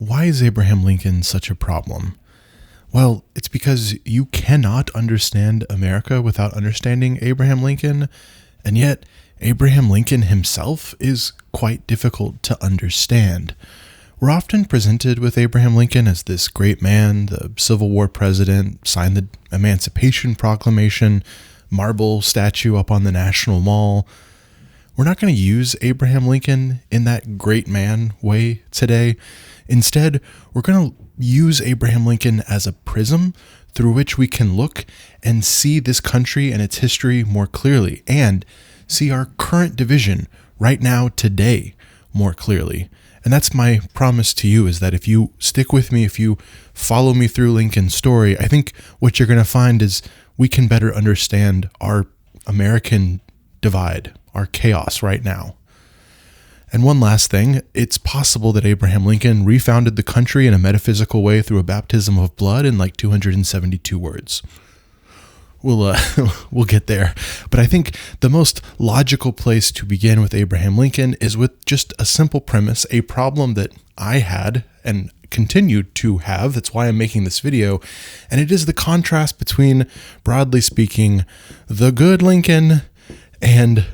Why is Abraham Lincoln such a problem? Well, it's because you cannot understand America without understanding Abraham Lincoln, and yet Abraham Lincoln himself is quite difficult to understand. We're often presented with Abraham Lincoln as this great man, the Civil War president, signed the Emancipation Proclamation, marble statue up on the National Mall. We're not going to use Abraham Lincoln in that great man way today. Instead, we're going to use Abraham Lincoln as a prism through which we can look and see this country and its history more clearly, and see our current division right now, today, more clearly. And that's my promise to you, is that if you stick with me, if you follow me through Lincoln's story, I think what you're going to find is we can better understand our American divide, our chaos right now. And one last thing, it's possible that Abraham Lincoln refounded the country in a metaphysical way through a baptism of blood in like 272 words. We'll get there. But I think the most logical place to begin with Abraham Lincoln is with just a simple premise, a problem that I had and continue to have. That's why I'm making this video. And it is the contrast between, broadly speaking, the good Lincoln and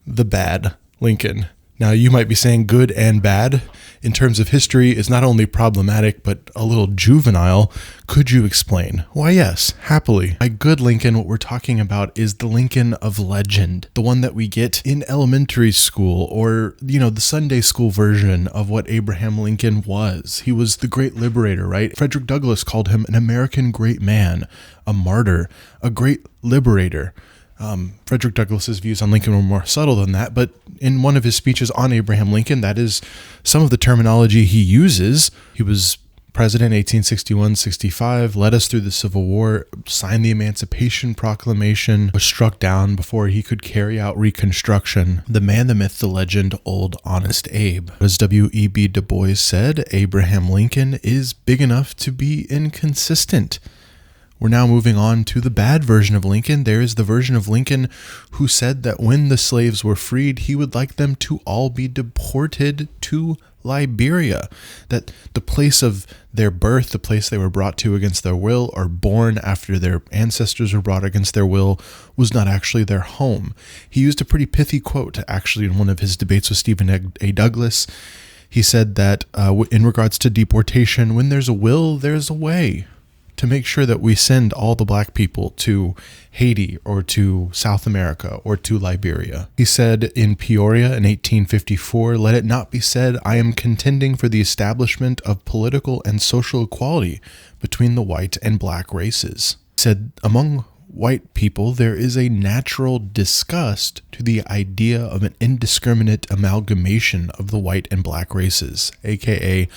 the bad Lincoln. Now, you might be saying good and bad in terms of history is not only problematic, but a little juvenile. Could you explain? Why, yes, happily. By good Lincoln, what we're talking about is the Lincoln of legend, the one that we get in elementary school, or, the Sunday school version of what Abraham Lincoln was. He was the great liberator, right? Frederick Douglass called him an American great man, a martyr, a great liberator. Frederick Douglass's views on Lincoln were more subtle than that, but in one of his speeches on Abraham Lincoln, that is some of the terminology he uses. He was president 1861-65, led us through the Civil War, signed the Emancipation Proclamation, was struck down before he could carry out Reconstruction. The man, the myth, the legend, old honest Abe. As W.E.B. Du Bois said, Abraham Lincoln is big enough to be inconsistent. We're now moving on to the bad version of Lincoln. There is the version of Lincoln who said that when the slaves were freed, he would like them to all be deported to Liberia, that the place of their birth, the place they were brought to against their will, or born after their ancestors were brought against their will, was not actually their home. He used a pretty pithy quote, actually, in one of his debates with Stephen A. Douglas. He said that in regards to deportation, when there's a will, there's a way. To make sure that we send all the black people to Haiti or to South America or to Liberia. He said in Peoria in 1854, "Let it not be said, I am contending for the establishment of political and social equality between the white and black races." He said, among white people, there is a natural disgust to the idea of an indiscriminate amalgamation of the white and black races, aka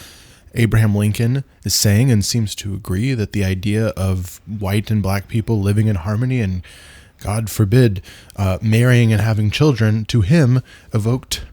Abraham Lincoln is saying, and seems to agree, that the idea of white and black people living in harmony and, God forbid, marrying and having children, to him evoked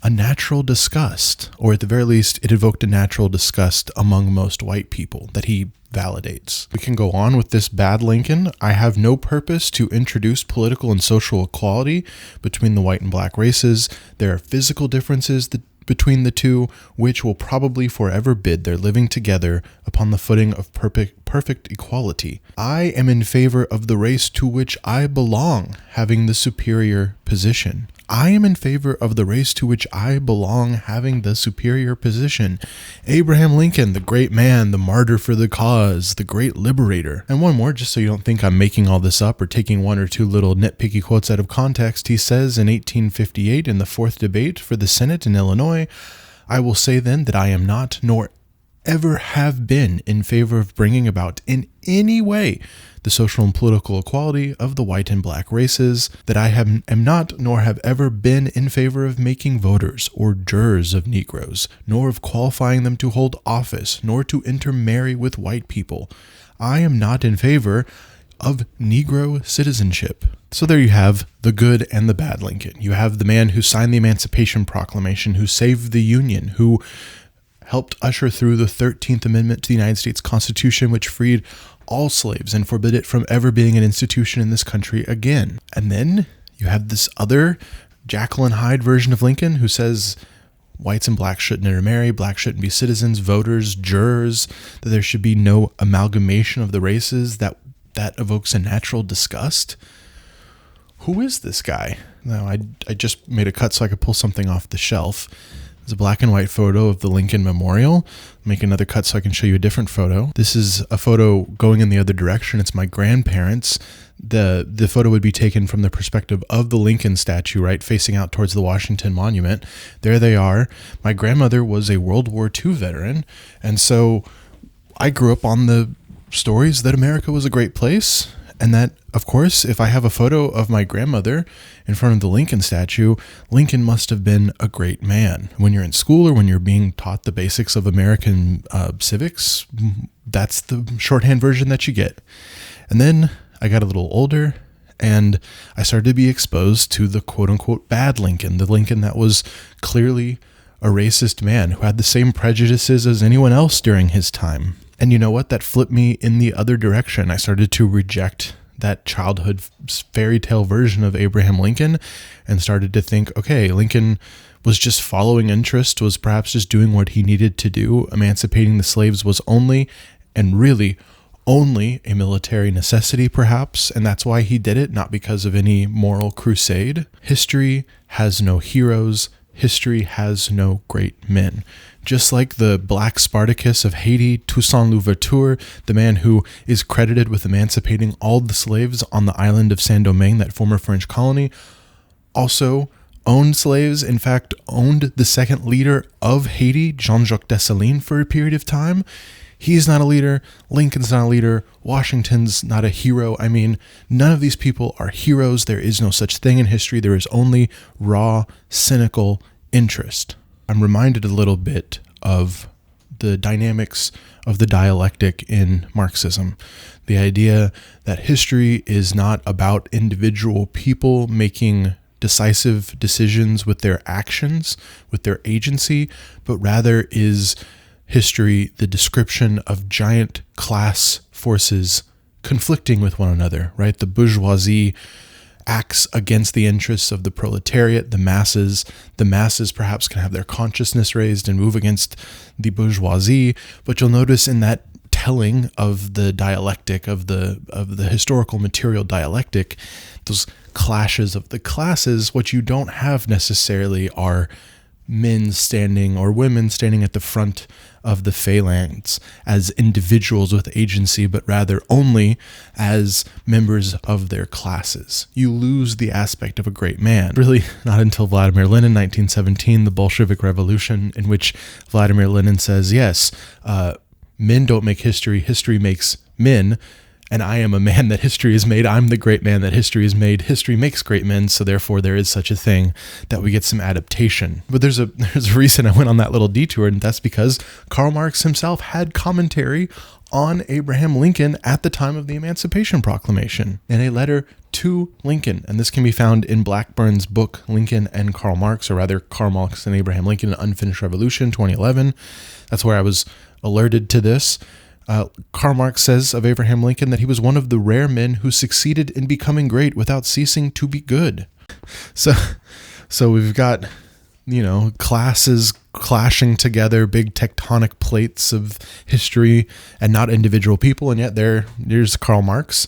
a natural disgust, or at the very least, it evoked a natural disgust among most white people that he validates. We can go on with this bad Lincoln. I have no purpose to introduce political and social equality between the white and black races. There are physical differences between the two, which will probably forever bid their living together upon the footing of perfect equality. I am in favor of the race to which I belong having the superior position. I am in favor of the race to which I belong having the superior position. Abraham Lincoln, the great man, the martyr for the cause, the great liberator. And one more, just so you don't think I'm making all this up or taking one or two little nitpicky quotes out of context. He says in 1858 in the fourth debate for the Senate in Illinois, "I will say then that I am not, nor ever have been, in favor of bringing about in any way the social and political equality of the white and black races, that I am not, nor have ever been, in favor of making voters or jurors of Negroes, nor of qualifying them to hold office, nor to intermarry with white people. I am not in favor of Negro citizenship." So there you have the good and the bad Lincoln. You have the man who signed the Emancipation Proclamation, who saved the Union, who helped usher through the 13th Amendment to the United States Constitution, which freed all slaves and forbid it from ever being an institution in this country again. And then you have this other Jekyll and Hyde version of Lincoln who says whites and blacks shouldn't intermarry, blacks shouldn't be citizens, voters, jurors, that there should be no amalgamation of the races, that evokes a natural disgust. Who is this guy? Now, I just made a cut so I could pull something off the shelf. It's a black and white photo of the Lincoln Memorial. Make another cut so I can show you a different photo. This is a photo going in the other direction. It's my grandparents. The photo would be taken from the perspective of the Lincoln statue, right, facing out towards the Washington Monument. There they are. My grandmother was a World War II veteran, and so I grew up on the stories that America was a great place, and that, of course, if I have a photo of my grandmother in front of the Lincoln statue, Lincoln must have been a great man. When you're in school or when you're being taught the basics of American civics, that's the shorthand version that you get. And then I got a little older, and I started to be exposed to the quote-unquote bad Lincoln, the Lincoln that was clearly a racist man who had the same prejudices as anyone else during his time. And you know what? That flipped me in the other direction. I started to reject that childhood fairy tale version of Abraham Lincoln and started to think, okay, Lincoln was just following interest, was perhaps just doing what he needed to do. Emancipating the slaves was only, and really only, a military necessity, perhaps, and that's why he did it, not because of any moral crusade. History has no heroes. History has no great men. Just like the Black Spartacus of Haiti, Toussaint Louverture, the man who is credited with emancipating all the slaves on the island of Saint-Domingue, that former French colony, also owned slaves, in fact, owned the second leader of Haiti, Jean-Jacques Dessalines, for a period of time. He's not a leader. Lincoln's not a leader. Washington's not a hero. I mean, none of these people are heroes. There is no such thing in history. There is only raw, cynical interest. I'm reminded a little bit of the dynamics of the dialectic in Marxism. The idea that history is not about individual people making decisive decisions with their actions, with their agency, but rather is history the description of giant class forces conflicting with one another, right? The bourgeoisie acts against the interests of the proletariat, the masses. The masses perhaps can have their consciousness raised and move against the bourgeoisie, but you'll notice in that telling of the dialectic, of the historical material dialectic, those clashes of the classes, what you don't have necessarily are men standing or women standing at the front of the phalanx as individuals with agency, but rather only as members of their classes. You lose the aspect of a great man. Really, not until Vladimir Lenin, 1917, the Bolshevik Revolution, in which Vladimir Lenin says, yes, men don't make history, history makes men. And I am a man that history has made. I'm the great man that history has made. History makes great men, so therefore there is such a thing that we get some adaptation. But there's a reason I went on that little detour, and that's because Karl Marx himself had commentary on Abraham Lincoln at the time of the Emancipation Proclamation in a letter to Lincoln. And this can be found in Blackburn's book, Lincoln and Karl Marx, or rather Karl Marx and Abraham Lincoln, An Unfinished Revolution, 2011. That's where I was alerted to this. Karl Marx says of Abraham Lincoln that he was one of the rare men who succeeded in becoming great without ceasing to be good. So we've got, classes clashing together, big tectonic plates of history and not individual people. And yet there's Karl Marx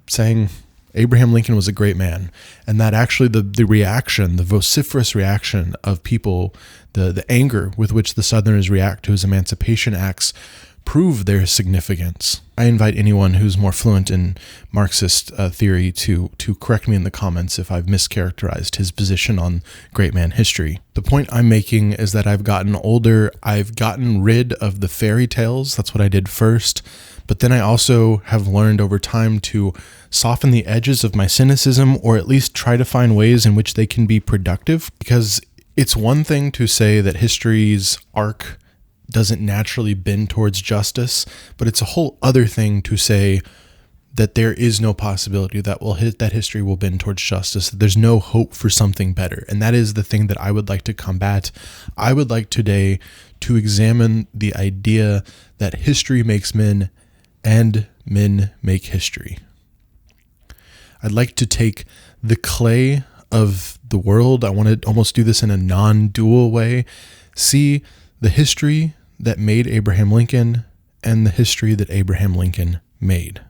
saying Abraham Lincoln was a great man. And that actually the reaction, the vociferous reaction of people, the anger with which the Southerners react to his Emancipation Acts prove their significance. I invite anyone who's more fluent in Marxist theory to correct me in the comments if I've mischaracterized his position on great man history. The point I'm making is that I've gotten older. I've gotten rid of the fairy tales. That's what I did first. But then I also have learned over time to soften the edges of my cynicism, or at least try to find ways in which they can be productive. Because it's one thing to say that history's arc doesn't naturally bend towards justice, but it's a whole other thing to say that there is no possibility that history will bend towards justice, that there's no hope for something better. And that is the thing that I would like to combat. I would like today to examine the idea that history makes men and men make history. I'd like to take the clay of the world. I want to almost do this in a non-dual way. See the history that made Abraham Lincoln and the history that Abraham Lincoln made.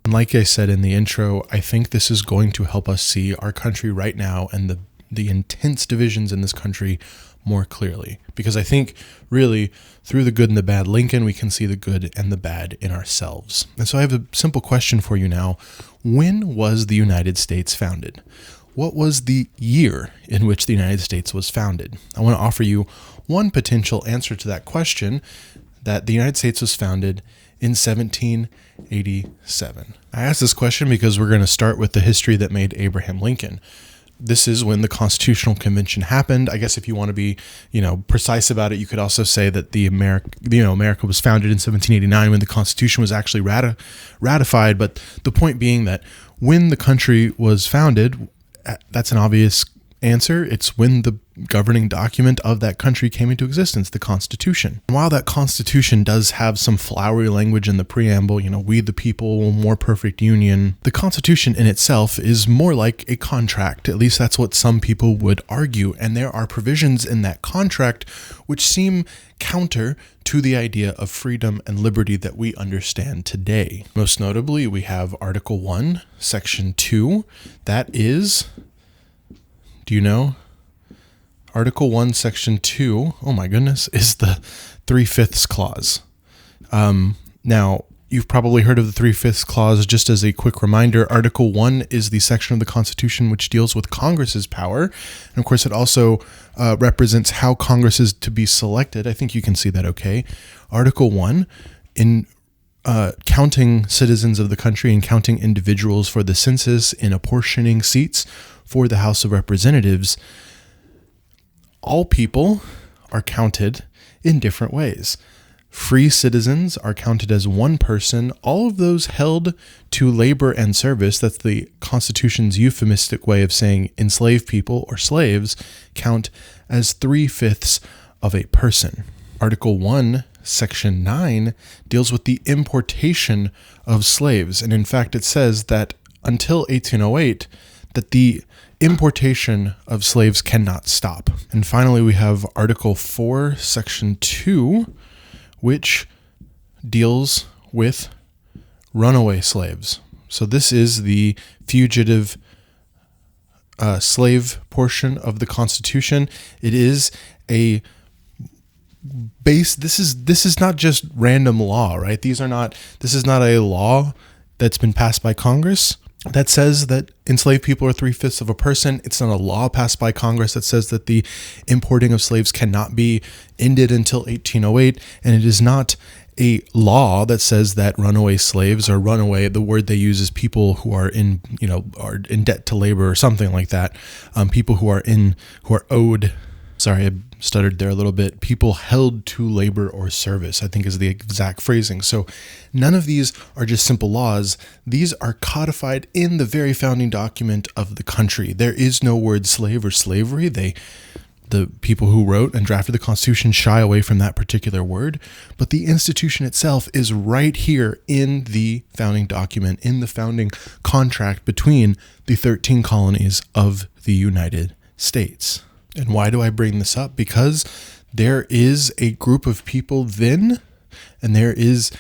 And like I said in the intro, I think this is going to help us see our country right now and the intense divisions in this country more clearly. Because I think really through the good and the bad Lincoln, we can see the good and the bad in ourselves. And so I have a simple question for you now. When was the United States founded? What was the year in which the United States was founded? I want to offer you one potential answer to that question, that the United States was founded in 1787. I ask this question because we're going to start with the history that made Abraham Lincoln. This is when the Constitutional Convention happened. I guess if you want to be, precise about it, you could also say that America was founded in 1789 when the Constitution was actually ratified. But the point being that when the country was founded, that's an obvious answer. It's when the governing document of that country came into existence, the Constitution. And while that Constitution does have some flowery language in the preamble, we the people, more perfect union, the Constitution in itself is more like a contract. At least that's what some people would argue. And there are provisions in that contract which seem counter to the idea of freedom and liberty that we understand today. Most notably, we have Article 1, Section 2. That is, do you know? Article 1, Section 2, oh my goodness, is the 3/5 clause. Now, you've probably heard of the 3/5 clause. Just as a quick reminder, Article 1 is the section of the Constitution which deals with Congress's power. And of course, it also represents how Congress is to be selected. I think you can see that okay. Article 1, in counting citizens of the country and counting individuals for the census in apportioning seats for the House of Representatives, all people are counted in different ways. Free citizens are counted as one person. All of those held to labor and service, that's the Constitution's euphemistic way of saying enslaved people or slaves, count as 3/5 of a person. Article 1, Section 9 deals with the importation of slaves. And in fact, it says that until 1808, that the importation of slaves cannot stop. And finally, we have Article 4, Section 2, which deals with runaway slaves. So this is the fugitive slave portion of the Constitution. It is a base. This is not just random law, right? This is not a law that's been passed by Congress that says that enslaved people are 3/5 of a person. It's not a law passed by Congress that says that the importing of slaves cannot be ended until 1808. And it is not a law that says that runaway slaves or runaway, the word they use is people who are in debt to labor or something like that. People who are owed, sorry, I stuttered there a little bit. People held to labor or service, I think is the exact phrasing. So none of these are just simple laws. These are codified in the very founding document of the country. There is no word slave or slavery. The people who wrote and drafted the Constitution shy away from that particular word, but the institution itself is right here in the founding document, in the founding contract between the 13 colonies of the United States. And why do I bring this up? Because there is a group of people then, and there is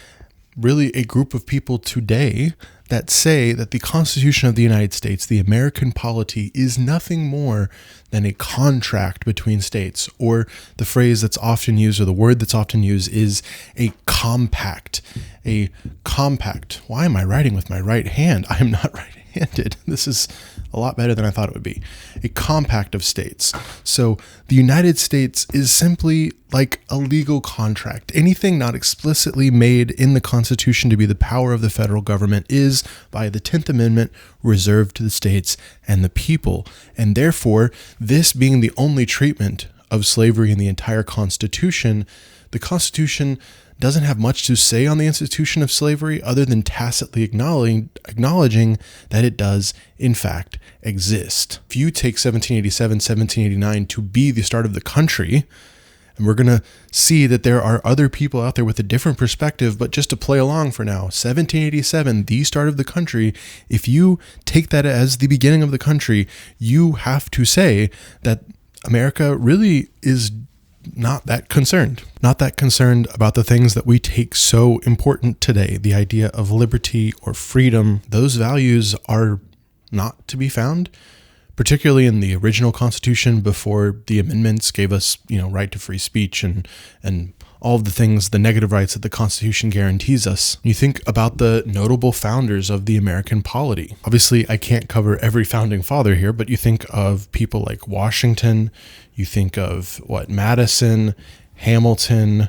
really a group of people today that say that the Constitution of the United States, the American polity, is nothing more than a contract between states, or the phrase that's often used, or the word that's often used, is a compact. A compact. Why am I writing with my right hand? I am not right-handed. This is a lot better than I thought it would be. A compact of states. So the United States is simply like a legal contract. Anything not explicitly made in the Constitution to be the power of the federal government is, by the 10th Amendment, reserved to the states and the people. And therefore, this being the only treatment of slavery in the entire Constitution, the Constitution doesn't have much to say on the institution of slavery other than tacitly acknowledging that it does, in fact, exist. If you take 1787, 1789 to be the start of the country, And we're going to see that there are other people out there with a different perspective, but just to play along for now, 1787, the start of the country, if you take that as the beginning of the country, you have to say that America really is not that concerned about the things that we take so important today. The idea of liberty or freedom, those values are not to be found, particularly in the original Constitution before the amendments gave us, right to free speech and all of the things, the negative rights that the Constitution guarantees us. You think about the notable founders of the American polity. Obviously, I can't cover every founding father here, but you think of people like Washington, you think of Madison, Hamilton,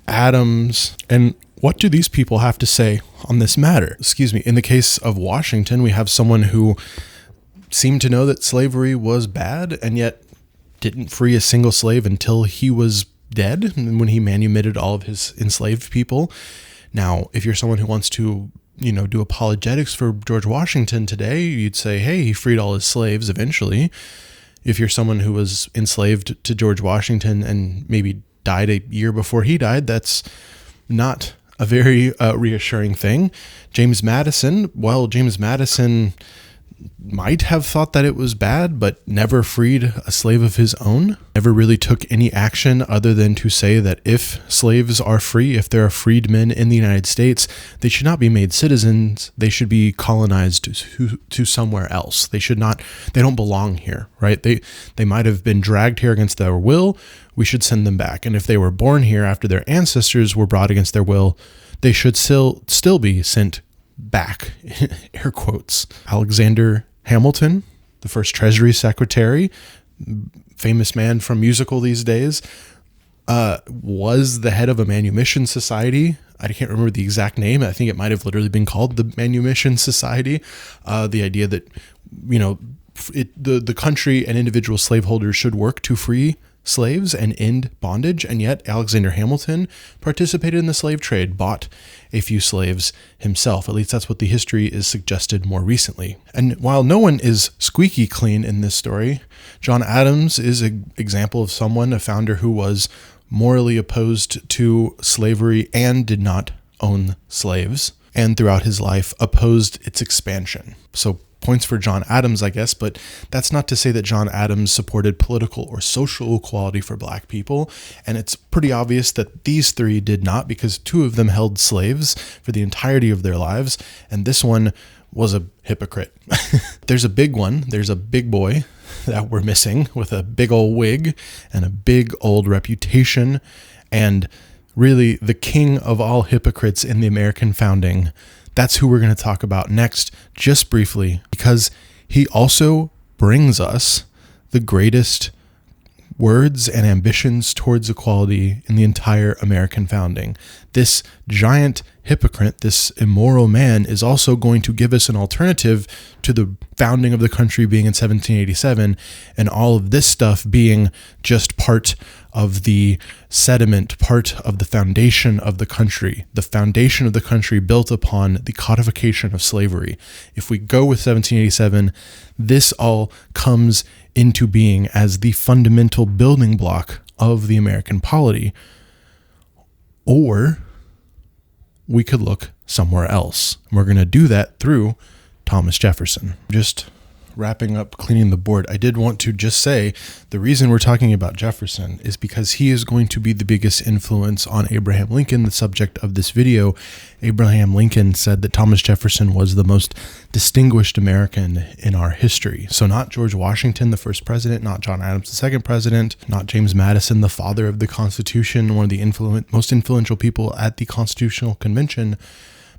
Adams, and what do these people have to say on this matter? In the case of Washington, we have someone who seemed to know that slavery was bad and yet didn't free a single slave until he was dead, when he manumitted all of his enslaved people. Now, if you're someone who wants to, do apologetics for George Washington today, you'd say, hey, he freed all his slaves eventually. If you're someone who was enslaved to George Washington and maybe died a year before he died, that's not a very reassuring thing. James Madison might have thought that it was bad, but never freed a slave of his own, never really took any action other than to say that if slaves are free, if there are freedmen in the United States, they should not be made citizens. They should be colonized to somewhere else. They don't belong here, right? They might have been dragged here against their will. We should send them back. And if they were born here after their ancestors were brought against their will, they should still be sent back, air quotes. Alexander Hamilton, the first Treasury Secretary, famous man from musical these days, was the head of a manumission society. I can't remember the exact name. I think it might have literally been called the Manumission Society. The idea that, the country and individual slaveholders should work to free slaves and end bondage, and yet Alexander Hamilton participated in the slave trade, bought a few slaves himself. At least that's what the history is suggested more recently. And while no one is squeaky clean in this story, John Adams is an example of a founder who was morally opposed to slavery and did not own slaves, and throughout his life opposed its expansion. So points for John Adams, I guess, but that's not to say that John Adams supported political or social equality for black people. And it's pretty obvious that these three did not, because two of them held slaves for the entirety of their lives. And this one was a hypocrite. There's a big one. There's a big boy that we're missing with a big old wig and a big old reputation. And really the king of all hypocrites in the American founding. That's who we're going to talk about next, just briefly, because he also brings us the greatest words and ambitions towards equality in the entire American founding. This giant hypocrite, this immoral man, is also going to give us an alternative to the founding of the country being in 1787, and all of this stuff being just part of the sediment, part of the foundation of the country built upon the codification of slavery. If we go with 1787, this all comes into being as the fundamental building block of the American polity. Or we could look somewhere else. And we're going to do that through Thomas Jefferson. Just wrapping up, cleaning the board, I did want to just say the reason we're talking about Jefferson is because he is going to be the biggest influence on Abraham Lincoln, the subject of this video. Abraham Lincoln said that Thomas Jefferson was the most distinguished American in our history. So not George Washington, the first president, not John Adams, the second president, not James Madison, the father of the Constitution, one of the most influential people at the Constitutional Convention,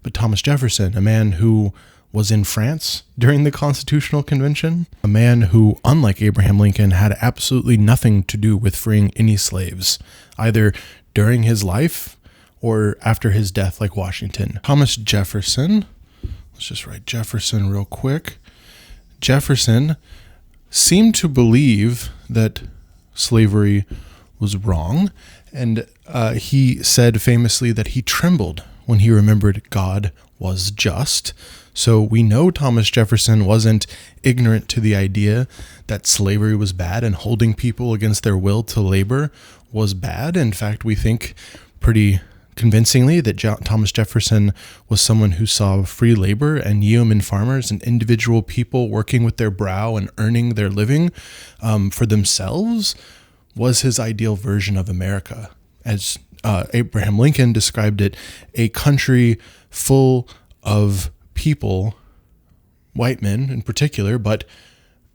but Thomas Jefferson, a man who was in France during the Constitutional Convention, a man who, unlike Abraham Lincoln, had absolutely nothing to do with freeing any slaves, either during his life or after his death like Washington. Thomas Jefferson, let's just write Jefferson real quick. Jefferson seemed to believe that slavery was wrong, and he said famously that he trembled when he remembered God was just. So we know Thomas Jefferson wasn't ignorant to the idea that slavery was bad and holding people against their will to labor was bad. In fact, we think pretty convincingly that Thomas Jefferson was someone who saw free labor and yeoman farmers and individual people working with their brow and earning their living for themselves was his ideal version of America. As Abraham Lincoln described it, a country full of people, white men in particular, but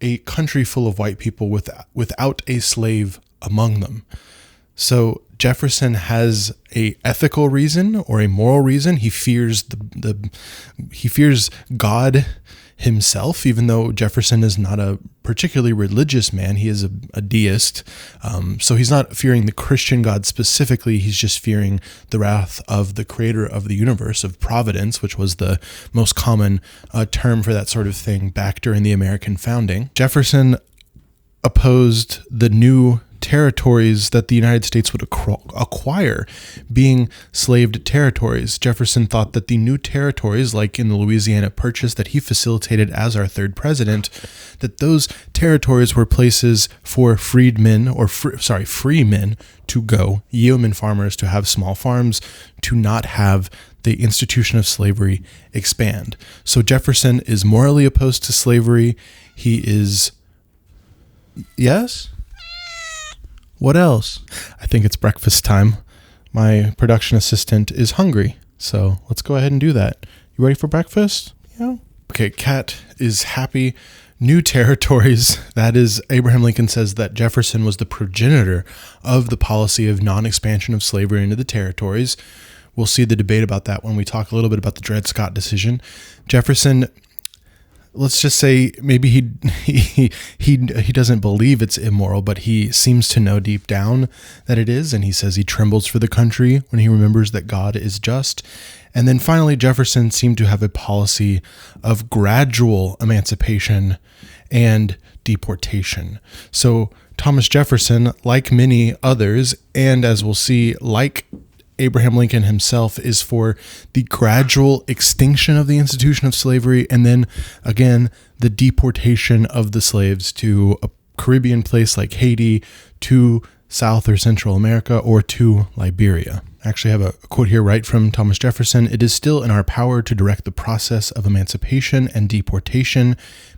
a country full of white people without a slave among them. So Jefferson has a ethical reason or a moral reason. He fears he fears God himself, even though Jefferson is not a particularly religious man. He is a deist. So he's not fearing the Christian God specifically. He's just fearing the wrath of the creator of the universe, of providence, which was the most common term for that sort of thing back during the American founding. Jefferson opposed the new territories that the United States would acquire being slaved territories. Jefferson thought that the new territories, like in the Louisiana Purchase that he facilitated as our third president, that those territories were places for freedmen or free men to go, yeoman farmers to have small farms, to not have the institution of slavery expand. So Jefferson is morally opposed to slavery. He is... Yes? What else? I think it's breakfast time. My production assistant is hungry, so let's go ahead and do that. You ready for breakfast? Yeah. Okay, Kat is happy. New territories. That is, Abraham Lincoln says that Jefferson was the progenitor of the policy of non-expansion of slavery into the territories. We'll see the debate about that when we talk a little bit about the Dred Scott decision. Jefferson, let's just say maybe he doesn't believe it's immoral, but he seems to know deep down that it is, and he says he trembles for the country when he remembers that God is just. And then finally, Jefferson seemed to have a policy of gradual emancipation and deportation. So Thomas Jefferson, like many others, and as we'll see, like Abraham Lincoln himself, is for the gradual extinction of the institution of slavery, and then again the deportation of the slaves to a Caribbean place like Haiti, to South or Central America, or to Liberia. I actually have a quote here right from Thomas Jefferson. "It is still in our power to direct the process of emancipation and deportation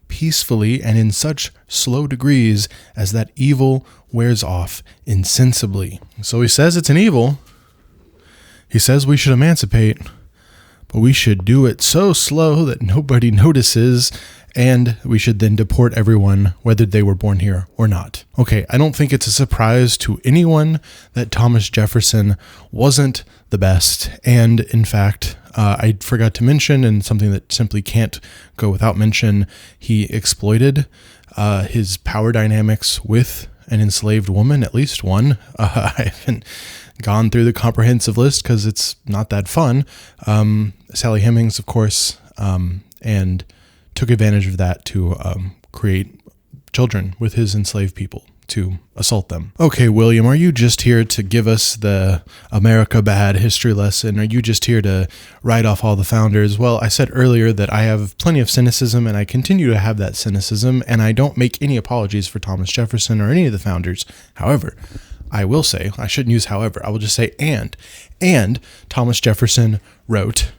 peacefully and in such slow degrees as that evil wears off insensibly." So he says it's an evil. He says we should emancipate, but we should do it so slow that nobody notices, and we should then deport everyone, whether they were born here or not. Okay, I don't think it's a surprise to anyone that Thomas Jefferson wasn't the best, and in fact, I forgot to mention, and something that simply can't go without mention, he exploited his power dynamics with an enslaved woman, at least one. I haven't gone through the comprehensive list because it's not that fun. Sally Hemings, of course, and took advantage of that to create children with his enslaved people to assault them. Okay, William, are you just here to give us the America Bad history lesson? Are you just here to write off all the founders? Well, I said earlier that I have plenty of cynicism, and I continue to have that cynicism, and I don't make any apologies for Thomas Jefferson or any of the founders. However, I will say, I shouldn't use however, I will just say and Thomas Jefferson wrote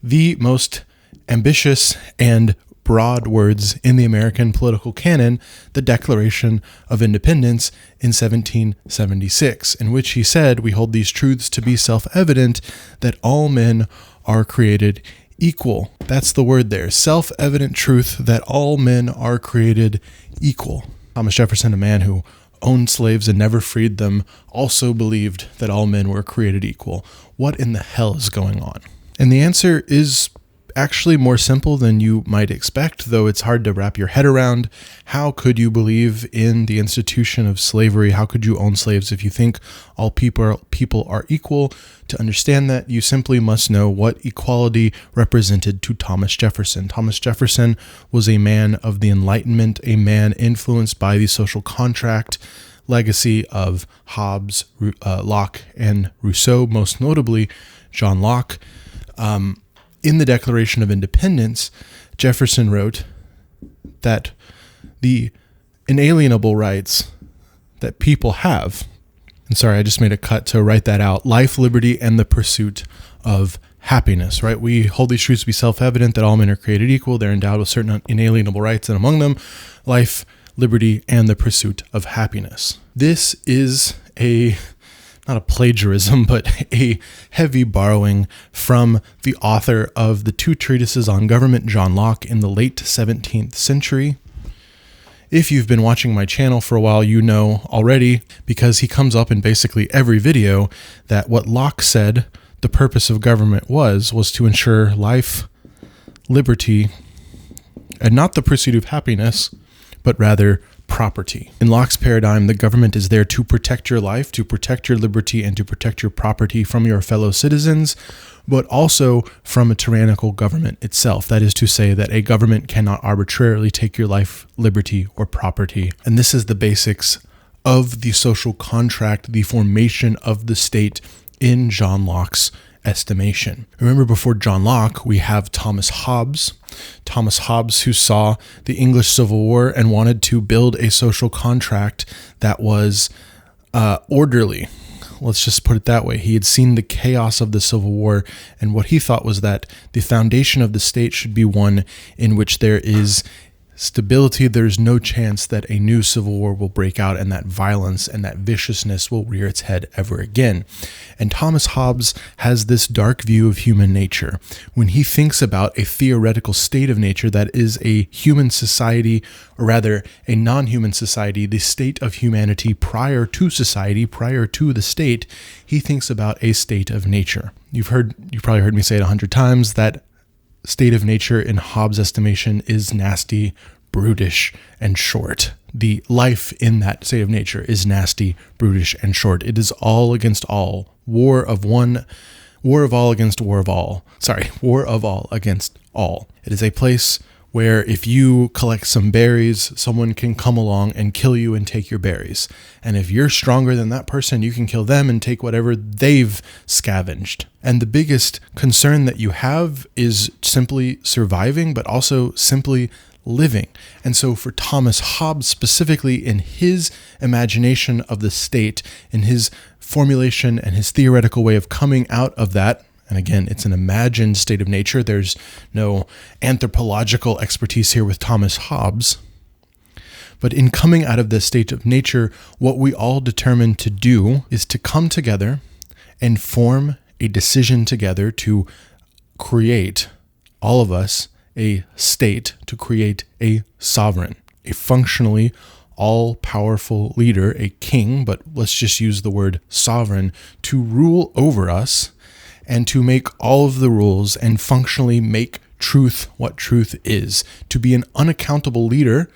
the most ambitious and broad words in the American political canon, the Declaration of Independence in 1776, in which he said, "We hold these truths to be self-evident, that all men are created equal." That's the word there, self-evident truth that all men are created equal. Thomas Jefferson, a man who owned slaves and never freed them, also believed that all men were created equal. What in the hell is going on? And the answer is actually more simple than you might expect, though it's hard to wrap your head around. How could you believe in the institution of slavery? How could you own slaves if you think all people are equal? To understand that, you simply must know what equality represented to Thomas Jefferson. Thomas Jefferson was a man of the Enlightenment, a man influenced by the social contract legacy of Hobbes, Locke, and Rousseau, most notably John Locke. In the Declaration of Independence, Jefferson wrote that the inalienable rights that people have, and sorry, I just made a cut to write that out, life, liberty, and the pursuit of happiness, right? We hold these truths to be self-evident that all men are created equal. They're endowed with certain inalienable rights, and among them, life, liberty, and the pursuit of happiness. This is not a plagiarism, but a heavy borrowing from the author of the two treatises on government, John Locke, in the late 17th century. If you've been watching my channel for a while, you know already, because he comes up in basically every video, that what Locke said the purpose of government was to ensure life, liberty, and not the pursuit of happiness, but rather property. In Locke's paradigm, the government is there to protect your life, to protect your liberty, and to protect your property from your fellow citizens, but also from a tyrannical government itself. That is to say that a government cannot arbitrarily take your life, liberty, or property. And this is the basics of the social contract, the formation of the state in John Locke's estimation. Remember, before John Locke, we have Thomas Hobbes. Thomas Hobbes, who saw the English Civil War and wanted to build a social contract that was orderly. Let's just put it that way. He had seen the chaos of the Civil War, and what he thought was that the foundation of the state should be one in which there is stability. There's no chance that a new civil war will break out and that violence and that viciousness will rear its head ever again. And Thomas Hobbes has this dark view of human nature. When he thinks about a theoretical state of nature that is a human society, or rather a non-human society, the state of humanity prior to society, prior to the state, he thinks about a state of nature. You probably heard me say it 100 times, that state of nature in Hobbes' estimation is nasty, brutish, and short. The life in that state of nature is nasty, brutish, and short. It is all against all. War of all against all. War of all against all. It is a place where if you collect some berries, someone can come along and kill you and take your berries. And if you're stronger than that person, you can kill them and take whatever they've scavenged. And the biggest concern that you have is simply surviving, but also simply living. And so for Thomas Hobbes, specifically in his imagination of the state, in his formulation and his theoretical way of coming out of that, and again, it's an imagined state of nature. There's no anthropological expertise here with Thomas Hobbes. But in coming out of this state of nature, what we all determine to do is to come together and form a decision together to create, all of us, a state, to create a sovereign, a functionally all-powerful leader, a king, but let's just use the word sovereign, to rule over us and to make all of the rules and functionally make truth what truth is, to be an unaccountable leader.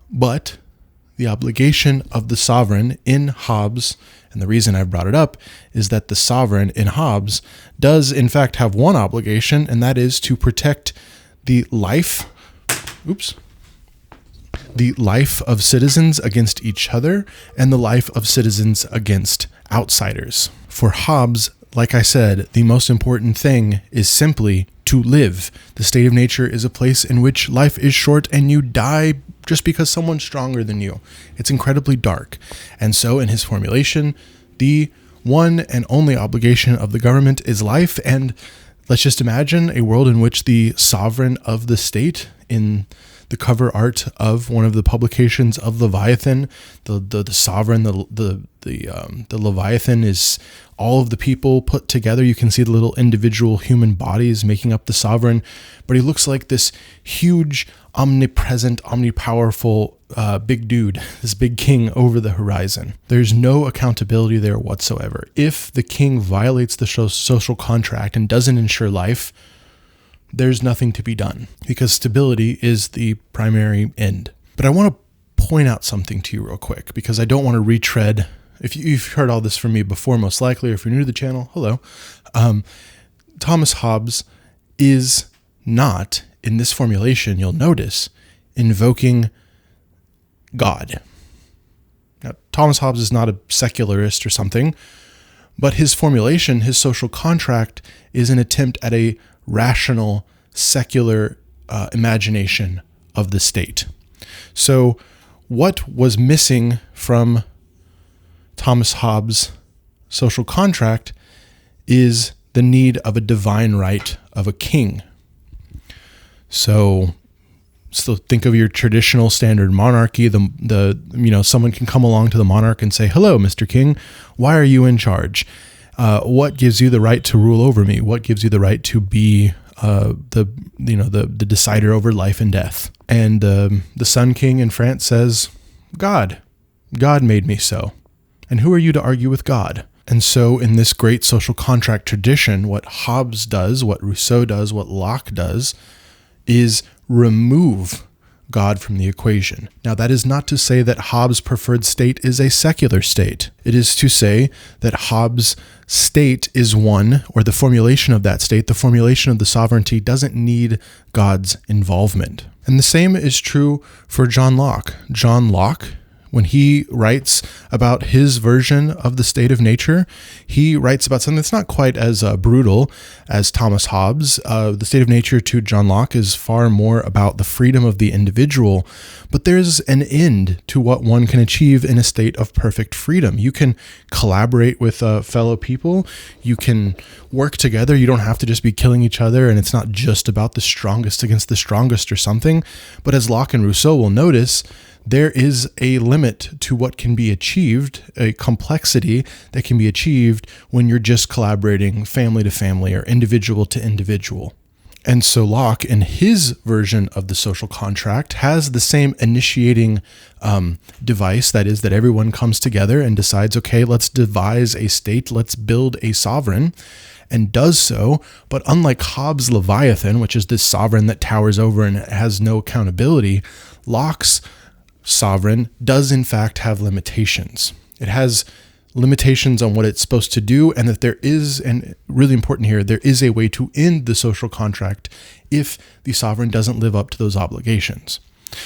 But the obligation of the sovereign in Hobbes, and the reason I've brought it up, is that the sovereign in Hobbes does in fact have one obligation, and that is to protect the life of citizens against each other and the life of citizens against outsiders. For Hobbes, like I said, the most important thing is simply to live. The state of nature is a place in which life is short and you die just because someone's stronger than you. It's incredibly dark. And so in his formulation, the one and only obligation of the government is life. And let's just imagine a world in which the sovereign of the state, in the cover art of one of the publications of Leviathan, the sovereign, the Leviathan is all of the people put together. You can see the little individual human bodies making up the sovereign, but he looks like this huge, omnipresent, omnipowerful big dude, this big king over the horizon. There's no accountability there whatsoever. If the king violates the social contract and doesn't ensure life, there's nothing to be done because stability is the primary end. But I want to point out something to you real quick because I don't want to retread. If you've heard all this from me before, most likely, or if you're new to the channel, hello. Thomas Hobbes is not, in this formulation, you'll notice, invoking God. Now, Thomas Hobbes is not a secularist or something, But his formulation, his social contract, is an attempt at a rational, secular imagination of the state. So what was missing from Thomas Hobbes' social contract is the need of a divine right of a king. So think of your traditional standard monarchy. Someone can come along to the monarch and say, "Hello, Mr. King, why are you in charge? What gives you the right to rule over me? What gives you the right to be the decider over life and death?" And the Sun King in France says, "God made me so. And who are you to argue with God?" And so in this great social contract tradition, what Hobbes does, what Rousseau does, what Locke does, is remove God from the equation. Now, that is not to say that Hobbes' preferred state is a secular state. It is to say that Hobbes' state is one, or the formulation of that state, the formulation of the sovereignty, doesn't need God's involvement. And the same is true for John Locke. John Locke, when he writes about his version of the state of nature, he writes about something that's not quite as brutal as Thomas Hobbes. The state of nature to John Locke is far more about the freedom of the individual, but there's an end to what one can achieve in a state of perfect freedom. You can collaborate with fellow people. You can work together. You don't have to just be killing each other, and it's not just about the strongest against the strongest or something. But as Locke and Rousseau will notice, there is a limit to what can be achieved, a complexity that can be achieved when you're just collaborating family to family or individual to individual. And so Locke, in his version of the social contract, has the same initiating device, that is, that everyone comes together and decides, okay, let's devise a state, let's build a sovereign, and does so. But unlike Hobbes' Leviathan, which is this sovereign that towers over and has no accountability, Locke's sovereign does in fact have limitations. It has limitations on what it's supposed to do, and that there is, and really important here, there is a way to end the social contract if the sovereign doesn't live up to those obligations.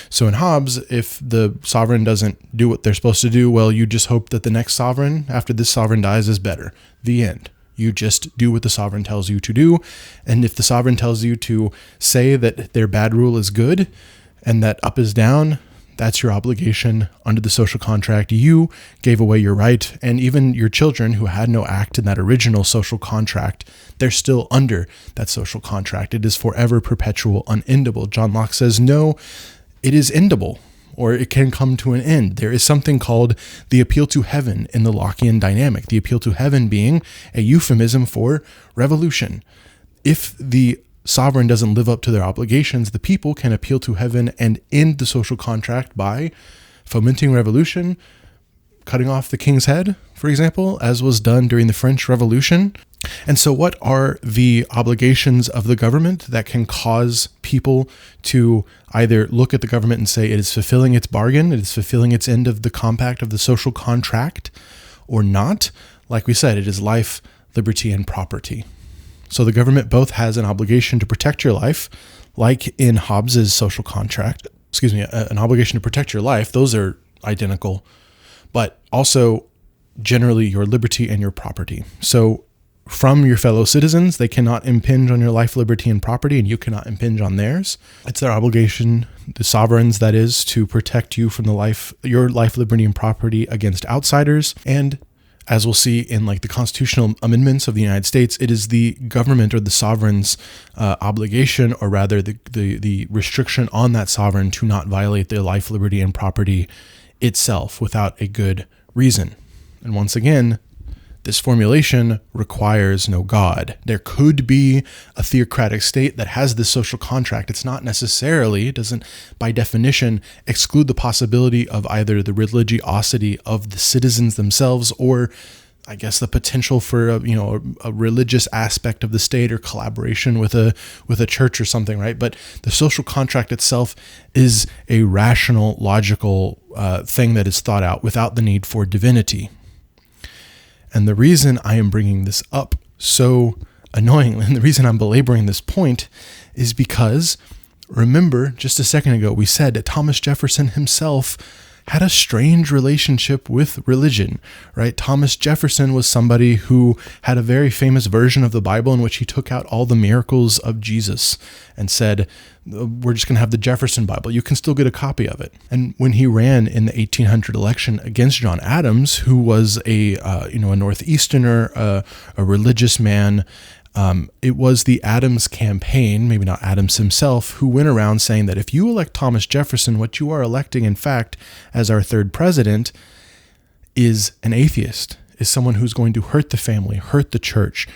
So in Hobbes, if the sovereign doesn't do what they're supposed to do, well, you just hope that the next sovereign after this sovereign dies is better. The end. You just do what the sovereign tells you to do. And if the sovereign tells you to say that their bad rule is good and that up is down, that's your obligation under the social contract. You gave away your right, and even your children who had no act in that original social contract, they're still under that social contract. It is forever, perpetual, unendable. John Locke says, no, it is endable, or it can come to an end. There is something called the appeal to heaven in the Lockean dynamic, the appeal to heaven being a euphemism for revolution. If the sovereign doesn't live up to their obligations, the people can appeal to heaven and end the social contract by fomenting revolution, cutting off the king's head, for example, as was done during the French Revolution. And so what are the obligations of the government that can cause people to either look at the government and say it is fulfilling its bargain, it is fulfilling its end of the compact of the social contract, or not? Like we said, it is life, liberty, and property. So the government both has an obligation to protect your life, like in Hobbes's social contract, an obligation to protect your life. Those are identical, but also generally your liberty and your property. So from your fellow citizens, they cannot impinge on your life, liberty, and property, and you cannot impinge on theirs. It's their obligation, the sovereigns, that is, to protect you from your life, liberty, and property against outsiders. And as we'll see in the constitutional amendments of the United States, it is the government or the sovereign's obligation, or rather the restriction on that sovereign to not violate their life, liberty, and property itself without a good reason. And once again, this formulation requires no God. There could be a theocratic state that has this social contract. It doesn't by definition exclude the possibility of either the religiosity of the citizens themselves, or I guess the potential for a religious aspect of the state, or collaboration with a church or something, right? But the social contract itself is a rational, logical thing that is thought out without the need for divinity. And the reason I am bringing this up so annoyingly, and the reason I'm belaboring this point, is because, remember, just a second ago, we said that Thomas Jefferson himself had a strange relationship with religion, right? Thomas Jefferson was somebody who had a very famous version of the Bible in which he took out all the miracles of Jesus and said, we're just going to have the Jefferson Bible. You can still get a copy of it. And when he ran in the 1800 election against John Adams, who was a Northeasterner, a religious man, it was the Adams campaign, maybe not Adams himself, who went around saying that if you elect Thomas Jefferson, what you are electing, in fact, as our third president, is an atheist, is someone who's going to hurt the family, hurt the church.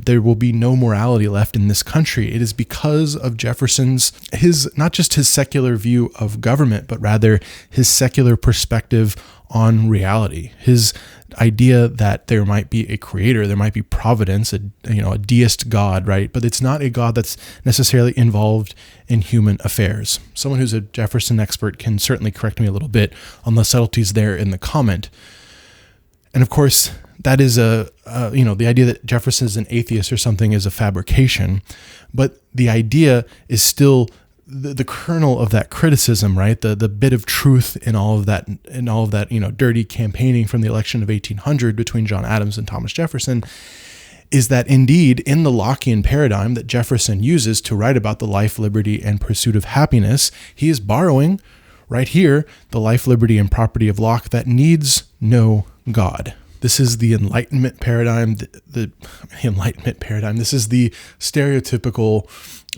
There will be no morality left in this country. It is because of Jefferson's, not just his secular view of government, but rather his secular perspective on reality. His idea that there might be a creator, there might be providence, a deist God, right? But it's not a God that's necessarily involved in human affairs. Someone who's a Jefferson expert can certainly correct me a little bit on the subtleties there in the comment. And of course, that is the idea that Jefferson is an atheist or something is a fabrication, but the idea is still the kernel of that criticism, right? The bit of truth in all of that, dirty campaigning from the election of 1800 between John Adams and Thomas Jefferson, is that indeed in the Lockean paradigm that Jefferson uses to write about the life, liberty, and pursuit of happiness, he is borrowing right here the life, liberty, and property of Locke that needs no God. This is the Enlightenment paradigm, the Enlightenment paradigm. This is the stereotypical,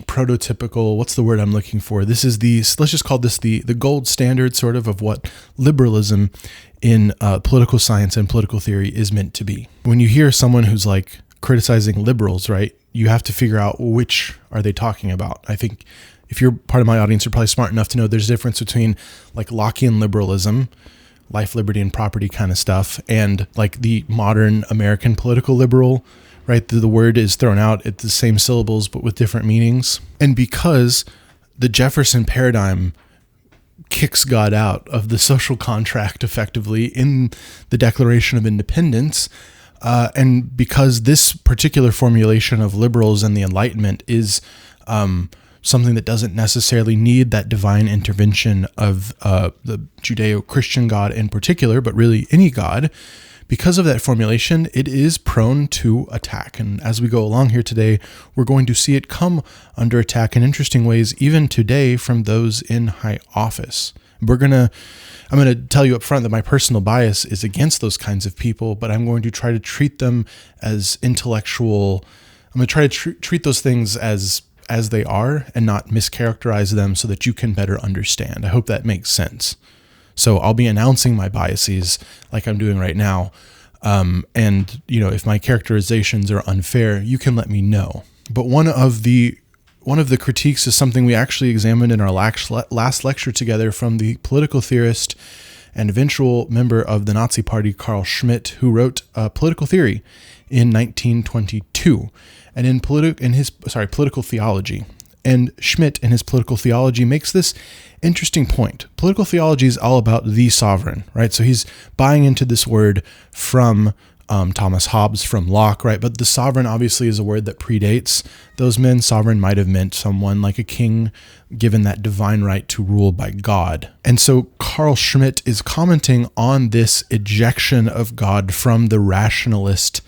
prototypical, what's the word I'm looking for? This is let's just call this the gold standard sort of what liberalism in political science and political theory is meant to be. When you hear someone who's like criticizing liberals, right, you have to figure out which are they talking about. I think if you're part of my audience, you're probably smart enough to know there's a difference between like Lockean liberalism, life, liberty, and property kind of stuff, and like the modern American political liberal, right? The word is thrown out at the same syllables, but with different meanings. And because the Jefferson paradigm kicks God out of the social contract effectively in the Declaration of Independence, and because this particular formulation of liberals and the Enlightenment is something that doesn't necessarily need that divine intervention of the Judeo-Christian God in particular, but really any God. Because of that formulation, it is prone to attack. And as we go along here today, we're going to see it come under attack in interesting ways, even today, from those in high office. I'm going to tell you up front that my personal bias is against those kinds of people, but I'm going to try to treat them as intellectual. I'm going to try to treat those things as they are and not mischaracterize them so that you can better understand. I hope that makes sense. So I'll be announcing my biases like I'm doing right now. And if my characterizations are unfair, you can let me know. But one of the critiques is something we actually examined in our last lecture together from the political theorist and eventual member of the Nazi Party, Carl Schmitt, who wrote Political Theory in 1922. And in political theology. And Schmitt, in his political theology, makes this interesting point. Political theology is all about the sovereign, right? So he's buying into this word from Thomas Hobbes, from Locke, right? But the sovereign obviously is a word that predates those men. Sovereign might have meant someone like a king given that divine right to rule by God. And so Carl Schmitt is commenting on this ejection of God from the rationalist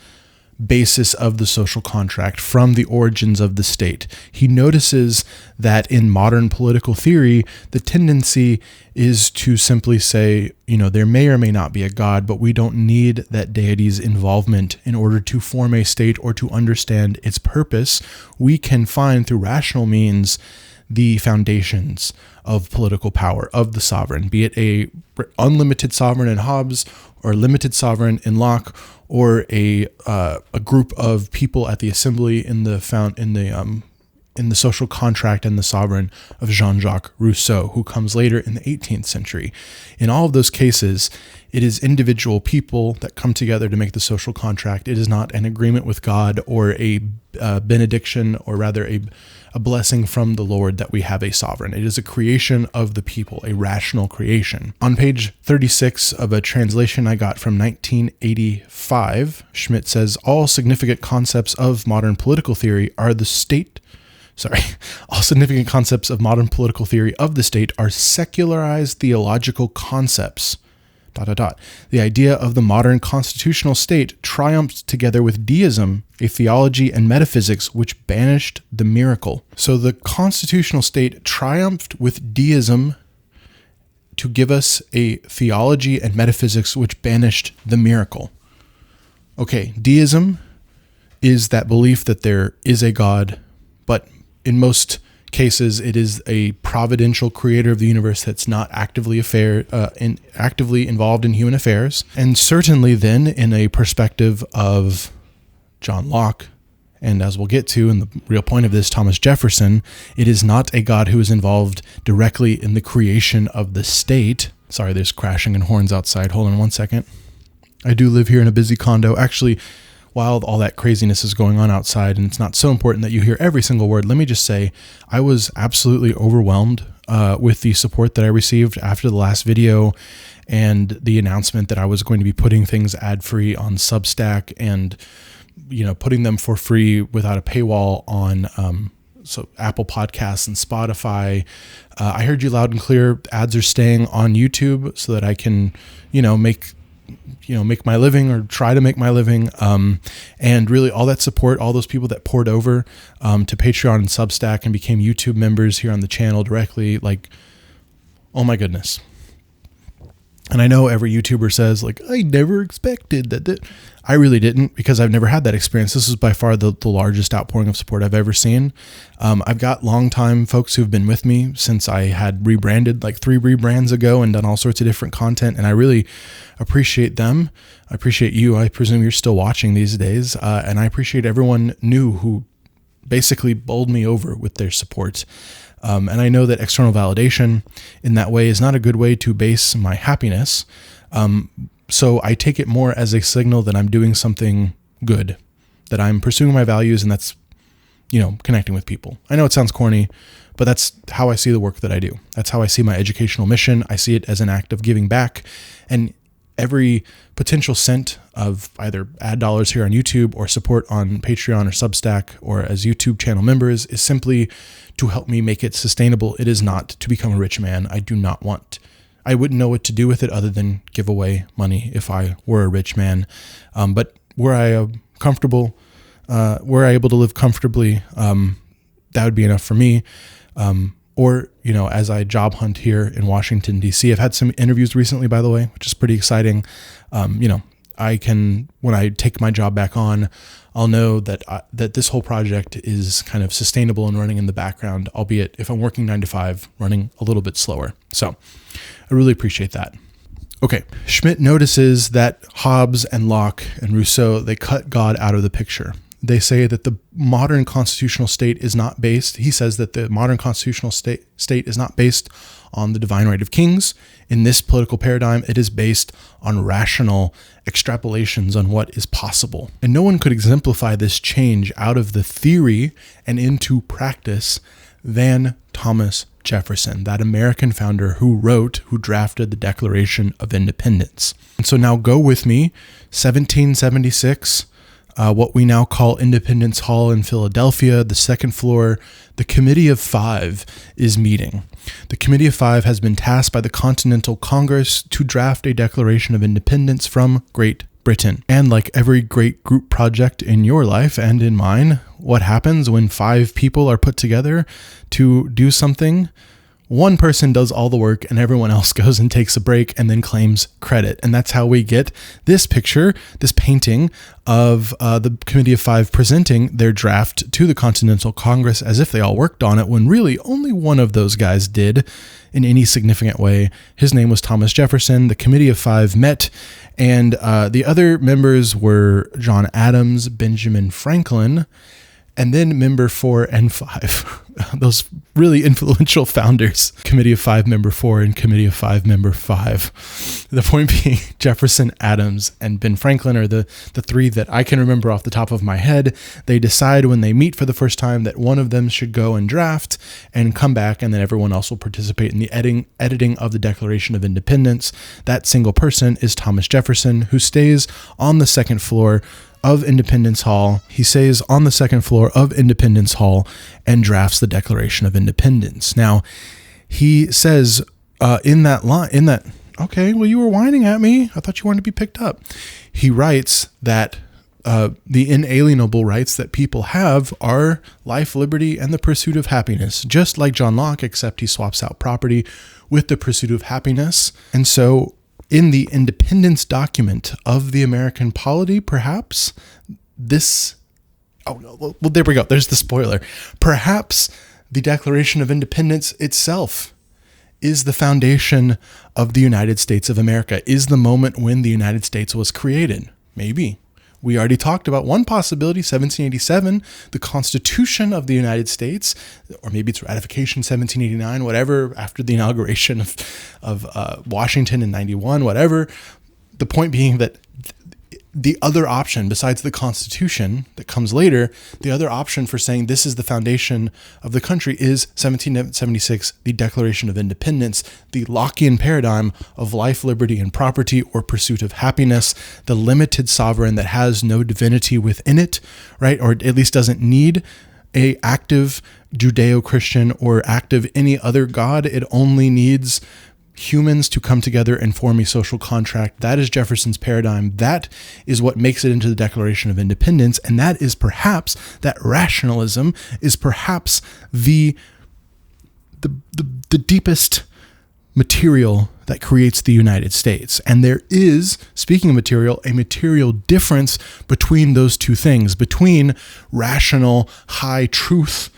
basis of the social contract, from the origins of the state. He notices that in modern political theory, the tendency is to simply say, there may or may not be a God, but we don't need that deity's involvement in order to form a state or to understand its purpose. We can find through rational means the foundations of political power, of the sovereign, be it a unlimited sovereign in Hobbes or limited sovereign in Locke, or a group of people at the assembly in the social contract and the sovereign of Jean-Jacques Rousseau, who comes later in the 18th century. In all of those cases, it is individual people that come together to make the social contract. It is not an agreement with God or a benediction, or rather a blessing from the Lord that we have a sovereign. It is a creation of the people, a rational creation. On page 36 of a translation I got from 1985, Schmitt says, all significant concepts of modern political theory are the state sorry, all significant concepts of modern political theory of the state are secularized theological concepts. ... The idea of the modern constitutional state triumphed together with deism, a theology and metaphysics which banished the miracle. So the constitutional state triumphed with deism to give us a theology and metaphysics which banished the miracle. Okay, deism is that belief that there is a God, but in most cases, it is a providential creator of the universe that's not actively involved in human affairs. And certainly then, in a perspective of John Locke, and as we'll get to in the real point of this, Thomas Jefferson, it is not a God who is involved directly in the creation of the state. Sorry, there's crashing and horns outside. Hold on one second. I do live here in a busy condo. Actually, while all that craziness is going on outside, and it's not so important that you hear every single word, let me just say I was absolutely overwhelmed with the support that I received after the last video and the announcement that I was going to be putting things ad-free on Substack and, putting them for free without a paywall on so Apple Podcasts and Spotify. I heard you loud and clear. Ads are staying on YouTube so that I can, make my living or try to make my living. And really all that support, all those people that poured over to Patreon and Substack and became YouTube members here on the channel directly, like, oh my goodness. And I know every YouTuber says, like, I never expected that. I really didn't, because I've never had that experience. This is by far the largest outpouring of support I've ever seen. I've got longtime folks who've been with me since I had rebranded like 3 rebrands ago and done all sorts of different content. And I really appreciate them. I appreciate you. I presume you're still watching these days. And I appreciate everyone new who basically bowled me over with their support. And I know that external validation in that way is not a good way to base my happiness. So I take it more as a signal that I'm doing something good, that I'm pursuing my values, and that's, connecting with people. I know it sounds corny, but that's how I see the work that I do. That's how I see my educational mission. I see it as an act of giving back, and every potential cent of either ad dollars here on YouTube or support on Patreon or Substack or as YouTube channel members is simply to help me make it sustainable. It is not to become a rich man. I wouldn't know what to do with it other than give away money if I were a rich man. But were I comfortable, were I able to live comfortably, that would be enough for me. Or, as I job hunt here in Washington, D.C., I've had some interviews recently, by the way, which is pretty exciting. I can, when I take my job back on, I'll know that that this whole project is kind of sustainable and running in the background, albeit if I'm working 9 to 5, running a little bit slower. So I really appreciate that. Okay, Schmidt notices that Hobbes and Locke and Rousseau, they cut God out of the picture. They say that the modern constitutional state is not based, he says that the modern constitutional state is not based on the divine right of kings. In this political paradigm, it is based on rational extrapolations on what is possible. And no one could exemplify this change out of the theory and into practice than Thomas Jefferson, that American founder who drafted the Declaration of Independence. And so now go with me, 1776, what we now call Independence Hall in Philadelphia, the second floor, the Committee of Five is meeting. The Committee of Five has been tasked by the Continental Congress to draft a Declaration of Independence from Great Britain. And like every great group project in your life and in mine, what happens when 5 people are put together to do something? One person does all the work and everyone else goes and takes a break and then claims credit. And that's how we get this picture, this painting of the Committee of Five presenting their draft to the Continental Congress as if they all worked on it, when really only one of those guys did in any significant way. His name was Thomas Jefferson. The Committee of Five met, and the other members were John Adams, Benjamin Franklin, and then member 4 and 5, those really influential founders, Committee of 5, member 4, and Committee of 5, member 5. The point being, Jefferson, Adams, and Ben Franklin are the 3 that I can remember off the top of my head. They decide when they meet for the first time that one of them should go and draft and come back, and then everyone else will participate in the editing of the Declaration of Independence. That single person is Thomas Jefferson, who stays on the second floor of Independence Hall. He stays on the second floor of Independence Hall and drafts the Declaration of Independence. Now, he says okay, well, you were whining at me. I thought you wanted to be picked up. He writes that the inalienable rights that people have are life, liberty, and the pursuit of happiness, just like John Locke, except he swaps out property with the pursuit of happiness. And so in the independence document of the American polity, perhaps there we go. There's the spoiler. Perhaps the Declaration of Independence itself is the foundation of the United States of America, is the moment when the United States was created. Maybe. We already talked about one possibility, 1787, the Constitution of the United States, or maybe it's ratification, 1789, whatever, after the inauguration of Washington in 91, whatever. The point being that the other option, besides the Constitution that comes later, the other option for saying this is the foundation of the country is 1776, the Declaration of Independence, the Lockean paradigm of life, liberty, and property, or pursuit of happiness, the limited sovereign that has no divinity within it, right? Or at least doesn't need a active Judeo-Christian or active any other God. It only needs humans to come together and form a social contract. That is Jefferson's paradigm. That is what makes it into the Declaration of Independence. And that rationalism is perhaps the deepest material that creates the United States. And there is, speaking of material, a material difference between those two things, between rational, high truth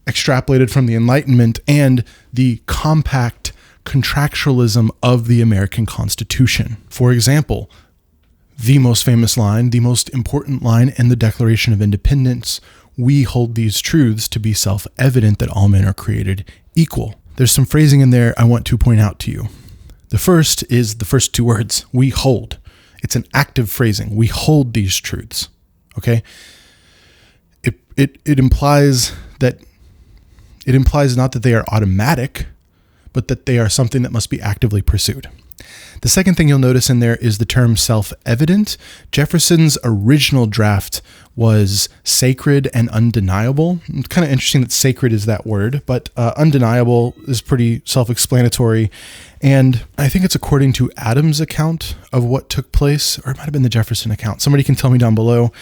extrapolated from the Enlightenment and the compact contractualism of the American Constitution. For example, the most famous line, the most important line in the Declaration of Independence, we hold these truths to be self-evident that all men are created equal. There's some phrasing in there I want to point out to you. The first is the first two words, we hold. It's an active phrasing. We hold these truths. Okay? It implies not that they are automatic, but that they are something that must be actively pursued. The second thing you'll notice in there is the term self-evident. Jefferson's original draft was sacred and undeniable. It's kind of interesting that sacred is that word, but undeniable is pretty self-explanatory. And I think it's according to Adams' account of what took place, or it might have been the Jefferson account. Somebody can tell me down below.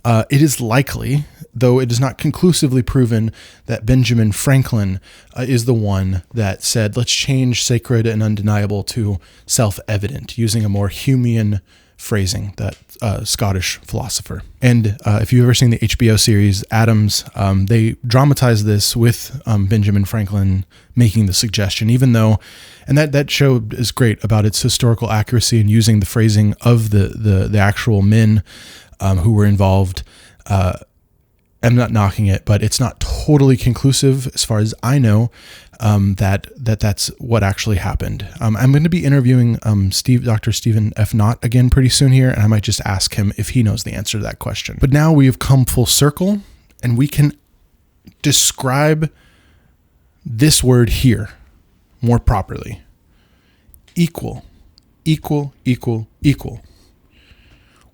It is likely, though it is not conclusively proven, that Benjamin Franklin is the one that said, let's change sacred and undeniable to self-evident, using a more Humean phrasing, that Scottish philosopher. And if you've ever seen the HBO series Adams, they dramatize this with Benjamin Franklin making the suggestion, even though, and that show is great about its historical accuracy and using the phrasing of the actual men who were involved. I'm not knocking it, but it's not totally conclusive as far as I know that's what actually happened. I'm going to be interviewing Dr. Stephen F. Knott again pretty soon here, and I might just ask him if he knows the answer to that question. But now we have come full circle, and we can describe this word here more properly. Equal, equal, equal, equal.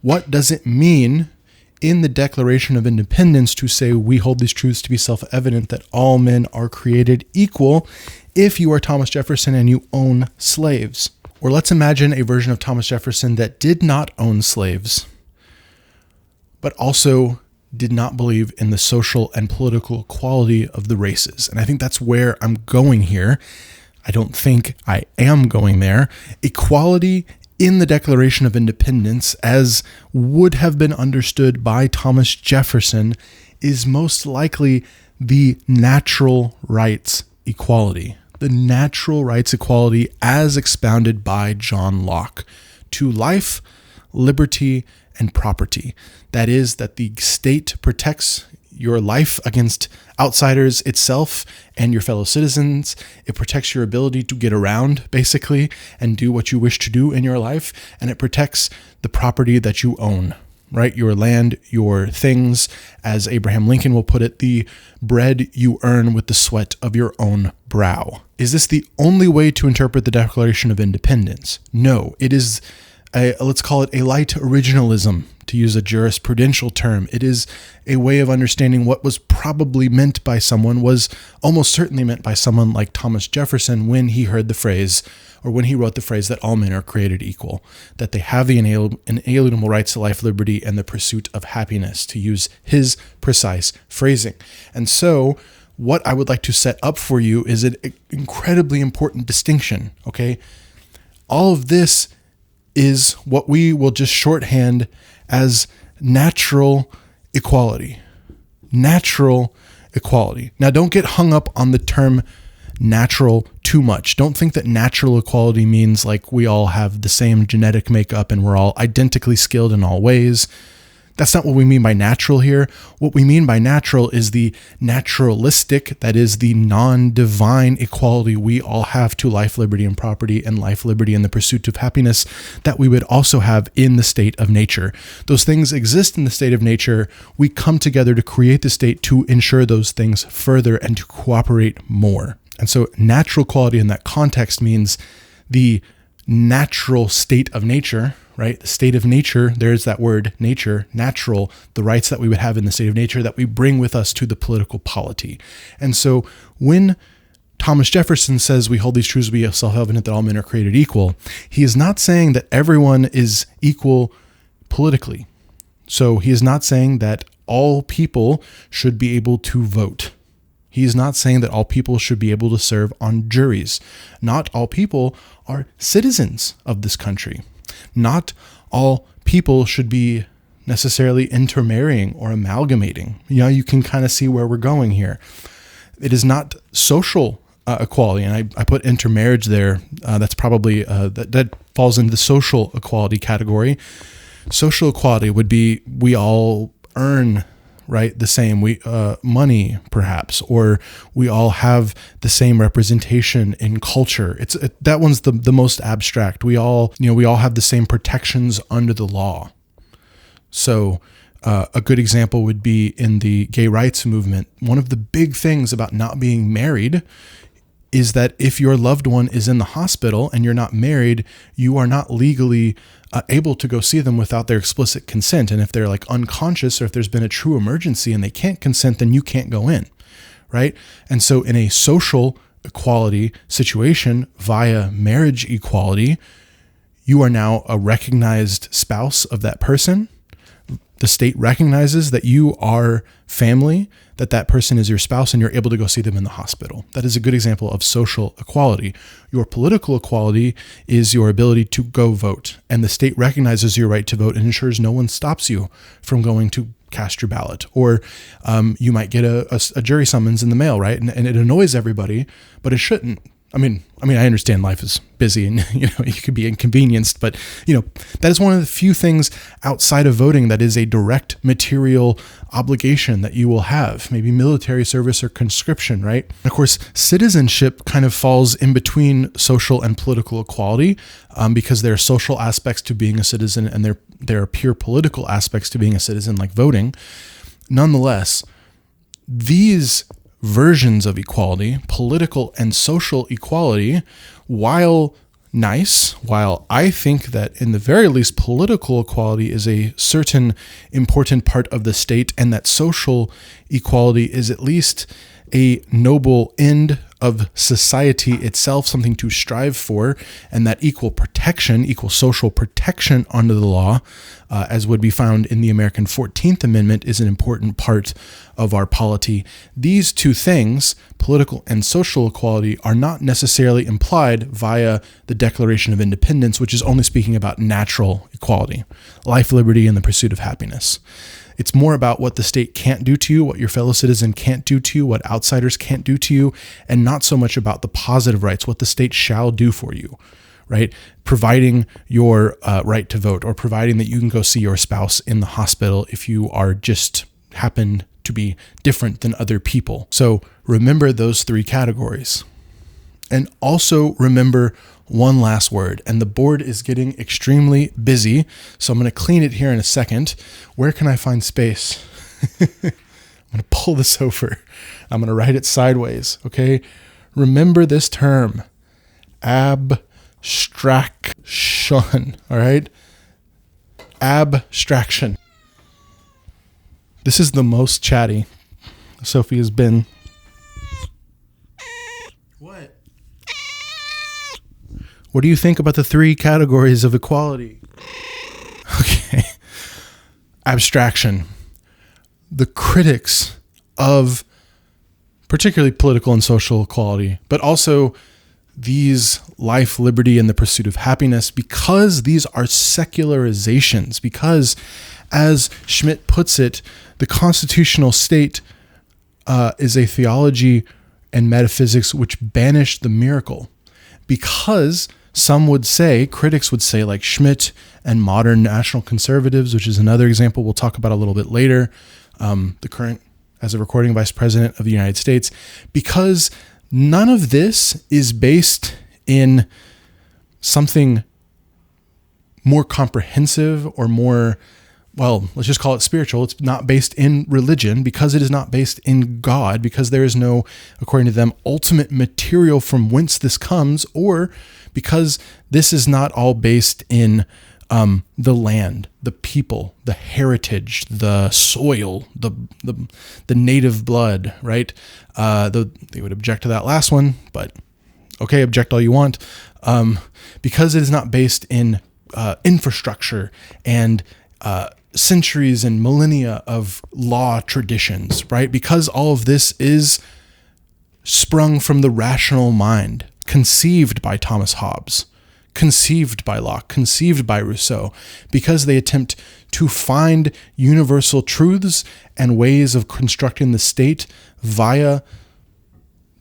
What does it mean in the Declaration of Independence to say we hold these truths to be self-evident that all men are created equal if you are Thomas Jefferson and you own slaves? Or let's imagine a version of Thomas Jefferson that did not own slaves, but also did not believe in the social and political equality of the races. And I think that's where I'm going here. I don't think I am going there. Equality in the Declaration of Independence, as would have been understood by Thomas Jefferson, is most likely the natural rights equality. The natural rights equality as expounded by John Locke to life, liberty, and property. That is, that the state protects your life against outsiders itself and your fellow citizens. It protects your ability to get around, basically, and do what you wish to do in your life. And it protects the property that you own, right? Your land, your things, as Abraham Lincoln will put it, the bread you earn with the sweat of your own brow. Is this the only way to interpret the Declaration of Independence? No, it is let's call it a light originalism, to use a jurisprudential term. It is a way of understanding what was probably meant by someone, was almost certainly meant by someone like Thomas Jefferson when he heard the phrase, or when he wrote the phrase that all men are created equal, that they have the inalienable rights to life, liberty, and the pursuit of happiness, to use his precise phrasing. And so what I would like to set up for you is an incredibly important distinction, okay? All of this is what we will just shorthand as natural equality. Natural equality. Now, don't get hung up on the term natural too much. Don't think that natural equality means like we all have the same genetic makeup and we're all identically skilled in all ways. That's not what we mean by natural here. What we mean by natural is the naturalistic, that is the non-divine equality we all have to life, liberty, and property, and life, liberty, and the pursuit of happiness that we would also have in the state of nature. Those things exist in the state of nature. We come together to create the state to ensure those things further and to cooperate more. And so natural equality in that context means the natural state of nature, right? The state of nature, there's that word, nature, natural, the rights that we would have in the state of nature that we bring with us to the political polity. And so when Thomas Jefferson says we hold these truths to be self-evident that all men are created equal, he is not saying that everyone is equal politically. So he is not saying that all people should be able to vote. He is not saying that all people should be able to serve on juries. Not all people are citizens of this country. Not all people should be necessarily intermarrying or amalgamating. You can kind of see where we're going here. It is not social equality, and I put intermarriage there. That's probably that falls into the social equality category. Social equality would be we all earn the same money perhaps, or we all have the same representation in culture. That one's the most abstract. We all have the same protections under the law. So a good example would be in the gay rights movement. One of the big things about not being married is that if your loved one is in the hospital and you're not married, you are not legally able to go see them without their explicit consent. And if they're like unconscious, or if there's been a true emergency and they can't consent, then you can't go in, right? And so in a social equality situation via marriage equality, you are now a recognized spouse of that person. The state recognizes that you are family, that person is your spouse, and you're able to go see them in the hospital. That is a good example of social equality. Your political equality is your ability to go vote, and the state recognizes your right to vote and ensures no one stops you from going to cast your ballot. Or you might get a jury summons in the mail, right? And it annoys everybody, but it shouldn't. I mean, I understand life is busy and, you could be inconvenienced, but, that is one of the few things outside of voting that is a direct material obligation that you will have, maybe military service or conscription, right? And of course, citizenship kind of falls in between social and political equality because there are social aspects to being a citizen and there are pure political aspects to being a citizen, like voting. Nonetheless, these versions of equality, political and social equality, while nice, while I think that in the very least political equality is a certain important part of the state, and that social equality is at least a noble end of society itself, something to strive for, and that equal social protection under the law, as would be found in the American 14th Amendment, is an important part of our polity. These two things, political and social equality, are not necessarily implied via the Declaration of Independence, which is only speaking about natural equality, life, liberty, and the pursuit of happiness. It's more about what the state can't do to you, what your fellow citizen can't do to you, what outsiders can't do to you, and not so much about the positive rights, what the state shall do for you, right? Providing your right to vote, or providing that you can go see your spouse in the hospital if you are just happen to be different than other people. So remember those three categories. And also remember one last word, and the board is getting extremely busy, so I'm going to clean it here in a second. Where can I find space? I'm going to pull this over. I'm going to write it sideways, okay? Remember this term, abstraction, all right? Abstraction. This is the most chatty Sophie has been. What? What do you think about the 3 categories of equality? Okay. Abstraction. The critics of particularly political and social equality, but also these life, liberty, and the pursuit of happiness, because these are secularizations, because, as Schmidt puts it, the constitutional state is a theology and metaphysics which banish the miracle. Because some would say, critics would say, like Schmidt and modern national conservatives, which is another example we'll talk about a little bit later, the current, as a recording vice president of the United States, because none of this is based in something more comprehensive or more, well, let's just call it spiritual. It's not based in religion, because it is not based in God, because there is no, according to them, ultimate material from whence this comes, or because this is not all based in the land, the people, the heritage, the soil, the native blood, right? They would object to that last one, but okay, object all you want. Because it is not based in infrastructure and centuries and millennia of law traditions, right? Because all of this is sprung from the rational mind, conceived by Thomas Hobbes, conceived by Locke, conceived by Rousseau, because they attempt to find universal truths and ways of constructing the state via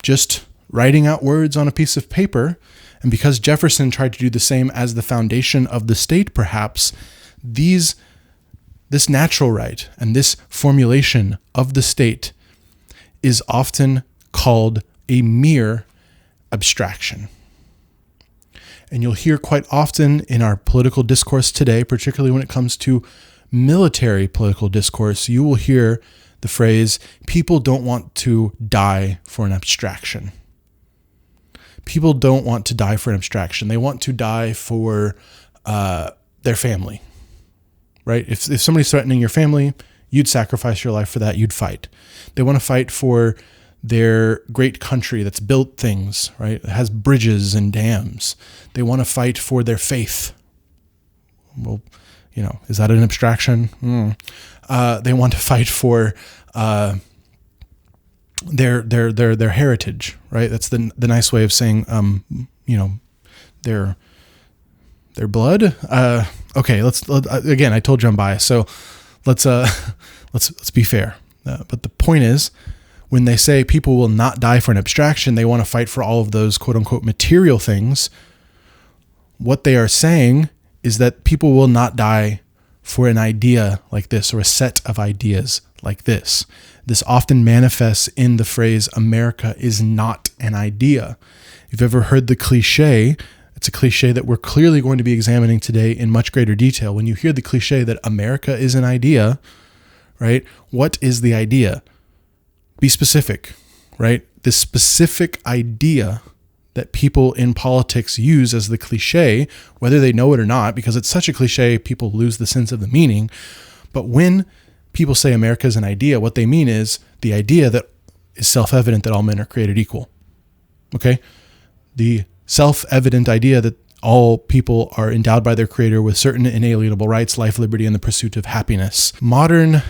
just writing out words on a piece of paper. And because Jefferson tried to do the same as the foundation of the state, perhaps, this natural right and this formulation of the state is often called a mere abstraction. And you'll hear quite often in our political discourse today, particularly when it comes to military political discourse, you will hear the phrase, people don't want to die for an abstraction. People don't want to die for an abstraction. They want to die for their family, right? If somebody's threatening your family, you'd sacrifice your life for that. You'd fight. They want to fight for their great country that's built things, right? It has bridges and dams. They want to fight for their faith. Well, is that an abstraction? They want to fight for their heritage, right? That's the nice way of saying, their blood. Okay, let's again. I told you I'm biased, so let's be fair. But the point is, when they say people will not die for an abstraction, they want to fight for all of those quote unquote material things. What they are saying is that people will not die for an idea like this or a set of ideas like this. This often manifests in the phrase, America is not an idea. If you've ever heard the cliche, it's a cliche that we're clearly going to be examining today in much greater detail. When you hear the cliche that America is an idea, right? What is the idea? Be specific, right? This specific idea that people in politics use as the cliche, whether they know it or not, because it's such a cliche, people lose the sense of the meaning. But when people say America is an idea, what they mean is the idea that is self-evident that all men are created equal. Okay? The self-evident idea that all people are endowed by their creator with certain inalienable rights, life, liberty, and the pursuit of happiness. Modern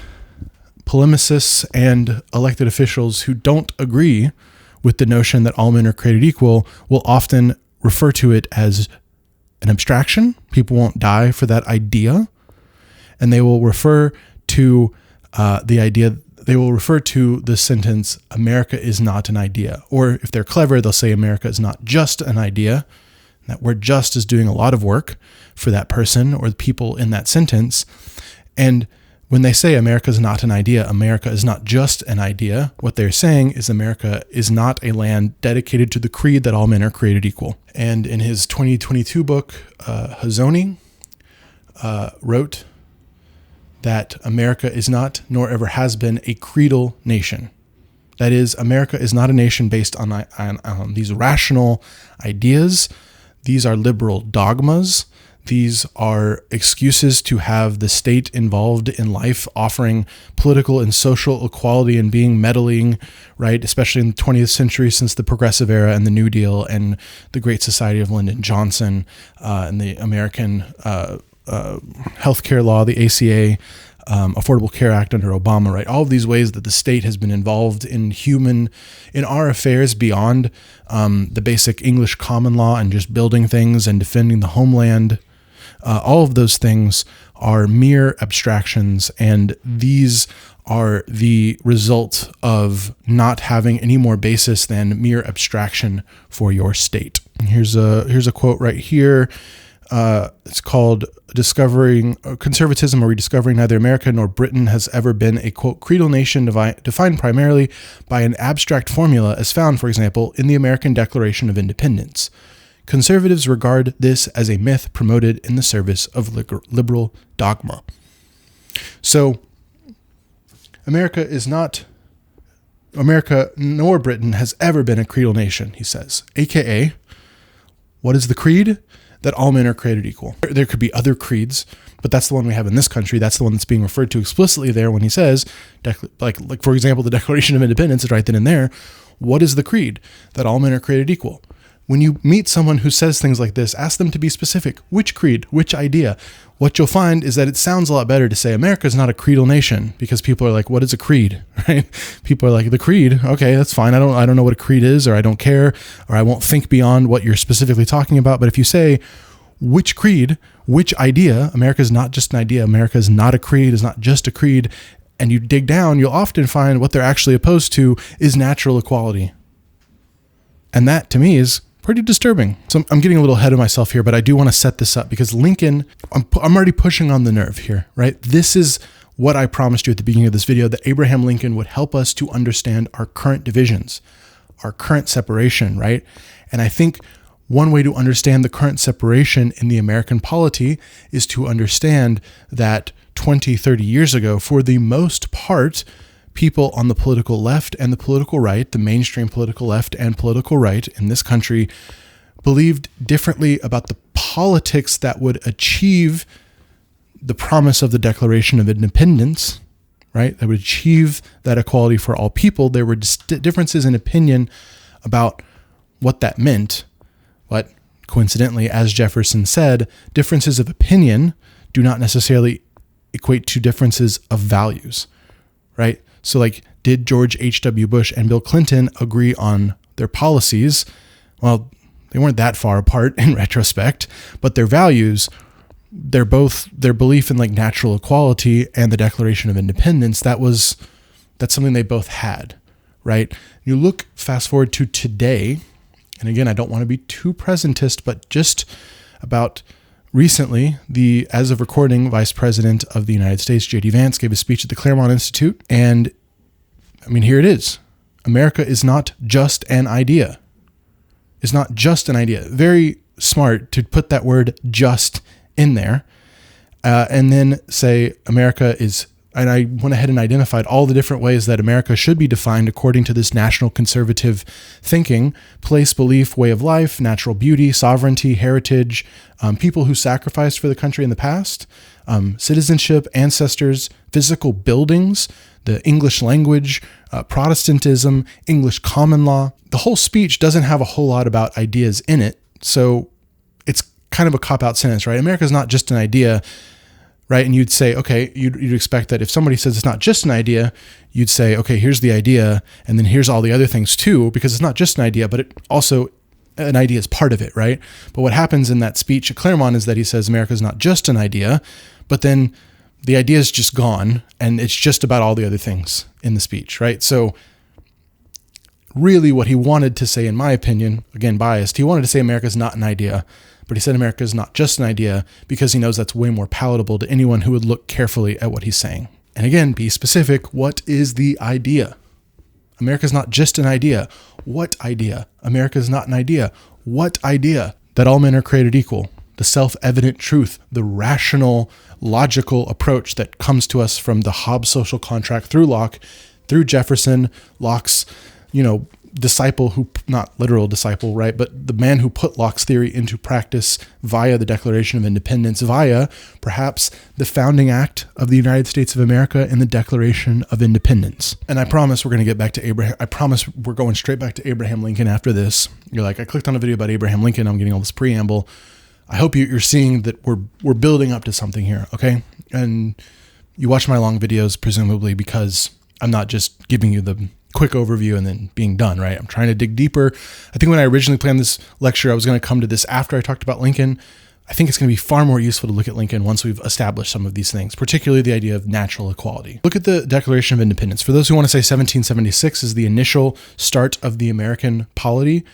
polemicists and elected officials who don't agree with the notion that all men are created equal will often refer to it as an abstraction. People won't die for that idea. And they will refer to the sentence, America is not an idea. Or if they're clever, they'll say America is not just an idea. That word just is doing a lot of work for that person or the people in that sentence. And when they say America is not an idea, America is not just an idea, what they're saying is America is not a land dedicated to the creed that all men are created equal. And in his 2022 book, Hazony wrote that America is not, nor ever has been, a creedal nation. That is, America is not a nation based on these rational ideas. These are liberal dogmas. These are excuses to have the state involved in life, offering political and social equality and being meddling, right? Especially in the 20th century, since the Progressive Era and the New Deal and the Great Society of Lyndon Johnson and the American healthcare law, the ACA, Affordable Care Act under Obama, right? All of these ways that the state has been involved in our affairs beyond the basic English common law and just building things and defending the homeland. All of those things are mere abstractions, and these are the result of not having any more basis than mere abstraction for your state. Here's a quote right here. It's called Discovering Conservatism or Rediscovering Neither America nor Britain has ever been a, quote, creedal nation defined primarily by an abstract formula as found, for example, in the American Declaration of Independence. Conservatives regard this as a myth promoted in the service of liberal dogma. So, America nor Britain has ever been a creedal nation, he says. AKA, what is the creed? That all men are created equal. There could be other creeds, but that's the one we have in this country. That's the one that's being referred to explicitly there when he says, like for example, the Declaration of Independence is right then and there. What is the creed? That all men are created equal. When you meet someone who says things like this, ask them to be specific. Which creed? Which idea? What you'll find is that it sounds a lot better to say America is not a creedal nation, because people are like, what is a creed? Right? People are like, the creed. Okay, that's fine. I don't know what a creed is, or I don't care, or I won't think beyond what you're specifically talking about. But if you say, which creed, which idea, America is not just an idea, America is not a creed, is not just a creed, and you dig down, you'll often find what they're actually opposed to is natural equality. And that, to me, is pretty disturbing. So I'm getting a little ahead of myself here, but I do want to set this up because Lincoln, I'm already pushing on the nerve here, right? This is what I promised you at the beginning of this video, that Abraham Lincoln would help us to understand our current divisions, our current separation, right? And I think one way to understand the current separation in the American polity is to understand that 20, 30 years ago, for the most part, people on the political left and the political right, the mainstream political left and political right in this country, believed differently about the politics that would achieve the promise of the Declaration of Independence, right? That would achieve that equality for all people. There were differences in opinion about what that meant. But coincidentally, as Jefferson said, differences of opinion do not necessarily equate to differences of values, right? So like, did George H.W. Bush and Bill Clinton agree on their policies? Well, they weren't that far apart in retrospect, but their values, their belief in like natural equality and the Declaration of Independence, that's something they both had, right? You look fast forward to today, and again, I don't want to be too presentist, but just about recently, as of recording, Vice President of the United States, J.D. Vance, gave a speech at the Claremont Institute. And I mean, here it is. America is not just an idea. It's not just an idea. Very smart to put that word just in there. And then say America is, and I went ahead and identified all the different ways that America should be defined according to this national conservative thinking: place, belief, way of life, natural beauty, sovereignty, heritage, people who sacrificed for the country in the past, citizenship, ancestors, physical buildings, the English language, Protestantism, English common law. The whole speech doesn't have a whole lot about ideas in it, so it's kind of a cop-out sentence, right? America is not just an idea, right? And you'd say, okay, you'd expect that if somebody says it's not just an idea, you'd say, okay, here's the idea, and then here's all the other things too, because it's not just an idea, but it also, an idea is part of it, right? But what happens in that speech at Claremont is that he says America is not just an idea, but then the idea is just gone, and it's just about all the other things in the speech, right? So really what he wanted to say, in my opinion, again, biased, he wanted to say America is not an idea, but he said America is not just an idea because he knows that's way more palatable to anyone who would look carefully at what he's saying. And again, be specific. What is the idea? America is not just an idea. What idea? America is not an idea. What idea? That all men are created equal. The self-evident truth, the rational, logical approach that comes to us from the Hobbes social contract through Locke, through Jefferson, Locke's, disciple who, not literal disciple, right, but the man who put Locke's theory into practice via the Declaration of Independence, via perhaps the founding act of the United States of America and the Declaration of Independence. And I promise we're going to get back to Abraham. I promise we're going straight back to Abraham Lincoln after this. You're like, I clicked on a video about Abraham Lincoln. I'm getting all this preamble. I hope you're seeing that we're building up to something here, okay? And you watch my long videos, presumably because I'm not just giving you the quick overview and then being done, right? I'm trying to dig deeper. I think when I originally planned this lecture, I was going to come to this after I talked about Lincoln. I think it's going to be far more useful to look at Lincoln once we've established some of these things, particularly the idea of natural equality. Look at the Declaration of Independence. For those who want to say 1776 is the initial start of the American polity,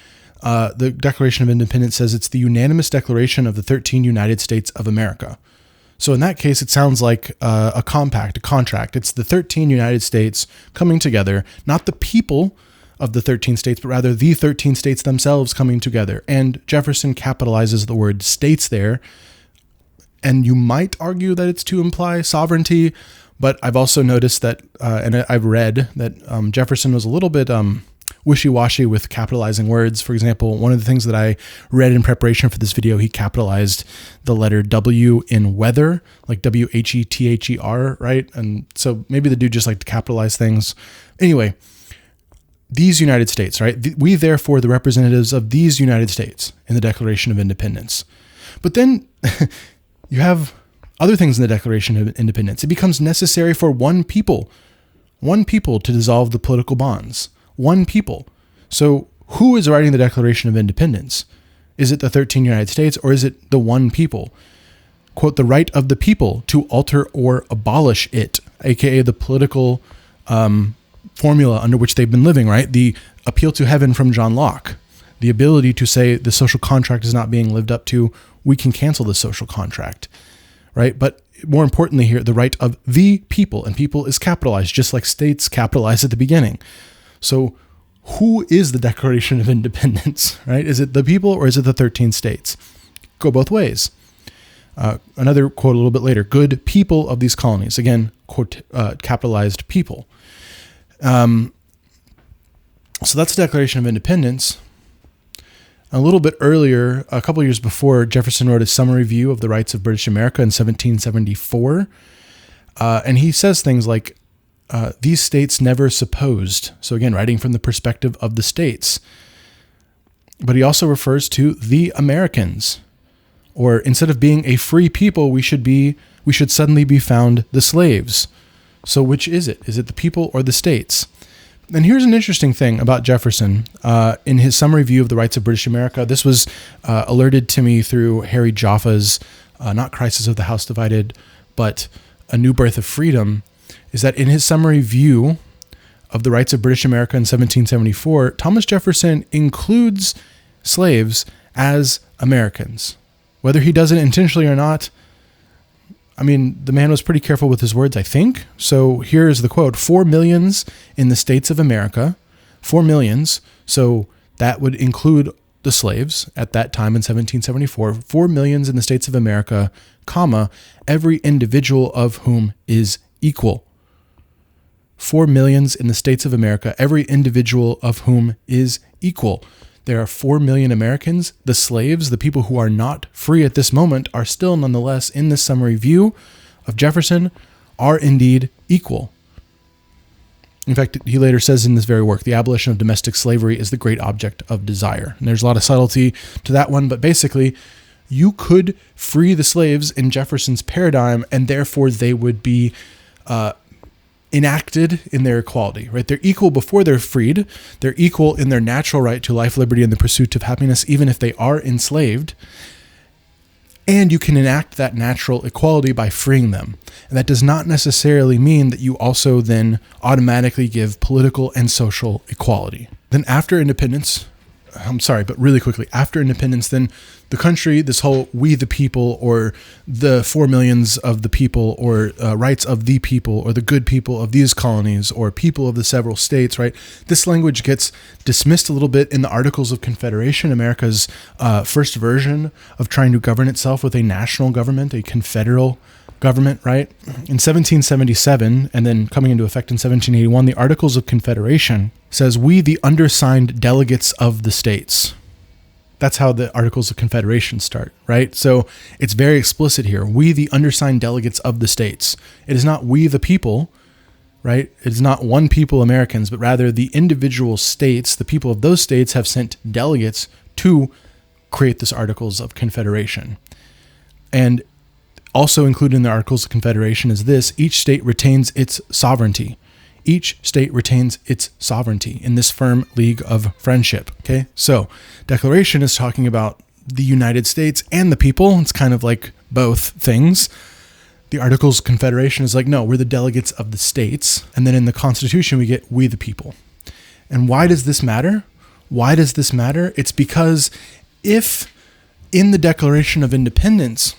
the Declaration of Independence says it's the unanimous declaration of the 13 United States of America. So in that case, it sounds like a compact, a contract. It's the 13 United States coming together, not the people of the 13 states, but rather the 13 states themselves coming together. And Jefferson capitalizes the word states there. And you might argue that it's to imply sovereignty, but I've also noticed that, and I've read that Jefferson was a little bit wishy-washy with capitalizing words. For example, one of the things that I read in preparation for this video, he capitalized the letter W in weather, like W-H-E-T-H-E-R, right? And so maybe the dude just liked to capitalize things. Anyway, these United States, right? We, therefore, the representatives of these United States in the Declaration of Independence. But then you have other things in the Declaration of Independence. It becomes necessary for one people to dissolve the political bonds. One people. So who is writing the Declaration of Independence? Is it the 13 United States or is it the one people? Quote, the right of the people to alter or abolish it, aka the political formula under which they've been living, right? The appeal to heaven from John Locke, the ability to say the social contract is not being lived up to, we can cancel the social contract, right? But more importantly here, the right of the people, and people is capitalized, just like states capitalized at the beginning. So who is the Declaration of Independence, right? Is it the people or is it the 13 states? Go both ways. Another quote a little bit later, good people of these colonies. Again, quote, capitalized people. So that's the Declaration of Independence. A little bit earlier, a couple of years before, Jefferson wrote a summary view of the rights of British America in 1774. And he says things like, these states never supposed. So again, writing from the perspective of the states. But he also refers to the Americans. Or instead of being a free people, we should suddenly be found the slaves. So which is it? Is it the people or the states? And here's an interesting thing about Jefferson. In his summary view of the rights of British America, this was alerted to me through Harry Jaffe's, not Crisis of the House Divided, but A New Birth of Freedom, is that in his summary view of the rights of British America in 1774, Thomas Jefferson includes slaves as Americans. Whether he does it intentionally or not, I mean, the man was pretty careful with his words, I think. So here is the quote, 4 millions in the states of America, 4 millions. So that would include the slaves at that time in 1774, 4 millions in the states of America, comma, every individual of whom is equal. 4 millions in the states of America, every individual of whom is equal. There are 4 million Americans. The slaves, the people who are not free at this moment, are still nonetheless in this summary view of Jefferson, are indeed equal. In fact, he later says in this very work, the abolition of domestic slavery is the great object of desire. And there's a lot of subtlety to that one, but basically, you could free the slaves in Jefferson's paradigm, and therefore they would be enacted in their equality, right? They're equal before they're freed. They're equal in their natural right to life, liberty, and the pursuit of happiness, even if they are enslaved. And you can enact that natural equality by freeing them. And that does not necessarily mean that you also then automatically give political and social equality. Then after independence, but really quickly, after independence, then the country, this whole we the people, or the 4 millions of the people, or rights of the people, or the good people of these colonies, or people of the several states, right? This language gets dismissed a little bit in the Articles of Confederation, America's first version of trying to govern itself with a national government, a confederal government, right? In 1777, and then coming into effect in 1781, the Articles of Confederation says, "We, the undersigned delegates of the states." That's how the Articles of Confederation start, right? So it's very explicit here. "We, the undersigned delegates of the states." It is not "we, the people," right? It is not one people, Americans, but rather the individual states, the people of those states have sent delegates to create this Articles of Confederation. And also included in the Articles of Confederation is this: each state retains its sovereignty. Each state retains its sovereignty in this firm league of friendship. Okay, so Declaration is talking about the United States and the people. It's kind of like both things. The Articles of Confederation is like, no, we're the delegates of the states. And then in the Constitution, we get "we the people." And why does this matter? Why does this matter? It's because if in the Declaration of Independence,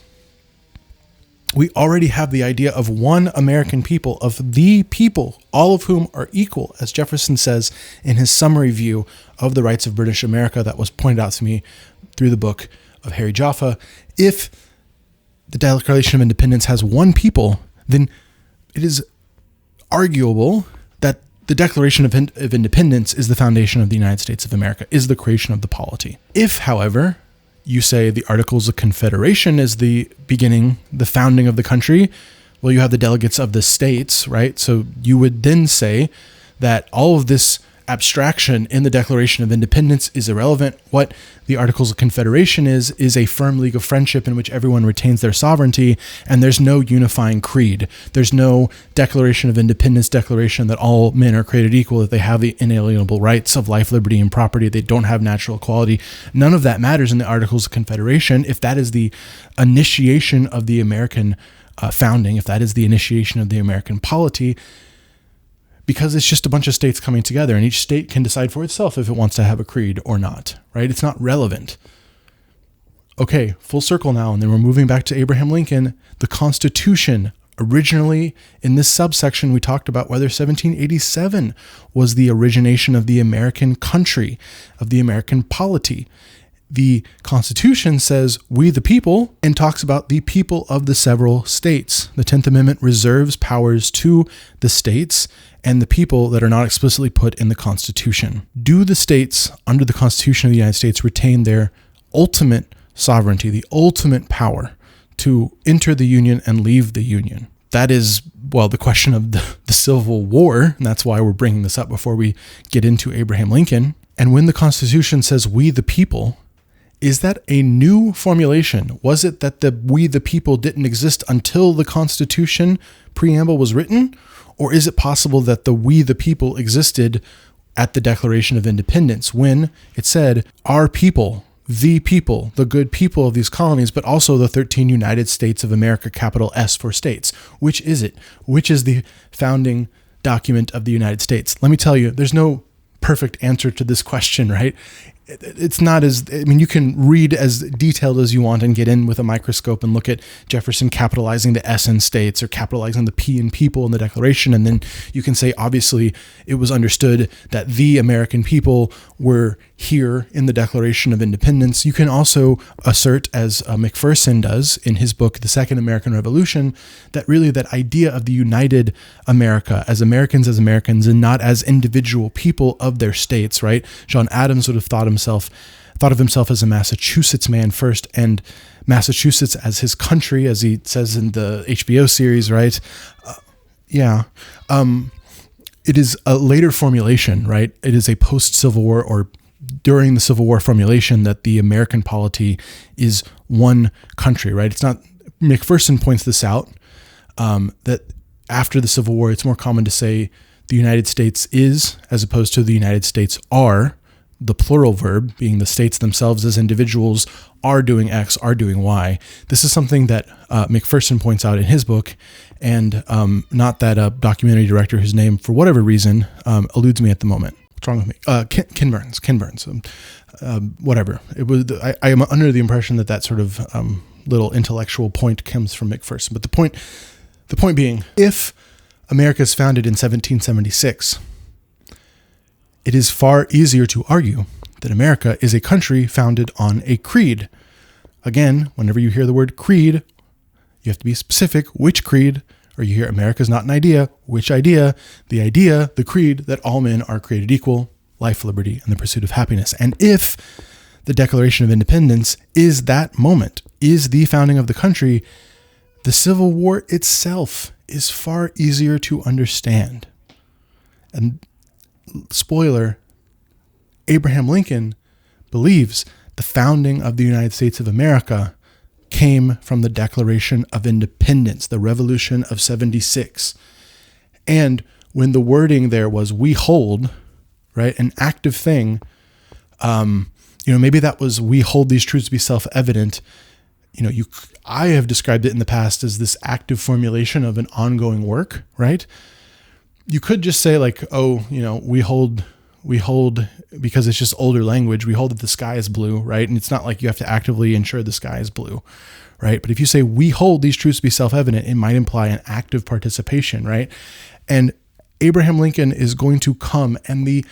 we already have the idea of one American people, of the people, all of whom are equal, as Jefferson says in his summary view of the rights of British America that was pointed out to me through the book of Harry Jaffa. If the Declaration of Independence has one people, then it is arguable that the Declaration of Independence is the foundation of the United States of America, is the creation of the polity. If, however, you say the Articles of Confederation is the beginning, the founding of the country, well, you have the delegates of the states, right? So you would then say that all of this abstraction in the Declaration of Independence is irrelevant. What the Articles of Confederation is a firm league of friendship in which everyone retains their sovereignty, and there's no unifying creed. There's no Declaration of Independence declaration that all men are created equal, that they have the inalienable rights of life, liberty, and property. They don't have natural equality. None of that matters in the Articles of Confederation if that is the initiation of the American founding, if that is the initiation of the American polity, because it's just a bunch of states coming together, and each state can decide for itself if it wants to have a creed or not, right? It's not relevant. Okay, full circle now, and then we're moving back to Abraham Lincoln. The Constitution, originally in this subsection, we talked about whether 1787 was the origination of the American country, of the American polity. The Constitution says "we the people" and talks about the people of the several states. The 10th Amendment reserves powers to the states and the people that are not explicitly put in the Constitution. Do the states under the Constitution of the United States retain their ultimate sovereignty, the ultimate power to enter the Union and leave the Union? That is, well, the question of the Civil War, and that's why we're bringing this up before we get into Abraham Lincoln. And when the Constitution says "we the people," is that a new formulation? Was it that the "we the people" didn't exist until the Constitution preamble was written? Or is it possible that the "we the people" existed at the Declaration of Independence when it said "our people," the good people of these colonies, but also the 13 United States of America, capital S for states? Which is it? Which is the founding document of the United States? Let me tell you, there's no perfect answer to this question, right? It's not as, I mean, you can read as detailed as you want and get in with a microscope and look at Jefferson capitalizing the S in states or capitalizing the P in people in the Declaration. And then you can say, obviously, it was understood that the American people were here in the Declaration of Independence. You can also assert, as McPherson does in his book, The Second American Revolution, that really that idea of the united America as Americans and not as individual people of their states, right? John Adams would have thought of himself as a Massachusetts man first, and Massachusetts as his country, as he says in the HBO series, right? It is a later formulation, right? It is a post-Civil War or during the Civil War formulation that the American polity is one country, right? It's not, McPherson points this out, that after the Civil War, it's more common to say the United States is, as opposed to the United States are, the plural verb, being the states themselves as individuals are doing X, are doing Y. This is something that McPherson points out in his book, and not that documentary director whose name, for whatever reason, eludes me at the moment. What's wrong with me? Ken Burns. Whatever. It was. I am under the impression that sort of little intellectual point comes from McPherson. But the point being, if America is founded in 1776, it is far easier to argue that America is a country founded on a creed. Again, whenever you hear the word creed, You have to be specific. Which creed? Or you hear America's not an idea. Which idea? The idea, the creed that all men are created equal, life, liberty, and the pursuit of happiness. And if the Declaration of Independence is that moment, is the founding of the country, the Civil War itself is far easier to understand. And spoiler, Abraham Lincoln believes the founding of the United States of America came from the Declaration of Independence, the Revolution of 76. And when the wording there was "we hold," right, an active thing, maybe that was "we hold these truths to be self-evident." I have described it in the past as this active formulation of an ongoing work, right? You could just say like, we hold because it's just older language. We hold that the sky is blue, right? And it's not like you have to actively ensure the sky is blue, right? But if you say we hold these truths to be self-evident, it might imply an active participation, right? And Abraham Lincoln is going to come, and the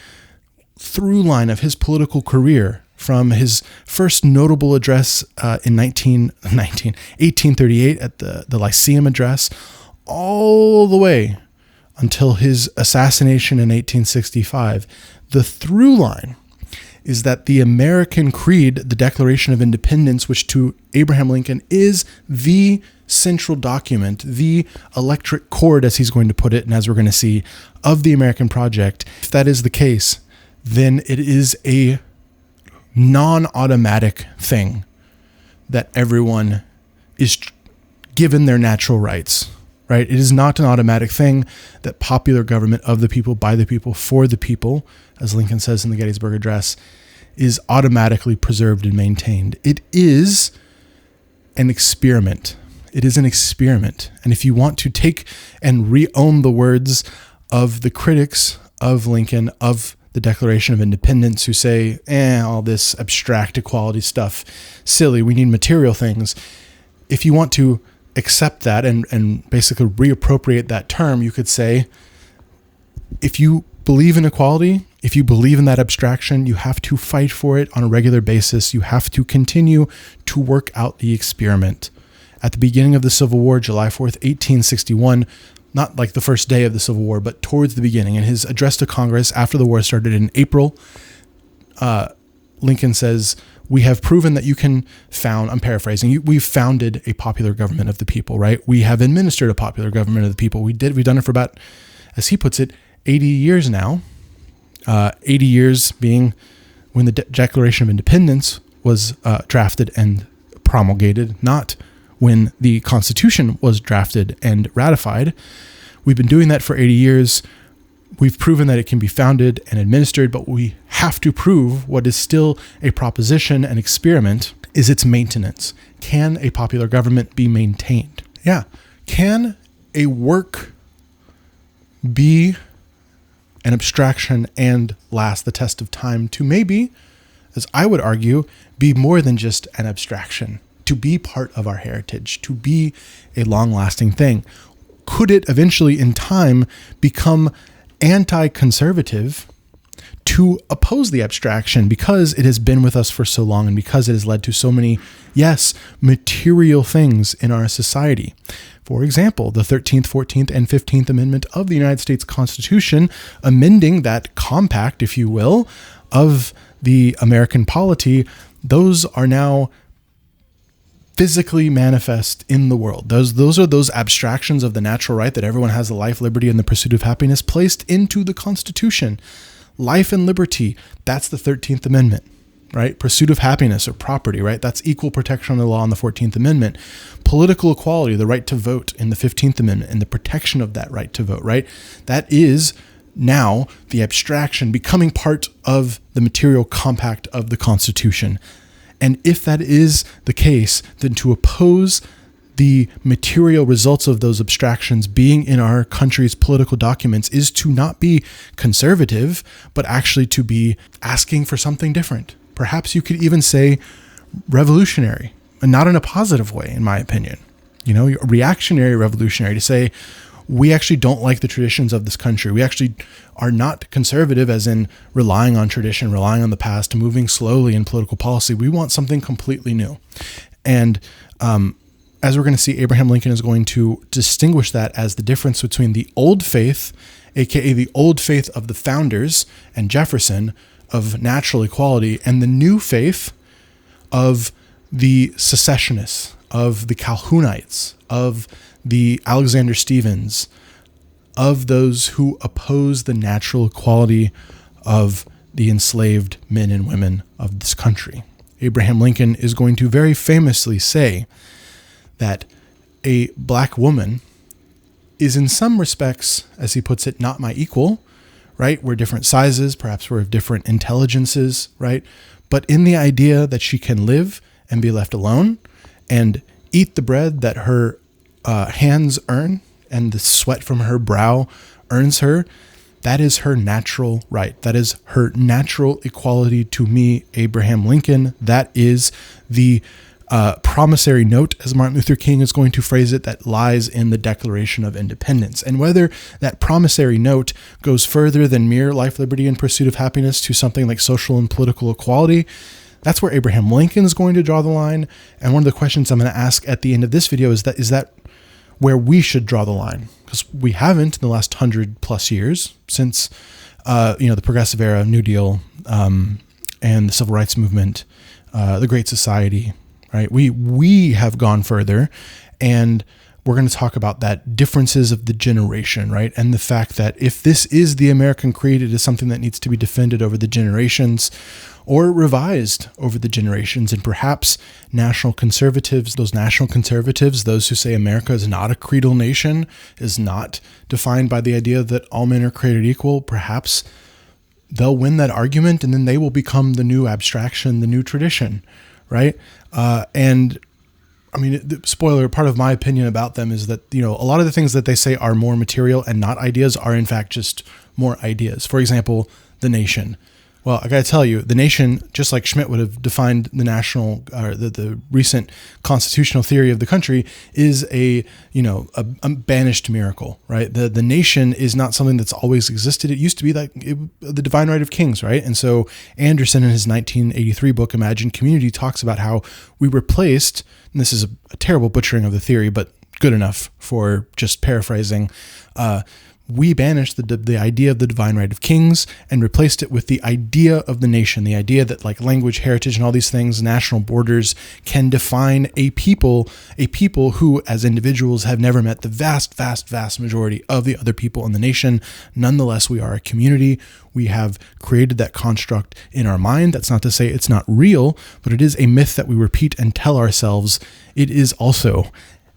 through line of his political career from his first notable address in 1838 at the Lyceum Address, all the way until his assassination in 1865, the through line is that the American creed, the Declaration of Independence, which to Abraham Lincoln is the central document, the electric cord, as he's going to put it, and as we're going to see, of the American project. If that is the case, then it is a non-automatic thing that everyone is given their natural rights, right? It is not an automatic thing that popular government of the people, by the people, for the people, as Lincoln says in the Gettysburg Address, is automatically preserved and maintained. It is an experiment. It is an experiment. And if you want to take and re-own the words of the critics of Lincoln, of the Declaration of Independence, who say, all this abstract equality stuff, silly, we need material things. If you want to accept that and basically reappropriate that term, you could say, if you believe in equality, if you believe in that abstraction, you have to fight for it on a regular basis. You have to continue to work out the experiment. At the beginning of the Civil War, July 4th, 1861, not like the first day of the Civil War, but towards the beginning, in his address to Congress after the war started in April, Lincoln says, we have proven that you can found, I'm paraphrasing, we've founded a popular government of the people, right? We have administered a popular government of the people. We've done it for about, as he puts it, 80 years now. 80 years being when the Declaration of Independence was drafted and promulgated, not when the Constitution was drafted and ratified. We've been doing that for 80 years. We've proven that it can be founded and administered, but we have to prove what is still a proposition, an experiment, is its maintenance. Can a popular government be maintained? Yeah. Can a work be an abstraction and last the test of time to maybe, as I would argue, be more than just an abstraction, to be part of our heritage, to be a long-lasting thing? Could it eventually in time become anti-conservative to oppose the abstraction because it has been with us for so long and because it has led to so many, yes, material things in our society? For example, the 13th, 14th, and 15th Amendment of the United States Constitution, amending that compact, if you will, of the American polity, those are now physically manifest in the world. Those are those abstractions of the natural right that everyone has the life, liberty, and the pursuit of happiness placed into the Constitution. Life and liberty, that's the 13th Amendment, right? Pursuit of happiness or property, right? That's equal protection under the law in the 14th Amendment. Political equality, the right to vote in the 15th Amendment, and the protection of that right to vote, right? That is now the abstraction becoming part of the material compact of the Constitution. And if that is the case, then to oppose the material results of those abstractions being in our country's political documents is to not be conservative, but actually to be asking for something different. Perhaps you could even say revolutionary, and not in a positive way, in my opinion. Reactionary, revolutionary, to say, we actually don't like the traditions of this country. We actually are not conservative, as in relying on tradition, relying on the past, moving slowly in political policy. We want something completely new. And as we're going to see, Abraham Lincoln is going to distinguish that as the difference between the old faith, aka the old faith of the founders and Jefferson of natural equality, and the new faith of the secessionists, of the Calhounites, of the Alexander Stevens, of those who oppose the natural equality of the enslaved men and women of this country. Abraham Lincoln is going to very famously say that a black woman is in some respects, as he puts it, not my equal, right? We're different sizes, perhaps we're of different intelligences, right? But in the idea that she can live and be left alone and eat the bread that her hands earn and the sweat from her brow earns her, that is her natural right. That is her natural equality to me, Abraham Lincoln. That is the promissory note, as Martin Luther King is going to phrase it, that lies in the Declaration of Independence. And whether that promissory note goes further than mere life, liberty, and pursuit of happiness to something like social and political equality, that's where Abraham Lincoln is going to draw the line. And one of the questions I'm going to ask at the end of this video is that where we should draw the line? Because we haven't in the last 100+ years since the Progressive Era, New Deal, and the Civil Rights Movement, the Great Society. Right? We have gone further, and we're going to talk about that differences of the generation, right? And the fact that if this is the American creed, it is something that needs to be defended over the generations or revised over the generations. And perhaps national conservatives, those who say America is not a creedal nation, is not defined by the idea that all men are created equal, perhaps they'll win that argument, and then they will become the new abstraction, the new tradition. Right. And I mean, the spoiler, part of my opinion about them is that, a lot of the things that they say are more material and not ideas are in fact just more ideas. For example, the nation. Well, I got to tell you, the nation, just like Schmidt would have defined the national, or the recent constitutional theory of the country, is a banished miracle, right? The nation is not something that's always existed. It used to be like the divine right of kings, right? And so Anderson, in his 1983 book, Imagine Community, talks about how we replaced, and this is a terrible butchering of the theory, but good enough for just paraphrasing, we banished the idea of the divine right of kings and replaced it with the idea of the nation, the idea that like language, heritage, and all these things, national borders can define a people who as individuals have never met the vast, vast, vast majority of the other people in the nation. Nonetheless, we are a community. We have created that construct in our mind. That's not to say it's not real, but it is a myth that we repeat and tell ourselves. It is also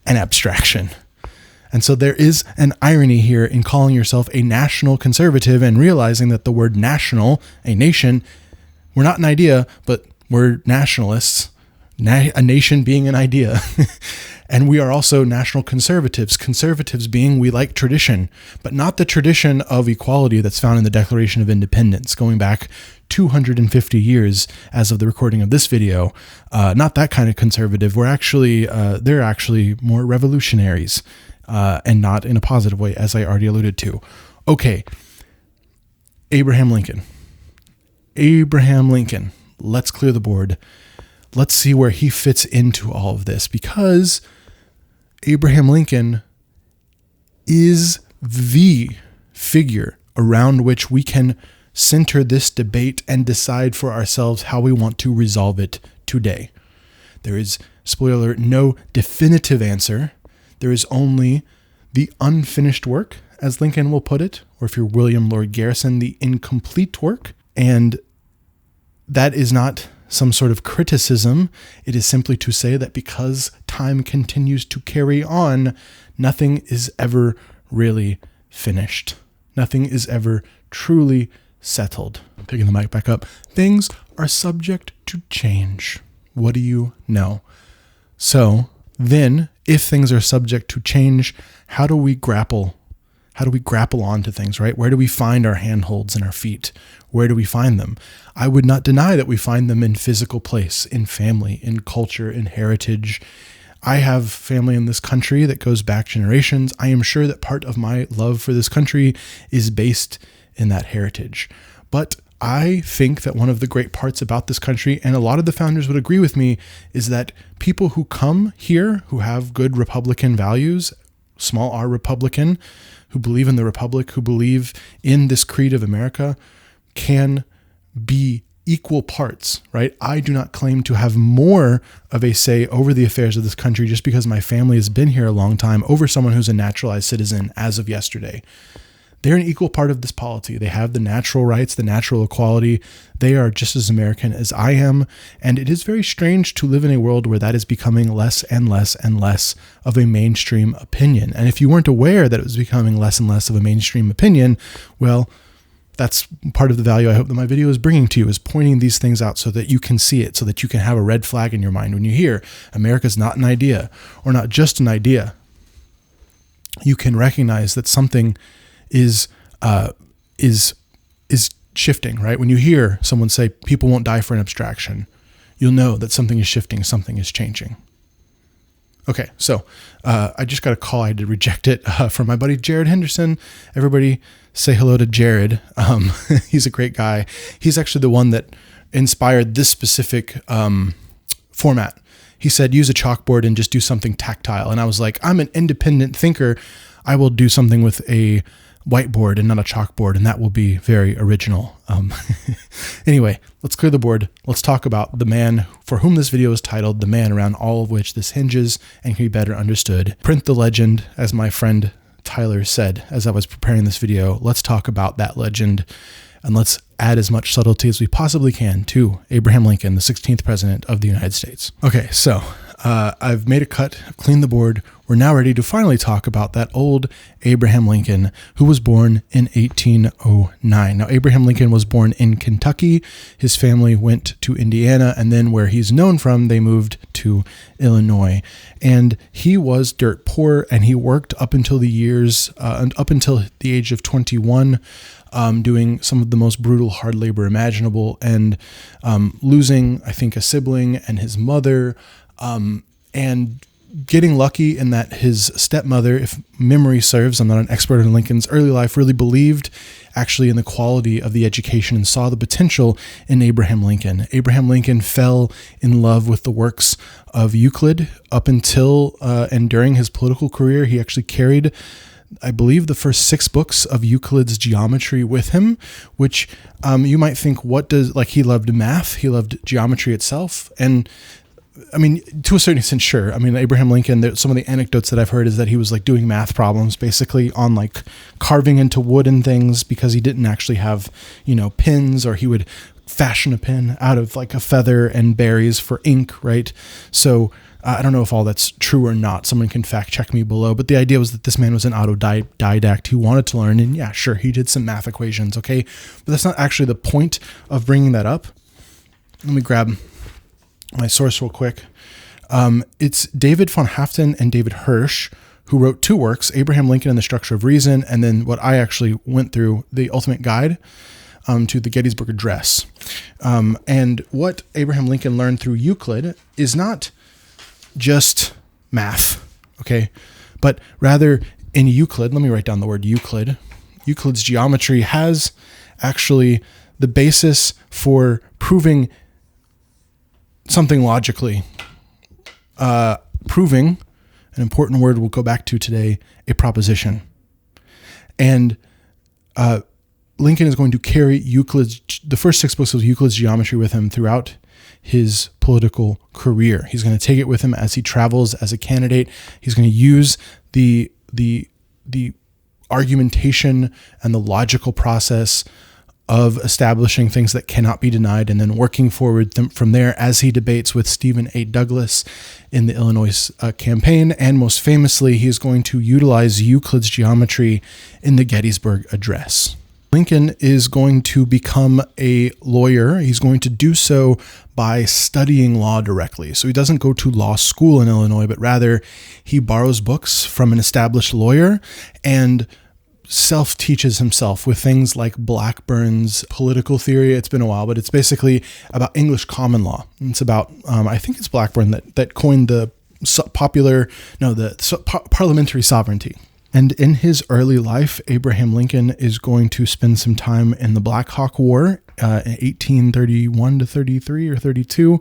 an abstraction. And so there is an irony here in calling yourself a national conservative and realizing that the word national, a nation, we're not an idea, but we're nationalists, a nation being an idea. And we are also national conservatives. Conservatives being we like tradition, but not the tradition of equality that's found in the Declaration of Independence, going back 250 years as of the recording of this video. Not that kind of conservative. They're actually more revolutionaries. And not in a positive way, as I already alluded to. Okay, Abraham Lincoln. Let's clear the board. Let's see where he fits into all of this, because Abraham Lincoln is the figure around which we can center this debate and decide for ourselves how we want to resolve it today. There is, spoiler alert, no definitive answer. There is only the unfinished work, as Lincoln will put it, or if you're William Lord Garrison, the incomplete work. And that is not some sort of criticism. It is simply to say that because time continues to carry on, nothing is ever really finished. Nothing is ever truly settled. I'm picking the mic back up. Things are subject to change. What do you know? So then, if things are subject to change, how do we grapple? How do we grapple onto things, right? Where do we find our handholds and our feet? Where do we find them? I would not deny that we find them in physical place, in family, in culture, in heritage. I have family in this country that goes back generations. I am sure that part of my love for this country is based in that heritage. But I think that one of the great parts about this country, and a lot of the founders would agree with me, is that people who come here who have good Republican values, small r Republican, who believe in the Republic, who believe in this creed of America, can be equal parts, right? I do not claim to have more of a say over the affairs of this country just because my family has been here a long time over someone who's a naturalized citizen as of yesterday. They're an equal part of this polity. They have the natural rights, the natural equality. They are just as American as I am. And it is very strange to live in a world where that is becoming less and less and less of a mainstream opinion. And if you weren't aware that it was becoming less and less of a mainstream opinion, well, that's part of the value I hope that my video is bringing to you, is pointing these things out so that you can see it, so that you can have a red flag in your mind when you hear America's not an idea, or not just an idea. You can recognize that something is shifting, right? When you hear someone say people won't die for an abstraction, you'll know that something is shifting, something is changing. Okay, so I just got a call. I had to reject it from my buddy Jared Henderson. Everybody say hello to Jared. He's a great guy. He's actually the one that inspired this specific format. He said, use a chalkboard and just do something tactile. And I was like, I'm an independent thinker. I will do something with a whiteboard and not a chalkboard, and that will be very original. Anyway, let's clear the board. Let's talk about the man for whom this video is titled, the man around all of which this hinges and can be better understood. Print the legend, as my friend Tyler said as I was preparing this video. Let's talk about that legend, and let's add as much subtlety as we possibly can to Abraham Lincoln, the 16th president of the United States. Okay, so I've made a cut, I've cleaned the board. We're now ready to finally talk about that old Abraham Lincoln, who was born in 1809. Now, Abraham Lincoln was born in Kentucky. His family went to Indiana, and then where he's known from, they moved to Illinois. And he was dirt poor, and he worked up until the age of 21, doing some of the most brutal hard labor imaginable, and losing, I think, a sibling and his mother, and getting lucky in that his stepmother, if memory serves, I'm not an expert in Lincoln's early life, really believed actually in the quality of the education and saw the potential in Abraham Lincoln. Abraham Lincoln fell in love with the works of Euclid up until and during his political career. He actually carried, I believe, the first 6 books of Euclid's geometry with him, which you might think, he loved math, he loved geometry itself. And I mean, to a certain extent, sure. I mean, Abraham Lincoln, some of the anecdotes that I've heard is that he was like doing math problems basically on like carving into wood and things because he didn't actually have, pins, or he would fashion a pen out of like a feather and berries for ink, right? So I don't know if all that's true or not. Someone can fact check me below. But the idea was that this man was an autodidact who wanted to learn. And yeah, sure, he did some math equations, okay? But that's not actually the point of bringing that up. Let me grab my source real quick. It's David von Haften and David Hirsch, who wrote 2 works, Abraham Lincoln and the Structure of Reason, and then what I actually went through, The Ultimate Guide to the Gettysburg Address. And what Abraham Lincoln learned through Euclid is not just math, okay? But rather in Euclid, let me write down the word Euclid. Euclid's geometry has actually the basis for proving something logically, proving, an important word we'll go back to today, a proposition. And Lincoln is going to carry the first 6 books of Euclid's geometry with him throughout his political career. He's going to take it with him as he travels as a candidate. He's going to use the argumentation and the logical process of establishing things that cannot be denied, and then working forward from there as he debates with Stephen A. Douglas in the Illinois campaign. And most famously, he is going to utilize Euclid's geometry in the Gettysburg Address. Lincoln is going to become a lawyer. He's going to do so by studying law directly. So he doesn't go to law school in Illinois, but rather he borrows books from an established lawyer and self-teaches himself with things like Blackburn's political theory. It's been a while, but it's basically about English common law. It's about, I think it's Blackburn that coined the parliamentary sovereignty. And in his early life, Abraham Lincoln is going to spend some time in the Black Hawk War in 1831 to 33 or 32,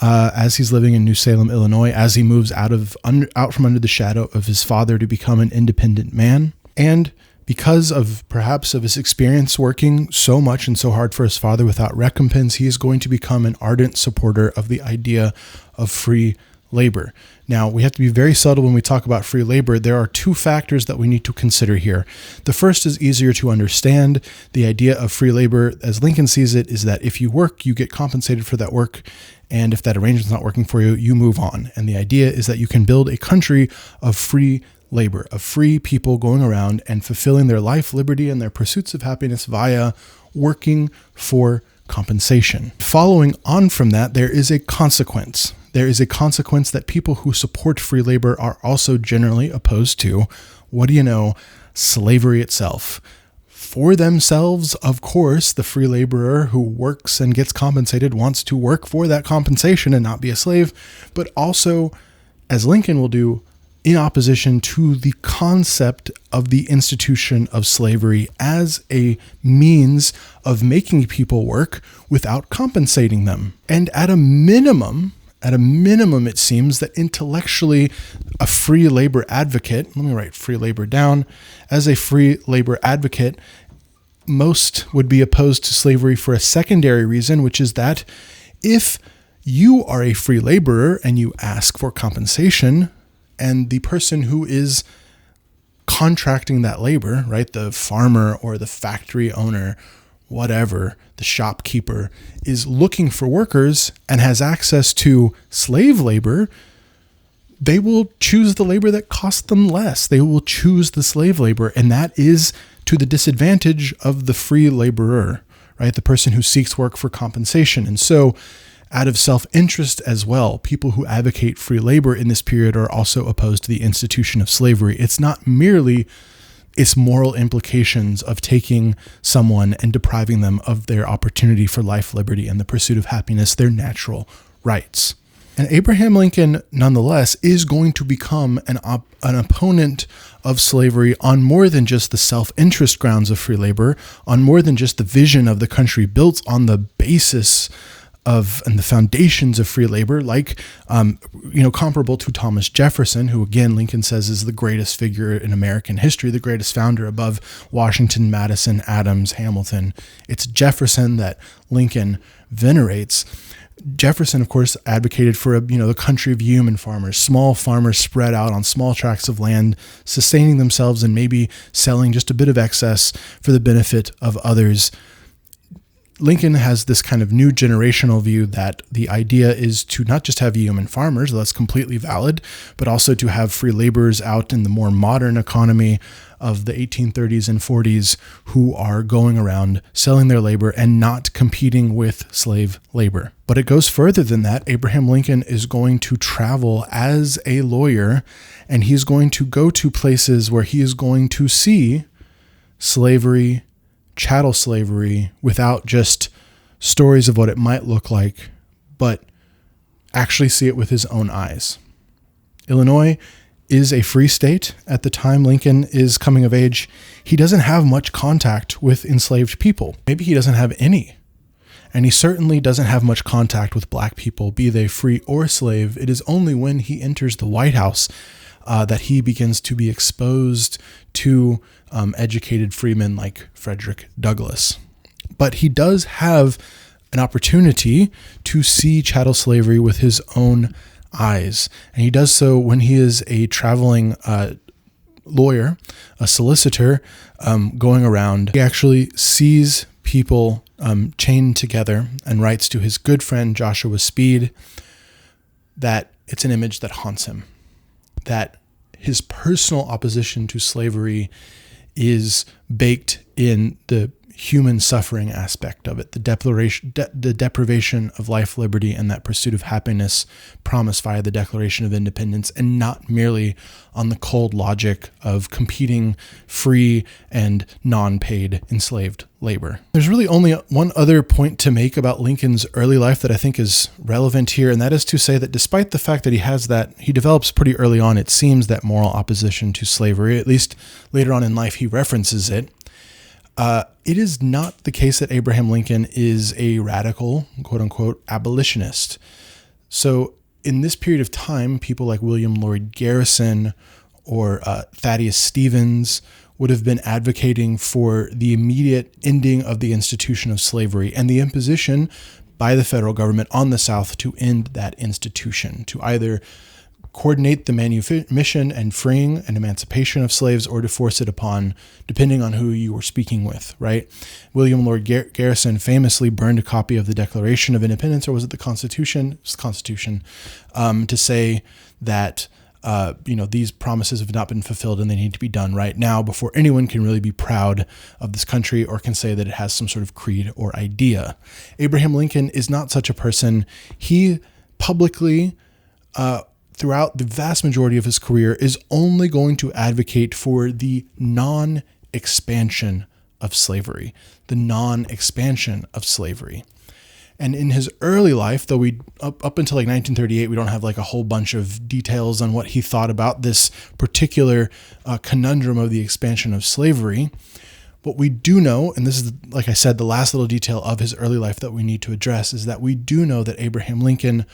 as he's living in New Salem, Illinois, as he moves out from under the shadow of his father to become an independent man. And because of perhaps of his experience working so much and so hard for his father without recompense, he is going to become an ardent supporter of the idea of free labor. Now, we have to be very subtle when we talk about free labor. There are two factors that we need to consider here. The first is easier to understand. The idea of free labor, as Lincoln sees it, is that if you work, you get compensated for that work. And if that arrangement's not working for you, you move on. And the idea is that you can build a country of free labor, of free people going around and fulfilling their life, liberty, and their pursuits of happiness via working for compensation. Following on from that, there is a consequence. There is a consequence that people who support free labor are also generally opposed to. What do you know? Slavery itself. For themselves, of course, the free laborer who works and gets compensated wants to work for that compensation and not be a slave, but also, as Lincoln will do, in opposition to the concept of the institution of slavery as a means of making people work without compensating them. And at a minimum, it seems that intellectually a free labor advocate, let me write free labor down, as a free labor advocate, most would be opposed to slavery for a secondary reason, which is that if you are a free laborer and you ask for compensation, and the person who is contracting that labor, right, the farmer or the factory owner, whatever, the shopkeeper, is looking for workers and has access to slave labor, they will choose the labor that costs them less. They will choose the slave labor, and that is to the disadvantage of the free laborer, right, the person who seeks work for compensation. And so, out of self-interest as well, people who advocate free labor in this period are also opposed to the institution of slavery. It's not merely its moral implications of taking someone and depriving them of their opportunity for life, liberty, and the pursuit of happiness, their natural rights. And Abraham Lincoln, nonetheless, is going to become an opponent of slavery on more than just the self-interest grounds of free labor, on more than just the vision of the country built on the basis of and the foundations of free labor, like, comparable to Thomas Jefferson, who again, Lincoln says is the greatest figure in American history, the greatest founder above Washington, Madison, Adams, Hamilton. It's Jefferson that Lincoln venerates. Jefferson, of course, advocated for the country of human farmers, small farmers spread out on small tracts of land, sustaining themselves and maybe selling just a bit of excess for the benefit of others. Lincoln has this kind of new generational view that the idea is to not just have human farmers, that's completely valid, but also to have free laborers out in the more modern economy of the 1830s and 40s who are going around selling their labor and not competing with slave labor. But it goes further than that. Abraham Lincoln is going to travel as a lawyer, and he's going to go to places where he is going to see slavery, chattel slavery, without just stories of what it might look like, but actually see it with his own eyes. Illinois is a free state at the time Lincoln is coming of age. He doesn't have much contact with enslaved people. Maybe he doesn't have any. And he certainly doesn't have much contact with black people, be they free or slave. It is only when he enters the White House that he begins to be exposed to educated freemen like Frederick Douglass. But he does have an opportunity to see chattel slavery with his own eyes. And he does so when he is a traveling lawyer, a solicitor, going around. He actually sees people chained together and writes to his good friend Joshua Speed that it's an image that haunts him, that his personal opposition to slavery is baked in the human suffering aspect of it, the deprivation of life, liberty, and that pursuit of happiness promised via the Declaration of Independence, and not merely on the cold logic of competing free and non-paid enslaved labor. There's really only one other point to make about Lincoln's early life that I think is relevant here, and that is to say that despite the fact that he develops pretty early on, it seems, that moral opposition to slavery, at least later on in life he references it. It is not the case that Abraham Lincoln is a radical, quote unquote, abolitionist. So in this period of time, people like William Lloyd Garrison or Thaddeus Stevens would have been advocating for the immediate ending of the institution of slavery and the imposition by the federal government on the South to end that institution, to either coordinate the manumission and freeing and emancipation of slaves or to force it upon, depending on who you were speaking with, right? William Lloyd Garrison famously burned a copy of the Declaration of Independence, or was it the Constitution? It was the Constitution, to say that these promises have not been fulfilled and they need to be done right now before anyone can really be proud of this country or can say that it has some sort of creed or idea. Abraham Lincoln is not such a person. He publicly, throughout the vast majority of his career, is only going to advocate for the non-expansion of slavery, the non-expansion of slavery. And in his early life, though up until like 1938, we don't have like a whole bunch of details on what he thought about this particular conundrum of the expansion of slavery. What we do know, and this is, like I said, the last little detail of his early life that we need to address, is that we do know that Abraham Lincoln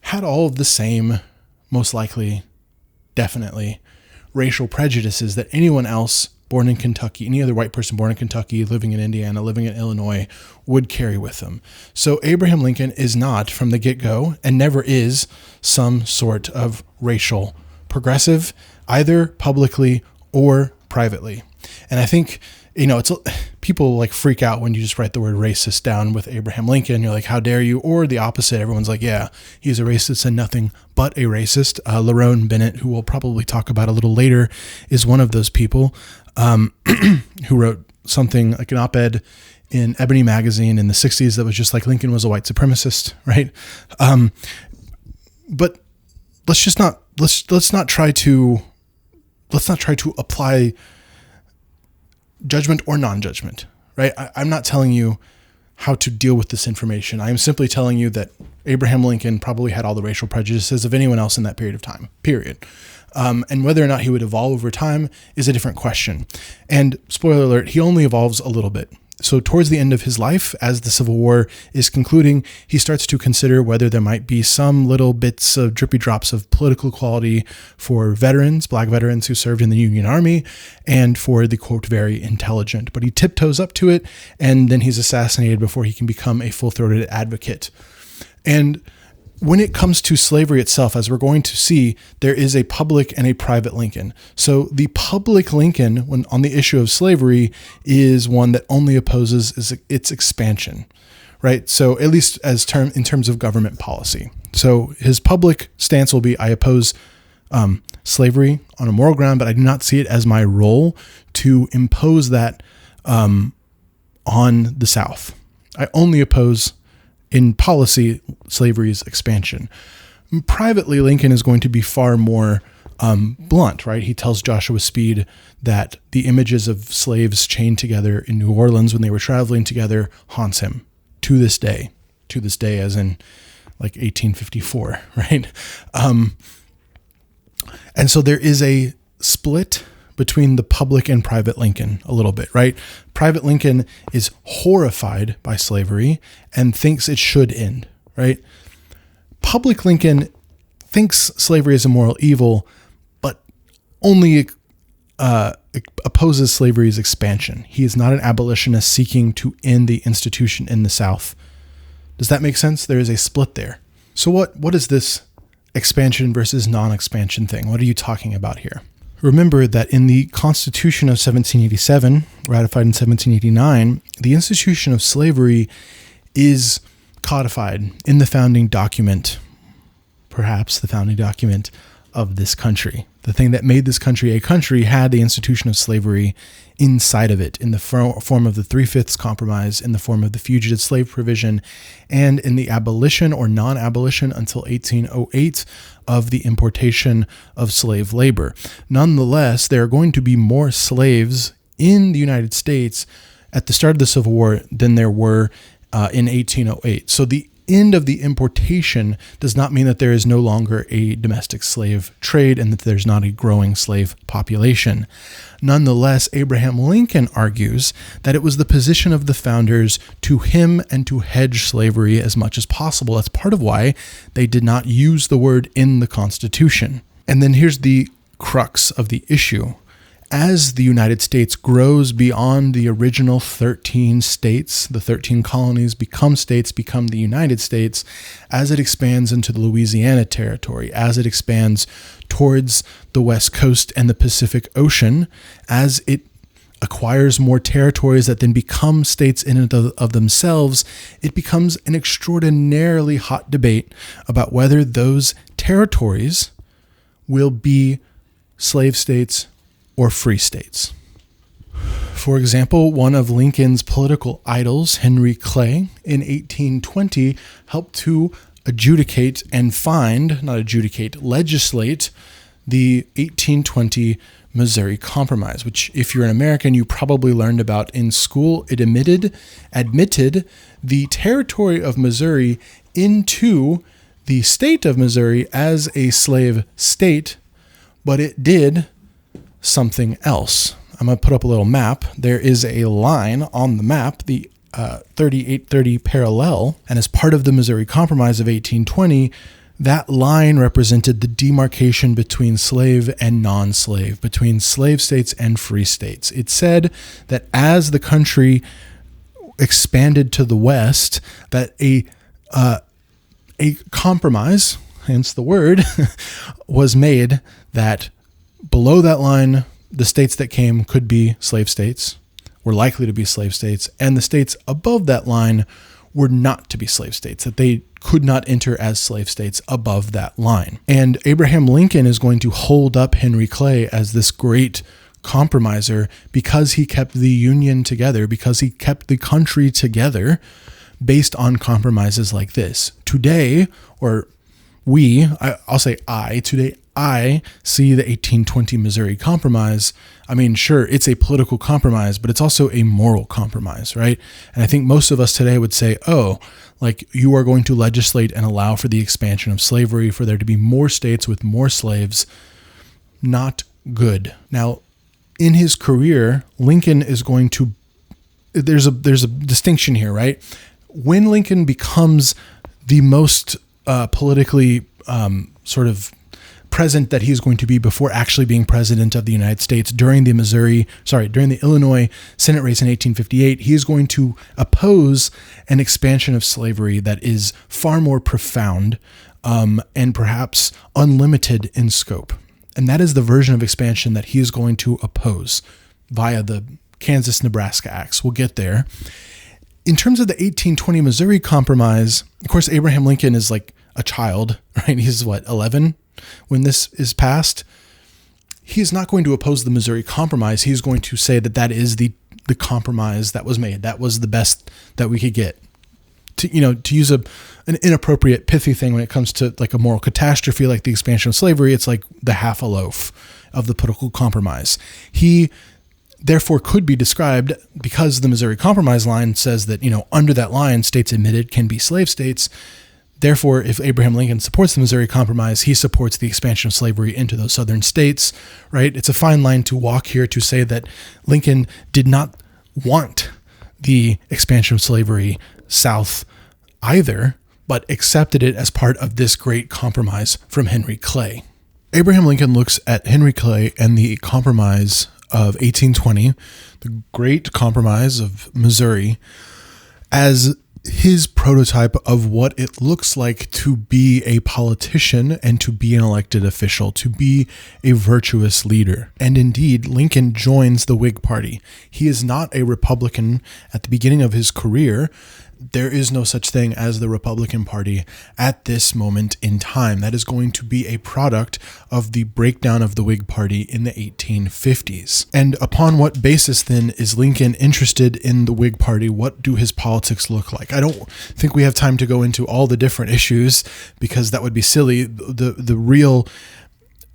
had all of the same, most likely, definitely, racial prejudices that anyone else born in Kentucky, any other white person born in Kentucky, living in Indiana, living in Illinois, would carry with them. So Abraham Lincoln is not, from the get-go, and never is, some sort of racial progressive, either publicly or privately. And I think, people like freak out when you just write the word racist down with Abraham Lincoln. You're like, how dare you? Or the opposite. Everyone's like, yeah, he's a racist and nothing but a racist. Lerone Bennett, who we'll probably talk about a little later, is one of those people who wrote something like an op-ed in Ebony magazine in the 60s that was just like Lincoln was a white supremacist, right? But let's not try to apply judgment or non-judgment, right? I'm not telling you how to deal with this information. I am simply telling you that Abraham Lincoln probably had all the racial prejudices of anyone else in that period of time, period. And whether or not he would evolve over time is a different question. And spoiler alert, he only evolves a little bit. So towards the end of his life, as the Civil War is concluding, he starts to consider whether there might be some little bits of drippy drops of political equality for veterans, black veterans who served in the Union Army, and for the, quote, very intelligent. But he tiptoes up to it, and then he's assassinated before he can become a full-throated advocate. And when it comes to slavery itself, as we're going to see, there is a public and a private Lincoln. So the public Lincoln, when on the issue of slavery, is one that only opposes its expansion, right? So at least in terms of government policy. So his public stance will be, I oppose slavery on a moral ground, but I do not see it as my role to impose that on the South. I only oppose, in policy, slavery's expansion. Privately, Lincoln is going to be far more blunt, right? He tells Joshua Speed that the images of slaves chained together in New Orleans when they were traveling together haunts him to this day as in like 1854, right? And so there is a split between the public and private Lincoln a little bit, right? Private Lincoln is horrified by slavery and thinks it should end, right? Public Lincoln thinks slavery is a moral evil, but only opposes slavery's expansion. He is not an abolitionist seeking to end the institution in the South. Does that make sense? There is a split there. So what is this expansion versus non-expansion thing? What are you talking about here? Remember that in the Constitution of 1787, ratified in 1789, the institution of slavery is codified in the founding document, perhaps the founding document of this country. The thing that made this country a country had the institution of slavery inside of it, in the form of the 3/5 Compromise, in the form of the fugitive slave provision, and in the abolition or non-abolition until 1808 of the importation of slave labor. Nonetheless, there are going to be more slaves in the United States at the start of the Civil War than there were in 1808. So the end of the importation does not mean that there is no longer a domestic slave trade and that there's not a growing slave population. Nonetheless, Abraham Lincoln argues that it was the position of the founders to hem and to hedge slavery as much as possible. That's part of why they did not use the word in the Constitution. And then here's the crux of the issue. As the United States grows beyond the original 13 states, the 13 colonies become states, become the United States, as it expands into the Louisiana Territory, as it expands towards the West Coast and the Pacific Ocean, as it acquires more territories that then become states in and of themselves, it becomes an extraordinarily hot debate about whether those territories will be slave states or free states. For example, one of Lincoln's political idols, Henry Clay, in 1820 helped to legislate the 1820 Missouri Compromise, which, if you're an American, you probably learned about in school. It admitted the territory of Missouri into the state of Missouri as a slave state, but it did something else. I'm going to put up a little map. There is a line on the map, the 3830 parallel, and as part of the Missouri Compromise of 1820, that line represented the demarcation between slave and non-slave, between slave states and free states. It said that as the country expanded to the west, that a compromise, hence the word, was made that below that line, the states that came could be slave states, were likely to be slave states, and the states above that line were not to be slave states, that they could not enter as slave states above that line. And Abraham Lincoln is going to hold up Henry Clay as this great compromiser because he kept the Union together, because he kept the country together based on compromises like this. Today, today I see the 1820 Missouri Compromise. I mean, sure, it's a political compromise, but it's also a moral compromise, right? And I think most of us today would say, you are going to legislate and allow for the expansion of slavery, for there to be more states with more slaves. Not good. Now, in his career, Lincoln is going to, there's a distinction here, right? When Lincoln becomes the most politically present that he's going to be before actually being president of the United States during the Illinois Senate race in 1858, he is going to oppose an expansion of slavery that is far more profound and perhaps unlimited in scope. And that is the version of expansion that he is going to oppose via the Kansas-Nebraska Acts. We'll get there. In terms of the 1820 Missouri Compromise, of course, Abraham Lincoln is like a child, right? He's 11 when this is passed. He is not going to oppose the Missouri Compromise. He's going to say that that is the compromise that was made. That was the best that we could get. To use an inappropriate, pithy thing when it comes to like a moral catastrophe, like the expansion of slavery, it's like the half a loaf of the political compromise. He therefore could be described, because the Missouri Compromise line says that, under that line, states admitted can be slave states. Therefore, if Abraham Lincoln supports the Missouri Compromise, he supports the expansion of slavery into those southern states, right? It's a fine line to walk here to say that Lincoln did not want the expansion of slavery south either, but accepted it as part of this great compromise from Henry Clay. Abraham Lincoln looks at Henry Clay and the Compromise of 1820, the Great Compromise of Missouri, as his prototype of what it looks like to be a politician and to be an elected official, to be a virtuous leader. And indeed, Lincoln joins the Whig Party. He is not a Republican at the beginning of his career. There is no such thing as the Republican Party at this moment in time. That is going to be a product of the breakdown of the Whig Party in the 1850s. And upon what basis then is Lincoln interested in the Whig Party? What do his politics look like? I don't think we have time to go into all the different issues because that would be silly. The real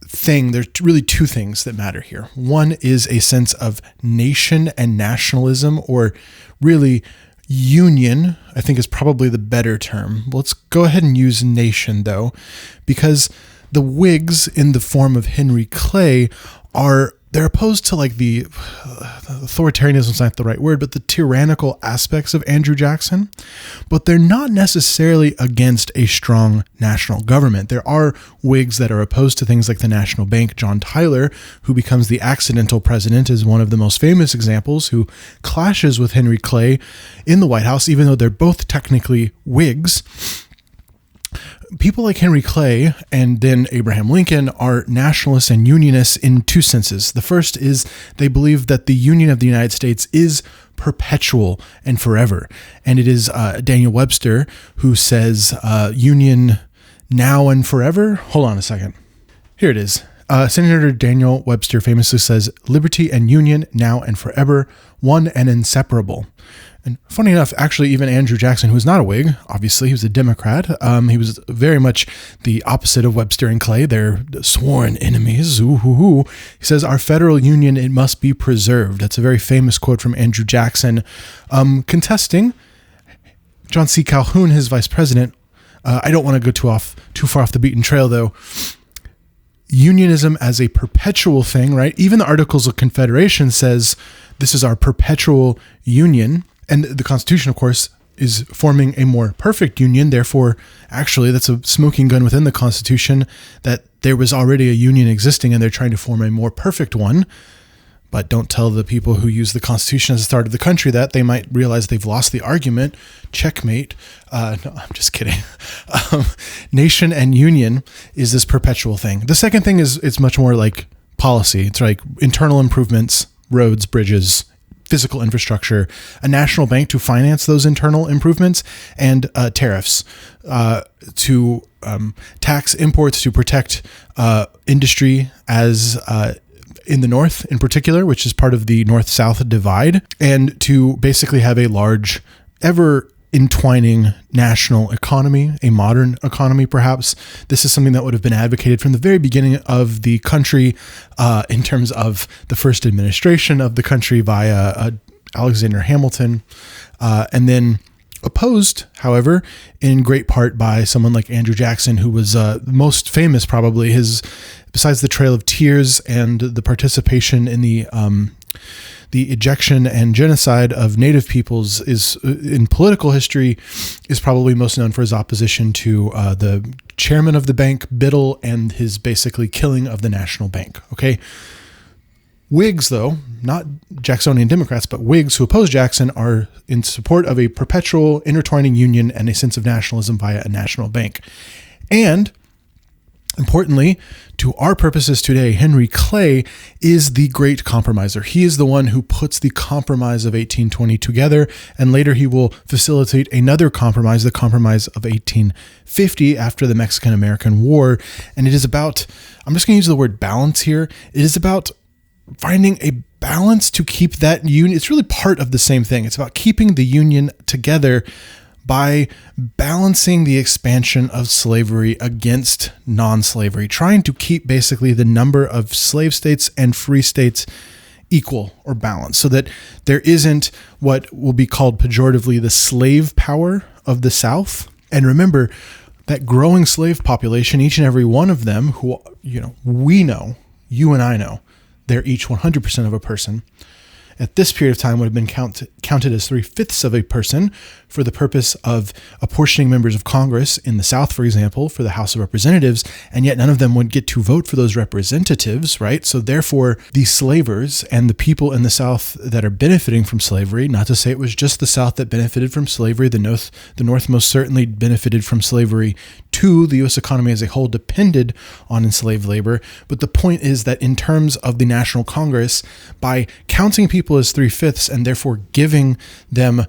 thing, there's really two things that matter here. One is a sense of nation and nationalism, or really union, I think, is probably the better term. Let's go ahead and use nation, though, because the Whigs, in the form of Henry Clay, they're opposed to like the authoritarianism is not the right word, but the tyrannical aspects of Andrew Jackson. But they're not necessarily against a strong national government. There are Whigs that are opposed to things like the National Bank. John Tyler, who becomes the accidental president, is one of the most famous examples, who clashes with Henry Clay in the White House, even though they're both technically Whigs. People like Henry Clay and then Abraham Lincoln are nationalists and unionists in two senses. The first is they believe that the Union of the United States is perpetual and forever. And it is Daniel Webster who says union now and forever. Hold on a second. Here it is. Senator Daniel Webster famously says, liberty and union now and forever, one and inseparable. And funny enough, actually, even Andrew Jackson, who was not a Whig, obviously, he was a Democrat. He was very much the opposite of Webster and Clay. They're sworn enemies. He says, our federal union, it must be preserved. That's a very famous quote from Andrew Jackson, contesting John C. Calhoun, his vice president. I don't want to go too far off the beaten trail, though. Unionism as a perpetual thing, right? Even the Articles of Confederation says this is our perpetual union. And the Constitution, of course, is forming a more perfect union. Therefore, actually, that's a smoking gun within the Constitution that there was already a union existing and they're trying to form a more perfect one. But don't tell the people who use the Constitution as the start of the country that. They might realize they've lost the argument. Checkmate. No, I'm just kidding. Nation and union is this perpetual thing. The second thing is it's much more like policy. It's like internal improvements, roads, bridges, physical infrastructure, a national bank to finance those internal improvements, and tariffs to tax imports to protect industry as in the North in particular, which is part of the North-South divide, and to basically have a large, ever entwining national economy, a modern economy perhaps. This is something that would have been advocated from the very beginning of the country in terms of the first administration of the country via Alexander Hamilton, and then opposed, however, in great part by someone like Andrew Jackson, who was most famous probably. Besides the Trail of Tears and the participation in the ejection and genocide of Native peoples, is in political history is probably most known for his opposition to the chairman of the bank, Biddle, and his basically killing of the National Bank. Okay. Whigs, though, not Jacksonian Democrats, but Whigs who oppose Jackson, are in support of a perpetual intertwining union and a sense of nationalism via a national bank. And importantly, to our purposes today, Henry Clay is the great compromiser. He is the one who puts the Compromise of 1820 together, and later he will facilitate another compromise, the Compromise of 1850 after the Mexican-American War. And it is about, I'm just going to use the word balance here. It is about finding a balance to keep that union. It's really part of the same thing. It's about keeping the union together by balancing the expansion of slavery against non-slavery, trying to keep basically the number of slave states and free states equal or balanced, so that there isn't what will be called pejoratively the slave power of the South. And remember that growing slave population, each and every one of them who, we know, you and I know, they're each 100% of a person. At this period of time would have been counted as 3/5 of a person for the purpose of apportioning members of Congress in the South, for example, for the House of Representatives, and yet none of them would get to vote for those representatives, right? So therefore, the slavers and the people in the South that are benefiting from slavery, not to say it was just the South that benefited from slavery, the North most certainly benefited from slavery too. The U.S. economy as a whole depended on enslaved labor. But the point is that in terms of the National Congress, by counting people as 3/5 and therefore giving them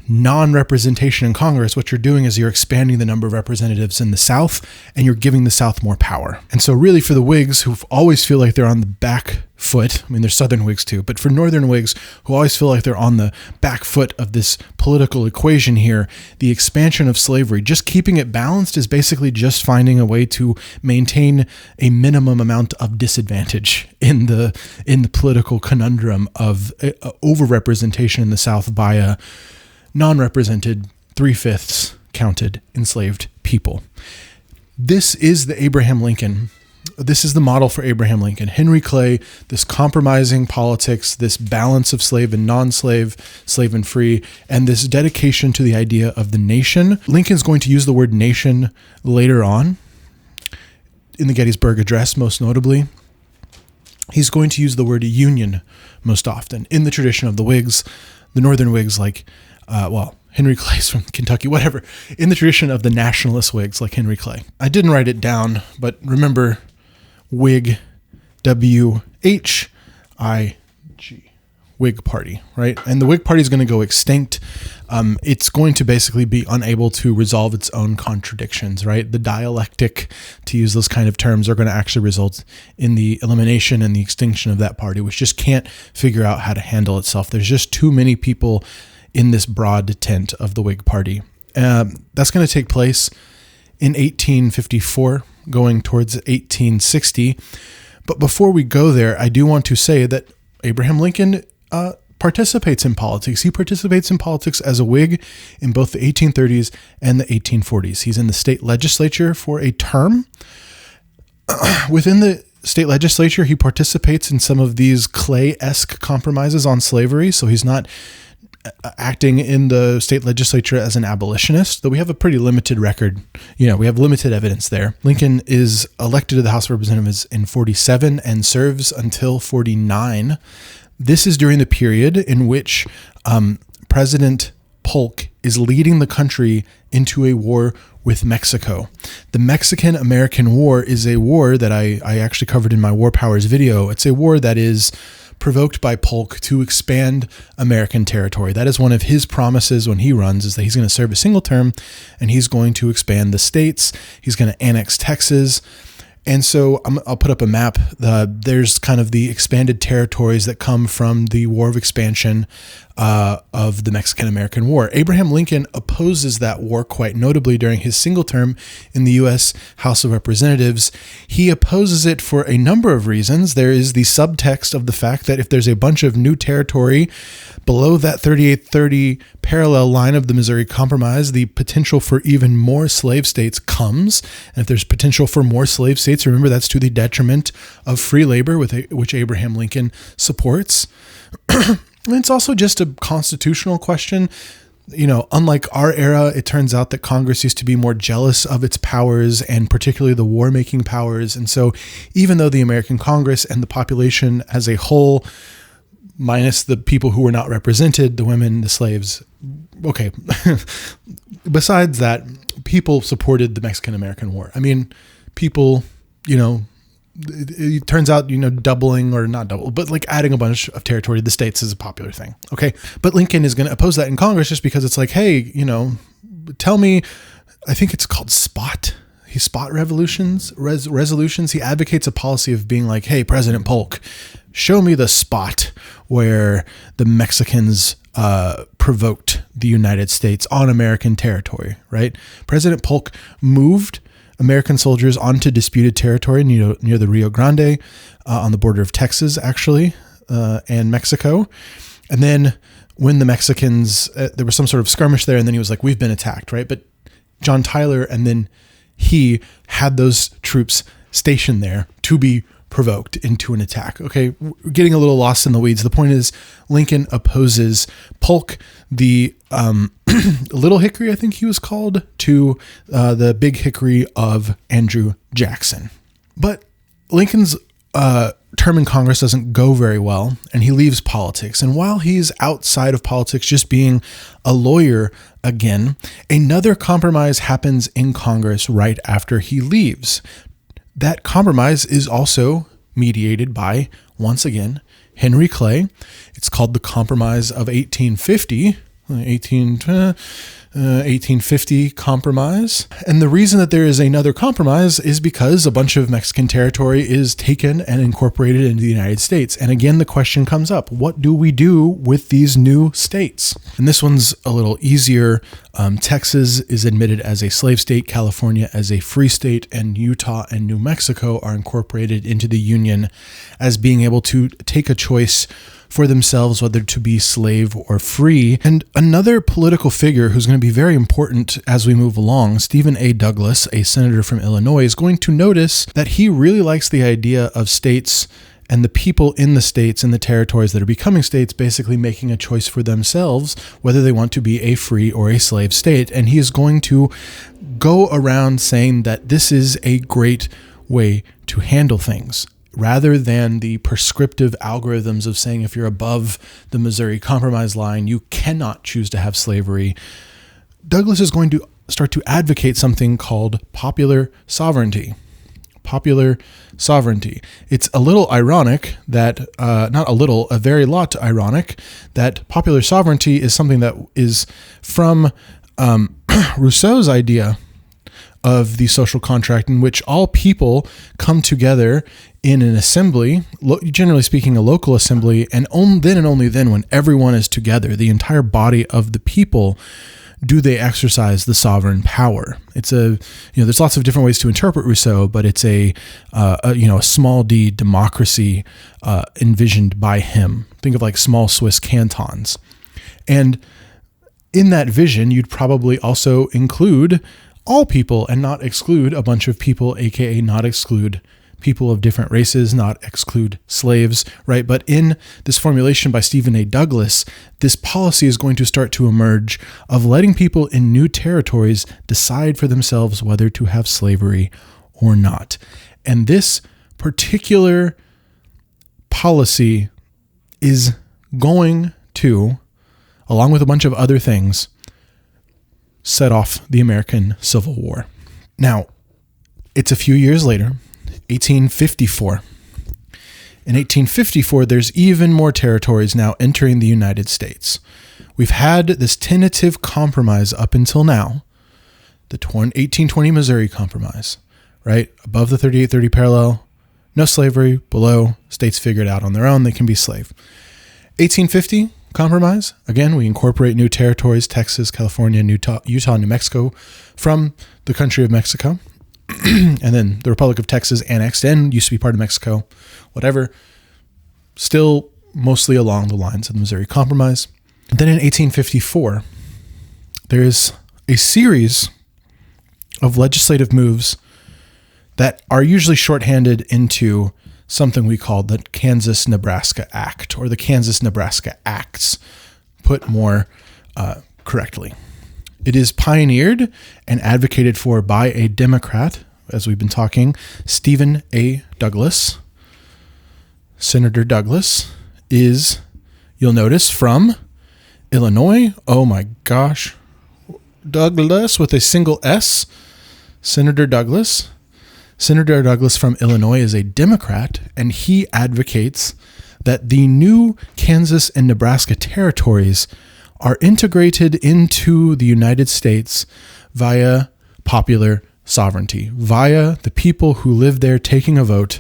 non-representation in Congress, what you're doing is you're expanding the number of representatives in the South, and you're giving the South more power. And so really for the Whigs, who always feel like they're on the back foot, I mean, there's Southern Whigs too, but for Northern Whigs who always feel like they're on the back foot of this political equation here, the expansion of slavery, just keeping it balanced, is basically just finding a way to maintain a minimum amount of disadvantage in the political conundrum of overrepresentation in the South via non-represented, 3/5 counted enslaved people. This is the Abraham Lincoln. This is the model for Abraham Lincoln. Henry Clay, this compromising politics, this balance of slave and non-slave, slave and free, and this dedication to the idea of the nation. Lincoln's going to use the word nation later on in the Gettysburg Address, most notably. He's going to use the word union most often in the tradition of the Whigs, the Northern Whigs, like, Henry Clay's from Kentucky, whatever, in the tradition of the nationalist Whigs like Henry Clay. I didn't write it down, but remember Whig, W-H-I-G, Whig Party, right? And the Whig Party is going to go extinct. It's going to basically be unable to resolve its own contradictions, right? The dialectic, to use those kind of terms, are going to actually result in the elimination and the extinction of that party, which just can't figure out how to handle itself. There's just too many people in this broad tent of the Whig Party. That's going to take place in 1854, going towards 1860. But before we go there, I do want to say that Abraham Lincoln participates in politics. He participates in politics as a Whig in both the 1830s and the 1840s. He's in the state legislature for a term. Within the state legislature, he participates in some of these Clay-esque compromises on slavery, so he's not acting in the state legislature as an abolitionist, though we have a pretty limited record. We have limited evidence there. Lincoln is elected to the House of Representatives in 47 and serves until 49. This is during the period in which President Polk is leading the country into a war with Mexico. The Mexican-American War is a war that I actually covered in my War Powers video. It's a war that is provoked by Polk to expand American territory. That is one of his promises when he runs, is that he's going to serve a single term and he's going to expand the states. He's going to annex Texas. And so I'll put up a map. There's kind of the expanded territories that come from the War of Expansion of the Mexican-American War. Abraham Lincoln opposes that war quite notably during his single term in the U.S. House of Representatives. He opposes it for a number of reasons. There is the subtext of the fact that if there's a bunch of new territory below that 3830 parallel line of the Missouri Compromise, the potential for even more slave states comes. And if there's potential for more slave states, remember that's to the detriment of free labor, which Abraham Lincoln supports. It's also just a constitutional question. Unlike our era, it turns out that Congress used to be more jealous of its powers, and particularly the war-making powers. And so even though the American Congress and the population as a whole, minus the people who were not represented, the women, the slaves, okay, besides that, people supported the Mexican-American War. I mean, people, it turns out, doubling, or not double, but like adding a bunch of territory to the states is a popular thing. Okay. But Lincoln is going to oppose that in Congress just because it's like, hey, tell me, I think it's called spot resolutions. He advocates a policy of being like, hey, President Polk, show me the spot where the Mexicans provoked the United States on American territory, right? President Polk moved American soldiers onto disputed territory near the Rio Grande, on the border of Texas, actually, and Mexico. And then when the Mexicans, there was some sort of skirmish there, and then he was like, we've been attacked, right? But John Tyler, and then he had those troops stationed there to be provoked into an attack. Okay, we're getting a little lost in the weeds. The point is, Lincoln opposes Polk, the Little Hickory, I think he was called, to the Big Hickory of Andrew Jackson. But Lincoln's term in Congress doesn't go very well, and he leaves politics. And while he's outside of politics, just being a lawyer again, another compromise happens in Congress right after he leaves. That compromise is also mediated by, once again, Henry Clay. It's called the Compromise of 1850. 1850 compromise. And the reason that there is another compromise is because a bunch of Mexican territory is taken and incorporated into the United States. And again, the question comes up, what do we do with these new states? And this one's a little easier. Texas is admitted as a slave state, California as a free state, and Utah and New Mexico are incorporated into the Union as being able to take a choice for themselves whether to be slave or free. And another political figure who's going to be very important as we move along, Stephen A. Douglas, a senator from Illinois, is going to notice that he really likes the idea of states and the people in the states and the territories that are becoming states basically making a choice for themselves whether they want to be a free or a slave state. And he is going to go around saying that this is a great way to handle things, rather than the prescriptive algorithms of saying if you're above the Missouri Compromise line, you cannot choose to have slavery. Douglas is going to start to advocate something called popular sovereignty. Popular sovereignty. It's a little ironic that, not a little, a very lot ironic that popular sovereignty is something that is from Rousseau's idea of the social contract, in which all people come together in an assembly, generally speaking, a local assembly, and only then, when everyone is together, the entire body of the people, do they exercise the sovereign power. It's there's lots of different ways to interpret Rousseau, but it's a small d democracy envisioned by him. Think of like small Swiss cantons. And in that vision, you'd probably also include all people and not exclude a bunch of people, aka not exclude people of different races, not exclude slaves, right? But in this formulation by Stephen A. Douglas, this policy is going to start to emerge of letting people in new territories decide for themselves whether to have slavery or not. And this particular policy is going to, along with a bunch of other things, set off the American Civil War. Now, it's a few years later, 1854. In 1854, there's even more territories now entering the United States. We've had this tentative compromise up until now, the 1820 Missouri Compromise, right? Above the 3830 parallel, no slavery. Below, states figure it out on their own, they can be slave. 1850 Compromise, again, we incorporate new territories, Texas, California, Utah, New Mexico, from the country of Mexico. And then the Republic of Texas annexed in, used to be part of Mexico, whatever. Still mostly along the lines of the Missouri Compromise. And then in 1854, there is a series of legislative moves that are usually shorthanded into something we call the Kansas-Nebraska Act, or the Kansas-Nebraska Acts, put more correctly. It is pioneered and advocated for by a Democrat, as we've been talking, Stephen A. Douglas. Senator Douglas is, you'll notice, from Illinois. Oh my gosh. Douglas with a single S. Senator Douglas. Senator Douglas from Illinois is a Democrat, and he advocates that the new Kansas and Nebraska territories are integrated into the United States via popular sovereignty, via the people who live there taking a vote.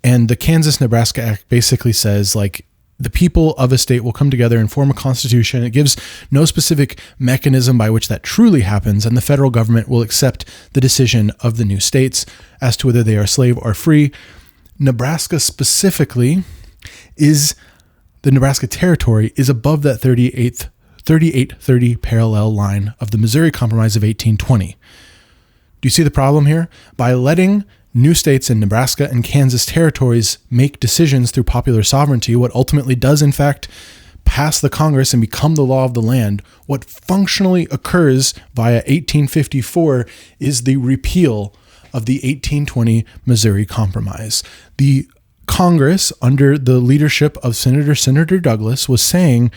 And the Kansas-Nebraska Act basically says, like, the people of a state will come together and form a constitution. It gives no specific mechanism by which that truly happens, and the federal government will accept the decision of the new states as to whether they are slave or free. Nebraska specifically the Nebraska territory is above that 3830 parallel line of the Missouri Compromise of 1820. Do you see the problem here? By letting new states in Nebraska and Kansas territories make decisions through popular sovereignty, what ultimately does in fact pass the Congress and become the law of the land, what functionally occurs via 1854 is the repeal of the 1820 Missouri Compromise. The Congress, under the leadership of Senator Douglas, was saying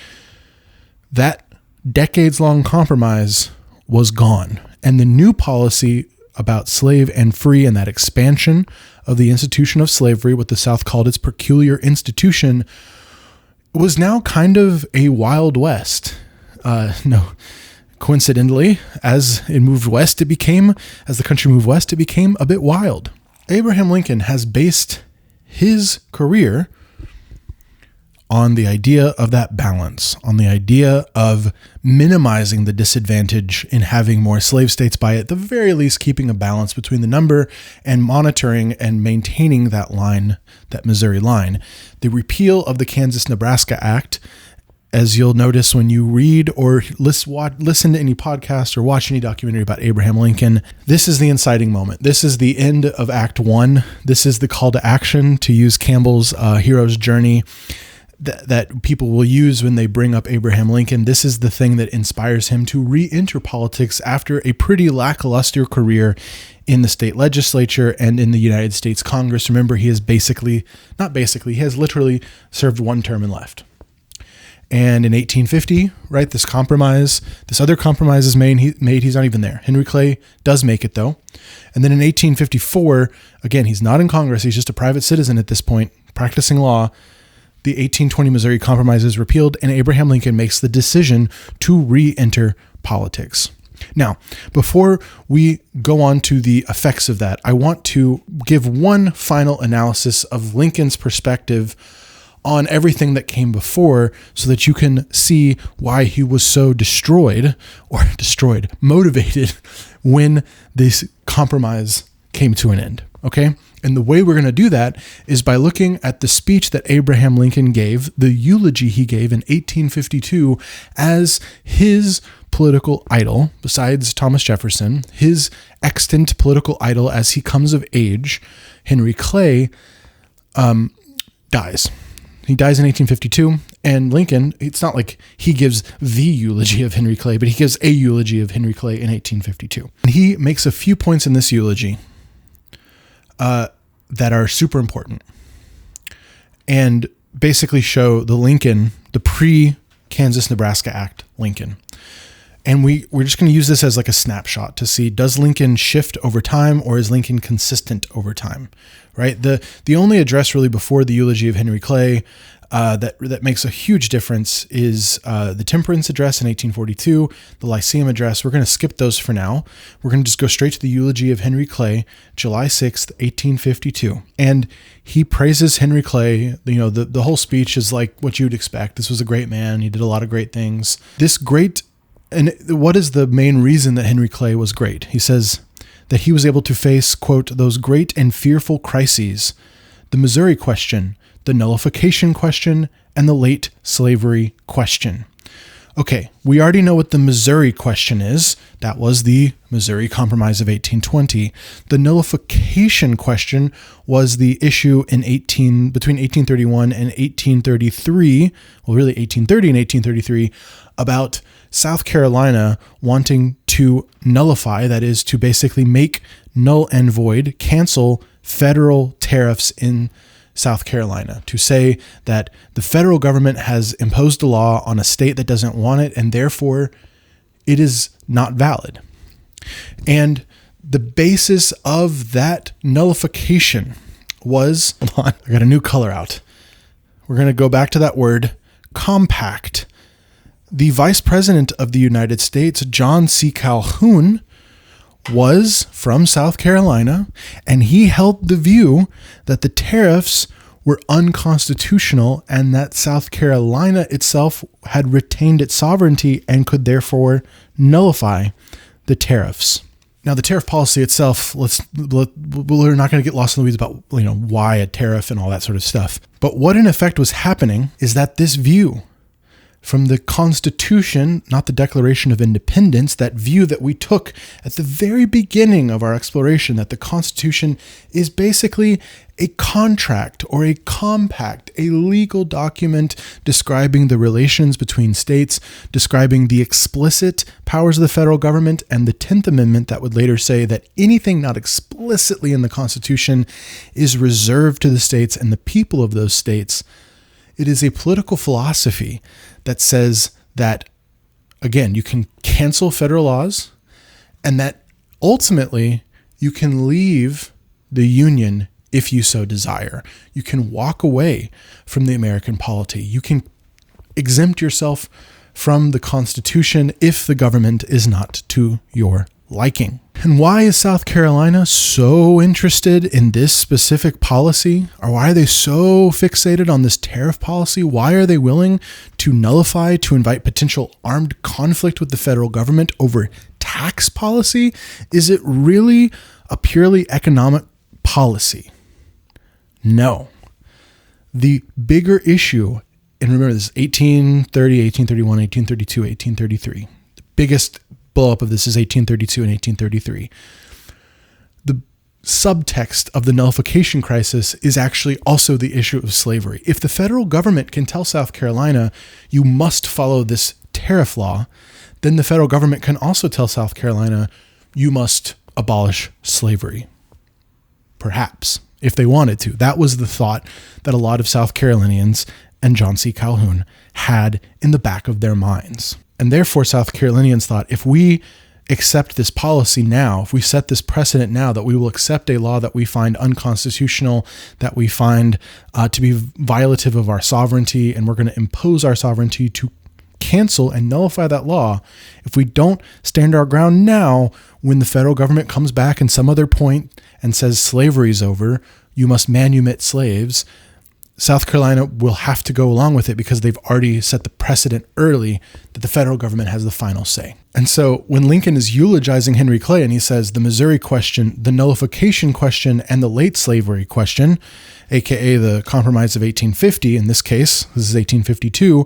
that decades-long compromise was gone, and the new policy about slave and free and that expansion of the institution of slavery, what the South called its peculiar institution, was now kind of a Wild West. Coincidentally, as the country moved west, it became a bit wild. Abraham Lincoln has based his career on the idea of that balance, on the idea of minimizing the disadvantage in having more slave states by at the very least keeping a balance between the number and monitoring and maintaining that line, that Missouri line. The repeal of the Kansas-Nebraska Act, as you'll notice when you read or listen to any podcast or watch any documentary about Abraham Lincoln, this is the inciting moment. This is the end of Act 1. This is the call to action, to use Campbell's hero's journey that people will use when they bring up Abraham Lincoln. This is the thing that inspires him to re-enter politics after a pretty lackluster career in the state legislature and in the United States Congress. Remember, he has he has literally served one term and left. And in 1850, right, this other compromise is made. He's not even there. Henry Clay does make it, though. And then in 1854, again, he's not in Congress. He's just a private citizen at this point, practicing law. The 1820 Missouri Compromise is repealed, and Abraham Lincoln makes the decision to re-enter politics. Now, before we go on to the effects of that, I want to give one final analysis of Lincoln's perspective on everything that came before so that you can see why he was so motivated when this compromise came to an end. Okay? And the way we're going to do that is by looking at the speech that Abraham Lincoln gave, the eulogy he gave in 1852 as his political idol, besides Thomas Jefferson, his extant political idol as he comes of age, Henry Clay, dies. He dies in 1852, and Lincoln, it's not like he gives the eulogy of Henry Clay, but he gives a eulogy of Henry Clay in 1852. And he makes a few points in this eulogy that are super important and basically show the pre-Kansas-Nebraska Act Lincoln. And we're just going to use this as like a snapshot to see, does Lincoln shift over time or is Lincoln consistent over time, right? The only address really before the eulogy of Henry Clay that makes a huge difference is the Temperance Address in 1842, the Lyceum Address. We're going to skip those for now. We're going to just go straight to the eulogy of Henry Clay, July 6th, 1852. And he praises Henry Clay. You know, the whole speech is like what you'd expect. This was a great man. He did a lot of great things. And what is the main reason that Henry Clay was great? He says that he was able to face, quote, those great and fearful crises, the Missouri question, the nullification question, and the late slavery question. Okay, we already know what the Missouri question is. That was the Missouri Compromise of 1820. The nullification question was the issue between 1831 and 1833, well, really 1830 and 1833, about South Carolina wanting to nullify, that is, to basically make null and void, cancel federal tariffs in South Carolina, to say that the federal government has imposed a law on a state that doesn't want it, and therefore it is not valid. And the basis of that nullification was, hold on, I got a new color out. We're going to go back to that word, compact. The Vice President of the United States, John C. Calhoun, was from South Carolina, and he held the view that the tariffs were unconstitutional and that South Carolina itself had retained its sovereignty and could therefore nullify the tariffs. Now, the tariff policy itself, we're not going to get lost in the weeds about, why a tariff and all that sort of stuff. But what in effect was happening is that this view from the Constitution, not the Declaration of Independence, that view that we took at the very beginning of our exploration, that the Constitution is basically a contract or a compact, a legal document describing the relations between states, describing the explicit powers of the federal government, and the 10th Amendment that would later say that anything not explicitly in the Constitution is reserved to the states and the people of those states. It is a political philosophy that says that, again, you can cancel federal laws and that ultimately you can leave the Union if you so desire. You can walk away from the American polity. You can exempt yourself from the Constitution if the government is not to your liking. And why is South Carolina so interested in this specific policy? Or why are they so fixated on this tariff policy? Why are they willing to nullify, to invite potential armed conflict with the federal government over tax policy? Is it really a purely economic policy? No. The bigger issue, and remember this is 1830, 1831, 1832, 1833. The biggest blow up of this is 1832 and 1833. The subtext of the nullification crisis is actually also the issue of slavery. If the federal government can tell South Carolina, you must follow this tariff law, then the federal government can also tell South Carolina, you must abolish slavery. Perhaps, if they wanted to. That was the thought that a lot of South Carolinians and John C. Calhoun had in the back of their minds. And therefore, South Carolinians thought, if we accept this policy now, if we set this precedent now that we will accept a law that we find unconstitutional, that we find to be violative of our sovereignty, and we're going to impose our sovereignty to cancel and nullify that law, if we don't stand our ground now, when the federal government comes back in some other point and says slavery is over, you must manumit slaves, South Carolina will have to go along with it because they've already set the precedent early that the federal government has the final say. And so when Lincoln is eulogizing Henry Clay and he says the Missouri question, the nullification question, and the late slavery question, aka the Compromise of 1850, in this case, this is 1852,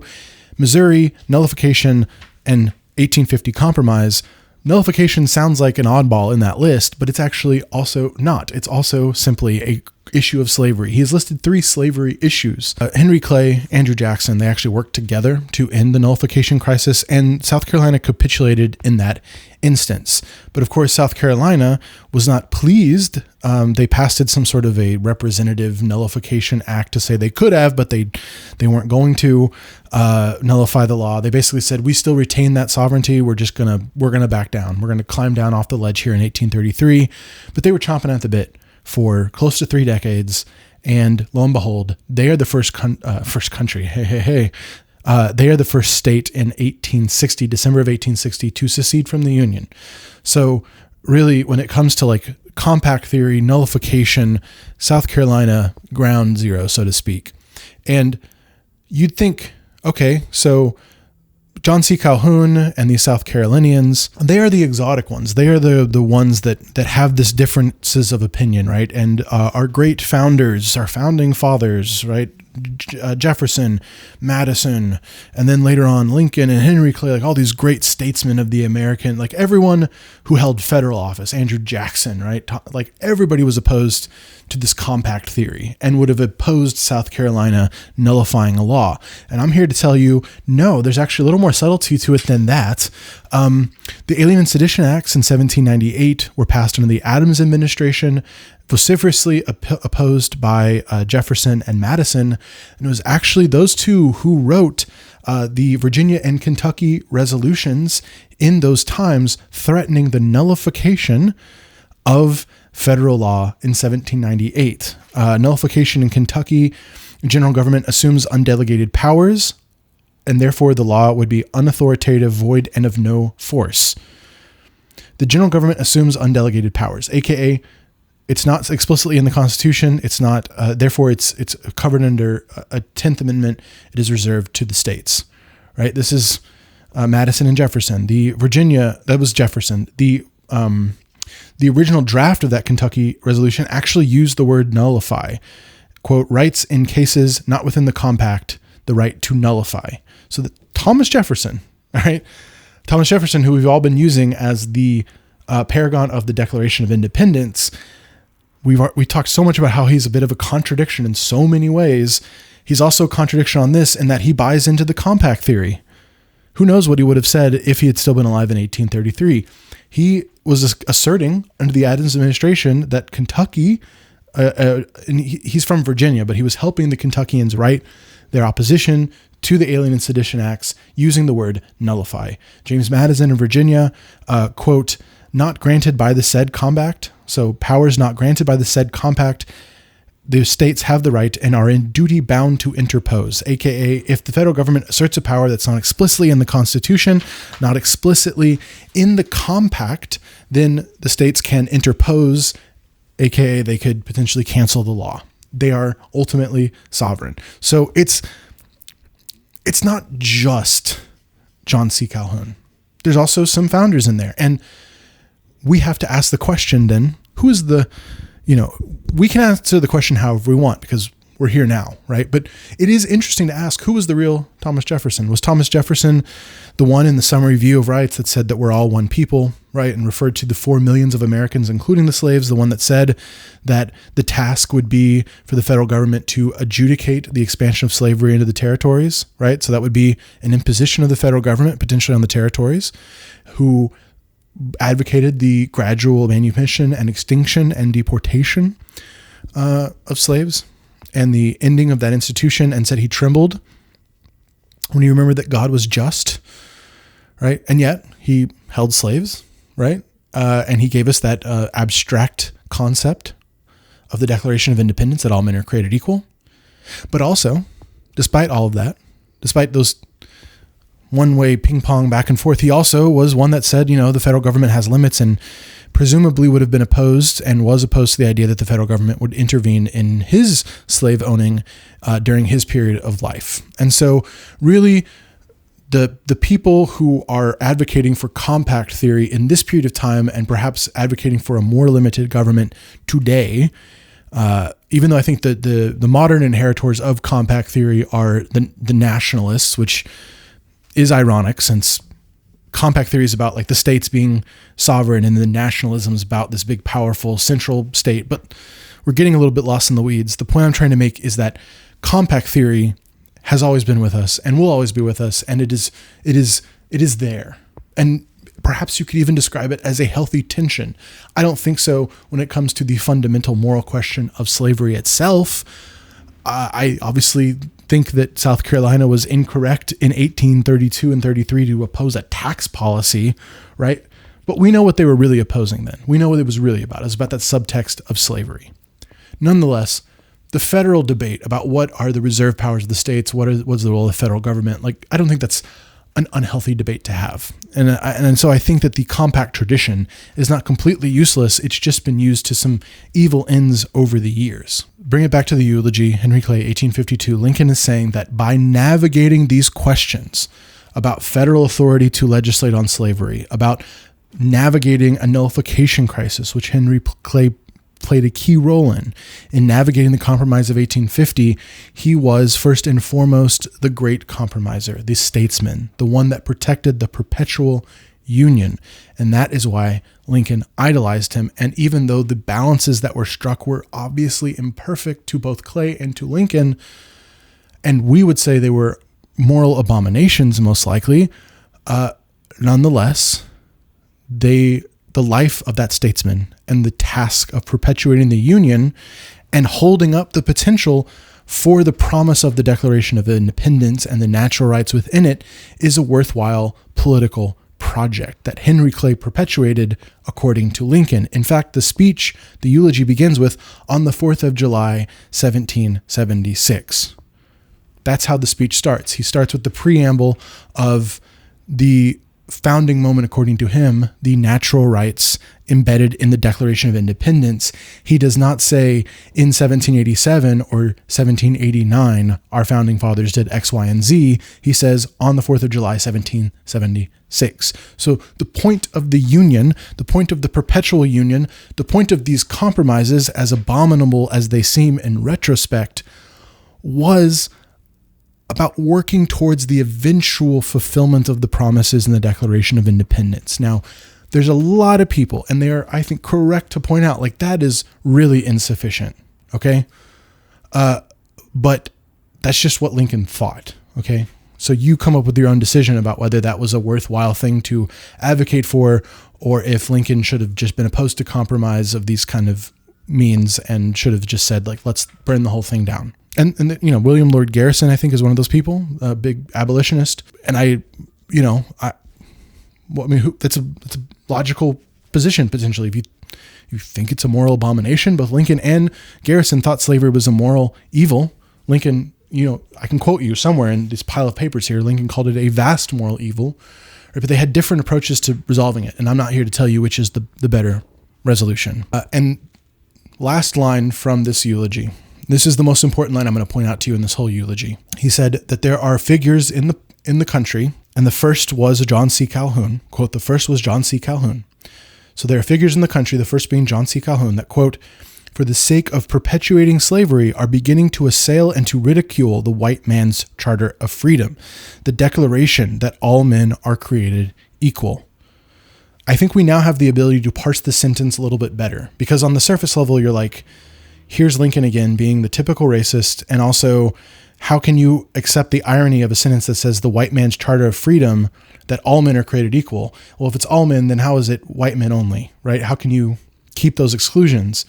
Missouri, nullification, and 1850 compromise. Nullification sounds like an oddball in that list, but it's actually also not. It's also simply a issue of slavery. He has listed 3 slavery issues. Henry Clay, Andrew Jackson, they actually worked together to end the nullification crisis, and South Carolina capitulated in that instance. But of course, South Carolina was not pleased. They passed some sort of a representative nullification act to say they could have, but they weren't going to nullify the law. They basically said, we still retain that sovereignty. We're gonna back down. We're gonna climb down off the ledge here in 1833. But they were chomping at the bit for close to 3 decades, and lo and behold, they are the first country. They are the first state in 1860, December of 1860, to secede from the Union. So really, when it comes to like compact theory, nullification, South Carolina, ground zero, so to speak. And you'd think, okay, so John C. Calhoun and these South Carolinians, they are the exotic ones. They are the ones that have this differences of opinion, right? And our great founders, our founding fathers, right? Jefferson, Madison, and then later on Lincoln and Henry Clay, like all these great statesmen of the American, like everyone who held federal office, Andrew Jackson, right? Like everybody was opposed to this compact theory and would have opposed South Carolina nullifying a law. And I'm here to tell you, no, there's actually a little more subtlety to it than that. The Alien and Sedition Acts in 1798 were passed under the Adams administration, vociferously opposed by Jefferson and Madison. And it was actually those two who wrote the Virginia and Kentucky resolutions in those times, threatening the nullification of federal law in 1798. Nullification in Kentucky, general government assumes undelegated powers, and therefore the law would be unauthoritative, void, and of no force. The general government assumes undelegated powers, aka it's not explicitly in the Constitution. It's not, therefore it's covered under a 10th Amendment. It is reserved to the states, right? This is Madison and Jefferson. The Virginia, that was Jefferson. The original draft of that Kentucky resolution actually used the word nullify. Quote, rights in cases not within the compact, the right to nullify. So Thomas Jefferson, all right? Thomas Jefferson, who we've all been using as the paragon of the Declaration of Independence. We talked so much about how he's a bit of a contradiction in so many ways. He's also a contradiction on this in that he buys into the compact theory. Who knows what he would have said if he had still been alive in 1833. He was asserting under the Adams administration that Kentucky, and he's from Virginia, but he was helping the Kentuckians write their opposition to the Alien and Sedition Acts using the word nullify. James Madison in Virginia, quote, not granted by the said compact. So powers not granted by the said compact. the states have the right and are in duty bound to interpose, aka if the federal government asserts a power that's not explicitly in the Constitution, not explicitly in the compact, then the states can interpose, aka they could potentially cancel the law. They are ultimately sovereign. So it's not just John C. Calhoun. There's also some founders in there. And we have to ask the question then, who is the, we can answer the question however we want because we're here now, right? But it is interesting to ask, who was the real Thomas Jefferson? Was Thomas Jefferson the one in the Summary View of Rights that said that we're all one people, right? And referred to the 4 millions of Americans, including the slaves, the one that said that the task would be for the federal government to adjudicate the expansion of slavery into the territories, right? So that would be an imposition of the federal government potentially on the territories, who advocated the gradual manumission and extinction and deportation of slaves and the ending of that institution, and said he trembled when he remembered that God was just, right? And yet he held slaves, right? And he gave us that abstract concept of the Declaration of Independence that all men are created equal. But also, despite all of that, despite those one-way ping-pong back and forth, he also was one that said, the federal government has limits, and presumably would have been opposed and was opposed to the idea that the federal government would intervene in his slave owning during his period of life. And so really the people who are advocating for compact theory in this period of time, and perhaps advocating for a more limited government today, even though I think that the modern inheritors of compact theory are the nationalists, which is ironic since compact theory is about like the states being sovereign and the nationalism is about this big, powerful central state. But we're getting a little bit lost in the weeds. The point I'm trying to make is that compact theory has always been with us and will always be with us. And it is there. And perhaps you could even describe it as a healthy tension. I don't think so when it comes to the fundamental moral question of slavery itself. I obviously think that South Carolina was incorrect in 1832 and 33 to oppose a tax policy, right? But we know what they were really opposing then. We know what it was really about. It was about that subtext of slavery. Nonetheless, the federal debate about what are the reserve powers of the states, what's the role of the federal government, I don't think that's an unhealthy debate to have. And so I think that the compact tradition is not completely useless. It's just been used to some evil ends over the years. Bring it back to the eulogy, Henry Clay, 1852. Lincoln is saying that by navigating these questions about federal authority to legislate on slavery, about navigating a nullification crisis, which Henry Clay played a key role in navigating the Compromise of 1850, he was first and foremost the great compromiser, the statesman, the one that protected the perpetual union. And that is why Lincoln idolized him. And even though the balances that were struck were obviously imperfect to both Clay and to Lincoln, and we would say they were moral abominations most likely, nonetheless, the life of that statesman and the task of perpetuating the Union and holding up the potential for the promise of the Declaration of Independence and the natural rights within it is a worthwhile political project that Henry Clay perpetuated according to Lincoln. In fact, the speech, the eulogy, begins with, "On the 4th of July, 1776. That's how the speech starts. He starts with the preamble of the founding moment, according to him, the natural rights embedded in the Declaration of Independence. He does not say in 1787 or 1789, our founding fathers did X, Y, and Z. He says on the 4th of July, 1776. So the point of the Union, the point of the perpetual Union, the point of these compromises, as abominable as they seem in retrospect, was about working towards the eventual fulfillment of the promises in the Declaration of Independence. Now, there's a lot of people, and they are, I think, correct to point out, that is really insufficient, okay? But that's just what Lincoln thought, okay? So you come up with your own decision about whether that was a worthwhile thing to advocate for, or if Lincoln should have just been opposed to compromise of these kind of means and should have just said, let's burn the whole thing down. And William Lord Garrison, I think, is one of those people, a big abolitionist. And that's a logical position potentially. If you think it's a moral abomination, both Lincoln and Garrison thought slavery was a moral evil. Lincoln, I can quote you somewhere in this pile of papers here. Lincoln called it a vast moral evil, right? But they had different approaches to resolving it. And I'm not here to tell you which is the better resolution. And last line from this eulogy. This is the most important line I'm going to point out to you in this whole eulogy. He said that there are figures in the country, and the first was John C. Calhoun. Quote, the first was John C. Calhoun. So there are figures in the country, the first being John C. Calhoun, that, quote, for the sake of perpetuating slavery are beginning to assail and to ridicule the white man's charter of freedom, the declaration that all men are created equal. I think we now have the ability to parse the sentence a little bit better, because on the surface level, you're like, here's Lincoln again being the typical racist, and also how can you accept the irony of a sentence that says the white man's charter of freedom, that all men are created equal? Well, if it's all men, then how is it white men only, right? How can you keep those exclusions?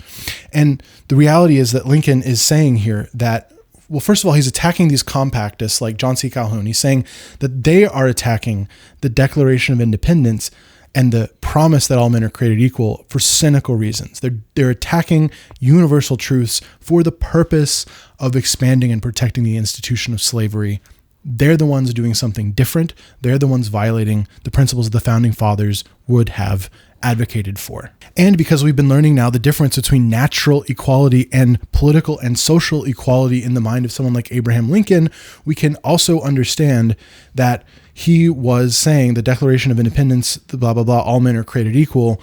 And the reality is that Lincoln is saying here that, well, first of all, he's attacking these compactists like John C. Calhoun. He's saying that they are attacking the Declaration of Independence and the promise that all men are created equal for cynical reasons. They're attacking universal truths for the purpose of expanding and protecting the institution of slavery. They're the ones doing something different. They're the ones violating the principles the founding fathers would have advocated for. And because we've been learning now the difference between natural equality and political and social equality in the mind of someone like Abraham Lincoln, we can also understand that he was saying the Declaration of Independence, the blah, blah, blah, all men are created equal.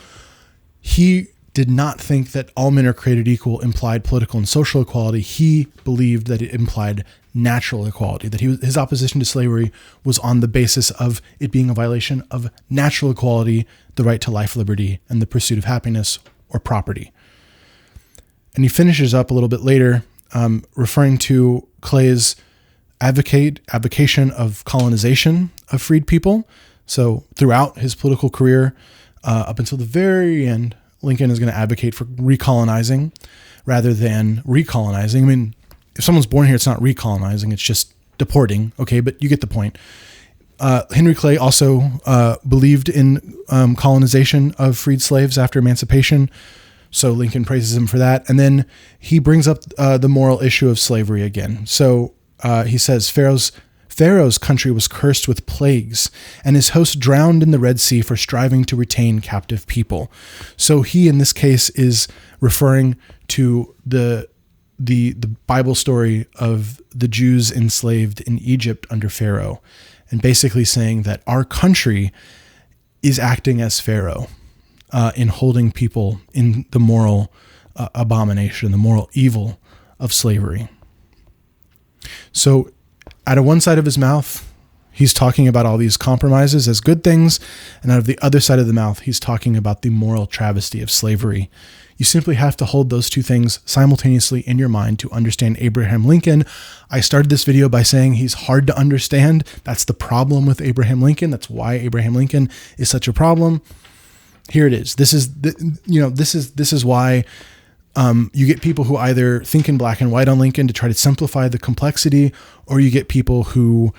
He did not think that all men are created equal implied political and social equality. He believed that it implied natural equality, that his opposition to slavery was on the basis of it being a violation of natural equality, the right to life, liberty, and the pursuit of happiness or property. And he finishes up a little bit later, referring to Clay's advocation of colonization of freed people. So throughout his political career, up until the very end, Lincoln is going to advocate for recolonizing rather than recolonizing. I mean, if someone's born here, it's not recolonizing, it's just deporting. Okay, but you get the point. Henry Clay also believed in colonization of freed slaves after emancipation. So Lincoln praises him for that. And then he brings up the moral issue of slavery again. So he says, Pharaoh's country was cursed with plagues, and his host drowned in the Red Sea for striving to retain captive people. So he, in this case, is referring to the Bible story of the Jews enslaved in Egypt under Pharaoh, and basically saying that our country is acting as Pharaoh in holding people in the moral abomination, the moral evil of slavery. So out of one side of his mouth, he's talking about all these compromises as good things, and out of the other side of the mouth, he's talking about the moral travesty of slavery. You simply have to hold those two things simultaneously in your mind to understand Abraham Lincoln. I started this video by saying he's hard to understand. That's the problem with Abraham Lincoln. That's why Abraham Lincoln is such a problem. Here it is. This is why you get people who either think in black and white on Lincoln to try to simplify the complexity, or you get people who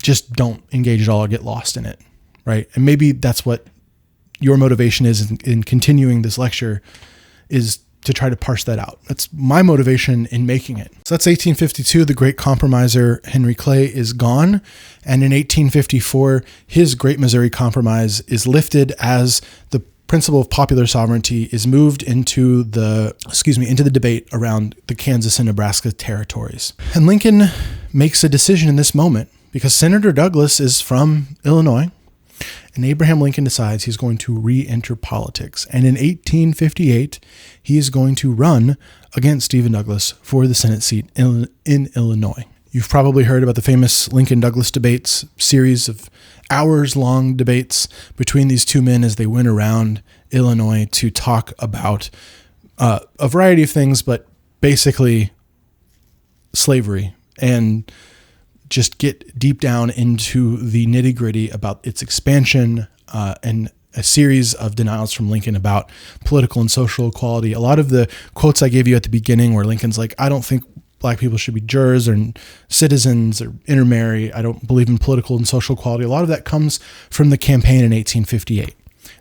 just don't engage at all or get lost in it, right? And maybe that's what your motivation is in continuing this lecture, is to try to parse that out. That's my motivation in making it. So that's 1852. The great compromiser Henry Clay is gone. And in 1854, his Great Missouri Compromise is lifted as the principle of popular sovereignty is moved into the debate around the Kansas and Nebraska territories. And Lincoln makes a decision in this moment because Senator Douglas is from Illinois, and Abraham Lincoln decides he's going to re-enter politics. And in 1858, he is going to run against Stephen Douglas for the Senate seat in Illinois. You've probably heard about the famous Lincoln-Douglas debates, series of hours-long debates between these two men as they went around Illinois to talk about a variety of things, but basically slavery, and just get deep down into the nitty-gritty about its expansion and a series of denials from Lincoln about political and social equality. A lot of the quotes I gave you at the beginning where Lincoln's like, I don't think black people should be jurors or citizens or intermarry. I don't believe in political and social equality. A lot of that comes from the campaign in 1858.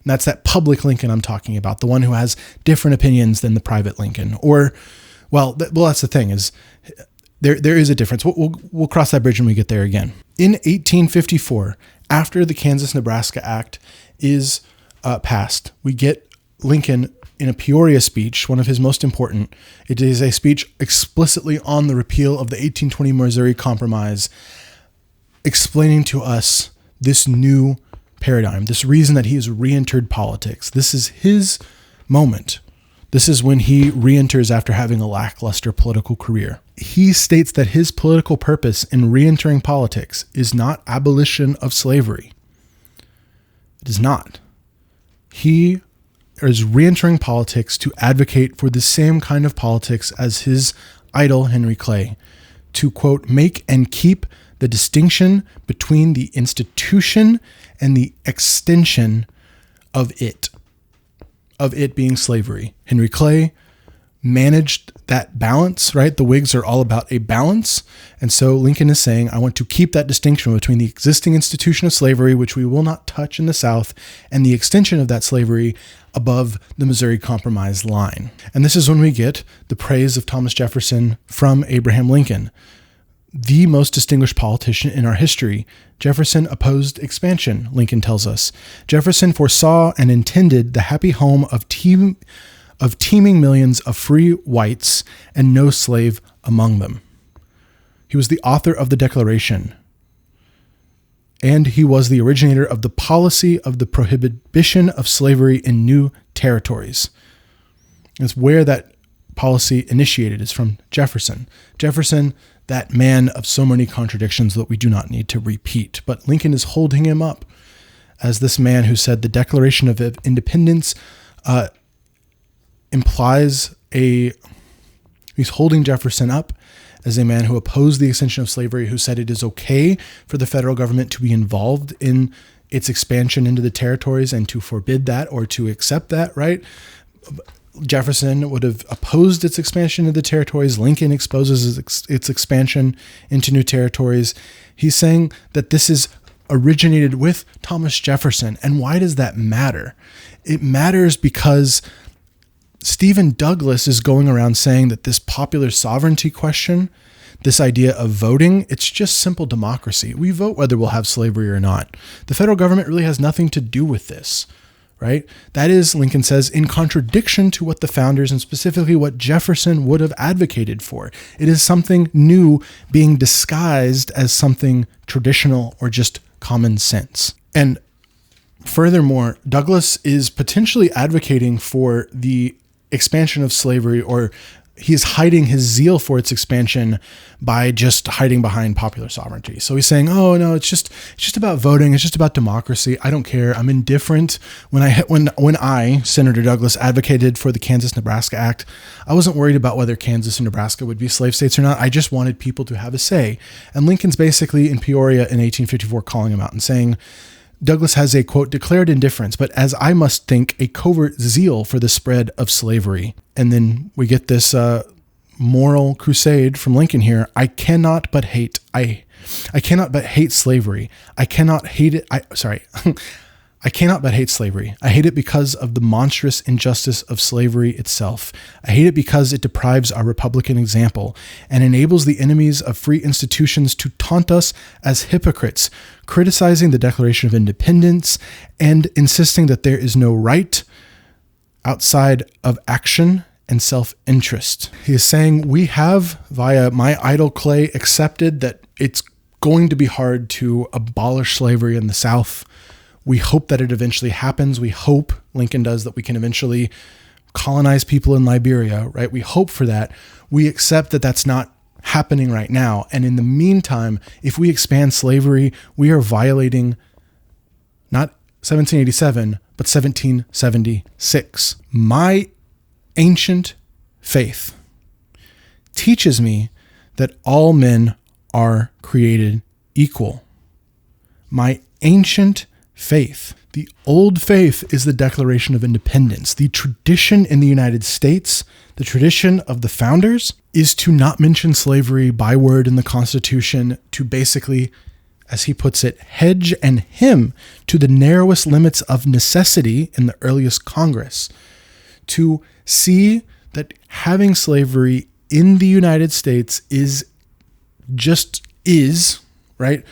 And that's that public Lincoln I'm talking about, the one who has different opinions than the private Lincoln. Or, that's the thing is there is a difference. We'll cross that bridge when we get there again. In 1854, after the Kansas-Nebraska Act is passed, we get Lincoln in a Peoria speech, one of his most important. It is a speech explicitly on the repeal of the 1820 Missouri Compromise, explaining to us this new paradigm, this reason that he has re-entered politics. This is his moment. This is when he re-enters after having a lackluster political career. He states that his political purpose in re-entering politics is not abolition of slavery. It is not. He is re-entering politics to advocate for the same kind of politics as his idol, Henry Clay, to, quote, make and keep the distinction between the institution and the extension of it being slavery. Henry Clay managed that balance, right? The Whigs are all about a balance. And so Lincoln is saying, I want to keep that distinction between the existing institution of slavery, which we will not touch in the South, and the extension of that slavery above the Missouri Compromise line. And this is when we get the praise of Thomas Jefferson from Abraham Lincoln. The most distinguished politician in our history. Jefferson opposed expansion, Lincoln tells us. Jefferson foresaw and intended the happy home of teeming millions of free whites and no slave among them. He was the author of the Declaration, and he was the originator of the policy of the prohibition of slavery in new territories. It's where that policy initiated is from Jefferson. Jefferson, that man of so many contradictions that we do not need to repeat. But Lincoln is holding him up as this man who said the Declaration of Independence he's holding Jefferson up as a man who opposed the extension of slavery, who said it is okay for the federal government to be involved in its expansion into the territories and to forbid that or to accept that, right? Jefferson would have opposed its expansion into the territories. Lincoln exposes its expansion into new territories. He's saying that this is originated with Thomas Jefferson. And why does that matter? It matters because Stephen Douglas is going around saying that this popular sovereignty question, this idea of voting, it's just simple democracy. We vote whether we'll have slavery or not. The federal government really has nothing to do with this. Right? That is, Lincoln says, in contradiction to what the founders and specifically what Jefferson would have advocated for. It is something new being disguised as something traditional or just common sense. And furthermore, Douglas is potentially advocating for the expansion of slavery, or he's hiding his zeal for its expansion by just hiding behind popular sovereignty. So he's saying, oh no, it's just about voting. It's just about democracy. I don't care. I'm indifferent. When I, Senator Douglas, advocated for the Kansas-Nebraska Act, I wasn't worried about whether Kansas and Nebraska would be slave states or not. I just wanted people to have a say. And Lincoln's basically in Peoria in 1854 calling him out and saying, Douglas has a, quote, declared indifference, but as I must think, a covert zeal for the spread of slavery. And then we get this moral crusade from Lincoln here. I cannot but hate slavery. I cannot hate it. I cannot but hate slavery. I hate it because of the monstrous injustice of slavery itself. I hate it because it deprives our Republican example and enables the enemies of free institutions to taunt us as hypocrites, criticizing the Declaration of Independence and insisting that there is no right outside of action and self-interest. He is saying we have, via my idol Clay, accepted that it's going to be hard to abolish slavery in the South. We hope that it eventually happens. We hope, Lincoln does, that we can eventually colonize people in Liberia, right? We hope for that. We accept that that's not happening right now. And in the meantime, if we expand slavery, we are violating not 1787, but 1776. My ancient faith teaches me that all men are created equal. My ancient faith. The old faith is the Declaration of Independence. The tradition in the United States, the tradition of the founders, is to not mention slavery by word in the Constitution, to basically as he puts it, hedge and hem to the narrowest limits of necessity in the earliest Congress, to see that having slavery in the United States is, right?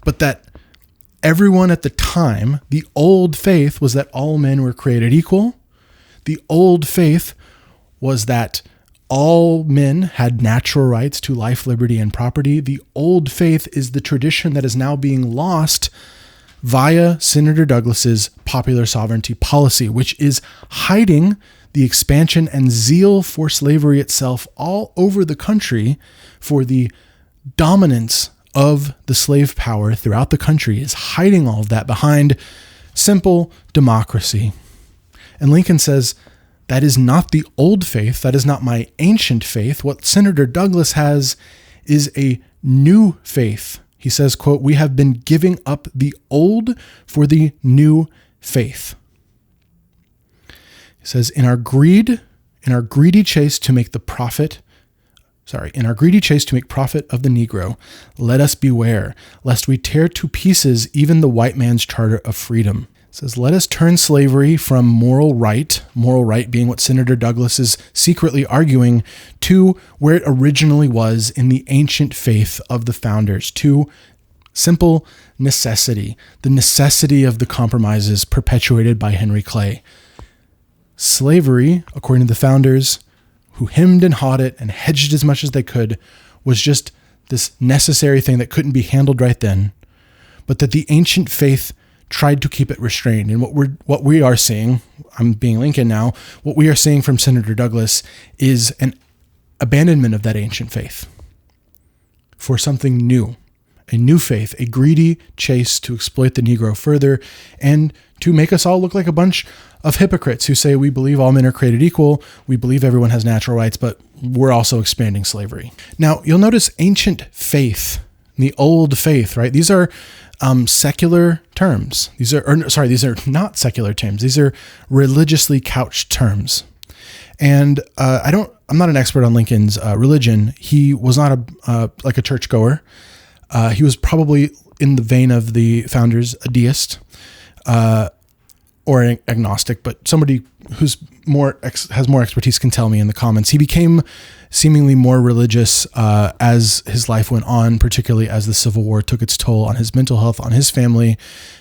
But that everyone at the time, the old faith was that all men were created equal. The old faith was that all men had natural rights to life, liberty, and property. The old faith is the tradition that is now being lost via Senator Douglas's popular sovereignty policy, which is hiding the expansion and zeal for slavery itself all over the country. For the dominance of the slave power throughout the country is hiding all of that behind simple democracy. And Lincoln says, that is not the old faith. That is not my ancient faith. What Senator Douglas has is a new faith. He says, quote, "We have been giving up the old for the new faith." He says, in our greedy chase to make profit of the Negro, let us beware, lest we tear to pieces even the white man's charter of freedom. It says, let us turn slavery from moral right being what Senator Douglas is secretly arguing, to where it originally was in the ancient faith of the founders, to simple necessity, the necessity of the compromises perpetuated by Henry Clay. Slavery, according to the founders, who hemmed and hawed it and hedged as much as they could, was just this necessary thing that couldn't be handled right then, but that the ancient faith tried to keep it restrained. And what we are seeing, I'm being Lincoln now, what we are seeing from Senator Douglas is an abandonment of that ancient faith for something new, a new faith, a greedy chase to exploit the Negro further and to make us all look like a bunch of hypocrites who say we believe all men are created equal, we believe everyone has natural rights, but we're also expanding slavery. Now, you'll notice ancient faith, the old faith, right? These are secular terms. These are not secular terms. These are religiously couched terms. And I'm not an expert on Lincoln's religion. He was not like a churchgoer. He was probably in the vein of the founders, a deist, or an agnostic, but somebody who's has more expertise can tell me in the comments. He became seemingly more religious as his life went on, particularly as the Civil War took its toll on his mental health, on his family,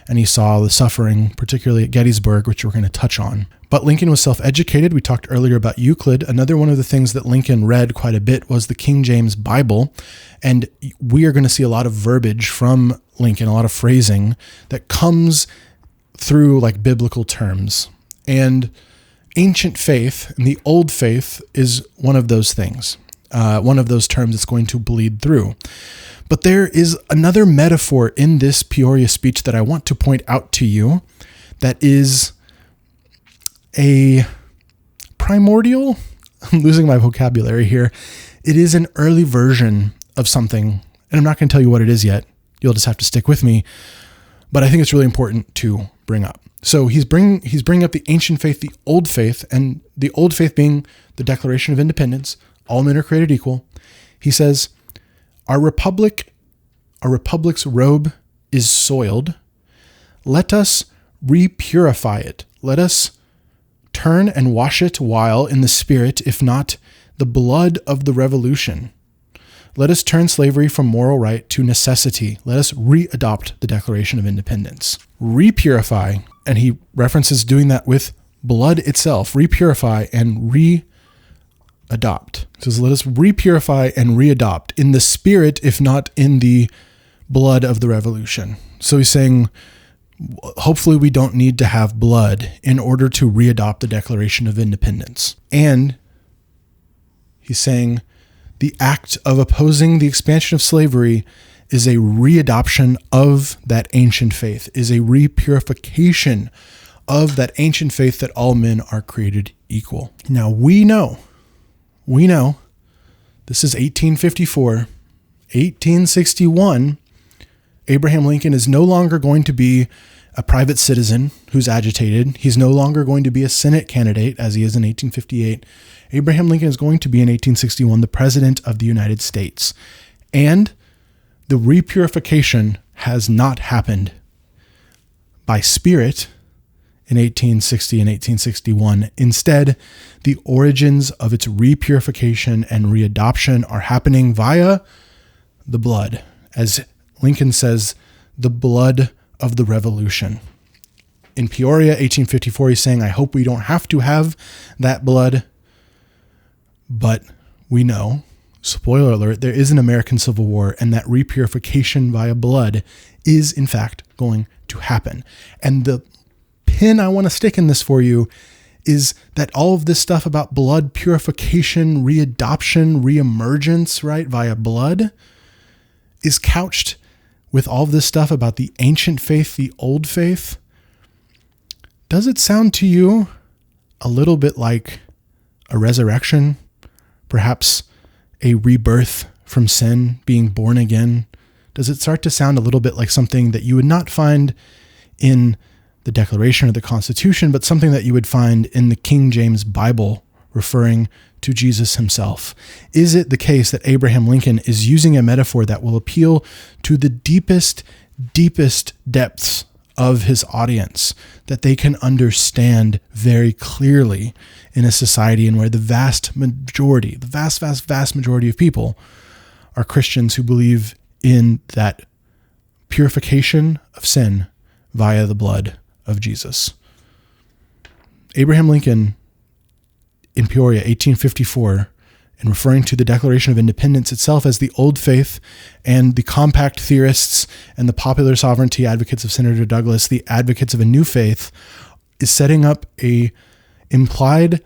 and he saw the suffering, particularly at Gettysburg, which we're going to touch on. But Lincoln was self-educated. We talked earlier about Euclid. Another one of the things that Lincoln read quite a bit was the King James Bible, and we are going to see a lot of verbiage from Lincoln, a lot of phrasing that comes through like biblical terms. And ancient faith and the old faith is one of those things, one of those terms that's going to bleed through. But there is another metaphor in this Peoria speech that I want to point out to you that is a primordial, I'm losing my vocabulary here. It is an early version of something, and I'm not going to tell you what it is yet. You'll just have to stick with me. But I think it's really important to bring up. So he's bringing up the ancient faith, the old faith, and the old faith being the Declaration of Independence. All men are created equal. He says, our republic's robe is soiled. Let us repurify it. Let us turn and wash it while in the spirit, if not the blood of the revolution. Let us turn slavery from moral right to necessity. Let us readopt the Declaration of Independence. Repurify, and he references doing that with blood itself. Repurify and readopt. He says, let us repurify and readopt in the spirit, if not in the blood of the revolution. So he's saying, hopefully we don't need to have blood in order to readopt the Declaration of Independence. And he's saying, the act of opposing the expansion of slavery is a readoption of that ancient faith, is a repurification of that ancient faith that all men are created equal. Now we know, this is 1854, 1861, Abraham Lincoln is no longer going to be a private citizen who's agitated. He's no longer going to be a Senate candidate as he is in 1858. Abraham Lincoln is going to be in 1861 the President of the United States. And the repurification has not happened by spirit in 1860 and 1861. Instead, the origins of its repurification and readoption are happening via the blood. As Lincoln says, the blood of the revolution. In Peoria, 1854, he's saying, I hope we don't have to have that blood, but we know, spoiler alert, there is an American Civil War, and that repurification via blood is, in fact, going to happen. And the pin I want to stick in this for you is that all of this stuff about blood purification, readoption, reemergence, right, via blood, is couched with all of this stuff about the ancient faith, the old faith. Does it sound to you a little bit like a resurrection? Perhaps a rebirth from sin, being born again? Does it start to sound a little bit like something that you would not find in the Declaration or the Constitution, but something that you would find in the King James Bible referring to Jesus himself? Is it the case that Abraham Lincoln is using a metaphor that will appeal to the deepest depths of his audience, that they can understand very clearly in a society in where the vast majority of people are Christians who believe in that purification of sin via the blood of Jesus? Abraham Lincoln in Peoria, 1854, and referring to the Declaration of Independence itself as the old faith, and the compact theorists and the popular sovereignty advocates of Senator Douglas, the advocates of a new faith, is setting up a implied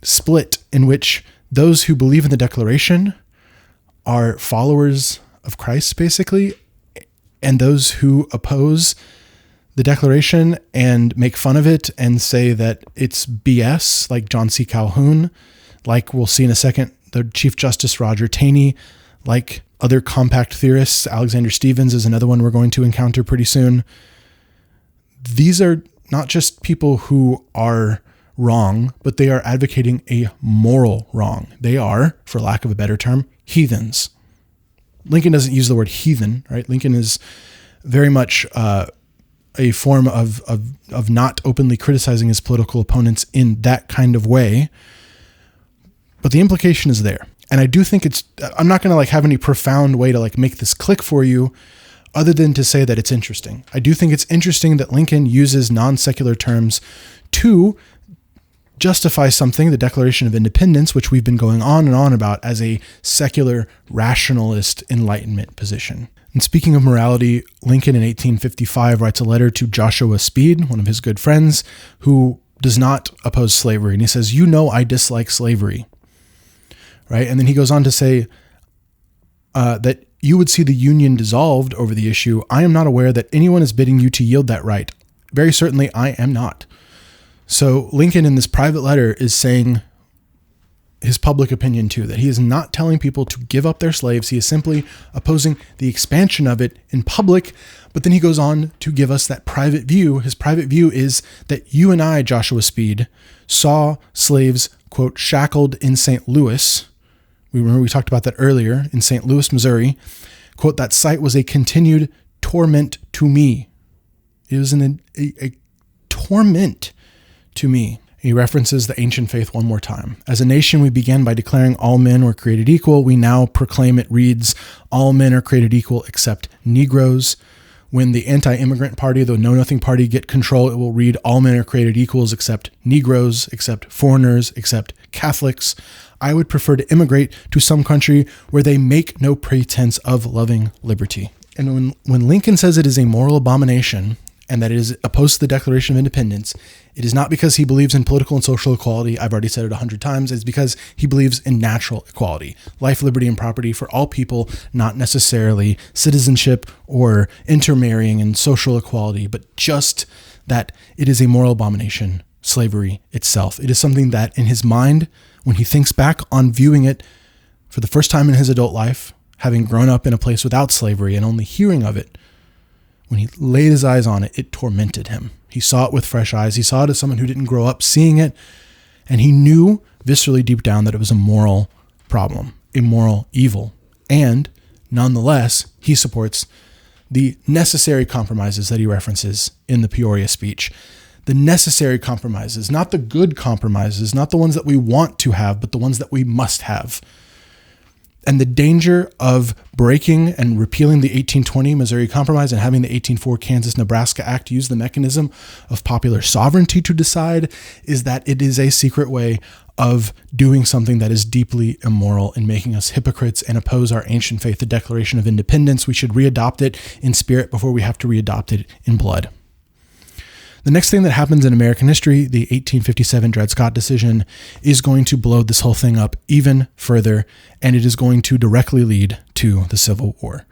split in which those who believe in the Declaration are followers of Christ, basically, and those who oppose the Declaration and make fun of it and say that it's BS, like John C. Calhoun, like we'll see in a second, the Chief Justice Roger Taney, like other compact theorists. Alexander Stevens is another one we're going to encounter pretty soon. These are not just people who are wrong, but they are advocating a moral wrong. They are, for lack of a better term, heathens. Lincoln doesn't use the word heathen, right? Lincoln is very much a form of not openly criticizing his political opponents in that kind of way. But the implication is there. And I do think I'm not going to have any profound way to make this click for you other than to say that it's interesting. I do think it's interesting that Lincoln uses non-secular terms to justify something, the Declaration of Independence, which we've been going on and on about as a secular rationalist Enlightenment position. And speaking of morality, Lincoln in 1855 writes a letter to Joshua Speed, one of his good friends, who does not oppose slavery. And he says, I dislike slavery. Right? And then he goes on to say that you would see the Union dissolved over the issue. I am not aware that anyone is bidding you to yield that right. Very certainly I am not. So Lincoln in this private letter is saying his public opinion too, that he is not telling people to give up their slaves. He is simply opposing the expansion of it in public. But then he goes on to give us that private view. His private view is that you and I, Joshua Speed, saw slaves, quote, shackled in St. Louis. We talked about that earlier, in St. Louis, Missouri. Quote, that sight was a continued torment to me. It was a torment to me. He references the ancient faith one more time. As a nation, we began by declaring all men were created equal. We now proclaim, it reads, all men are created equal except Negroes. When the anti-immigrant party, the know-nothing party, get control, it will read all men are created equals except Negroes, except foreigners, except Catholics. I would prefer to immigrate to some country where they make no pretense of loving liberty. And when Lincoln says it is a moral abomination and that it is opposed to the Declaration of Independence, it is not because he believes in political and social equality. I've already said it 100 times. It's because he believes in natural equality, life, liberty, and property for all people, not necessarily citizenship or intermarrying and social equality, but just that it is a moral abomination, slavery itself. It is something that in his mind, when he thinks back on viewing it for the first time in his adult life, having grown up in a place without slavery and only hearing of it, when he laid his eyes on it, it tormented him. He saw it with fresh eyes. He saw it as someone who didn't grow up seeing it. And he knew viscerally deep down that it was a moral problem, a moral evil. And nonetheless, he supports the necessary compromises that he references in the Peoria speech. The necessary compromises, not the good compromises, not the ones that we want to have, but the ones that we must have. And the danger of breaking and repealing the 1820 Missouri Compromise and having the 1804 Kansas-Nebraska Act use the mechanism of popular sovereignty to decide is that it is a secret way of doing something that is deeply immoral and making us hypocrites and oppose our ancient faith, the Declaration of Independence. We should readopt it in spirit before we have to readopt it in blood. The next thing that happens in American history, the 1857 Dred Scott decision, is going to blow this whole thing up even further, and it is going to directly lead to the Civil War.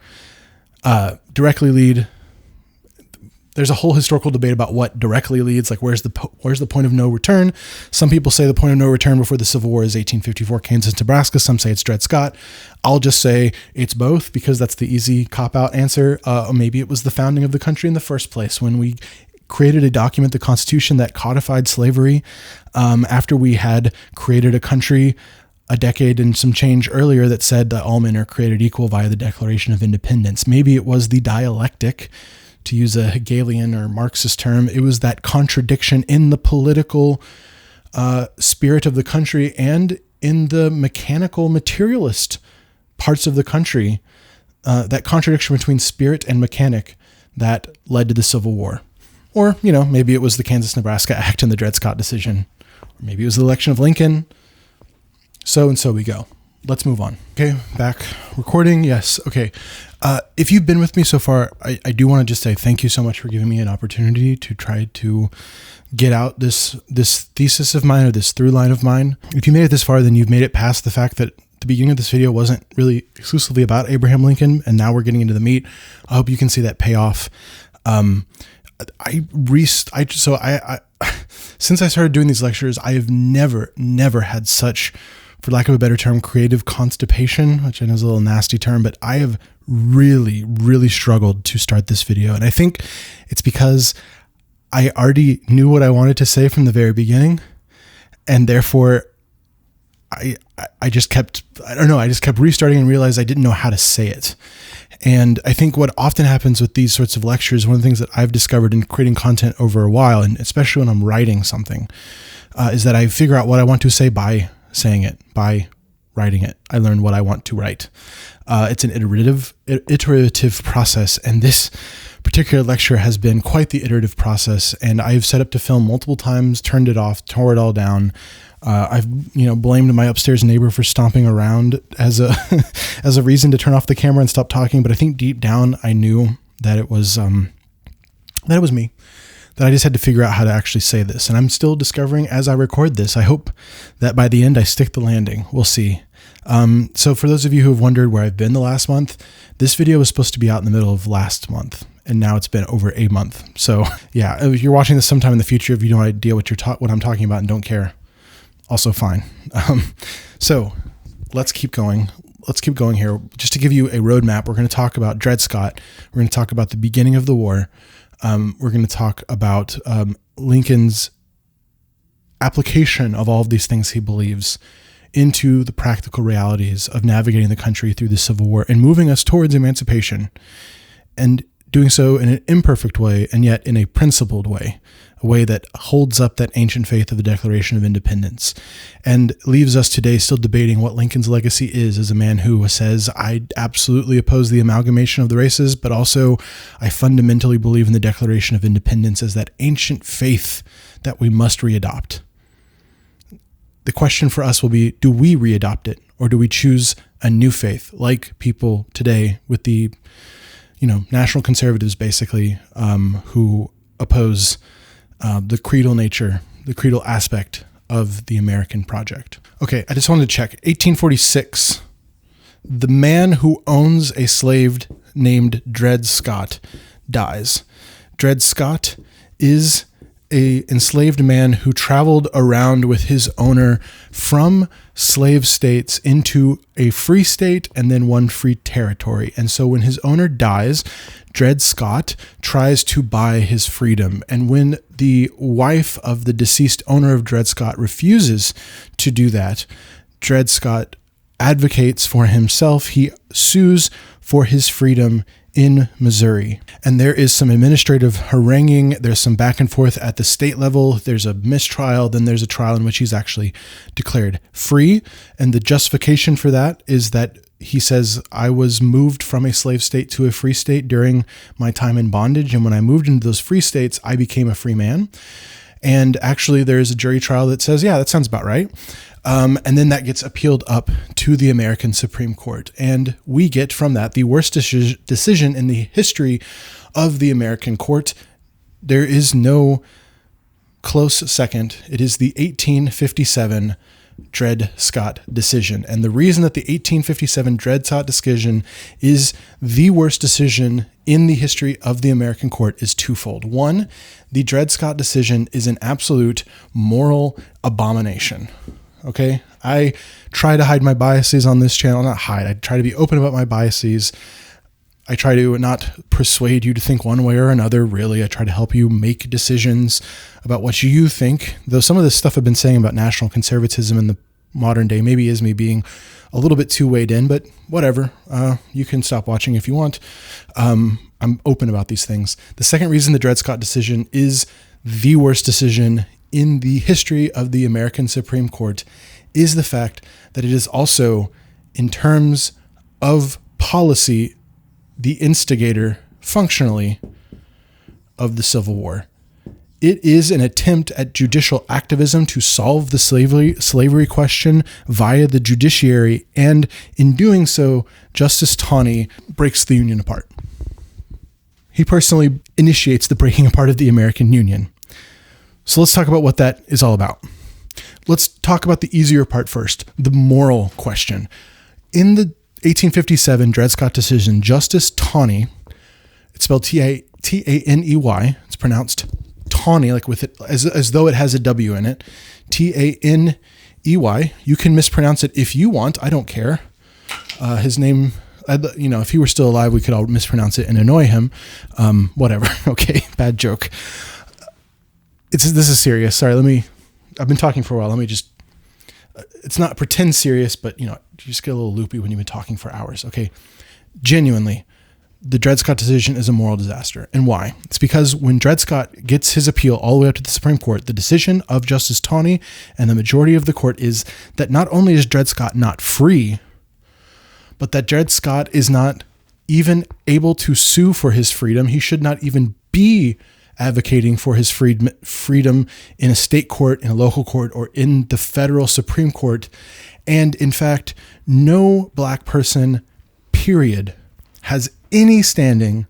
There's a whole historical debate about what directly leads, like where's the point of no return. Some people say the point of no return before the Civil War is 1854 Kansas-Nebraska. Some say it's Dred Scott. I'll just say it's both because that's the easy cop-out answer. Maybe it was the founding of the country in the first place when we created a document, the Constitution, that codified slavery after we had created a country a decade and some change earlier that said that all men are created equal via the Declaration of Independence. Maybe it was the dialectic, to use a Hegelian or Marxist term. It was that contradiction in the political spirit of the country and in the mechanical materialist parts of the country, that contradiction between spirit and mechanic that led to the Civil War. Or, maybe it was the Kansas-Nebraska Act and the Dred Scott decision. Or maybe it was the election of Lincoln. So we go. Let's move on. Okay, back recording. Yes. Okay. If you've been with me so far, I do want to just say thank you so much for giving me an opportunity to try to get out this thesis of mine or this through line of mine. If you made it this far, then you've made it past the fact that the beginning of this video wasn't really exclusively about Abraham Lincoln, and now we're getting into the meat. I hope you can see that payoff. Since I started doing these lectures, I have never had such, for lack of a better term, creative constipation, which I know is a little nasty term, but I have really struggled to start this video. And I think it's because I already knew what I wanted to say from the very beginning. And therefore I just kept restarting and realized I didn't know how to say it. And I think what often happens with these sorts of lectures, one of the things that I've discovered in creating content over a while, and especially when I'm writing something, is that I figure out what I want to say by saying it, by writing it. I learn what I want to write. It's an iterative process, and this particular lecture has been quite the iterative process, and I've set up to film multiple times, turned it off, tore it all down. I've blamed my upstairs neighbor for stomping around as a reason to turn off the camera and stop talking, but I think deep down I knew that it was me, that I just had to figure out how to actually say this, and I'm still discovering as I record this. I hope that by the end I stick the landing. We'll see. So for those of you who have wondered where I've been the last month, this video was supposed to be out in the middle of last month, and now it's been over a month. So yeah, if you're watching this sometime in the future, if you have no idea what I'm talking about and don't care, also fine. So let's keep going. Let's keep going here. Just to give you a roadmap, we're going to talk about Dred Scott. We're going to talk about the beginning of the war. We're going to talk about Lincoln's application of all of these things he believes into the practical realities of navigating the country through the Civil War and moving us towards emancipation, and doing so in an imperfect way and yet in a principled way, a way that holds up that ancient faith of the Declaration of Independence and leaves us today still debating what Lincoln's legacy is as a man who says, I absolutely oppose the amalgamation of the races, but also I fundamentally believe in the Declaration of Independence as that ancient faith that we must readopt. The question for us will be, do we readopt it, or do we choose a new faith like people today with the national conservatives basically, who oppose the creedal nature, the creedal aspect of the American project. Okay, I just wanted to check. 1846, the man who owns a slave named Dred Scott dies. Dred Scott is an enslaved man who traveled around with his owner from slave states into a free state and then one free territory. And so when his owner dies, Dred Scott tries to buy his freedom. And when the wife of the deceased owner of Dred Scott refuses to do that, Dred Scott advocates for himself. He sues for his freedom in Missouri. And there is some administrative haranguing. There's some back and forth at the state level. There's a mistrial. Then there's a trial in which he's actually declared free. And the justification for that is that he says, I was moved from a slave state to a free state during my time in bondage. And when I moved into those free states, I became a free man. And actually, there's a jury trial that says, yeah, that sounds about right. And then that gets appealed up to the American Supreme Court. And we get from that the worst decision in the history of the American court. There is no close second. It is the 1857 Dred Scott decision. And the reason that the 1857 Dred Scott decision is the worst decision in the history of the American court is twofold. One, the Dred Scott decision is an absolute moral abomination. Okay, I try to hide my biases on this channel. Not hide. I try to be open about my biases. I try to not persuade you to think one way or another, really. I try to help you make decisions about what you think. Though some of this stuff I've been saying about national conservatism in the modern day maybe is me being a little bit too weighed in, but whatever. You can stop watching if you want. I'm open about these things. The second reason the Dred Scott decision is the worst decision in the history of the American Supreme Court is the fact that it is also, in terms of policy, the instigator, functionally, of the Civil War. It is an attempt at judicial activism to solve the slavery question via the judiciary, and in doing so, Justice Taney breaks the Union apart. He personally initiates the breaking apart of the American Union. So let's talk about what that is all about. Let's talk about the easier part first, the moral question. In the 1857 Dred Scott decision, Justice Taney, it's spelled Taney, it's pronounced Taney, like with it as though it has a W in it. Taney. You can mispronounce it if you want. I don't care. His name, if he were still alive, we could all mispronounce it and annoy him. Whatever. Okay, bad joke. This is serious. Sorry, I've been talking for a while. Let me just, it's not pretend serious, but you just get a little loopy when you've been talking for hours. Okay. Genuinely, the Dred Scott decision is a moral disaster. And why? It's because when Dred Scott gets his appeal all the way up to the Supreme Court, the decision of Justice Taney and the majority of the court is that not only is Dred Scott not free, but that Dred Scott is not even able to sue for his freedom. He should not even be advocating for his freedom in a state court, in a local court, or in the federal Supreme Court. And in fact, no black person, period, has any standing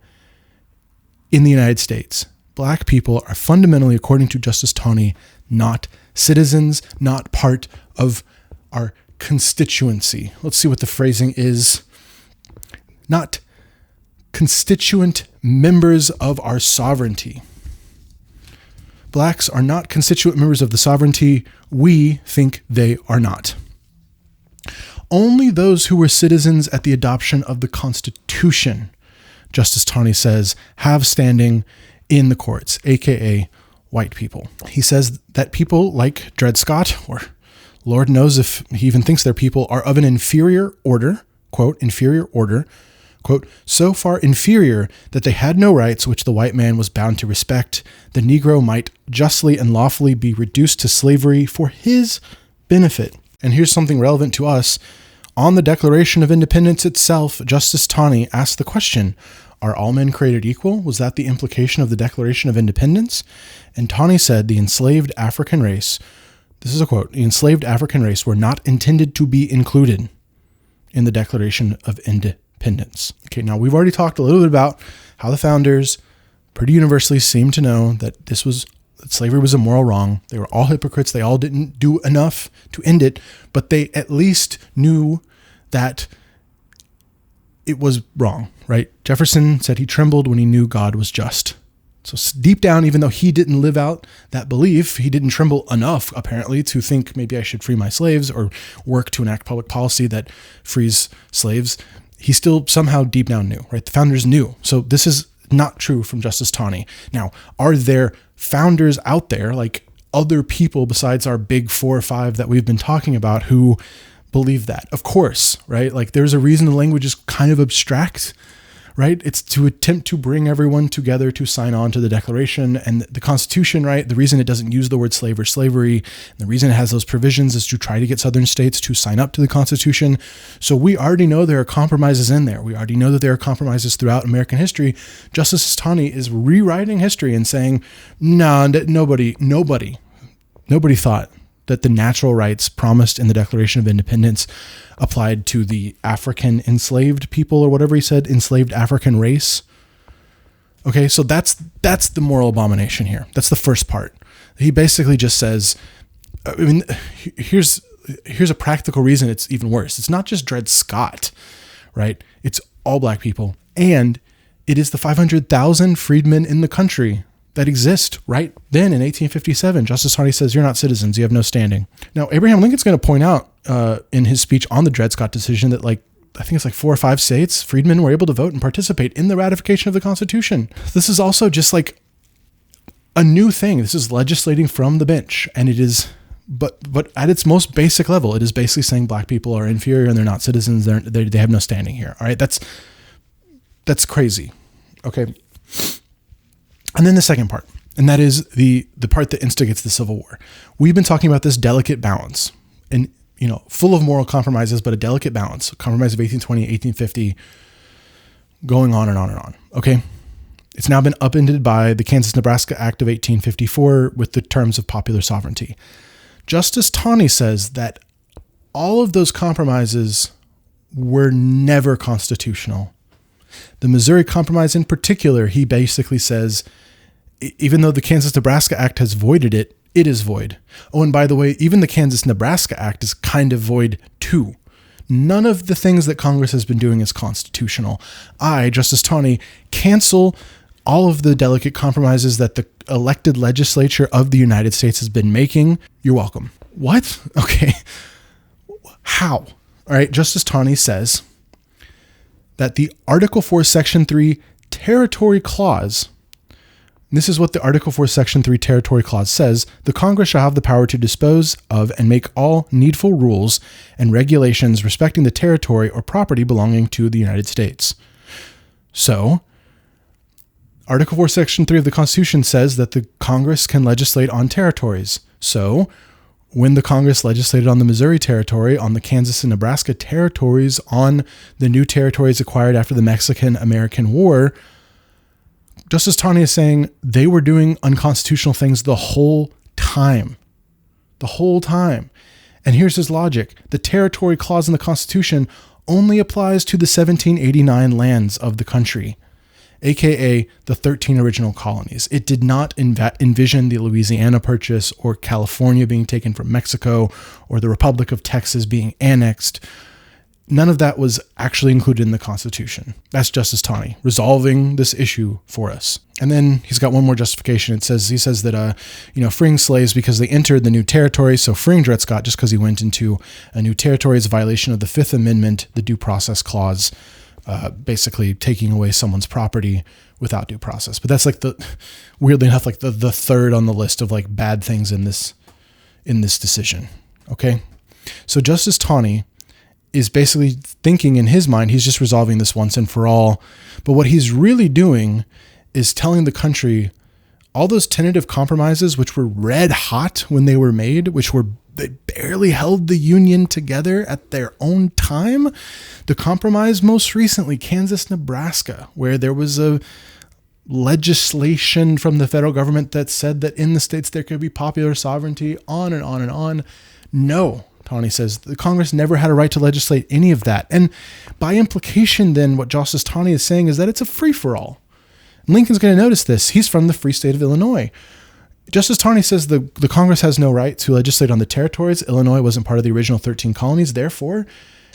in the United States. Black people are fundamentally, according to Justice Taney, not citizens, not part of our constituency. Let's see what the phrasing is. Not constituent members of our sovereignty. Blacks are not constituent members of the sovereignty. We think they are not. Only those who were citizens at the adoption of the Constitution, Justice Taney says, have standing in the courts, aka white people. He says that people like Dred Scott, or Lord knows if he even thinks they're people, are of an inferior order, quote, inferior order, quote, so far inferior that they had no rights which the white man was bound to respect. The Negro might justly and lawfully be reduced to slavery for his benefit. And here's something relevant to us. On the Declaration of Independence itself, Justice Taney asked the question, are all men created equal? Was that the implication of the Declaration of Independence? And Taney said the enslaved African race, this is a quote, the enslaved African race were not intended to be included in the Declaration of Independence. Okay, now we've already talked a little bit about how the founders pretty universally seemed to know that slavery was a moral wrong. They were all hypocrites. They all didn't do enough to end it, but they at least knew that it was wrong, right? Jefferson said he trembled when he knew God was just. So deep down, even though he didn't live out that belief, he didn't tremble enough, apparently, to think maybe I should free my slaves or work to enact public policy that frees slaves. He still somehow deep down knew, right? The founders knew. So this is not true from Justice Taney. Now, are there founders out there, like other people besides our big 4 or 5 that we've been talking about, who believe that? Of course, right? Like there's a reason the language is kind of abstract, right? It's to attempt to bring everyone together to sign on to the Declaration and the Constitution, right? The reason it doesn't use the word slave or slavery, and the reason it has those provisions is to try to get Southern states to sign up to the Constitution. So we already know there are compromises in there. We already know that there are compromises throughout American history. Justice Taney is rewriting history and saying, no, nobody thought that the natural rights promised in the Declaration of Independence applied to the African enslaved people, or whatever he said, enslaved African race. Okay, so that's the moral abomination here. That's the first part. He basically just says, I mean, here's a practical reason it's even worse. It's not just Dred Scott, right? It's all black people. And it is the 500,000 freedmen in the country that exist right then in 1857. Justice Taney says, you're not citizens. You have no standing. Now, Abraham Lincoln's going to point out in his speech on the Dred Scott decision that I think it's 4 or 5 states, freedmen were able to vote and participate in the ratification of the Constitution. This is also just a new thing. This is legislating from the bench. And it is, but at its most basic level, it is basically saying black people are inferior and they're not citizens. They have no standing here. All right. That's crazy. Okay. And then the second part, and that is the part that instigates the Civil War. We've been talking about this delicate balance, and full of moral compromises, but a delicate balance. Compromise of 1820, 1850, going on and on and on. Okay, it's now been upended by the Kansas-Nebraska Act of 1854 with the terms of popular sovereignty. Justice Taney says that all of those compromises were never constitutional. The Missouri Compromise in particular, he basically says, even though the Kansas-Nebraska Act has voided it, it is void. Oh, and by the way, even the Kansas-Nebraska Act is kind of void too. None of the things that Congress has been doing is constitutional. I, Justice Taney, cancel all of the delicate compromises that the elected legislature of the United States has been making. You're welcome. What? Okay. How? All right, Justice Taney says that the Article 4, Section 3 Territory Clause, this is what the Article 4, Section 3 Territory Clause says, the Congress shall have the power to dispose of and make all needful rules and regulations respecting the territory or property belonging to the United States. So, Article 4, Section 3 of the Constitution says that the Congress can legislate on territories. So, when the Congress legislated on the Missouri Territory, on the Kansas and Nebraska territories, on the new territories acquired after the Mexican-American War, Justice Taney is saying they were doing unconstitutional things the whole time. The whole time. And here's his logic. The territory clause in the Constitution only applies to the 1789 lands of the country, aka the 13 original colonies. It did not envision the Louisiana Purchase or California being taken from Mexico or the Republic of Texas being annexed. None of that was actually included in the Constitution. That's Justice Taney resolving this issue for us. And then he's got one more justification. He says that, freeing slaves because they entered the new territory. So freeing Dred Scott just because he went into a new territory is a violation of the Fifth Amendment, the Due Process Clause, basically taking away someone's property without due process. But that's weirdly enough, the third on the list of bad things in this decision. Okay. So Justice Taney is basically thinking in his mind, he's just resolving this once and for all. But what he's really doing is telling the country all those tentative compromises, which were red hot when they were made, they barely held the Union together at their own time. The compromise most recently, Kansas, Nebraska, where there was a legislation from the federal government that said that in the states there could be popular sovereignty, on and on and on. No. Taney says the Congress never had a right to legislate any of that. And by implication, then, what Justice Taney is saying is that it's a free-for-all. Lincoln's going to notice this. He's from the free state of Illinois. Justice Taney says the Congress has no right to legislate on the territories. Illinois wasn't part of the original 13 colonies. Therefore,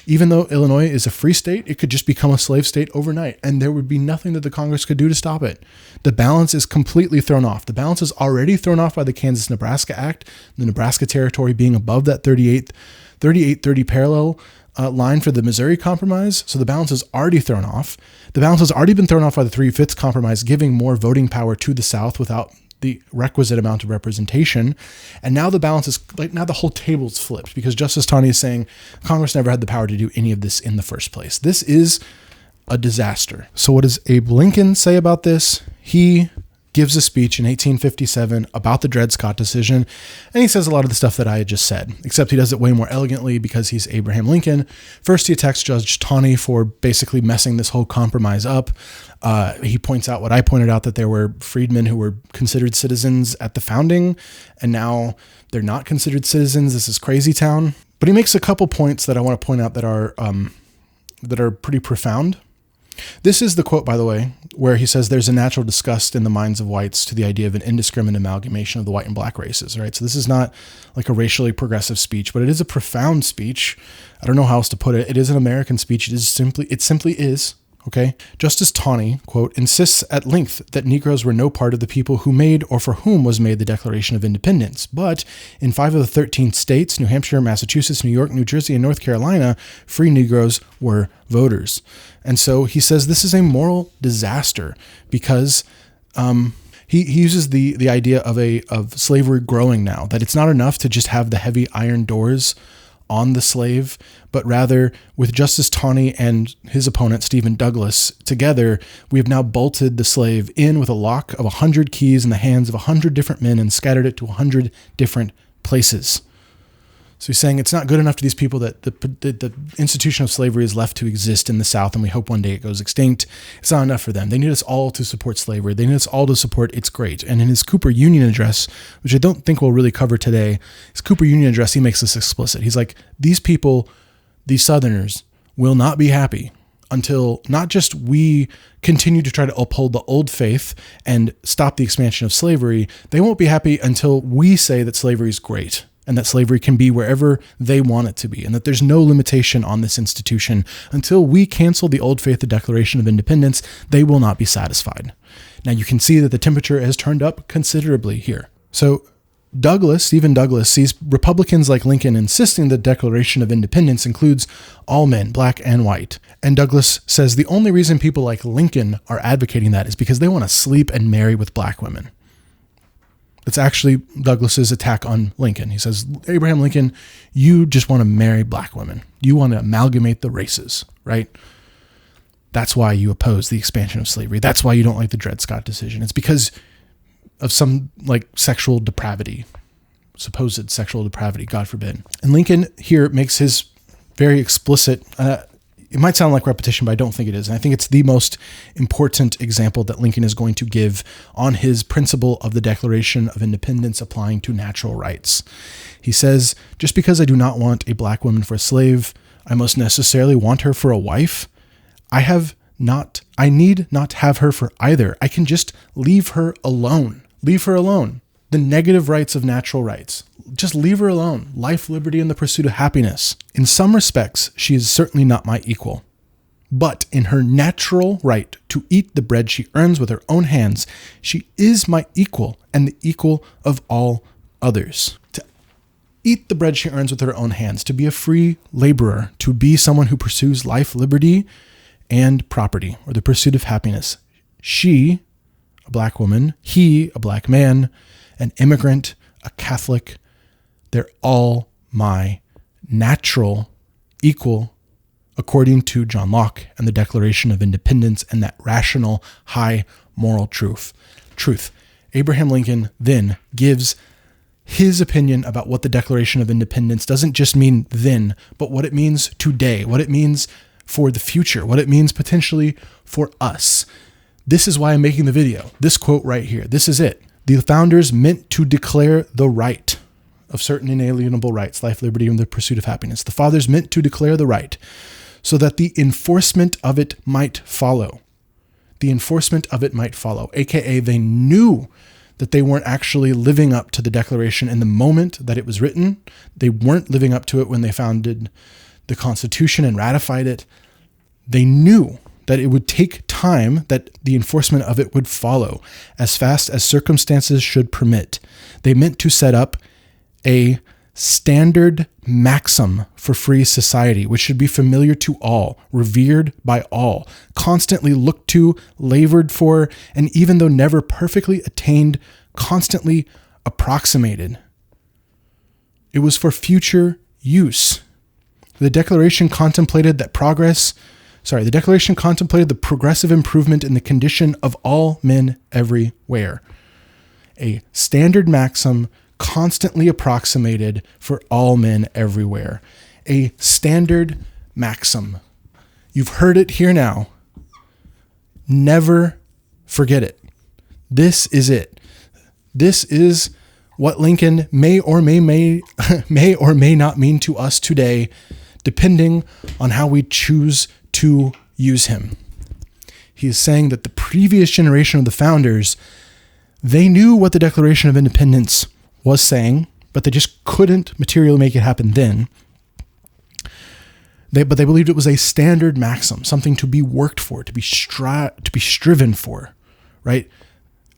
even though Illinois is a free state, it could just become a slave state overnight, and there would be nothing that the Congress could do to stop it. The balance is completely thrown off. The balance is already thrown off by the Kansas-Nebraska Act, the Nebraska Territory being above that 3830 parallel line for the Missouri Compromise. So the balance is already thrown off. The balance has already been thrown off by the 3/5 Compromise, giving more voting power to the South without the requisite amount of representation. And now the balance is now the whole table's flipped because Justice Taney is saying Congress never had the power to do any of this in the first place. This is a disaster. So what does Abe Lincoln say about this? He gives a speech in 1857 about the Dred Scott decision, and he says a lot of the stuff that I had just said, except he does it way more elegantly because he's Abraham Lincoln. First, he attacks Judge Taney for basically messing this whole compromise up. He points out what I pointed out, that there were freedmen who were considered citizens at the founding, and now they're not considered citizens. This is crazy town. But he makes a couple points that I want to point out that are pretty profound. This is the quote, by the way, where he says there's a natural disgust in the minds of whites to the idea of an indiscriminate amalgamation of the white and black races, right? So this is not like a racially progressive speech, but it is a profound speech. I don't know how else to put it. It is an American speech. It simply is. Okay. Justice Taney, quote, insists at length that Negroes were no part of the people who made or for whom was made the Declaration of Independence. But in 5 of the 13 states, New Hampshire, Massachusetts, New York, New Jersey, and North Carolina, free Negroes were voters. And so he says this is a moral disaster because he uses the idea of slavery growing now, that it's not enough to just have the heavy iron doors on the slave, but rather with Justice Taney and his opponent, Stephen Douglas, together, we have now bolted the slave in with a lock of 100 keys in the hands of 100 different men and scattered it to 100 different places. So he's saying it's not good enough to these people that the institution of slavery is left to exist in the South, and we hope one day it goes extinct. It's not enough for them. They need us all to support slavery. They need us all to support It's Great. And in his Cooper Union Address, which I don't think we'll really cover today, his Cooper Union Address, he makes this explicit. He's like, these people, these Southerners, will not be happy until not just we continue to try to uphold the old faith and stop the expansion of slavery. They won't be happy until we say that slavery is great, and that slavery can be wherever they want it to be, and that there's no limitation on this institution. Until we cancel the old faith, the Declaration of Independence, they will not be satisfied. Now you can see that the temperature has turned up considerably here. So Stephen Douglas, sees Republicans like Lincoln insisting the Declaration of Independence includes all men, black and white. And Douglas says the only reason people like Lincoln are advocating that is because they want to sleep and marry with black women. It's actually Douglas's attack on Lincoln. He says, Abraham Lincoln, you just want to marry black women. You want to amalgamate the races, right? That's why you oppose the expansion of slavery. That's why you don't like the Dred Scott decision. It's because of some sexual depravity, supposed sexual depravity, God forbid. And Lincoln here makes his very explicit, it might sound like repetition, but I don't think it is. And I think it's the most important example that Lincoln is going to give on his principle of the Declaration of Independence applying to natural rights. He says, just because I do not want a black woman for a slave, I must necessarily want her for a wife. I need not have her for either. I can just leave her alone. Leave her alone. The negative rights of natural rights. Just leave her alone. Life, liberty, and the pursuit of happiness. In some respects, she is certainly not my equal. But in her natural right to eat the bread she earns with her own hands, she is my equal and the equal of all others. To eat the bread she earns with her own hands, to be a free laborer, to be someone who pursues life, liberty, and property, or the pursuit of happiness. She, a black woman, he, a black man, an immigrant, a Catholic, they're all my natural equal, according to John Locke and the Declaration of Independence and that rational, high moral truth. Abraham Lincoln then gives his opinion about what the Declaration of Independence doesn't just mean then, but what it means today, what it means for the future, what it means potentially for us. This is why I'm making the video. This quote right here, this is it. The founders meant to declare the right of certain inalienable rights, life, liberty, and the pursuit of happiness. The fathers meant to declare the right so that the enforcement of it might follow. The enforcement of it might follow, aka they knew that they weren't actually living up to the Declaration in the moment that it was written. They weren't living up to it when they founded the Constitution and ratified it. They knew that it would take time, that the enforcement of it would follow as fast as circumstances should permit. They meant to set up a standard maxim for free society, which should be familiar to all, revered by all, constantly looked to, labored for, and even though never perfectly attained, constantly approximated. It was for future use. The Declaration contemplated that progress The Declaration contemplated the progressive improvement in the condition of all men everywhere. A standard maxim constantly approximated for all men everywhere. A standard maxim. You've heard it here now. Never forget it. This is it. This is what Lincoln may or may not mean to us today, depending on how we choose to use him. He is saying that the previous generation of the founders, they knew what the Declaration of Independence was saying, but they just couldn't materially make it happen then. But they believed it was a standard maxim, something to be worked for, to be striven for, right?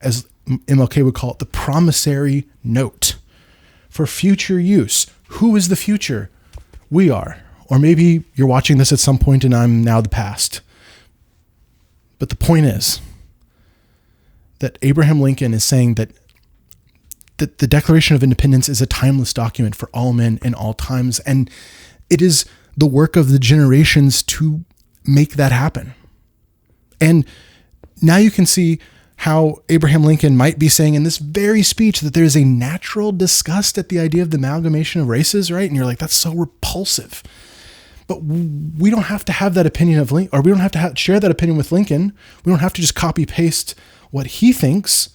As MLK would call it, the promissory note for future use. Who is the future? We are. Or maybe you're watching this at some point and I'm now the past. But the point is that Abraham Lincoln is saying that the Declaration of Independence is a timeless document for all men in all times. And it is the work of the generations to make that happen. And now you can see how Abraham Lincoln might be saying in this very speech that there's a natural disgust at the idea of the amalgamation of races, right? And you're like, that's so repulsive. But we don't have to have that opinion of Lincoln, or we don't have to share that opinion with Lincoln. We don't have to just copy paste what he thinks.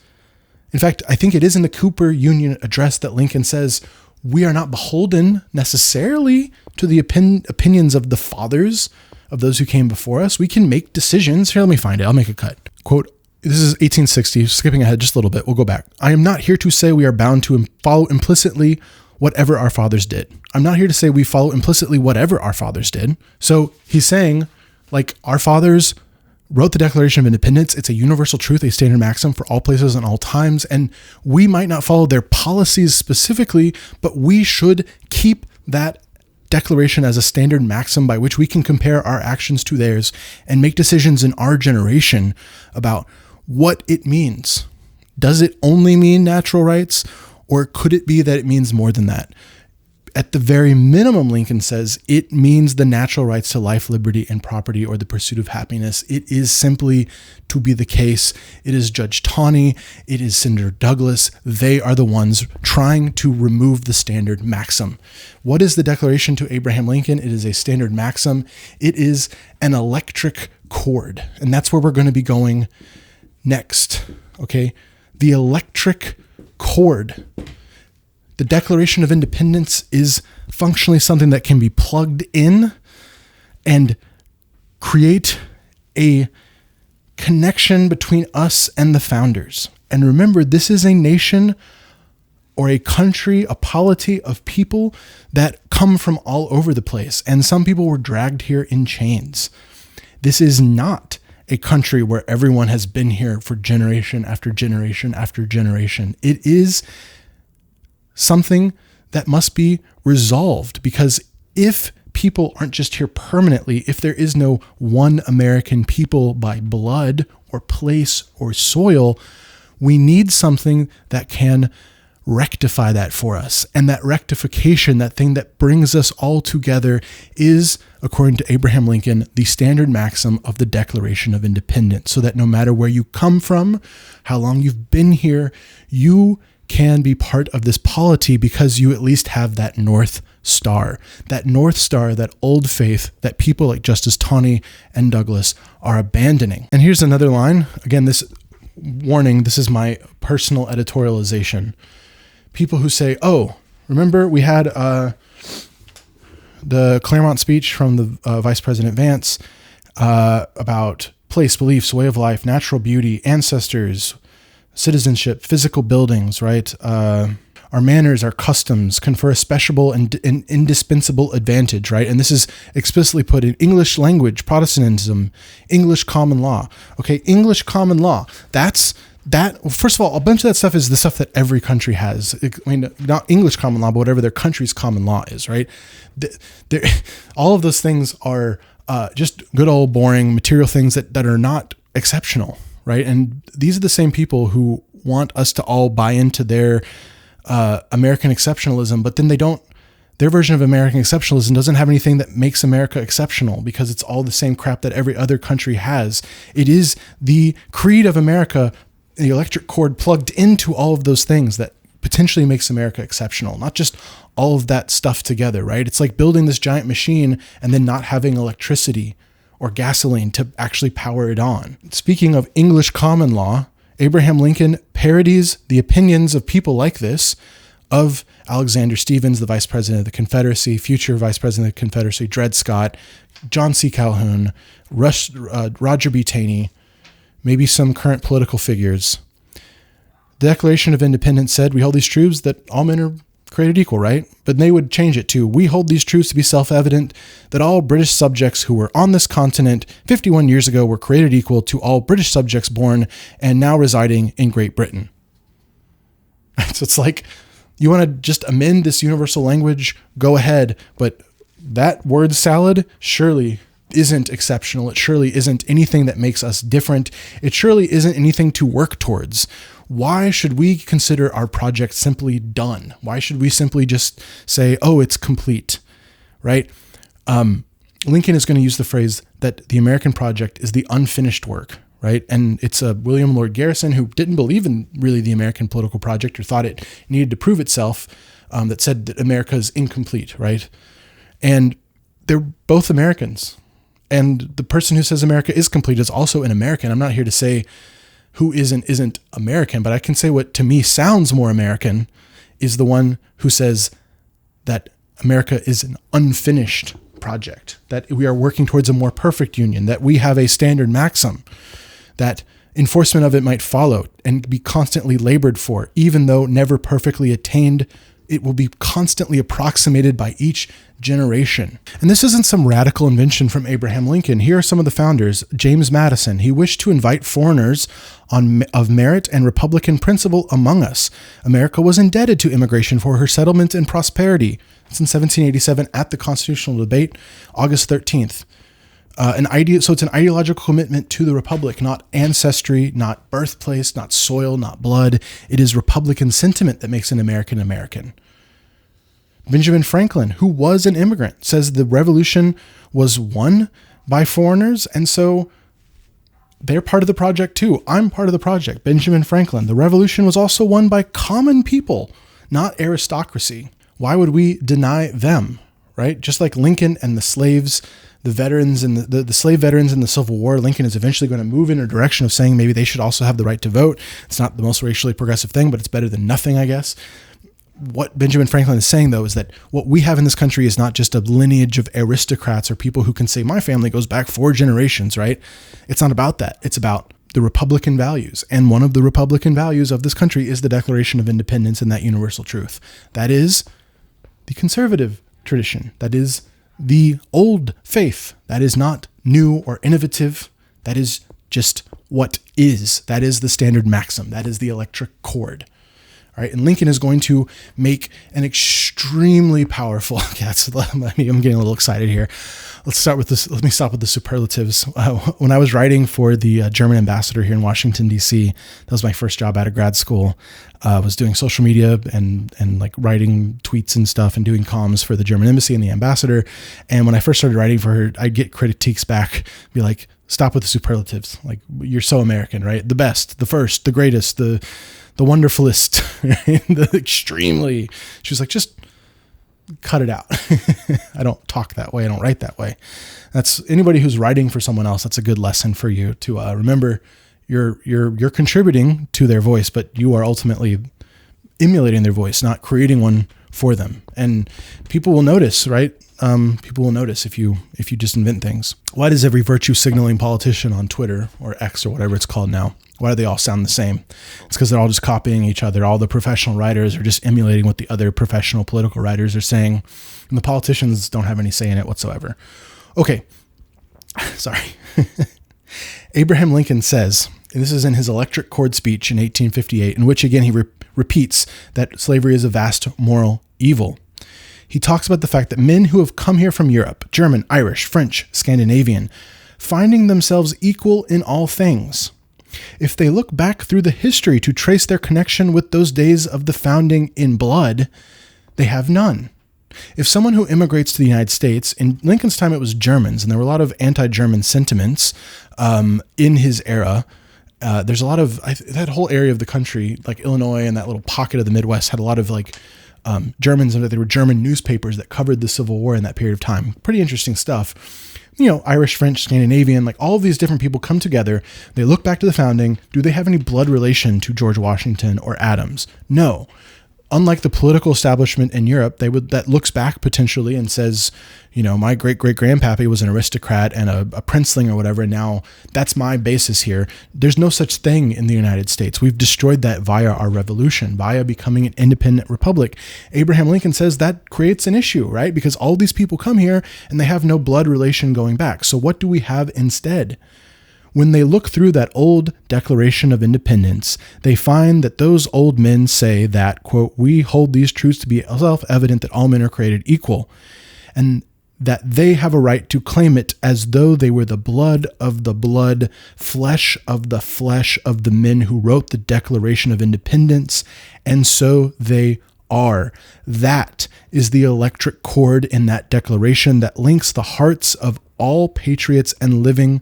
In fact, I think it is in the Cooper Union Address that Lincoln says, we are not beholden necessarily to the opinions of the fathers, of those who came before us. We can make decisions. Here, let me find it. I'll make a cut. Quote, this is 1860, skipping ahead just a little bit. We'll go back. I am not here to say we are bound to follow implicitly whatever our fathers did. I'm not here to say we follow implicitly whatever our fathers did. So he's saying, like, our fathers wrote the Declaration of Independence. It's a universal truth, a standard maxim for all places and all times. And we might not follow their policies specifically, but we should keep that declaration as a standard maxim by which we can compare our actions to theirs and make decisions in our generation about what it means. Does it only mean natural rights, or could it be that it means more than that? At the very minimum, Lincoln says, it means the natural rights to life, liberty, and property, or the pursuit of happiness. It is simply to be the case. It is Judge Taney. It is Senator Douglas. They are the ones trying to remove the standard maxim. What is the Declaration to Abraham Lincoln? It is a standard maxim. It is an electric cord. And that's where we're going to be going next. Okay? The electric cord. The Declaration of Independence is functionally something that can be plugged in and create a connection between us and the founders. And remember, this is a nation or a country, a polity of people that come from all over the place. And some people were dragged here in chains. This is not a country where everyone has been here for generation after generation after generation. It is something that must be resolved, because if people aren't just here permanently, if there is no one American people by blood or place or soil, we need something that can rectify that for us. And that rectification, that thing that brings us all together, is, according to Abraham Lincoln, the standard maxim of the Declaration of Independence, so that no matter where you come from, how long you've been here, you can be part of this polity because you at least have that North Star, that old faith that people like Justice Taney and Douglas are abandoning. And here's another line. Again, this warning, this is my personal editorialization. People who say, oh, remember we had the Claremont speech from the Vice President Vance about place, beliefs, way of life, natural beauty, ancestors, citizenship, physical buildings, right? Our manners, our customs confer a special and indispensable advantage, right? And this is explicitly put in English language, Protestantism, English common law. Okay, English common law. That's that. Well, first of all, a bunch of that stuff is the stuff that every country has. I mean, not English common law, but whatever their country's common law is, right? All of those things are just good old boring material things that are not exceptional. Right. And these are the same people who want us to all buy into their American exceptionalism, but then they don't Their version of American exceptionalism doesn't have anything that makes America exceptional because it's all the same crap that every other country has. It is the creed of America, the electric cord plugged into all of those things that potentially makes America exceptional, not just all of that stuff together, right? It's like building this giant machine and then not having electricity or gasoline to actually power it on. Speaking of English common law, Abraham Lincoln parodies the opinions of people like this of Alexander Stephens, the Vice President of the Confederacy, future Vice President of the Confederacy, Dred Scott, John C. Calhoun, Roger B. Taney, maybe some current political figures. The Declaration of Independence said, we hold these truths that all men are created equal, right? But they would change it to, we hold these truths to be self-evident that all British subjects who were on this continent 51 years ago were created equal to all British subjects born and now residing in Great Britain. So it's like, you want to just amend this universal language? Go ahead. But that word salad surely isn't exceptional. It surely isn't anything that makes us different. It surely isn't anything to work towards. Why should we consider our project simply done? Why should we simply just say, oh, it's complete, right? Lincoln is going to use the phrase that the American project is the unfinished work, right? And it's William Lord Garrison, who didn't believe in really the American political project or thought it needed to prove itself, that said that America is incomplete, right? And they're both Americans. And the person who says America is complete is also an American. I'm not here to say who isn't American, but I can say what to me sounds more American is the one who says that America is an unfinished project, that we are working towards a more perfect union, that we have a standard maxim, that enforcement of it might follow and be constantly labored for, even though never perfectly attained. It will be constantly approximated by each generation. And this isn't some radical invention from Abraham Lincoln. Here are some of the founders. James Madison, he wished to invite foreigners of merit and Republican principle among us. America was indebted to immigration for her settlement and prosperity. It's in 1787 at the Constitutional Debate, August 13th. So it's an ideological commitment to the Republic, not ancestry, not birthplace, not soil, not blood. It is Republican sentiment that makes an American American. Benjamin Franklin, who was an immigrant, says the revolution was won by foreigners, and so they're part of the project too. I'm part of the project. Benjamin Franklin. The revolution was also won by common people, not aristocracy. Why would we deny them, right? Just like Lincoln and the slaves, the veterans and the slave veterans in the Civil War, Lincoln is eventually going to move in a direction of saying maybe they should also have the right to vote. It's not the most racially progressive thing, but it's better than nothing, I guess. What Benjamin Franklin is saying, though, is that what we have in this country is not just a lineage of aristocrats or people who can say, my family goes back 4 generations, right? It's not about that. It's about the Republican values. And one of the Republican values of this country is the Declaration of Independence and that universal truth. That is the conservative tradition. That is the old faith. That is not new or innovative. That is just what is. That is the standard maxim. That is the electric cord. All right, and Lincoln is going to make an extremely powerful. I'm getting a little excited here. Let's start with this. Let me stop with the superlatives. When I was writing for the German ambassador here in Washington, D.C., that was my first job out of grad school. I was doing social media and like writing tweets and stuff and doing comms for the German embassy and the ambassador. And when I first started writing for her, I'd get critiques back, be like, stop with the superlatives. Like, you're so American, right? The best, the first, the greatest, the wonderfulest, the extremely. She was like, just cut it out. I don't talk that way. I don't write that way. That's anybody who's writing for someone else. That's a good lesson for you to remember. You're contributing to their voice, but you are ultimately emulating their voice, not creating one for them. And people will notice, right? People will notice if you just invent things. Why does every virtue signaling politician on Twitter or X or whatever it's called now, why do they all sound the same? It's because they're all just copying each other. All the professional writers are just emulating what the other professional political writers are saying. And the politicians don't have any say in it whatsoever. Okay. Sorry. Abraham Lincoln says, and this is in his electric cord speech in 1858, in which again he repeats that slavery is a vast moral evil. He talks about the fact that men who have come here from Europe, German, Irish, French, Scandinavian, finding themselves equal in all things, if they look back through the history to trace their connection with those days of the founding in blood, they have none. If someone who immigrates to the United States, in Lincoln's time it was Germans, and there were a lot of anti-German sentiments in his era. There's a lot of, that whole area of the country, like Illinois and that little pocket of the Midwest, had a lot of like Germans, and there were German newspapers that covered the Civil War in that period of time. Pretty interesting stuff. You know, Irish, French, Scandinavian, like all of these different people come together. They look back to the founding. Do they have any blood relation to George Washington or Adams? No. Unlike the political establishment in Europe, that looks back potentially and says, you know, my great-great-grandpappy was an aristocrat and a princeling or whatever, and now that's my basis here. There's no such thing in the United States. We've destroyed that via our revolution, via becoming an independent republic. Abraham Lincoln says that creates an issue, right? Because all these people come here and they have no blood relation going back. So what do we have instead? When they look through that old Declaration of Independence, they find that those old men say that, quote, we hold these truths to be self-evident that all men are created equal, and that they have a right to claim it as though they were the blood of the blood, flesh of the men who wrote the Declaration of Independence, and so they are. That is the electric cord in that declaration that links the hearts of all patriots and living,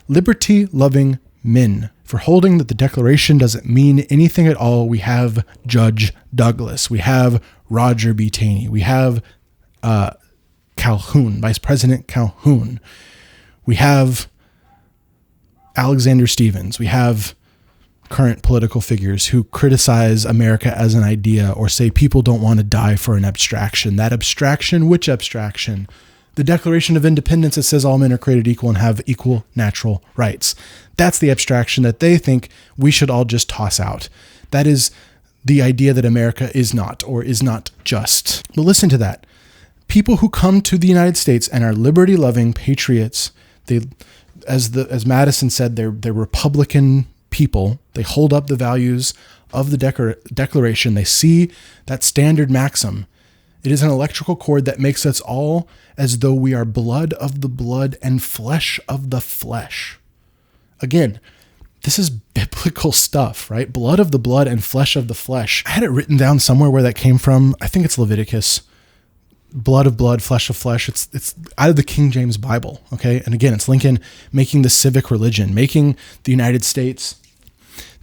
liberty-loving men. For holding that the Declaration doesn't mean anything at all, we have Judge Douglas, we have Roger B. Taney, we have Calhoun, Vice President Calhoun, we have Alexander Stevens, we have current political figures who criticize America as an idea or say people don't want to die for an abstraction. That abstraction, which abstraction? The Declaration of Independence that says all men are created equal and have equal natural rights. That's the abstraction that they think we should all just toss out. That is the idea that America is not, or is not just. But listen to that. People who come to the United States and are liberty-loving patriots, they, as Madison said, they're Republican people. They hold up the values of the Declaration. They see that standard maxim. It is an electrical cord that makes us all as though we are blood of the blood and flesh of the flesh. Again, this is biblical stuff, right? Blood of the blood and flesh of the flesh. I had it written down somewhere where that came from. I think it's Leviticus. Blood of blood, flesh of flesh. It's out of the King James Bible, okay? And again, it's Lincoln making the civic religion, making the United States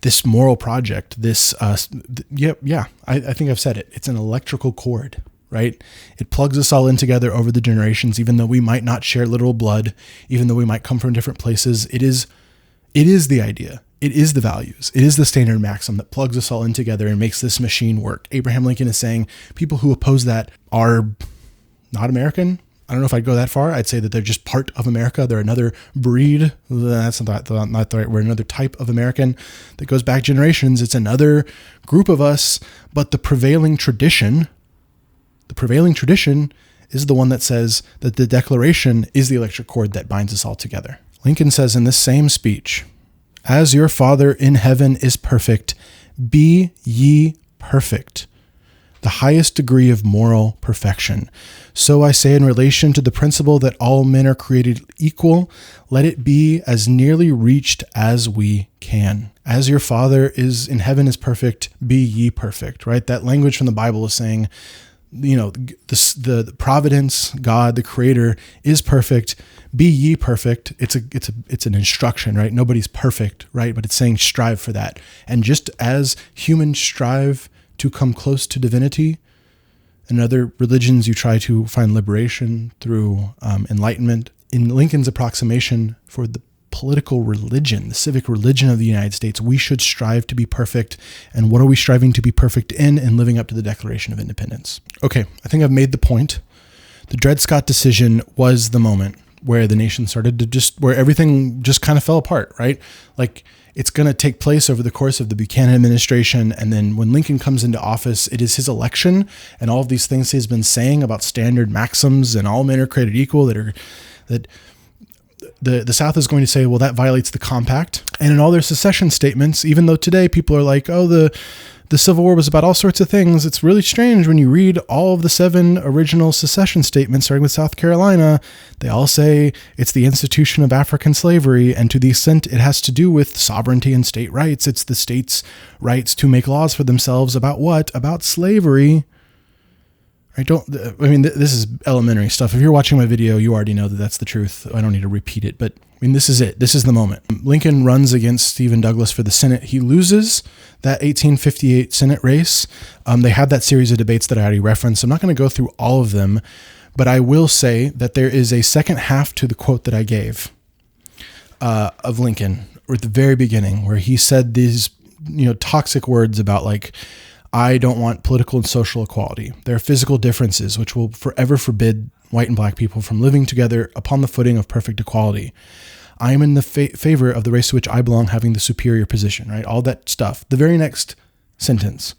this moral project, I think I've said it. It's an electrical cord, right? It plugs us all in together over the generations, even though we might not share literal blood, even though we might come from different places. It is the idea. It is the values. It is the standard maxim that plugs us all in together and makes this machine work. Abraham Lincoln is saying people who oppose that are not American. I don't know if I'd go that far. I'd say that they're just part of America. They're another breed. That's not the right word. Another type of American that goes back generations. It's another group of us, but the prevailing tradition is the one that says that the Declaration is the electric cord that binds us all together. Lincoln says in this same speech, "As your Father in heaven is perfect, be ye perfect." The highest degree of moral perfection. So I say in relation to the principle that all men are created equal, let it be as nearly reached as we can. As your Father is in heaven is perfect, be ye perfect, right? That language from the Bible is saying, you know, the providence, God, the creator is perfect. Be ye perfect. It's an instruction, right? Nobody's perfect, right? But it's saying strive for that. And just as humans strive to come close to divinity, in other religions you try to find liberation through enlightenment. In Lincoln's approximation for the political religion, the civic religion of the United States, we should strive to be perfect. And what are we striving to be perfect in? And living up to the Declaration of Independence. Okay, I think I've made the point. The Dred Scott decision was the moment where the nation started to where everything just kind of fell apart, right? Like, it's going to take place over the course of the Buchanan administration. And then when Lincoln comes into office, it is his election, and all of these things he's been saying about standard maxims and all men are created equal that the South is going to say, well, that violates the compact. And in all their secession statements, even though today people are like, oh, the Civil War was about all sorts of things, it's really strange when you read all of the 7 original secession statements, starting with South Carolina. They all say it's the institution of African slavery, and to the extent it has to do with sovereignty and state rights, it's the states' rights to make laws for themselves about what? About slavery. Right? This is elementary stuff. If you're watching my video, you already know that that's the truth. I don't need to repeat it, but this is it. This is the moment. Lincoln runs against Stephen Douglas for the Senate. He loses that 1858 Senate race. They had that series of debates that I already referenced. I'm not going to go through all of them, but I will say that there is a second half to the quote that I gave of Lincoln, or at the very beginning, where he said these, toxic words about like, I don't want political and social equality. There are physical differences which will forever forbid white and black people from living together upon the footing of perfect equality. I am in the favor of the race to which I belong having the superior position, right? All that stuff. The very next sentence.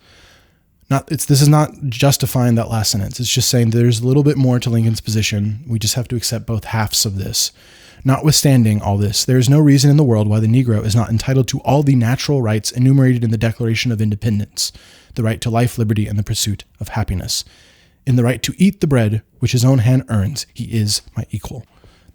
This is not justifying that last sentence. It's just saying there's a little bit more to Lincoln's position. We just have to accept both halves of this. Notwithstanding all this, there is no reason in the world why the Negro is not entitled to all the natural rights enumerated in the Declaration of Independence, the right to life, liberty, and the pursuit of happiness. In the right to eat the bread which his own hand earns, he is my equal.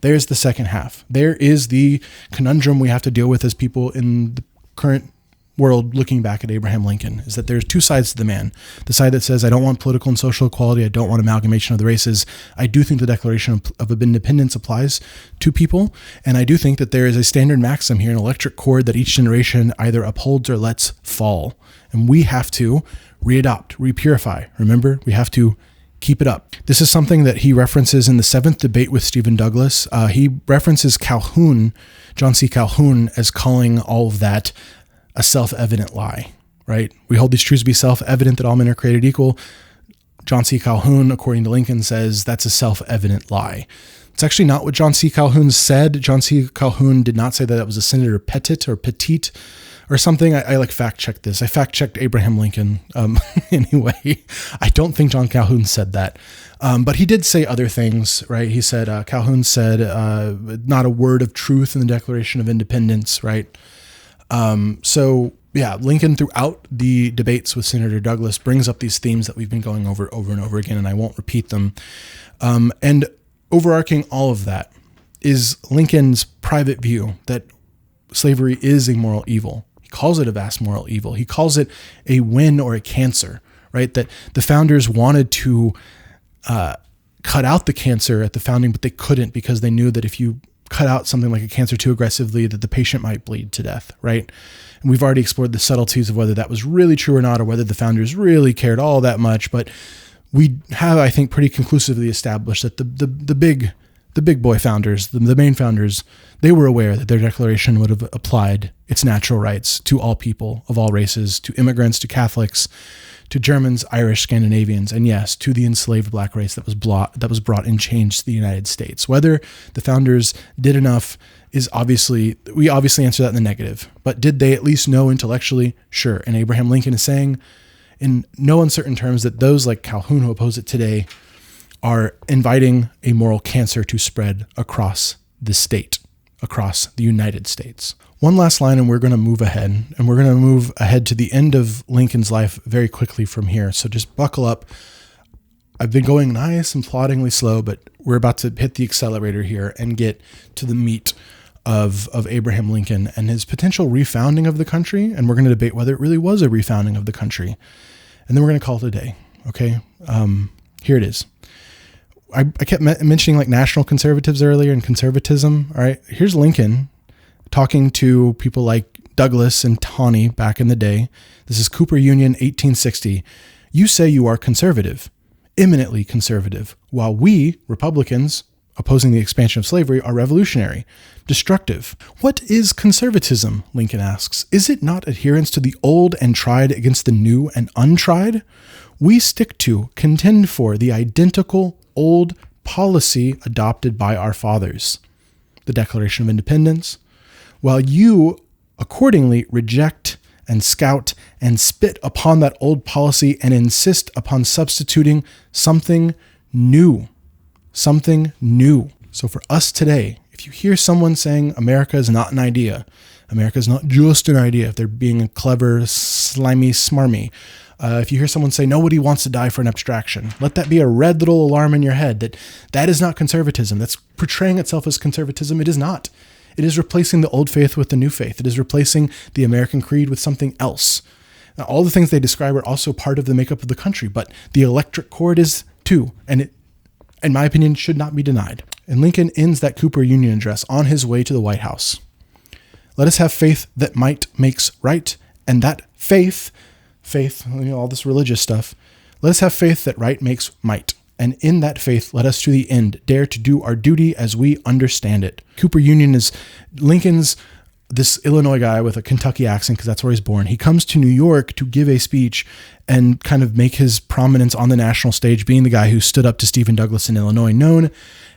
There's the second half. There is the conundrum we have to deal with as people in the current world looking back at Abraham Lincoln, is that there's two sides to the man. The side that says, I don't want political and social equality, I don't want amalgamation of the races. I do think the Declaration of Independence applies to people, and I do think that there is a standard maxim here, an electric cord that each generation either upholds or lets fall. And we have to readopt, repurify. Remember, we have to keep it up. This is something that he references in the 7th debate with Stephen Douglas. He references Calhoun, John C. Calhoun, as calling all of that a self-evident lie, right? We hold these truths to be self-evident that all men are created equal. John C. Calhoun, according to Lincoln, says that's a self-evident lie. It's actually not what John C. Calhoun said. John C. Calhoun did not say that it was a Senator Pettit or Petite or something. I fact-checked this. I fact-checked Abraham Lincoln. Anyway, I don't think John Calhoun said that. But he did say other things, right? He said, Calhoun said, not a word of truth in the Declaration of Independence, right? Lincoln throughout the debates with Senator Douglas brings up these themes that we've been going over and over again, and I won't repeat them. And overarching all of that is Lincoln's private view that slavery is a moral evil. He calls it a vast moral evil. He calls it a win or a cancer, right? That the founders wanted to cut out the cancer at the founding, but they couldn't because they knew that if you cut out something like a cancer too aggressively, that the patient might bleed to death, right? And we've already explored the subtleties of whether that was really true or not, or whether the founders really cared all that much. But we have, I think, pretty conclusively established that the big boy founders, the main founders, they were aware that their declaration would have applied its natural rights to all people of all races, to immigrants, to Catholics, to Germans, Irish, Scandinavians, and yes, to the enslaved black race that was brought in change to the United States. Whether the founders did enough is we obviously answer that in the negative, but did they at least know intellectually? Sure. And Abraham Lincoln is saying in no uncertain terms that those like Calhoun who oppose it today are inviting a moral cancer to spread across the state, across the United States. One last line, and we're going to move ahead. And we're going to move ahead to the end of Lincoln's life very quickly from here. So just buckle up. I've been going nice and ploddingly slow, but we're about to hit the accelerator here and get to the meat of Abraham Lincoln and his potential refounding of the country. And we're going to debate whether it really was a refounding of the country. And then we're going to call it a day. Okay. Here it is. I kept mentioning like national conservatives earlier and conservatism. All right. Here's Lincoln talking to people like Douglas and Tawney back in the day. This is Cooper Union, 1860. You say you are conservative, eminently conservative, while we, Republicans, opposing the expansion of slavery, are revolutionary, destructive. What is conservatism? Lincoln asks. Is it not adherence to the old and tried against the new and untried? We stick to, contend for the identical old policy adopted by our fathers, the Declaration of Independence, while you accordingly reject and scout and spit upon that old policy and insist upon substituting something new. Something new. So for us today, if you hear someone saying America is not an idea, America is not just an idea, if they're being clever, slimy, smarmy, if you hear someone say nobody wants to die for an abstraction, let that be a red little alarm in your head that is not conservatism. That's portraying itself as conservatism. It is not. It is replacing the old faith with the new faith. It is replacing the American creed with something else. Now, all the things they describe are also part of the makeup of the country, but the electric cord is too, and it, in my opinion, should not be denied. And Lincoln ends that Cooper Union Address on his way to the White House. Let us have faith that might makes right, and that faith, all this religious stuff, let us have faith that right makes might. And in that faith, let us to the end dare to do our duty as we understand it. Cooper Union is Lincoln's, this Illinois guy with a Kentucky accent, because that's where he's born. He comes to New York to give a speech and kind of make his prominence on the national stage, being the guy who stood up to Stephen Douglas in Illinois known.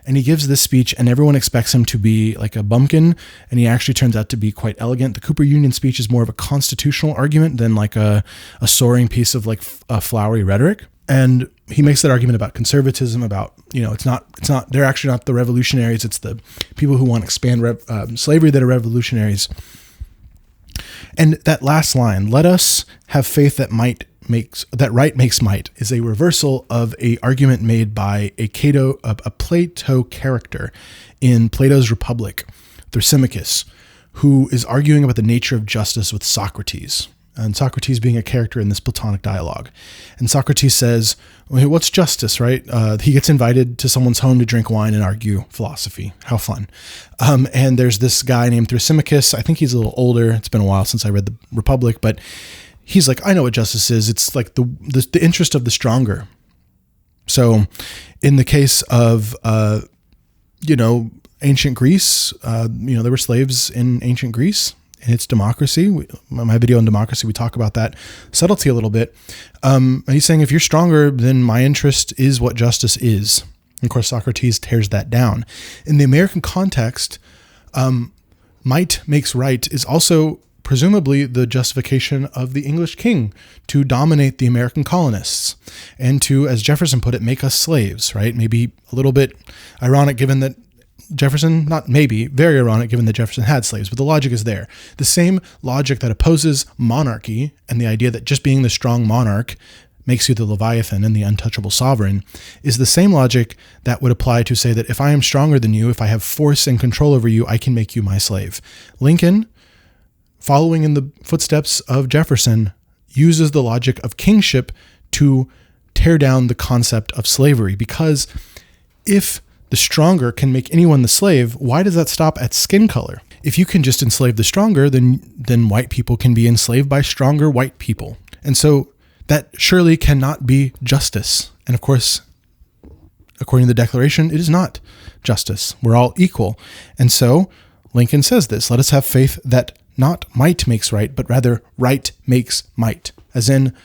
And he gives this speech, and everyone expects him to be like a bumpkin, and he actually turns out to be quite elegant. The Cooper Union speech is more of a constitutional argument than like a soaring piece of like a flowery rhetoric. And he makes that argument about conservatism, about, it's not, they're actually not the revolutionaries. It's the people who want to expand slavery that are revolutionaries. And that last line, let us have faith that right makes might, is a reversal of a argument made by a Plato character in Plato's Republic, Thrasymachus, who is arguing about the nature of justice with Socrates. And Socrates being a character in this Platonic dialogue. And Socrates says, what's justice, right? He gets invited to someone's home to drink wine and argue philosophy. How fun. And there's this guy named Thrasymachus. I think he's a little older. It's been a while since I read the Republic, but he's like, I know what justice is. It's like the interest of the stronger. So in the case of, ancient Greece, there were slaves in ancient Greece. And it's democracy. My video on democracy, we talk about that subtlety a little bit. He's saying, if you're stronger, then my interest is what justice is. And of course, Socrates tears that down. In the American context, might makes right is also presumably the justification of the English king to dominate the American colonists and to, as Jefferson put it, make us slaves, right? Maybe a little bit ironic given that Jefferson, not maybe, very ironic given that Jefferson had slaves, but the logic is there. The same logic that opposes monarchy and the idea that just being the strong monarch makes you the Leviathan and the untouchable sovereign is the same logic that would apply to say that if I am stronger than you, if I have force and control over you, I can make you my slave. Lincoln, following in the footsteps of Jefferson, uses the logic of kingship to tear down the concept of slavery, because if the stronger can make anyone the slave, why does that stop at skin color? If you can just enslave the stronger, then white people can be enslaved by stronger white people. And so that surely cannot be justice. And of course, according to the Declaration, it is not justice. We're all equal. And so Lincoln says this, let us have faith that not might makes right, but rather right makes might. As in,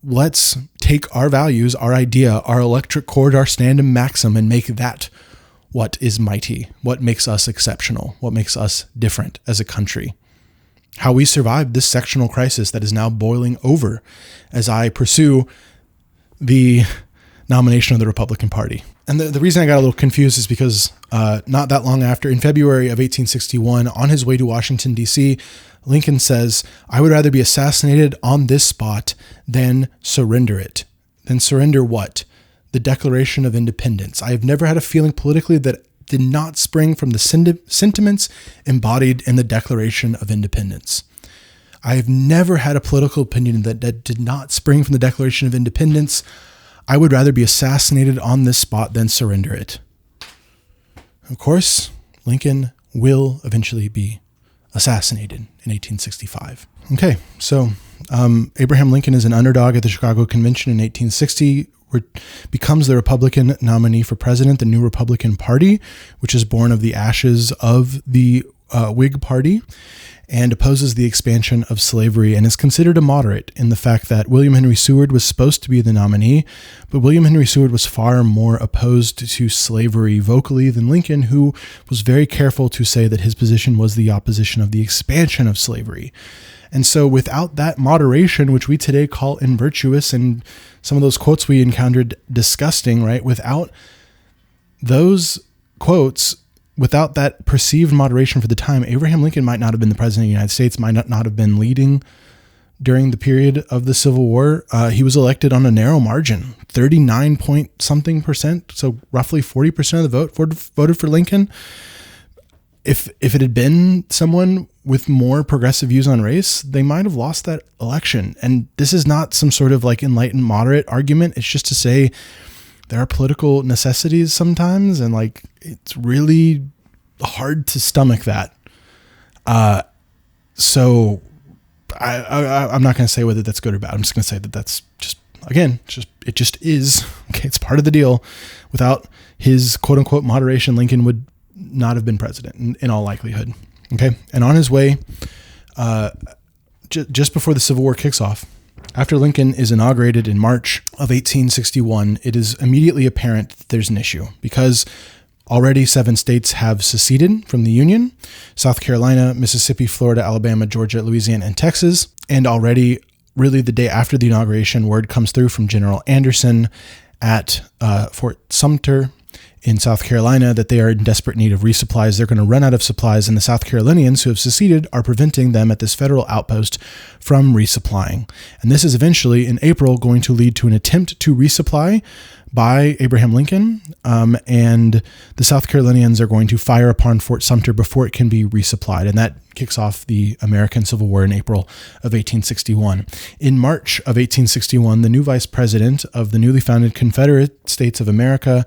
let's take our values, our idea, our electric cord, our stand-in maxim, and make that what is mighty, what makes us exceptional, what makes us different as a country. How we survived this sectional crisis that is now boiling over as I pursue the nomination of the Republican Party. And the reason I got a little confused is because not that long after, in February of 1861, on his way to Washington, D.C., Lincoln says, I would rather be assassinated on this spot than surrender it. Then surrender what? The Declaration of Independence. I have never had a feeling politically that did not spring from the sentiments embodied in the Declaration of Independence. I have never had a political opinion that did not spring from the Declaration of Independence. I would rather be assassinated on this spot than surrender it. Of course, Lincoln will eventually be assassinated in 1865. Okay, so Abraham Lincoln is an underdog at the Chicago Convention in 1860, becomes the Republican nominee for president, the new Republican Party, which is born of the ashes of the Whig Party, and opposes the expansion of slavery and is considered a moderate in the fact that William Henry Seward was supposed to be the nominee, but William Henry Seward was far more opposed to slavery vocally than Lincoln, who was very careful to say that his position was the opposition of the expansion of slavery. And so without that moderation, which we today call invirtuous, and some of those quotes we encountered disgusting, right? Without those quotes, without that perceived moderation for the time, Abraham Lincoln might not have been the president of the United States, might not have been leading during the period of the Civil War. He was elected on a narrow margin, 39 point something percent. So roughly 40% of the vote voted for Lincoln. If it had been someone with more progressive views on race, they might have lost that election. And this is not some sort of like enlightened moderate argument. It's just to say there are political necessities sometimes, and like it's really hard to stomach that. So I'm not going to say whether that's good or bad. I'm just going to say that that's just, again, it just is. Okay, it's part of the deal. Without his quote unquote moderation, Lincoln would not have been president in all likelihood. Okay, and on his way, just before the Civil War kicks off, after Lincoln is inaugurated in March of 1861, it is immediately apparent that there's an issue because already 7 states have seceded from the Union: South Carolina, Mississippi, Florida, Alabama, Georgia, Louisiana, and Texas. And already, really the day after the inauguration, word comes through from General Anderson at Fort Sumter in South Carolina that they are in desperate need of resupplies. They're going to run out of supplies, and the South Carolinians who have seceded are preventing them at this federal outpost from resupplying. And this is eventually, in April, going to lead to an attempt to resupply by Abraham Lincoln, and the South Carolinians are going to fire upon Fort Sumter before it can be resupplied, and that kicks off the American Civil War in April of 1861. In March of 1861, the new vice president of the newly founded Confederate States of America,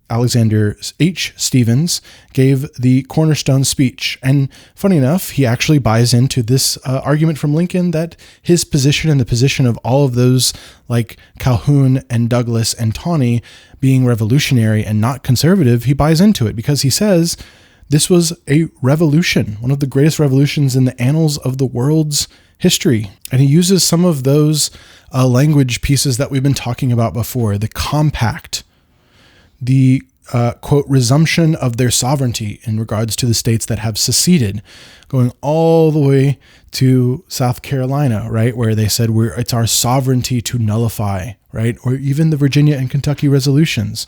Alexander H. Stephens, gave the cornerstone speech. And funny enough, he actually buys into this argument from Lincoln that his position and the position of all of those like Calhoun and Douglas and Tawney being revolutionary and not conservative, he buys into it because he says this was a revolution, one of the greatest revolutions in the annals of the world's history. And he uses some of those language pieces that we've been talking about before: the compact, the quote, resumption of their sovereignty in regards to the states that have seceded, going all the way to South Carolina, right, where they said it's our sovereignty to nullify, right, or even the Virginia and Kentucky resolutions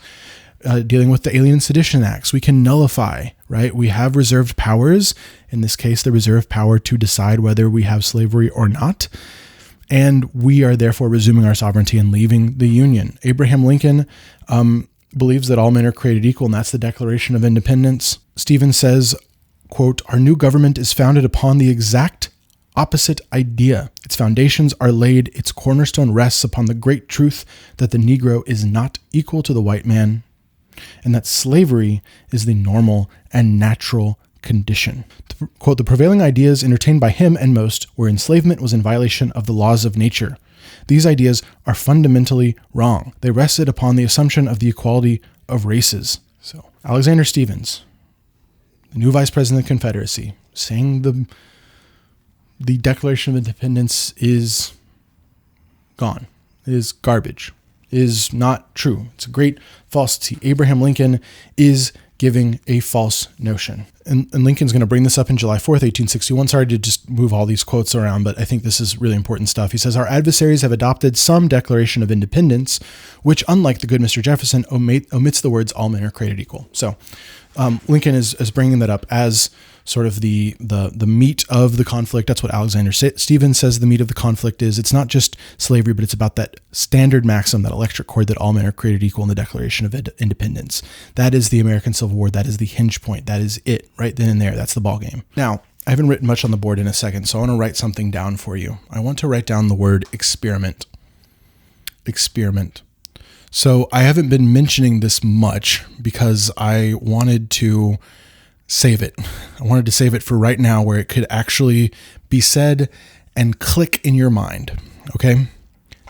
dealing with the Alien Sedition Acts. We can nullify, right? We have reserved powers, in this case, the reserved power to decide whether we have slavery or not. And we are therefore resuming our sovereignty and leaving the Union. Abraham Lincoln believes that all men are created equal, and that's the Declaration of Independence. Stephens says, quote, "Our new government is founded upon the exact opposite idea. Its foundations are laid, its cornerstone rests upon the great truth that the Negro is not equal to the white man, and that slavery is the normal and natural condition." Quote, "The prevailing ideas entertained by him and most were enslavement was in violation of the laws of nature. These ideas are fundamentally wrong. They rested upon the assumption of the equality of races." So Alexander Stephens, the new vice president of the Confederacy, saying the Declaration of Independence is gone, is garbage, is not true. It's a great falsity. Abraham Lincoln is giving a false notion. And Lincoln's going to bring this up in July 4th, 1861. Sorry to just move all these quotes around, but I think this is really important stuff. He says, "Our adversaries have adopted some Declaration of Independence, which, unlike the good Mr. Jefferson, omits the words all men are created equal." So Lincoln is bringing that up as sort of the meat of the conflict. That's what Alexander Stephens says the meat of the conflict is. It's not just slavery, but it's about that standard maxim, that electric cord, that all men are created equal in the Declaration of Independence. That is the American Civil War. That is the hinge point. That is it right then and there. That's the ball game. Now, I haven't written much on the board in a second, so I want to write something down for you. I want to write down the word experiment. Experiment. So I haven't been mentioning this much because I wanted to save it. I wanted to save it for right now where it could actually be said and click in your mind. Okay.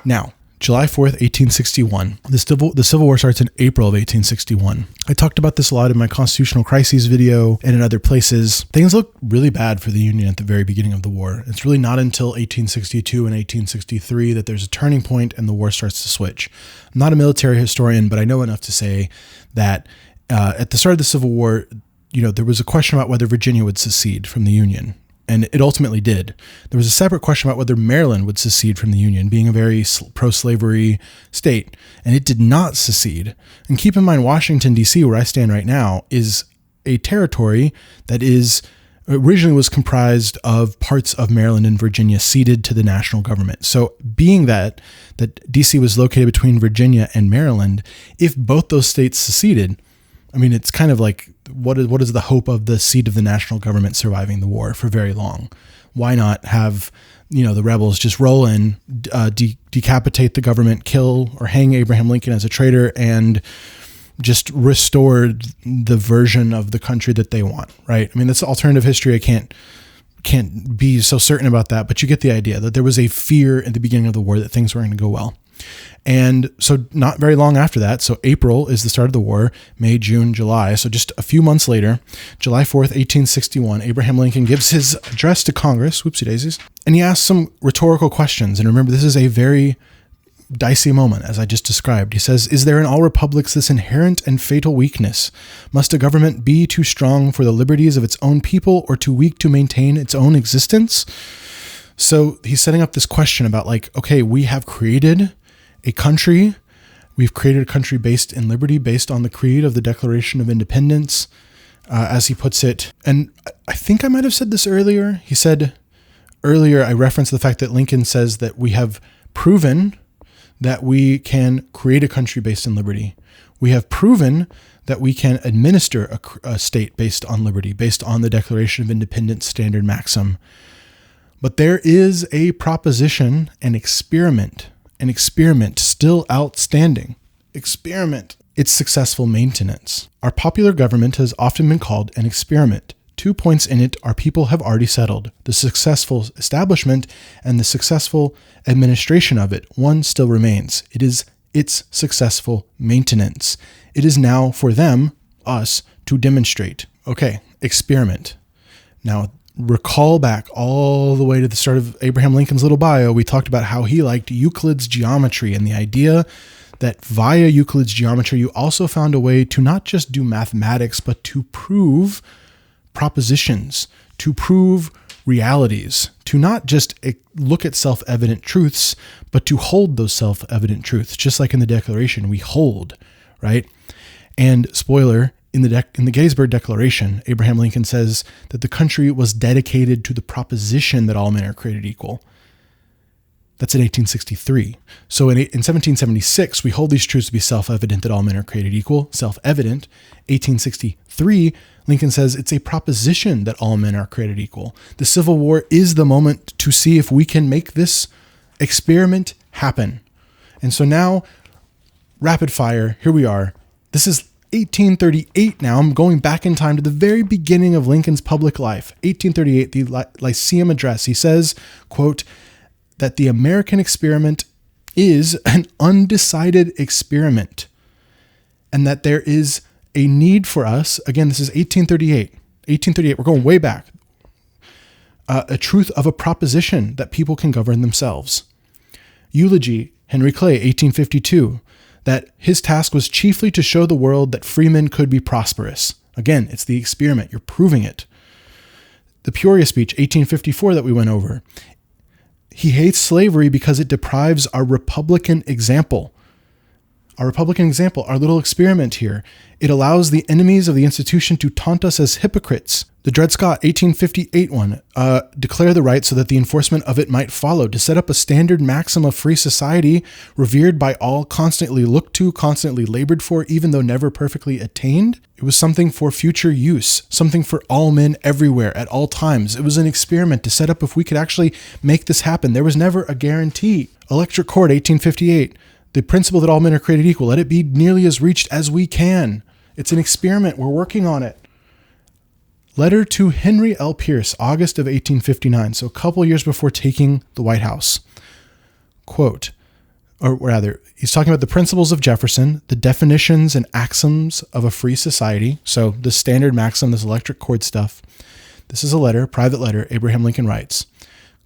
Now, July 4th, 1861. The Civil War starts in April of 1861. I talked about this a lot in my Constitutional Crises video and in other places. Things look really bad for the Union at the very beginning of the war. It's really not until 1862 and 1863 that there's a turning point and the war starts to switch. I'm not a military historian, but I know enough to say that at the start of the Civil War, there was a question about whether Virginia would secede from the Union, and it ultimately did. There was a separate question about whether Maryland would secede from the Union, being a very pro-slavery state, and it did not secede. And keep in mind, Washington, D.C., where I stand right now, is a territory that originally was comprised of parts of Maryland and Virginia ceded to the national government. So being that D.C. was located between Virginia and Maryland, if both those states seceded, I mean, it's kind of like, what is the hope of the seat of the national government surviving the war for very long? Why not have, the rebels just roll in, decapitate the government, kill or hang Abraham Lincoln as a traitor, and just restore the version of the country that they want, right? I mean, that's alternative history. I can't be so certain about that, but you get the idea that there was a fear at the beginning of the war that things weren't going to go well. And so not very long after that, so April is the start of the war, May, June, July. So just a few months later, July 4th, 1861, Abraham Lincoln gives his address to Congress, whoopsie daisies, and he asks some rhetorical questions. And remember, this is a very dicey moment, as I just described. He says, "Is there in all republics this inherent and fatal weakness? Must a government be too strong for the liberties of its own people or too weak to maintain its own existence?" So he's setting up this question about okay, we have created a country. We've created a country based in liberty, based on the creed of the Declaration of Independence, as he puts it. And I think I might have said this earlier. He said earlier, I referenced the fact that Lincoln says that we have proven that we can create a country based in liberty. We have proven that we can administer a state based on liberty, based on the Declaration of Independence standard maxim. But there is a proposition, an experiment still outstanding. Experiment. Its successful maintenance. Our popular government has often been called an experiment. 2 points in it our people have already settled: the successful establishment and the successful administration of it. One still remains. It is its successful maintenance. It is now for them, us, to demonstrate. Okay, experiment. Now, recall back all the way to the start of Abraham Lincoln's little bio. We talked about how he liked Euclid's geometry and the idea that via Euclid's geometry, you also found a way to not just do mathematics, but to prove propositions, to prove realities, to not just look at self-evident truths, but to hold those self-evident truths. Just like in the Declaration, we hold, right? And spoiler, in the Gettysburg Declaration, Abraham Lincoln says that the country was dedicated to the proposition that all men are created equal. That's in 1863. So in 1776, we hold these truths to be self-evident that all men are created equal, self-evident. 1863, Lincoln says it's a proposition that all men are created equal. The Civil War is the moment to see if we can make this experiment happen. And so now, rapid fire, here we are. This is 1838 now. I'm going back in time to the very beginning of Lincoln's public life. 1838, the Lyceum Address. He says, quote, that the American experiment is an undecided experiment, and that there is a need for us, again, this is 1838, we're going way back, a truth of a proposition that people can govern themselves. Eulogy, Henry Clay, 1852, that his task was chiefly to show the world that freemen could be prosperous. Again, it's the experiment, you're proving it. The Peoria speech, 1854, that we went over. He hates slavery because it deprives our Republican example. Our little experiment here. It allows the enemies of the institution to taunt us as hypocrites. The Dred Scott 1858 one, declare the right so that the enforcement of it might follow, to set up a standard maxim of free society, revered by all, constantly looked to, constantly labored for, even though never perfectly attained. It was something for future use, something for all men everywhere at all times. It was an experiment to set up if we could actually make this happen. There was never a guarantee. Electric Court 1858, the principle that all men are created equal. Let it be nearly as reached as we can. It's an experiment. We're working on it. Letter to Henry L. Pierce, August of 1859, so a couple years before taking the White House. Quote, or rather, he's talking about the principles of Jefferson, the definitions and axioms of a free society. So the standard maxim, this electric cord stuff. This is a letter, private letter, Abraham Lincoln writes,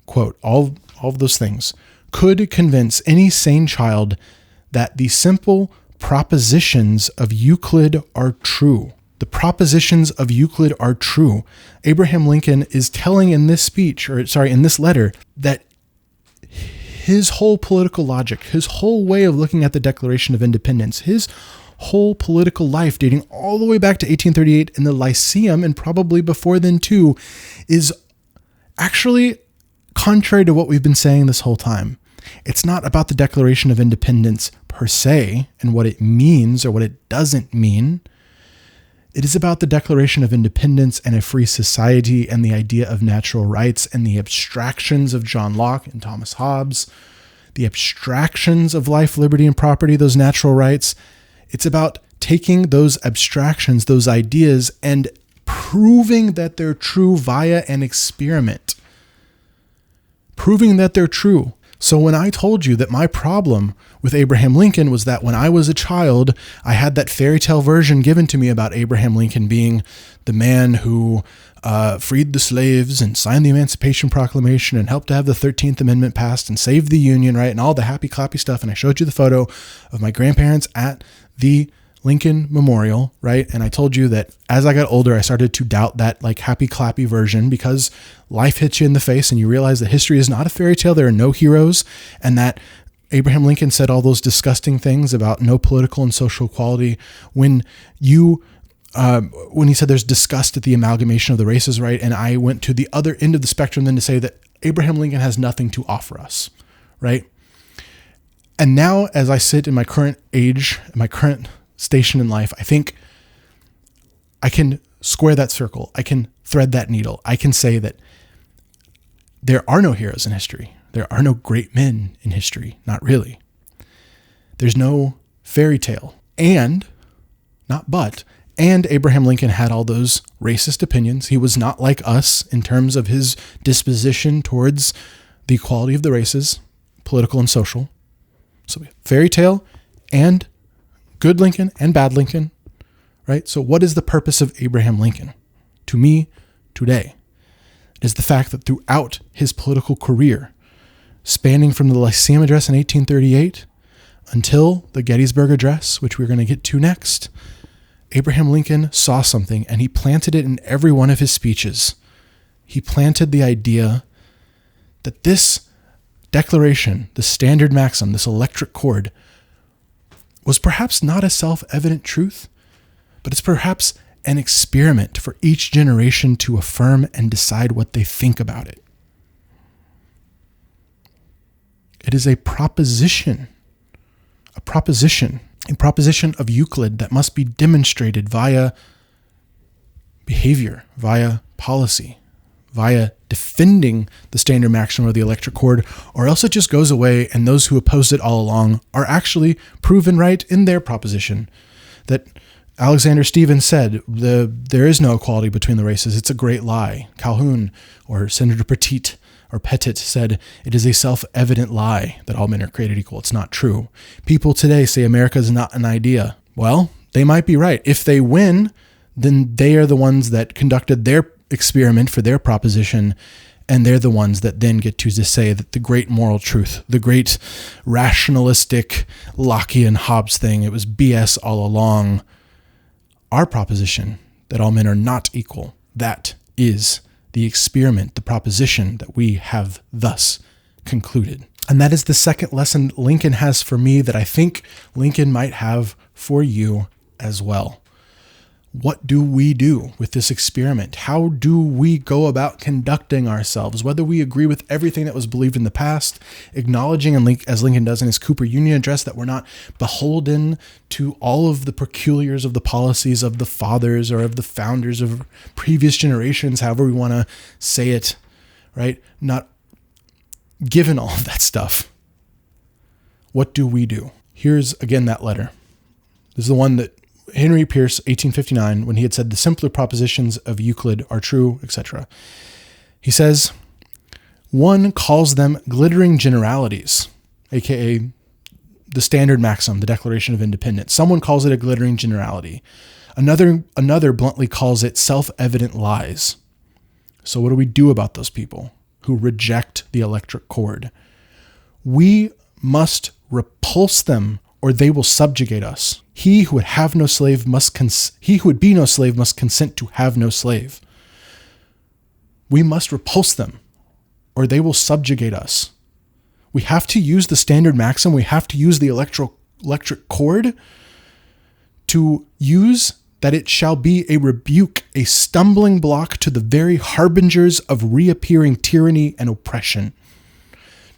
quote, all of those things could convince any sane child that the simple propositions of Euclid are true. The propositions of Euclid are true. Abraham Lincoln is telling in this letter, that his whole political logic, his whole way of looking at the Declaration of Independence, his whole political life dating all the way back to 1838 in the Lyceum, and probably before then too, is actually contrary to what we've been saying this whole time. It's not about the Declaration of Independence per se and what it means or what it doesn't mean. It is about the Declaration of Independence and a free society and the idea of natural rights and the abstractions of John Locke and Thomas Hobbes, the abstractions of life, liberty, and property, those natural rights. It's about taking those abstractions, those ideas, and proving that they're true via an experiment. Proving that they're true. So when I told you that my problem with Abraham Lincoln was that when I was a child, I had that fairy tale version given to me about Abraham Lincoln being the man who freed the slaves and signed the Emancipation Proclamation and helped to have the 13th Amendment passed and saved the Union, right? And all the happy clappy stuff. And I showed you the photo of my grandparents at the Lincoln Memorial, right? And I told you that as I got older, I started to doubt that like happy clappy version because life hits you in the face and you realize that history is not a fairy tale. There are no heroes, and that Abraham Lincoln said all those disgusting things about no political and social equality when he said there's disgust at the amalgamation of the races, right? And I went to the other end of the spectrum then to say that Abraham Lincoln has nothing to offer us, right? And now as I sit in my current age, my current station in life, I think I can square that circle. I can thread that needle. I can say that there are no heroes in history. There are no great men in history. Not really. There's no fairy tale. And Abraham Lincoln had all those racist opinions. He was not like us in terms of his disposition towards the equality of the races, political and social. So fairy tale and good Lincoln and bad Lincoln, right? So what is the purpose of Abraham Lincoln to me today? It is the fact that throughout his political career, spanning from the Lyceum Address in 1838 until the Gettysburg Address, which we're going to get to next, Abraham Lincoln saw something and he planted it in every one of his speeches. He planted the idea that this declaration, the standard maxim, this electric cord, was perhaps not a self-evident truth, but it's perhaps an experiment for each generation to affirm and decide what they think about it. It is a proposition of Euclid that must be demonstrated via behavior, via policy, via defending the standard maxim or the electric cord, or else it just goes away and those who opposed it all along are actually proven right in their proposition. That Alexander Stevens said, there is no equality between the races. It's a great lie. Calhoun or Senator Pettit said, it is a self-evident lie that all men are created equal. It's not true. People today say America is not an idea. Well, they might be right. If they win, then they are the ones that conducted their experiment for their proposition, and they're the ones that then get to say that the great moral truth, the great rationalistic Lockean Hobbes thing, it was BS all along. Our proposition that all men are not equal, that is the experiment, the proposition that we have thus concluded. And that is the second lesson Lincoln has for me that I think Lincoln might have for you as well. What do we do with this experiment? How do we go about conducting ourselves? Whether we agree with everything that was believed in the past, acknowledging, as Lincoln does in his Cooper Union Address, that we're not beholden to all of the peculiars of the policies of the fathers or of the founders of previous generations, however we want to say it, right? Not given all of that stuff. What do we do? Here's again that letter. This is the one that Henry Pierce, 1859, when he had said the simpler propositions of Euclid are true, etc. He says, one calls them glittering generalities, aka the standard maxim, the Declaration of Independence. Someone calls it a glittering generality. Another bluntly calls it self-evident lies. So what do we do about those people who reject the electric cord? We must repulse them, or they will subjugate us. He who would have no slave he who would be no slave must consent to have no slave. We must repulse them, or they will subjugate us. We have to use the standard maxim. We have to use the electric cord to use that it shall be a rebuke, a stumbling block to the very harbingers of reappearing tyranny and oppression.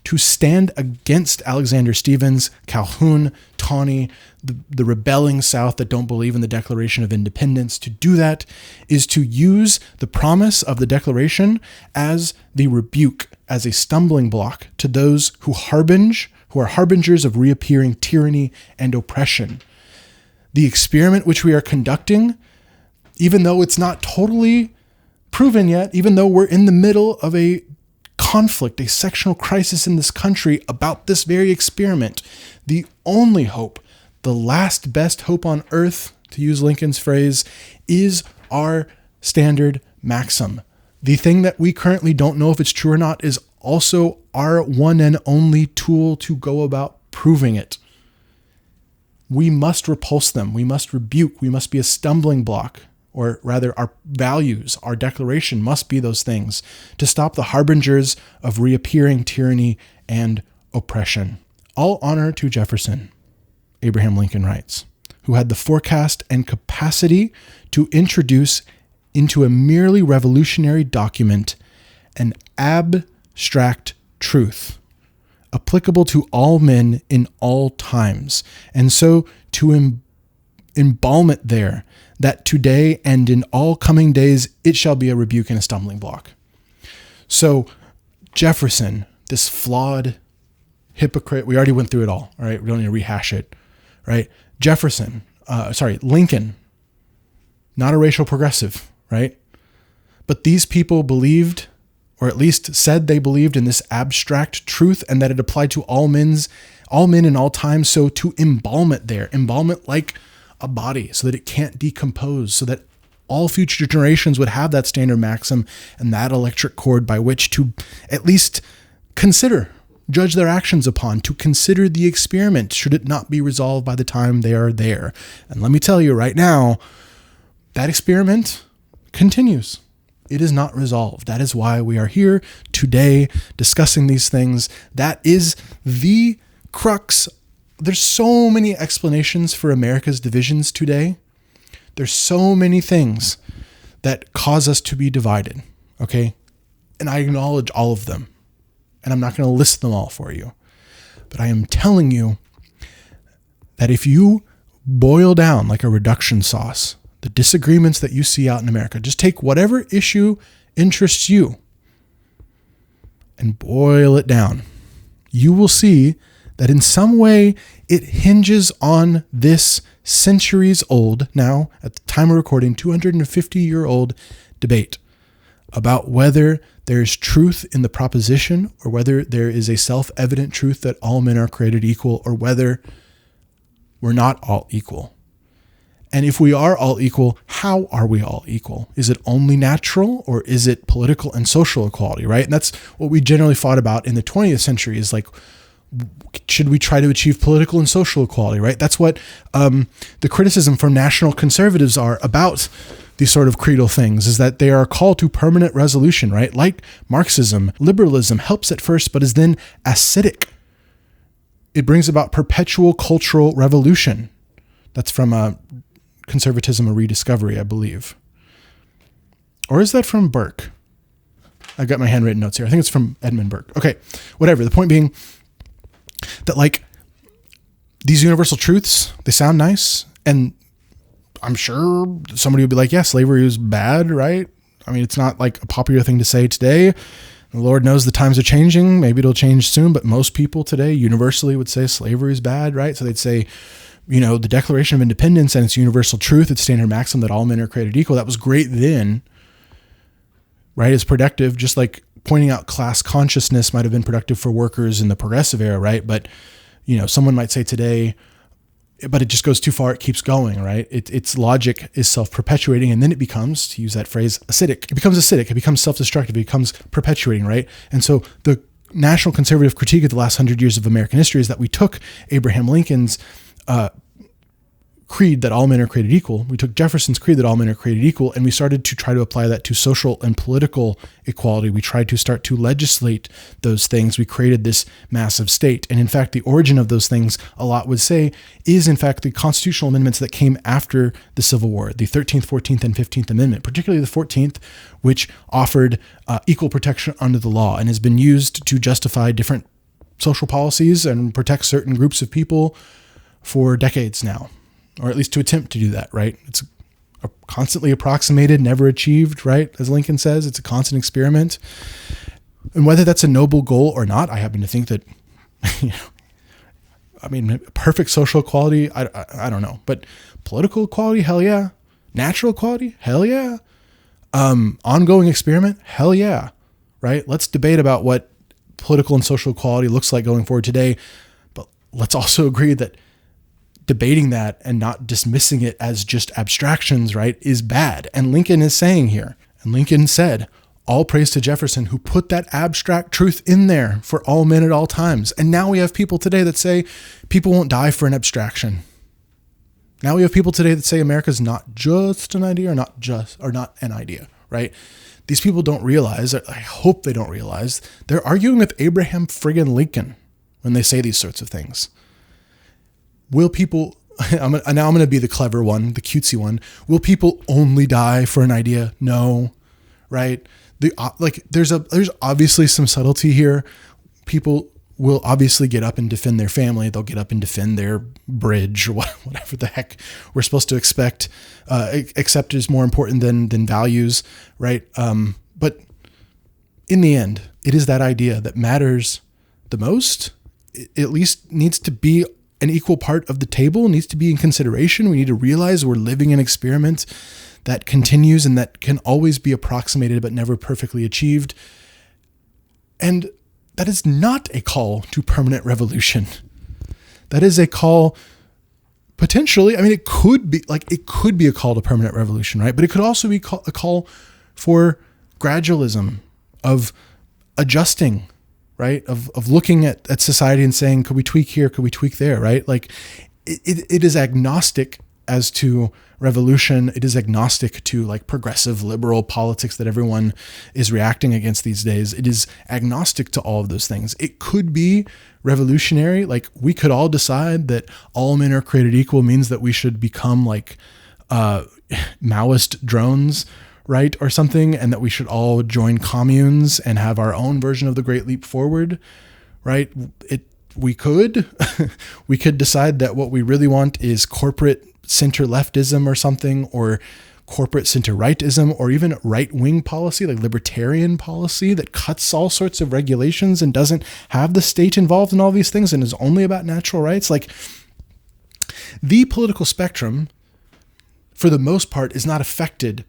to stand against Alexander Stephens, Calhoun, Tawney, the rebelling South that don't believe in the Declaration of Independence. To do that is to use the promise of the Declaration as the rebuke, as a stumbling block to those who are harbingers of reappearing tyranny and oppression. The experiment which we are conducting, even though it's not totally proven yet, even though we're in the middle of a conflict, a sectional crisis in this country about this very experiment, the only hope, the last best hope on earth, to use Lincoln's phrase, is our standard maxim. The thing that we currently don't know if it's true or not is also our one and only tool to go about proving it. We must repulse them. We must rebuke. We must be a stumbling block. Or rather, our values, our declaration must be those things to stop the harbingers of reappearing tyranny and oppression. All honor to Jefferson, Abraham Lincoln writes, who had the forecast and capacity to introduce into a merely revolutionary document an abstract truth applicable to all men in all times, and so to embalm it there, that today and in all coming days it shall be a rebuke and a stumbling block. So Jefferson, this flawed hypocrite, we already went through it all right? We don't need to rehash it, right? Lincoln, not a racial progressive, right? But these people believed, or at least said they believed, in this abstract truth and that it applied to all men in all times. So to embalm it there, embalm it like a body so that it can't decompose, so that all future generations would have that standard maxim and that electric cord by which to at least consider, judge their actions upon, to consider the experiment should it not be resolved by the time they are there. And let me tell you right now, that experiment continues. It is not resolved. That is why we are here today discussing these things. That is the crux. There's so many explanations for America's divisions today. There's so many things that cause us to be divided, okay? And I acknowledge all of them. And I'm not going to list them all for you. But I am telling you that if you boil down like a reduction sauce the disagreements that you see out in America, just take whatever issue interests you and boil it down, you will see that in some way it hinges on this centuries old, now at the time of recording, 250-year-old debate about whether there's truth in the proposition or whether there is a self-evident truth that all men are created equal or whether we're not all equal. And if we are all equal, how are we all equal? Is it only natural or is it political and social equality, right? And that's what we generally fought about in the 20th century is like, should we try to achieve political and social equality, right? That's what the criticism from national conservatives are about these sort of creedal things, is that they are a call to permanent resolution, right? Like Marxism, liberalism helps at first, but is then acidic. It brings about perpetual cultural revolution. That's from Conservatism, a Rediscovery, I believe. Or is that from Burke? I got my handwritten notes here. I think it's from Edmund Burke. Okay, whatever. The point being that like these universal truths, they sound nice. And I'm sure somebody would be like, yeah, slavery is bad, right? I mean, it's not like a popular thing to say today. The Lord knows the times are changing. Maybe it'll change soon. But most people today universally would say slavery is bad, right? So they'd say, you know, the Declaration of Independence and its universal truth, its standard maxim that all men are created equal. That was great then, right? It's productive, just like pointing out class consciousness might have been productive for workers in the progressive era, right? But, you know, someone might say today, but it just goes too far. It keeps going, right? Its logic is self-perpetuating. And then it becomes, to use that phrase, acidic. It becomes acidic. It becomes self-destructive. It becomes perpetuating, right? And so the national conservative critique of the last 100 years of American history is that we took Abraham Lincoln's creed that all men are created equal. We took Jefferson's creed that all men are created equal, and we started to try to apply that to social and political equality. We tried to start to legislate those things. We created this massive state. And in fact, the origin of those things, a lot would say, is in fact the constitutional amendments that came after the Civil War, the 13th, 14th, and 15th Amendment, particularly the 14th, which offered equal protection under the law and has been used to justify different social policies and protect certain groups of people for decades now, or at least to attempt to do that, right? It's constantly approximated, never achieved, right? As Lincoln says, it's a constant experiment. And whether that's a noble goal or not, I happen to think that, perfect social equality, I don't know. But political equality, hell yeah. Natural equality, hell yeah. Ongoing experiment, hell yeah. Right? Let's debate about what political and social equality looks like going forward today. But let's also agree that debating that and not dismissing it as just abstractions, right, is bad. And Lincoln is saying here, and Lincoln said, all praise to Jefferson, who put that abstract truth in there for all men at all times. And now we have people today that say people won't die for an abstraction. Now we have people today that say America's not just an idea or not an idea, right? These people don't realize, I hope they don't realize, they're arguing with Abraham friggin' Lincoln when they say these sorts of things. Will people, now I'm going to be the clever one, the cutesy one. Will people only die for an idea? No, right? There's obviously some subtlety here. People will obviously get up and defend their family. They'll get up and defend their bridge or whatever the heck we're supposed to expect. Accept is more important than values, right? But in the end, it is that idea that matters the most. It at least needs to be an equal part of the table, needs to be in consideration. We need to realize we're living an experiment that continues and that can always be approximated but never perfectly achieved. And that is not a call to permanent revolution. That is a call potentially, it could be a call to permanent revolution, right? But it could also be a call for gradualism, of adjusting, right? Of looking at society and saying, could we tweak here? Could we tweak there? Right? Like it is agnostic as to revolution. It is agnostic to like progressive liberal politics that everyone is reacting against these days. It is agnostic to all of those things. It could be revolutionary. Like we could all decide that all men are created equal means that we should become like Maoist drones, right? Or something. And that we should all join communes and have our own version of the Great Leap Forward, right? We could decide that what we really want is corporate center leftism or something, or corporate center rightism, or even right-wing policy, like libertarian policy that cuts all sorts of regulations and doesn't have the state involved in all these things and is only about natural rights. Like the political spectrum, for the most part, is not affected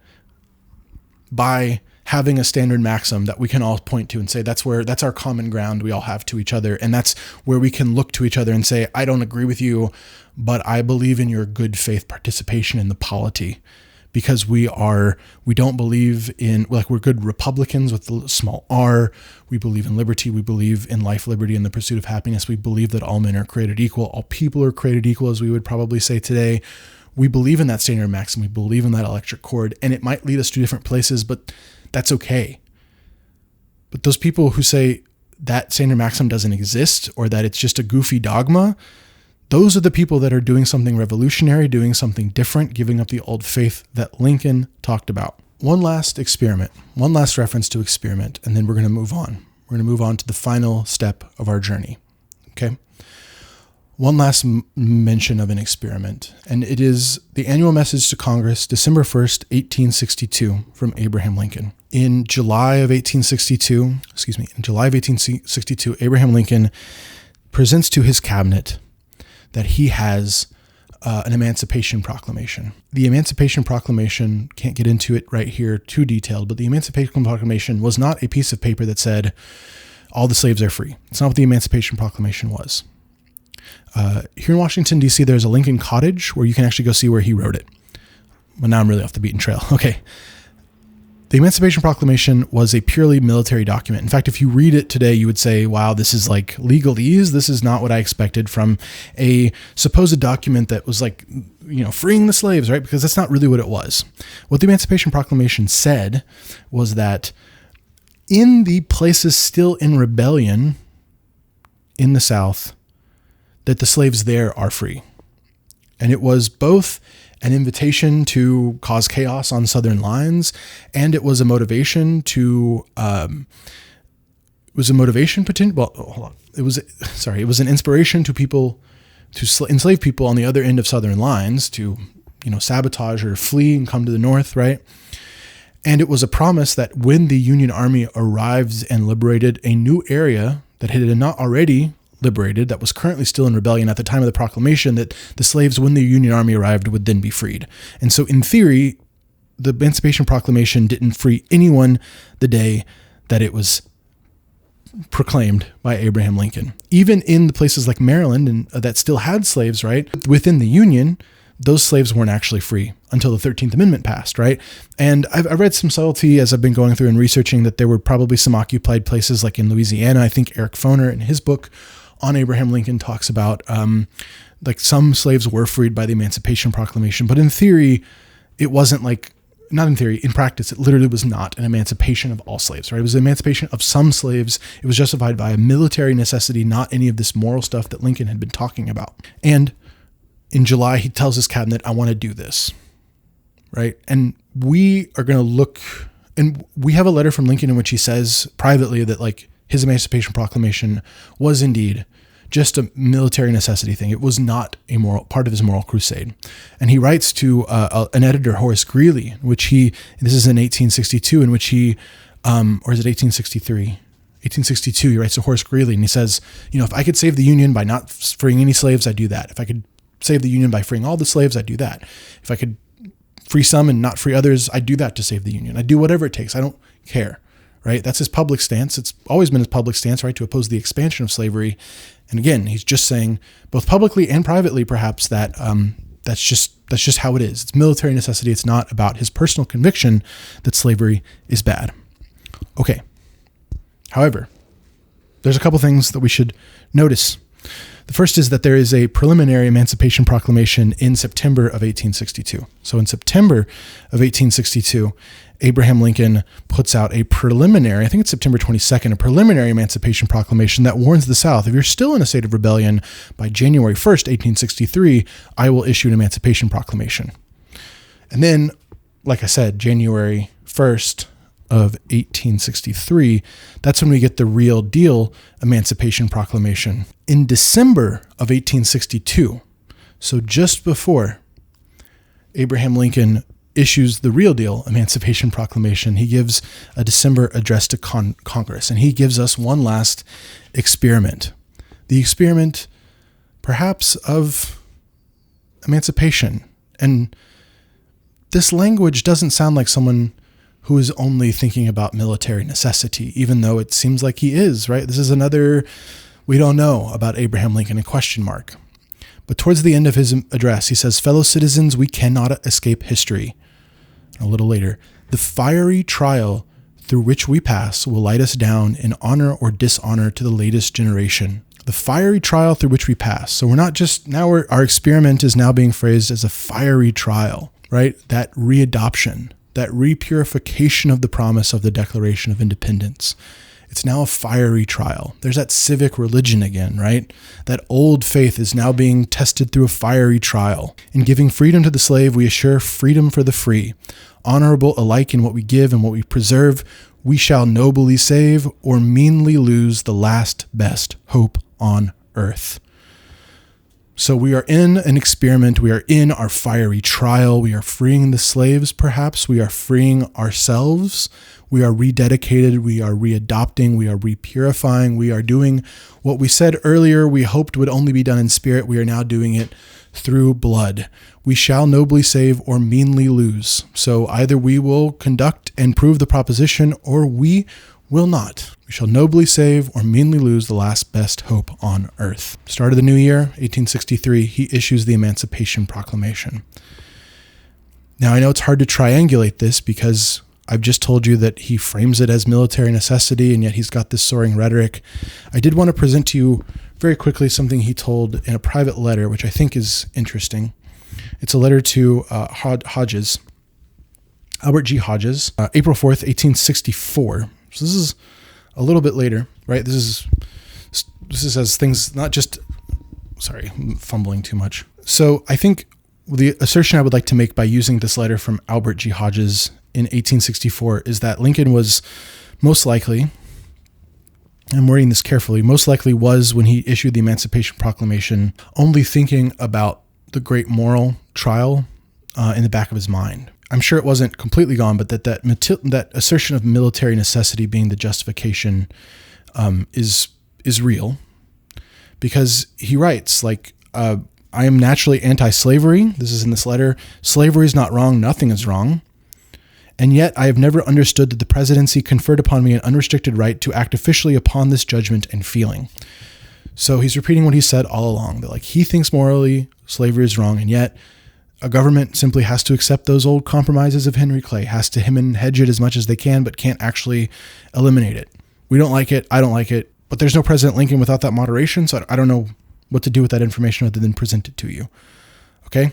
by having a standard maxim that we can all point to and say, that's our common ground we all have to each other. And that's where we can look to each other and say, I don't agree with you, but I believe in your good faith participation in the polity, because we don't believe in, like, we're good Republicans with the small r. We believe in liberty. We believe in life, liberty, and the pursuit of happiness. We believe that all men are created equal. All people are created equal, as we would probably say today. We believe in that standard maxim. We believe in that electric cord, and it might lead us to different places, but that's okay. But those people who say that standard maxim doesn't exist, or that it's just a goofy dogma, those are the people that are doing something revolutionary, doing something different, giving up the old faith that Lincoln talked about. One last experiment, one last reference to experiment, and then we're going to move on. We're going to move on to the final step of our journey. Okay? One last mention of an experiment, and it is the annual message to Congress, December 1st, 1862, from Abraham Lincoln. In July of 1862, Abraham Lincoln presents to his cabinet that he has an Emancipation Proclamation. The Emancipation Proclamation, can't get into it right here too detailed, but the Emancipation Proclamation was not a piece of paper that said all the slaves are free. It's not what the Emancipation Proclamation was. Here in Washington, D.C., there's a Lincoln Cottage where you can actually go see where he wrote it. Well, now I'm really off the beaten trail. Okay. The Emancipation Proclamation was a purely military document. In fact, if you read it today, you would say, wow, this is like legalese. This is not what I expected from a supposed document that was like, freeing the slaves, right? Because that's not really what it was. What the Emancipation Proclamation said was that in the places still in rebellion in the South, that the slaves there are free. And it was both an invitation to cause chaos on Southern lines, and it was a motivation to was a motivation well, hold on. It was an inspiration to people to enslave people on the other end of Southern lines to, sabotage or flee and come to the North, right? And it was a promise that when the Union Army arrived and liberated a new area that had not already liberated, that was currently still in rebellion at the time of the proclamation, that the slaves, when the Union Army arrived, would then be freed. And so in theory, the Emancipation Proclamation didn't free anyone the day that it was proclaimed by Abraham Lincoln. Even in the places like Maryland and that still had slaves, right? Within the Union, those slaves weren't actually free until the 13th Amendment passed, right? And I've read some subtlety as I've been going through and researching that there were probably some occupied places like in Louisiana. I think Eric Foner in his book on Abraham Lincoln talks about like some slaves were freed by the Emancipation Proclamation, but in theory, it wasn't like, not in theory, in practice, it literally was not an emancipation of all slaves, right? It was an emancipation of some slaves. It was justified by a military necessity, not any of this moral stuff that Lincoln had been talking about. And in July, he tells his cabinet, I want to do this, right? And we are going to look, and we have a letter from Lincoln in which he says privately that like his Emancipation Proclamation was indeed just a military necessity thing. It was not a part of his moral crusade. And he writes to an editor, Horace Greeley, this is in 1862, in which he, or is it 1863? 1862, he writes to Horace Greeley and he says, if I could save the Union by not freeing any slaves, I'd do that. If I could save the Union by freeing all the slaves, I'd do that. If I could free some and not free others, I'd do that to save the Union. I'd do whatever it takes. I don't care, right? That's his public stance. It's always been his public stance, right? To oppose the expansion of slavery. And again, he's just saying both publicly and privately, perhaps, that that's just how it is. It's military necessity. It's not about his personal conviction that slavery is bad. Okay. However, there's a couple things that we should notice. The first is that there is a preliminary Emancipation Proclamation in September of 1862. So in September of 1862, Abraham Lincoln puts out a preliminary, I think it's September 22nd, a preliminary Emancipation Proclamation that warns the South, if you're still in a state of rebellion by January 1st, 1863, I will issue an Emancipation Proclamation. And then, like I said, January 1st of 1863, that's when we get the real deal Emancipation Proclamation. In December of 1862, so just before Abraham Lincoln issues the real deal Emancipation Proclamation, he gives a December address to Congress, and he gives us one last experiment. The experiment, perhaps, of emancipation. And this language doesn't sound like someone who is only thinking about military necessity, even though it seems like he is, right? This is another we don't know about Abraham Lincoln, a question mark. But towards the end of his address, he says, fellow citizens, we cannot escape history. A little later, the fiery trial through which we pass will light us down in honor or dishonor to the latest generation. The fiery trial through which we pass. So we're not just, our experiment is now being phrased as a fiery trial, right? That readoption, that repurification of the promise of the Declaration of Independence. It's now a fiery trial. There's that civic religion again, right? That old faith is now being tested through a fiery trial. In giving freedom to the slave, we assure freedom for the free. Honorable alike in what we give and what we preserve, we shall nobly save or meanly lose the last best hope on earth. So we are in an experiment. We are in our fiery trial. We are freeing the slaves, perhaps. We are freeing ourselves. We are rededicated. We are readopting. We are repurifying. We are doing what we said earlier we hoped would only be done in spirit. We are now doing it through blood. We shall nobly save or meanly lose. So either we will conduct and prove the proposition or we will not. We shall nobly save or meanly lose the last best hope on earth. Start of the new year, 1863, he issues the Emancipation Proclamation. Now, I know it's hard to triangulate this because I've just told you that he frames it as military necessity, and yet he's got this soaring rhetoric. I did want to present to you very quickly something he told in a private letter, which I think is interesting. It's a letter to Hodges, Albert G. Hodges, April 4th, 1864. So this is a little bit later, right? This is as things not just, sorry, I'm fumbling too much. So I think the assertion I would like to make by using this letter from Albert G. Hodges in 1864 is that Lincoln was most likely I'm wording this carefully, most likely was when he issued the Emancipation Proclamation, only thinking about the great moral trial in the back of his mind. I'm sure it wasn't completely gone, but that assertion of military necessity being the justification is real, because he writes, I am naturally anti-slavery. This is in this letter. Slavery is not wrong. Nothing is wrong. And yet I have never understood that the presidency conferred upon me an unrestricted right to act officially upon this judgment and feeling. So he's repeating what he said all along, that he thinks morally slavery is wrong, and yet a government simply has to accept those old compromises of Henry Clay, has to hem and hedge it as much as they can, but can't actually eliminate it. We don't like it. I don't like it. But there's no President Lincoln without that moderation, so I don't know what to do with that information other than present it to you. Okay?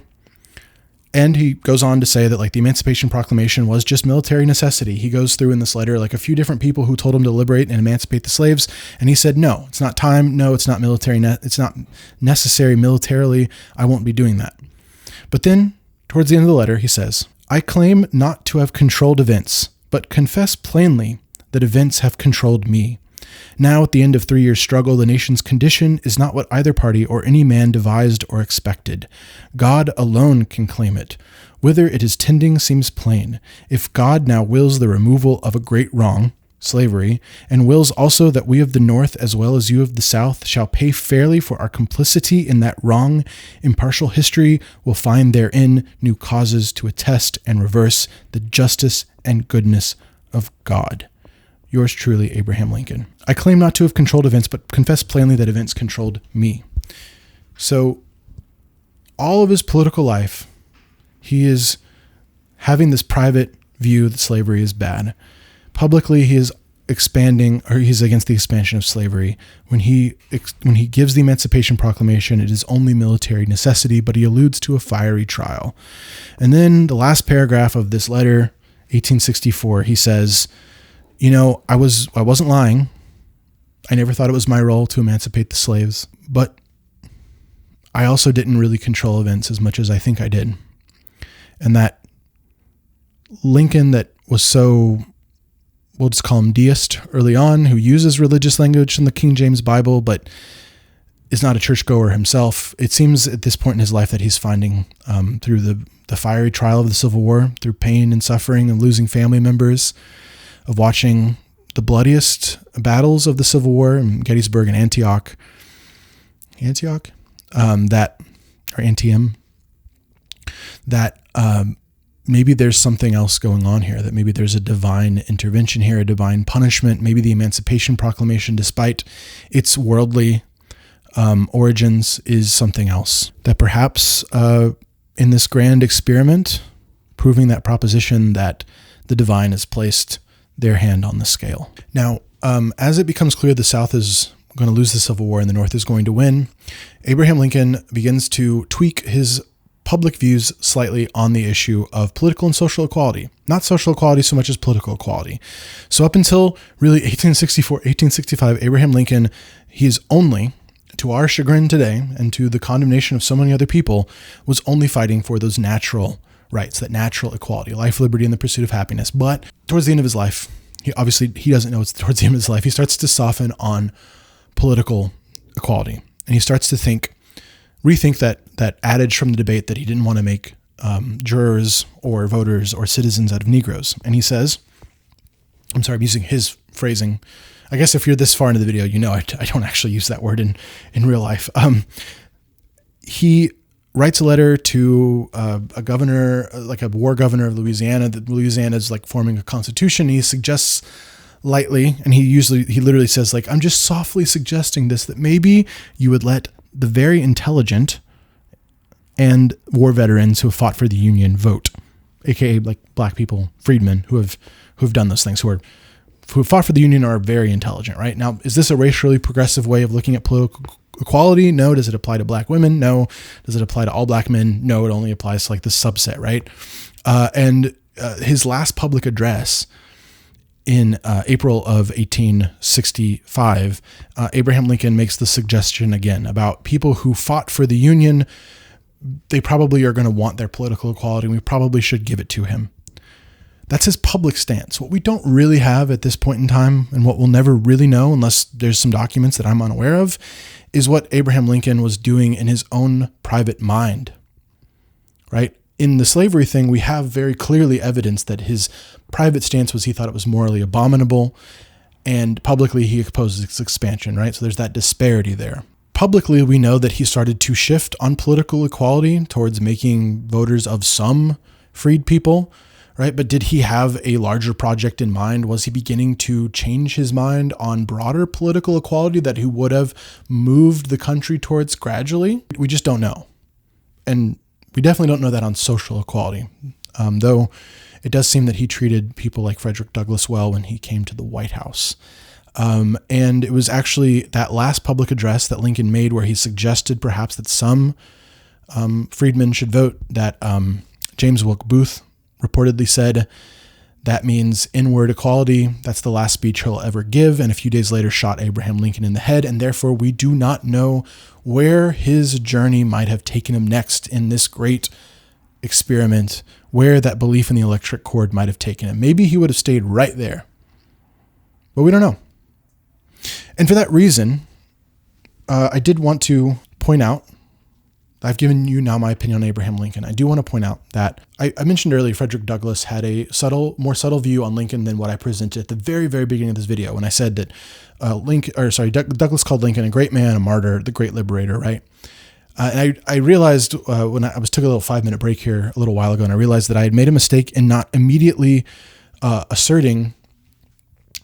And he goes on to say that the Emancipation Proclamation was just military necessity. He goes through in this letter a few different people who told him to liberate and emancipate the slaves, and he said, no, it's not time. No, it's not military. It's not necessary militarily. I won't be doing that. But then, towards the end of the letter, he says, I claim not to have controlled events, but confess plainly that events have controlled me. Now, at the end of 3 years' struggle, the nation's condition is not what either party or any man devised or expected. God alone can claim it. Whither it is tending seems plain. If God now wills the removal of a great wrong, slavery, and wills also that we of the North as well as you of the South shall pay fairly for our complicity in that wrong, impartial history will find therein new causes to attest and reverse the justice and goodness of God. Yours truly, Abraham Lincoln. I claim not to have controlled events, but confess plainly that events controlled me. So all of his political life, he is having this private view that slavery is bad. Publicly, he is he's against the expansion of slavery. When he gives the Emancipation Proclamation, it is only military necessity, but he alludes to a fiery trial. And then the last paragraph of this letter, 1864, he says, I wasn't lying. I never thought it was my role to emancipate the slaves, but I also didn't really control events as much as I think I did. And that Lincoln, that was so, we'll just call him deist early on, who uses religious language in the King James Bible, but is not a churchgoer himself. It seems at this point in his life that he's finding through the fiery trial of the Civil War, through pain and suffering and losing family members, of watching the bloodiest battles of the Civil War in Gettysburg and Antioch, Antietam, that maybe there's something else going on here, that maybe there's a divine intervention here, a divine punishment. Maybe the Emancipation Proclamation, despite its worldly origins, is something else. That perhaps in this grand experiment, proving that proposition that the divine has placed their hand on the scale. Now, as it becomes clear the South is going to lose the Civil War and the North is going to win, Abraham Lincoln begins to tweak his public views slightly on the issue of political and social equality. Not social equality so much as political equality. So up until really 1864, 1865, Abraham Lincoln, he is only, to our chagrin today and to the condemnation of so many other people, was only fighting for those natural rights, that natural equality, life, liberty, and the pursuit of happiness. But towards the end of his life, he doesn't know it's towards the end of his life, he starts to soften on political equality. And he starts to rethink that adage from the debate that he didn't want to make jurors or voters or citizens out of Negroes. And he says, I'm using his phrasing. I guess if you're this far into the video, I don't actually use that word in real life. He writes a letter to a governor, a war governor of Louisiana, that Louisiana is forming a constitution. He suggests lightly, and he literally says, I'm just softly suggesting this, that maybe you would let the very intelligent and war veterans who have fought for the Union vote, aka black people, freedmen who have done those things, who have fought for the Union, are very intelligent, right? Now, is this a racially progressive way of looking at political equality? No. Does it apply to black women? No. Does it apply to all black men? No. It only applies to this subset, right? And his last public address in April of 1865, Abraham Lincoln makes the suggestion again about people who fought for the Union. They probably are going to want their political equality, and we probably should give it to him. That's his public stance. What we don't really have at this point in time, and what we'll never really know unless there's some documents that I'm unaware of, is what Abraham Lincoln was doing in his own private mind, right? In the slavery thing, we have very clearly evidence that his private stance was he thought it was morally abominable, and publicly he opposed its expansion, right? So there's that disparity there. Publicly, we know that he started to shift on political equality towards making voters of some freed people, right? But did he have a larger project in mind? Was he beginning to change his mind on broader political equality that he would have moved the country towards gradually? We just don't know. And we definitely don't know that on social equality, though it does seem that he treated people like Frederick Douglass well when he came to the White House. And it was actually that last public address that Lincoln made where he suggested perhaps that some freedmen should vote that James Wilkes Booth reportedly said that means inward equality. That's the last speech he'll ever give. And a few days later shot Abraham Lincoln in the head. And therefore we do not know where his journey might have taken him next in this great experiment, where that belief in the electric cord might have taken him. Maybe he would have stayed right there, but we don't know. And for that reason, I did want to point out, I've given you now my opinion on Abraham Lincoln. I do want to point out that I mentioned earlier, Frederick Douglass had a more subtle view on Lincoln than what I presented at the very, very beginning of this video when I said that Douglass called Lincoln a great man, a martyr, the great liberator, right? And I realized when I took a little 5-minute break here a little while ago, and I realized that I had made a mistake in not immediately asserting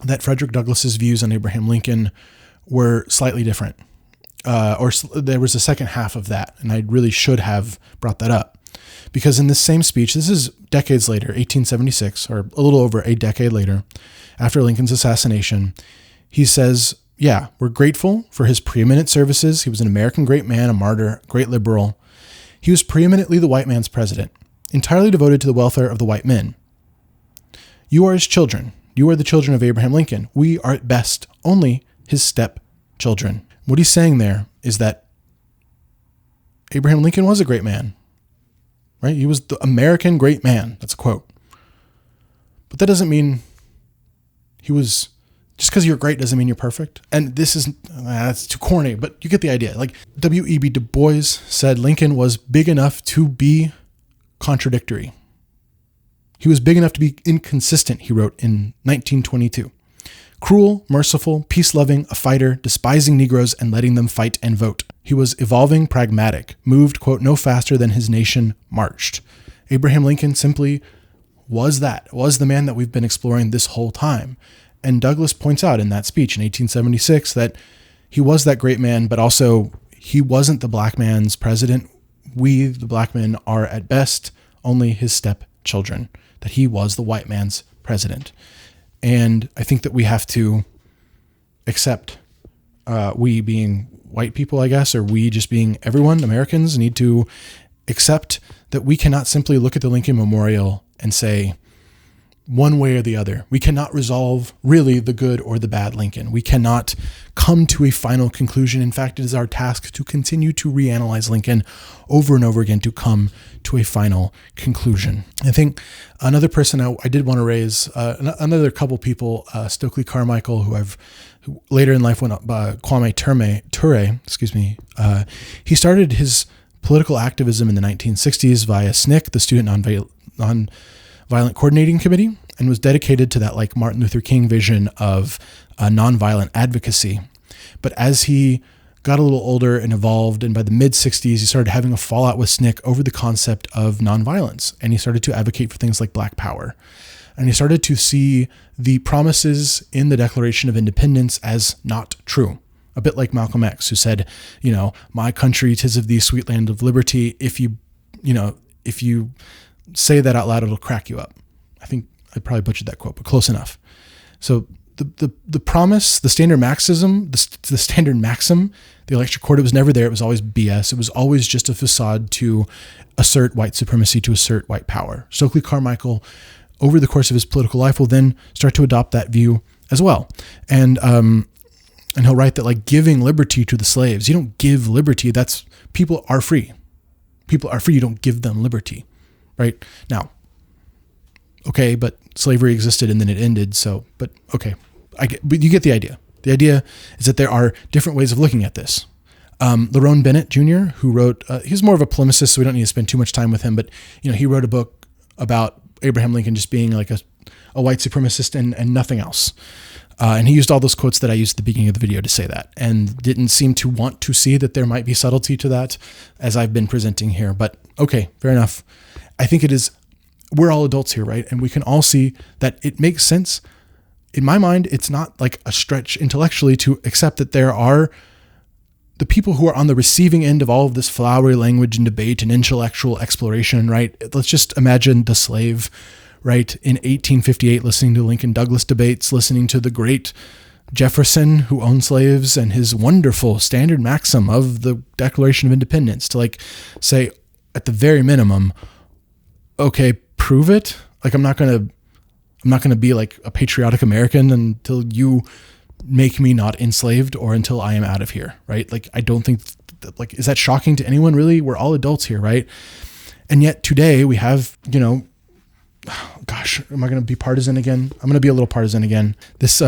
that Frederick Douglass's views on Abraham Lincoln were slightly different. There was a second half of that, and I really should have brought that up. Because in this same speech, this is decades later, 1876, or a little over a decade later, after Lincoln's assassination, he says, yeah, we're grateful for his preeminent services. He was an American great man, a martyr, great liberal. He was preeminently the white man's president, entirely devoted to the welfare of the white men. You are his children. You are the children of Abraham Lincoln. We are at best only his stepchildren. What he's saying there is that Abraham Lincoln was a great man, right? He was the American great man. That's a quote. But that doesn't mean he was, just because you're great doesn't mean you're perfect. And that's too corny, but you get the idea. Like W.E.B. Du Bois said, Lincoln was big enough to be contradictory. He was big enough to be inconsistent, he wrote in 1922. Cruel, merciful, peace-loving, a fighter, despising Negroes and letting them fight and vote. He was evolving, pragmatic, moved, quote, no faster than his nation marched. Abraham Lincoln simply was the man that we've been exploring this whole time. And Douglass points out in that speech in 1876 that he was that great man, but also he wasn't the black man's president. We, the black men, are at best only his stepchildren, that he was the white man's president. And I think that we have to accept, we being white people, I guess, or we just being everyone, Americans, need to accept that we cannot simply look at the Lincoln Memorial and say one way or the other. We cannot resolve really the good or the bad Lincoln. We cannot come to a final conclusion. In fact, it is our task to continue to reanalyze Lincoln over and over again to come to a final conclusion. I think another person I did want to raise, another couple people, Stokely Carmichael, who later in life went up by Kwame Ture, he started his political activism in the 1960s via SNCC, the Student Nonviolent Coordinating Committee, and was dedicated to that like Martin Luther King vision of nonviolent advocacy. But as he got a little older and evolved, and by the mid-60s, he started having a fallout with SNCC over the concept of nonviolence, and he started to advocate for things like Black Power. And he started to see the promises in the Declaration of Independence as not true. A bit like Malcolm X, who said, my country, 'tis of thee, sweet land of liberty. If you say that out loud, it'll crack you up. I think I probably butchered that quote, but close enough. So the promise, the standard maxim, the electric cord, it was never there. It was always BS. It was always just a facade to assert white supremacy, to assert white power. Stokely Carmichael, over the course of his political life, will then start to adopt that view as well. And he'll write that like giving liberty to the slaves, you don't give liberty. That's people are free. People are free. You don't give them liberty. Right now, okay, but slavery existed and then it ended. So, but okay, but you get the idea. The idea is that there are different ways of looking at this. Lerone Bennett Jr., who wrote, he's more of a polemicist, so we don't need to spend too much time with him, but he wrote a book about Abraham Lincoln just being like a white supremacist and nothing else. And he used all those quotes that I used at the beginning of the video to say that, and didn't seem to want to see that there might be subtlety to that as I've been presenting here. But okay, fair enough. I think we're all adults here, right? And we can all see that it makes sense. In my mind, it's not like a stretch intellectually to accept that there are the people who are on the receiving end of all of this flowery language and debate and intellectual exploration, right? Let's just imagine the slave, right, in 1858, listening to Lincoln Douglas debates, listening to the great Jefferson, who owned slaves, and his wonderful standard maxim of the Declaration of Independence to say, at the very minimum, okay, prove it. Like, I'm not going to be like a patriotic American until you make me not enslaved or until I am out of here, right? Like, I don't think is that shocking to anyone really? We're all adults here, right? And yet today we have, gosh, am I going to be partisan again? I'm going to be a little partisan again. This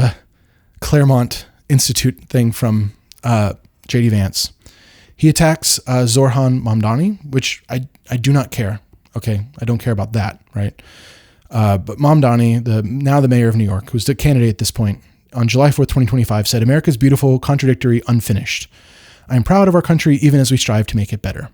Claremont Institute thing from J.D. Vance. He attacks Zoran Mamdani, which I do not care. Okay, I don't care about that, right? But Mamdani, now the mayor of New York, who's the candidate at this point, on July 4th, 2025, said, "America's beautiful, contradictory, unfinished. I am proud of our country even as we strive to make it better."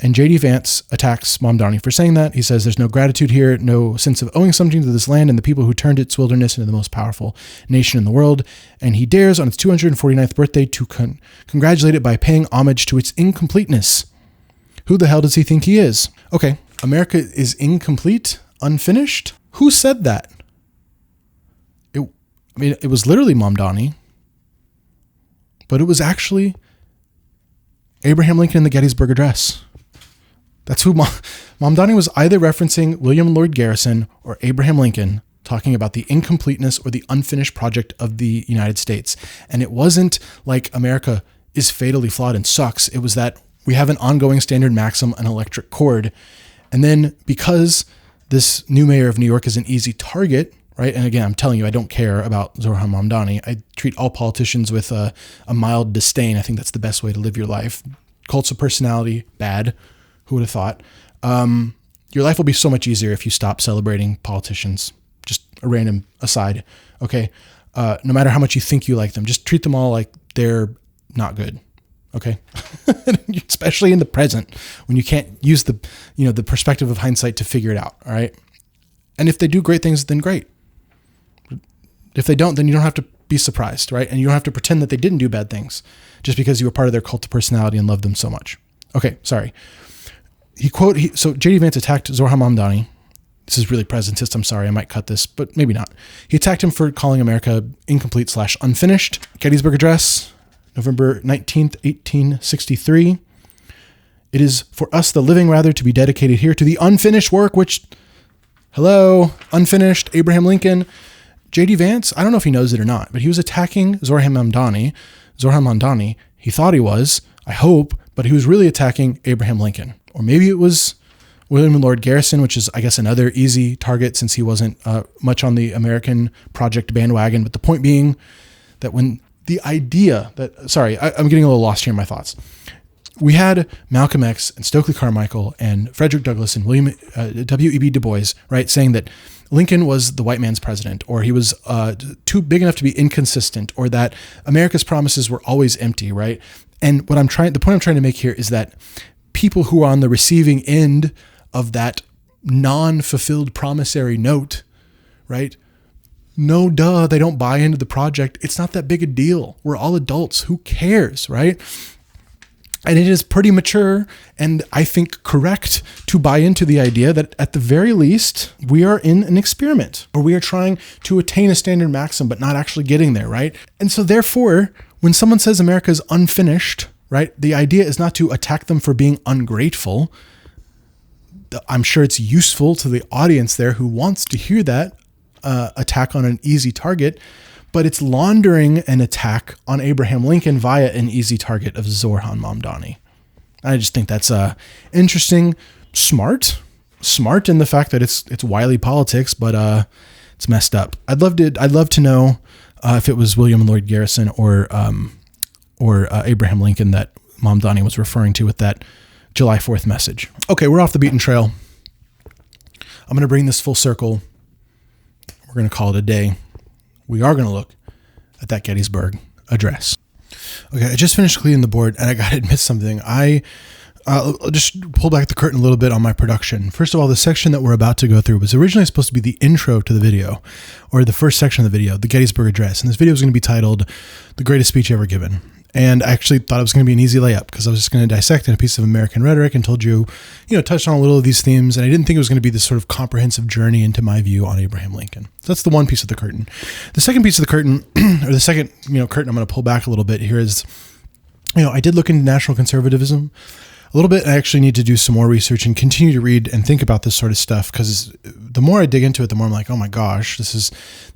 And J.D. Vance attacks Mamdani for saying that. He says there's no gratitude here, no sense of owing something to this land and the people who turned its wilderness into the most powerful nation in the world. And he dares on its 249th birthday to congratulate it by paying homage to its incompleteness. Who the hell does he think he is? Okay, America is incomplete, unfinished? Who said that? It was literally Mamdani, but it was actually Abraham Lincoln in the Gettysburg Address. That's who Mamdani was either referencing William Lloyd Garrison or Abraham Lincoln, talking about the incompleteness or the unfinished project of the United States. And it wasn't like America is fatally flawed and sucks. It was that we have an ongoing standard maxim, an electric cord. And then because this new mayor of New York is an easy target, right? And again, I'm telling you, I don't care about Zoran Mamdani. I treat all politicians with a mild disdain. I think that's the best way to live your life. Cults of personality, bad. Who would have thought? Your life will be so much easier if you stop celebrating politicians. Just a random aside, okay? No matter how much you think you like them, just treat them all like they're not good, okay? Especially in the present when you can't use the perspective of hindsight to figure it out, all right? And if they do great things, then great. If they don't, then you don't have to be surprised, right? And you don't have to pretend that they didn't do bad things just because you were part of their cult of personality and loved them so much. Okay, sorry. So J.D. Vance attacked Zoran Mamdani. This is really presentist. I'm sorry, I might cut this, but maybe not. He attacked him for calling America incomplete / unfinished. Gettysburg Address, November 19th, 1863. "It is for us the living rather to be dedicated here to the unfinished work which," hello, unfinished, Abraham Lincoln. J.D. Vance, I don't know if he knows it or not, but he was attacking Zoran Mamdani. He thought he was, I hope, but he was really attacking Abraham Lincoln. Or maybe it was William Lloyd Garrison, which is, I guess, another easy target since he wasn't much on the American project bandwagon. But the point being that when the idea that, sorry, I'm getting a little lost here in my thoughts. We had Malcolm X and Stokely Carmichael and Frederick Douglass and William W.E.B. Du Bois, right, saying that Lincoln was the white man's president, or he was too big enough to be inconsistent, or that America's promises were always empty, right? And the point I'm trying to make here is that people who are on the receiving end of that non-fulfilled promissory note, right? No, duh, they don't buy into the project. It's not that big a deal. We're all adults. Who cares, right? And it is pretty mature and I think correct to buy into the idea that at the very least, we are in an experiment, or we are trying to attain a standard maxim, but not actually getting there, right? And so therefore, when someone says America is unfinished, right, the idea is not to attack them for being ungrateful. I'm sure it's useful to the audience there who wants to hear that attack on an easy target, but it's laundering an attack on Abraham Lincoln via an easy target of Zoran Mamdani. I just think that's interesting, smart, smart in the fact that it's wily politics, but it's messed up. I'd love to know if it was William Lloyd Garrison or Abraham Lincoln that Mamdani was referring to with that July 4th message. Okay, we're off the beaten trail. I'm going to bring this full circle. We're going to call it a day. We are going to look at that Gettysburg Address. Okay, I just finished cleaning the board, and I got to admit something. I'll just pull back the curtain a little bit on my production. First of all, the section that we're about to go through was originally supposed to be the intro to the video, or the first section of the video, the Gettysburg Address. And this video was going to be titled The Greatest Speech Ever Given. And I actually thought it was going to be an easy layup because I was just going to dissect in a piece of American rhetoric and told you, touched on a little of these themes. And I didn't think it was going to be this sort of comprehensive journey into my view on Abraham Lincoln. So that's the one piece of the curtain. The second piece of the curtain, or the second, curtain I'm going to pull back a little bit here is, I did look into national conservatism a little bit. I actually need to do some more research and continue to read and think about this sort of stuff, because the more I dig into it, the more I'm like, oh my gosh, this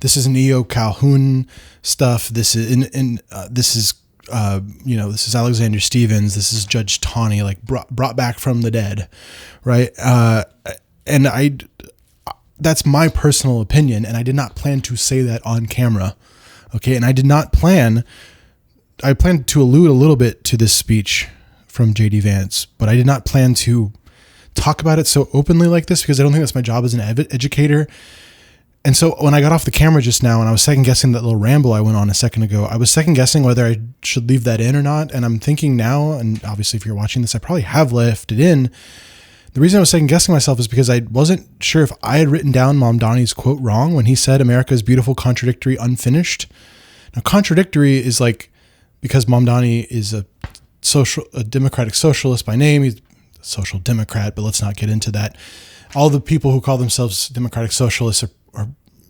is Neo Calhoun stuff. This is Alexander Stevens. This is Judge Taney, like brought back from the dead, right? And that's my personal opinion, and I did not plan to say that on camera, okay? And I planned to allude a little bit to this speech from J.D. Vance, but I did not plan to talk about it so openly like this, because I don't think that's my job as an educator. And so when I got off the camera just now and I was second guessing that little ramble I went on a second ago, I was second guessing whether I should leave that in or not. And I'm thinking now, and obviously if you're watching this, I probably have left it in. The reason I was second guessing myself is because I wasn't sure if I had written down Mamdani's quote wrong when he said America is beautiful, contradictory, unfinished. Now, contradictory is like, because Mamdani is a democratic socialist by name. He's a social democrat, but let's not get into that. All the people who call themselves democratic socialists are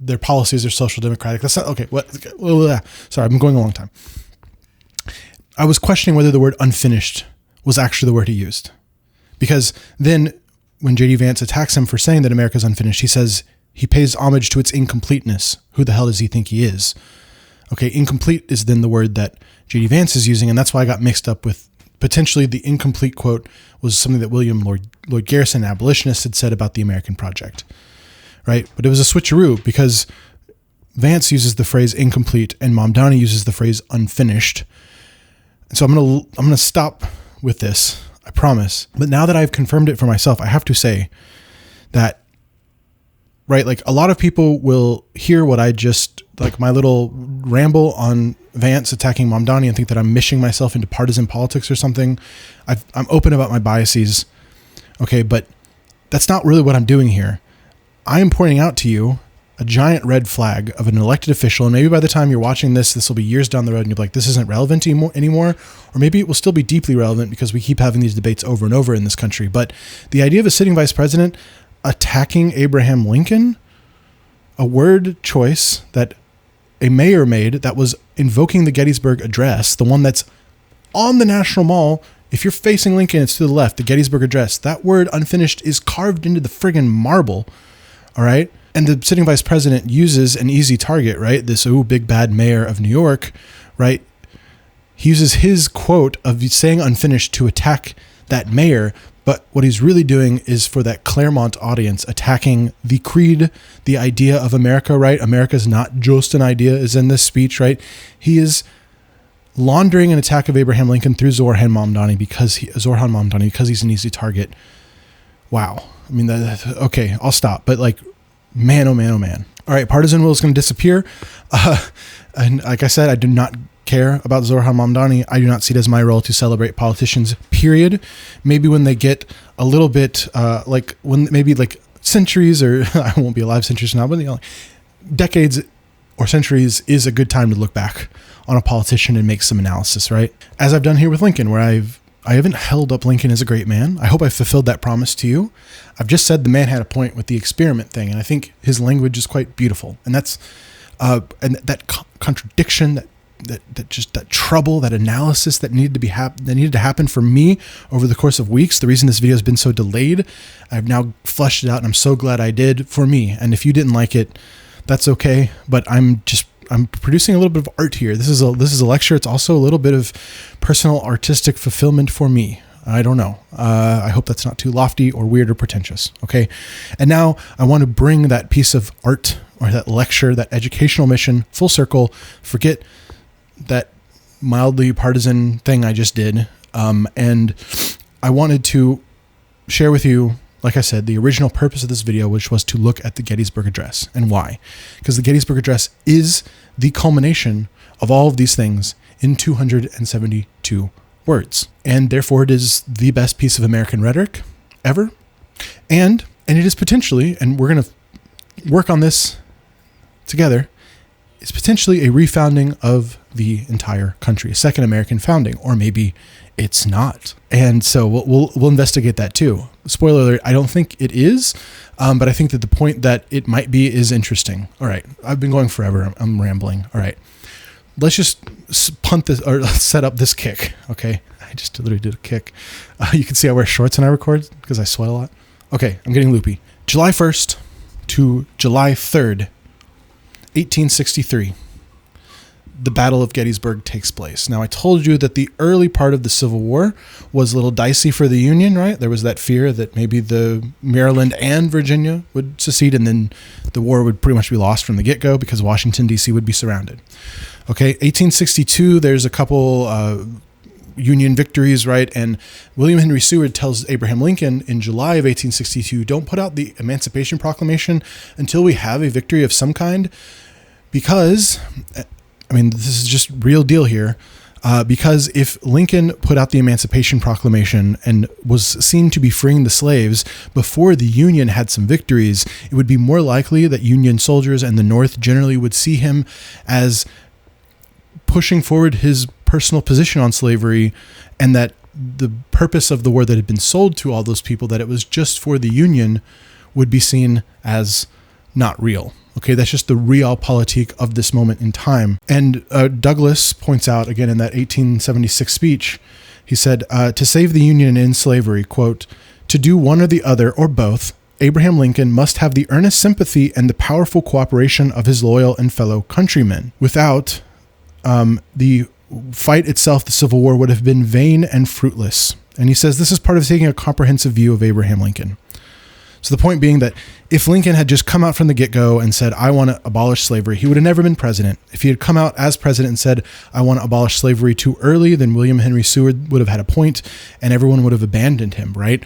their policies are social democratic. That's not okay. What? Sorry, I've been going a long time. I was questioning whether the word unfinished was actually the word he used, because then when J.D. Vance attacks him for saying that America is unfinished, he says he pays homage to its incompleteness. Who the hell does he think he is? Okay, incomplete is then the word that J.D. Vance is using, and that's why I got mixed up with potentially the incomplete quote was something that William Lloyd Garrison, an abolitionist, had said about the American project, right? But it was a switcheroo because Vance uses the phrase incomplete and Mamdani uses the phrase unfinished. And so I'm gonna stop with this, I promise. But now that I've confirmed it for myself, I have to say that, right, like a lot of people will hear what I just, like my little ramble on Vance attacking Mamdani, and think that I'm mishing myself into partisan politics or something. I'm open about my biases, okay, but that's not really what I'm doing here. I am pointing out to you a giant red flag of an elected official, and maybe by the time you're watching this will be years down the road, and you'll be like, this isn't relevant anymore, or maybe it will still be deeply relevant because we keep having these debates over and over in this country. But the idea of a sitting vice president attacking Abraham Lincoln, a word choice that a mayor made that was invoking the Gettysburg Address, the one that's on the National Mall. If you're facing Lincoln, it's to the left, the Gettysburg Address. That word unfinished is carved into the friggin' marble, all right? And the sitting vice president uses an easy target, right? This, big bad mayor of New York, right? He uses his quote of saying unfinished to attack that mayor. But what he's really doing is for that Claremont audience, attacking the creed, the idea of America, right? America's not just an idea, is in this speech, right? He is laundering an attack of Abraham Lincoln through Zorhan Mamdani because he's an easy target. Wow. I mean, okay, I'll stop. But like, man, oh man, oh man. All right, partisan will is going to disappear. And like I said, I do not care about Zorhan Mamdani. I do not see it as my role to celebrate politicians, period. Maybe when they get a little bit, centuries, or I won't be alive centuries now, but decades or centuries is a good time to look back on a politician and make some analysis, right? As I've done here with Lincoln, where I haven't held up Lincoln as a great man. I hope I fulfilled that promise to you. I've just said the man had a point with the experiment thing, and I think his language is quite beautiful. And that's that contradiction, that trouble, that analysis that needed to happen for me over the course of weeks. The reason this video has been so delayed, I've now flushed it out, and I'm so glad I did for me. And if you didn't like it, that's okay. But I'm producing a little bit of art here. This is a lecture. It's also a little bit of personal artistic fulfillment for me. I don't know. I hope that's not too lofty or weird or pretentious. Okay. And now I want to bring that piece of art or that lecture, that educational mission full circle. Forget that mildly partisan thing I just did. And I wanted to share with you, like I said, the original purpose of this video, which was to look at the Gettysburg Address. And why? Because the Gettysburg Address is the culmination of all of these things in 272 words. And therefore it is the best piece of American rhetoric ever. And it is potentially, and we're going to work on this together, it's potentially a refounding of the entire country, a second American founding, or maybe it's not. And so we'll investigate that too. Spoiler alert, I don't think it is, but I think that the point that it might be is interesting. All right, I've been going forever. I'm rambling. All right, let's just punt this, or let's set up this kick. Okay, I just literally did a kick. You can see I wear shorts when I record because I sweat a lot. Okay, I'm getting loopy. July 1st to July 3rd, 1863. The Battle of Gettysburg takes place. Now, I told you that the early part of the Civil War was a little dicey for the Union, right? There was that fear that maybe the Maryland and Virginia would secede, and then the war would pretty much be lost from the get-go because Washington, D.C. would be surrounded. Okay, 1862, there's a couple Union victories, right? And William Henry Seward tells Abraham Lincoln in July of 1862, don't put out the Emancipation Proclamation until we have a victory of some kind, because... I mean, this is just real deal here, because if Lincoln put out the Emancipation Proclamation and was seen to be freeing the slaves before the Union had some victories, it would be more likely that Union soldiers and the North generally would see him as pushing forward his personal position on slavery, and that the purpose of the war that had been sold to all those people, that it was just for the Union, would be seen as not real. Okay, that's just the realpolitik of this moment in time. And Douglas points out, again, in that 1876 speech, he said, to save the Union and end slavery, quote, to do one or the other or both, Abraham Lincoln must have the earnest sympathy and the powerful cooperation of his loyal and fellow countrymen. Without the fight itself, the Civil War would have been vain and fruitless. And he says this is part of taking a comprehensive view of Abraham Lincoln. So the point being that if Lincoln had just come out from the get-go and said, I want to abolish slavery, he would have never been president. If he had come out as president and said, I want to abolish slavery too early, then William Henry Seward would have had a point and everyone would have abandoned him, right?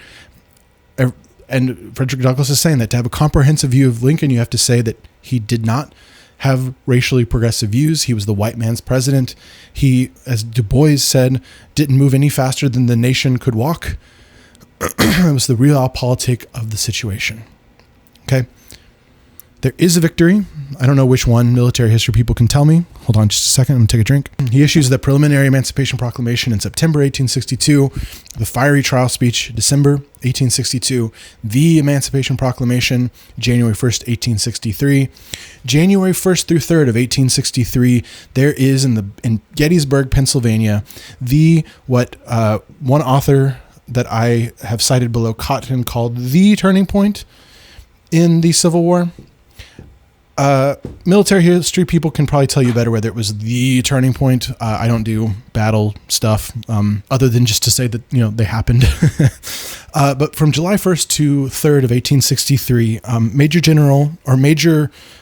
And Frederick Douglass is saying that to have a comprehensive view of Lincoln, you have to say that he did not have racially progressive views. He was the white man's president. He, as Du Bois said, didn't move any faster than the nation could walk. It was the realpolitik of the situation. Okay. There is a victory. I don't know which one. Military history people can tell me. Hold on just a second. I'm going to take a drink. He issues the preliminary Emancipation Proclamation in September 1862. The fiery trial speech, December 1862. The Emancipation Proclamation, January 1st, 1863. January 1st through 3rd of 1863, there is in Gettysburg, Pennsylvania, what one author that I have cited below Cotton called the turning point in the Civil War. Military history people can probably tell you better whether it was the turning point. I don't do battle stuff, other than just to say that, they happened. But from July 1st to 3rd of 1863,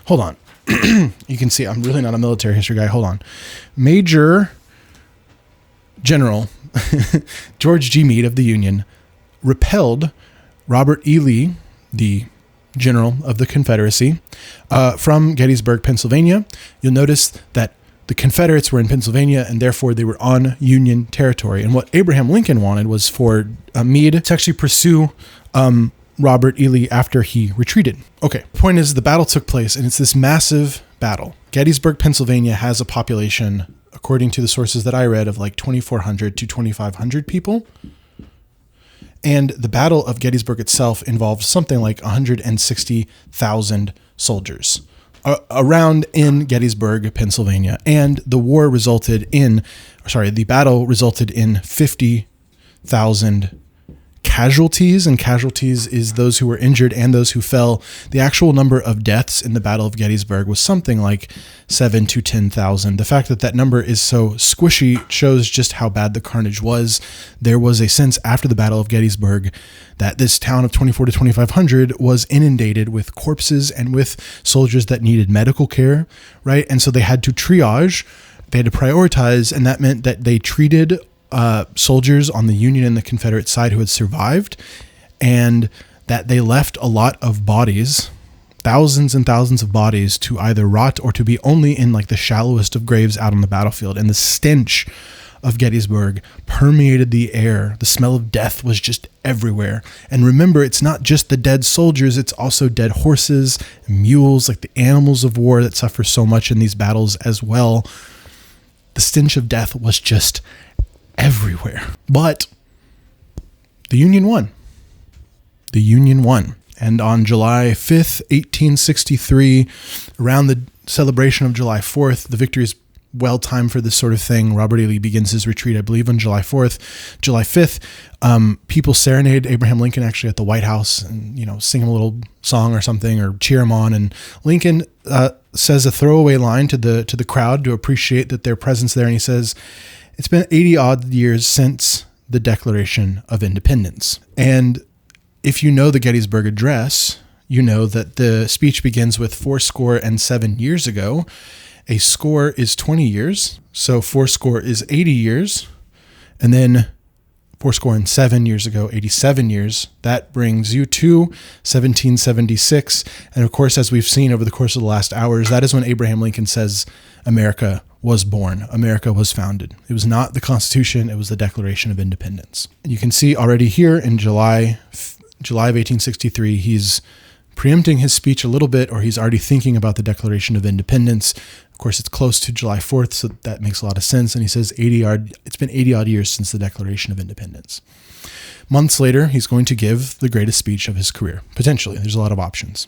hold on. You can see I'm really not a military history guy. Hold on. Major General George G. Meade of the Union repelled Robert E. Lee, the general of the Confederacy, from Gettysburg, Pennsylvania. You'll notice that the Confederates were in Pennsylvania and therefore they were on Union territory. And what Abraham Lincoln wanted was for Meade to actually pursue Robert E. Lee after he retreated. Okay, point is the battle took place and it's this massive battle. Gettysburg, Pennsylvania has a population, according to the sources that I read, of like 2,400 to 2,500 people. And the Battle of Gettysburg itself involved something like 160,000 soldiers around in Gettysburg, Pennsylvania. And the battle resulted in 50,000 casualties, and casualties is those who were injured and those who fell. The actual number of deaths in the Battle of Gettysburg was something like 7,000 to 10,000. The fact that that number is so squishy shows just how bad the carnage was. There was a sense after the Battle of Gettysburg that this town of 24 to 2,500 was inundated with corpses and with soldiers that needed medical care, right? And so they had to triage, they had to prioritize, and that meant that they treated soldiers on the Union and the Confederate side who had survived, and that they left a lot of bodies, thousands and thousands of bodies, to either rot or to be only in like the shallowest of graves out on the battlefield. And the stench of Gettysburg permeated the air. The smell of death was just everywhere. And remember, it's not just the dead soldiers, it's also dead horses, mules, like the animals of war that suffer so much in these battles as well. The stench of death was just everywhere. But the Union won. The Union won. And on July 5th, 1863, around the celebration of July 4th, the victory is well timed for this sort of thing. Robert E. Lee begins his retreat, I believe, on July 4th. July 5th, people serenade Abraham Lincoln actually at the White House and, sing him a little song or something or cheer him on. And Lincoln says a throwaway line to the crowd to appreciate that their presence there. And he says, "It's been 80 odd years since the Declaration of Independence." And if you know the Gettysburg Address, you know that the speech begins with 407 years ago. A score is 20 years, so 4 is 80 years, and then 407 years ago, 87 years. That brings you to 1776, and of course, as we've seen over the course of the last hours, that is when Abraham Lincoln says America was born, America was founded. It was not the Constitution, it was the Declaration of Independence. And you can see already here in July of 1863, he's preempting his speech a little bit, or he's already thinking about the Declaration of Independence. Of course, it's close to July 4th, so that makes a lot of sense. And he says it's been 80 odd years since the Declaration of Independence. Months later, he's going to give the greatest speech of his career. Potentially. There's a lot of options.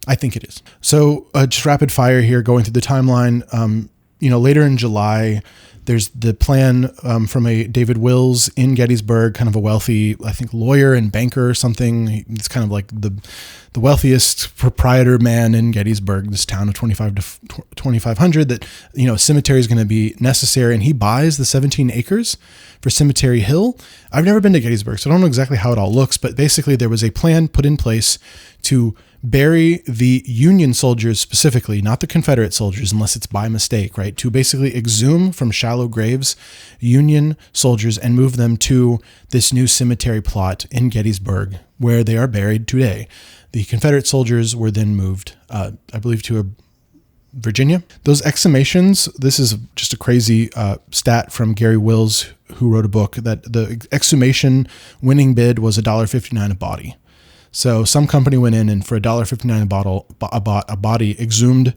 I think it is. So just rapid fire here, going through the timeline. Later in July, there's the plan from a David Wills in Gettysburg, kind of a wealthy, I think, lawyer and banker or something. He's kind of like the wealthiest proprietor man in Gettysburg, this town of 25 to 2,500, that, a cemetery is going to be necessary. And he buys the 17 acres for Cemetery Hill. I've never been to Gettysburg, so I don't know exactly how it all looks, but basically there was a plan put in place to bury the Union soldiers specifically, not the Confederate soldiers, unless it's by mistake, right? To basically exhume from shallow graves Union soldiers and move them to this new cemetery plot in Gettysburg, where they are buried today. The Confederate soldiers were then moved, I believe, to Virginia. Those exhumations, this is just a crazy stat from Gary Wills, who wrote a book, that the exhumation winning bid was $1.59 a body. So some company went in and for $1.59 a body exhumed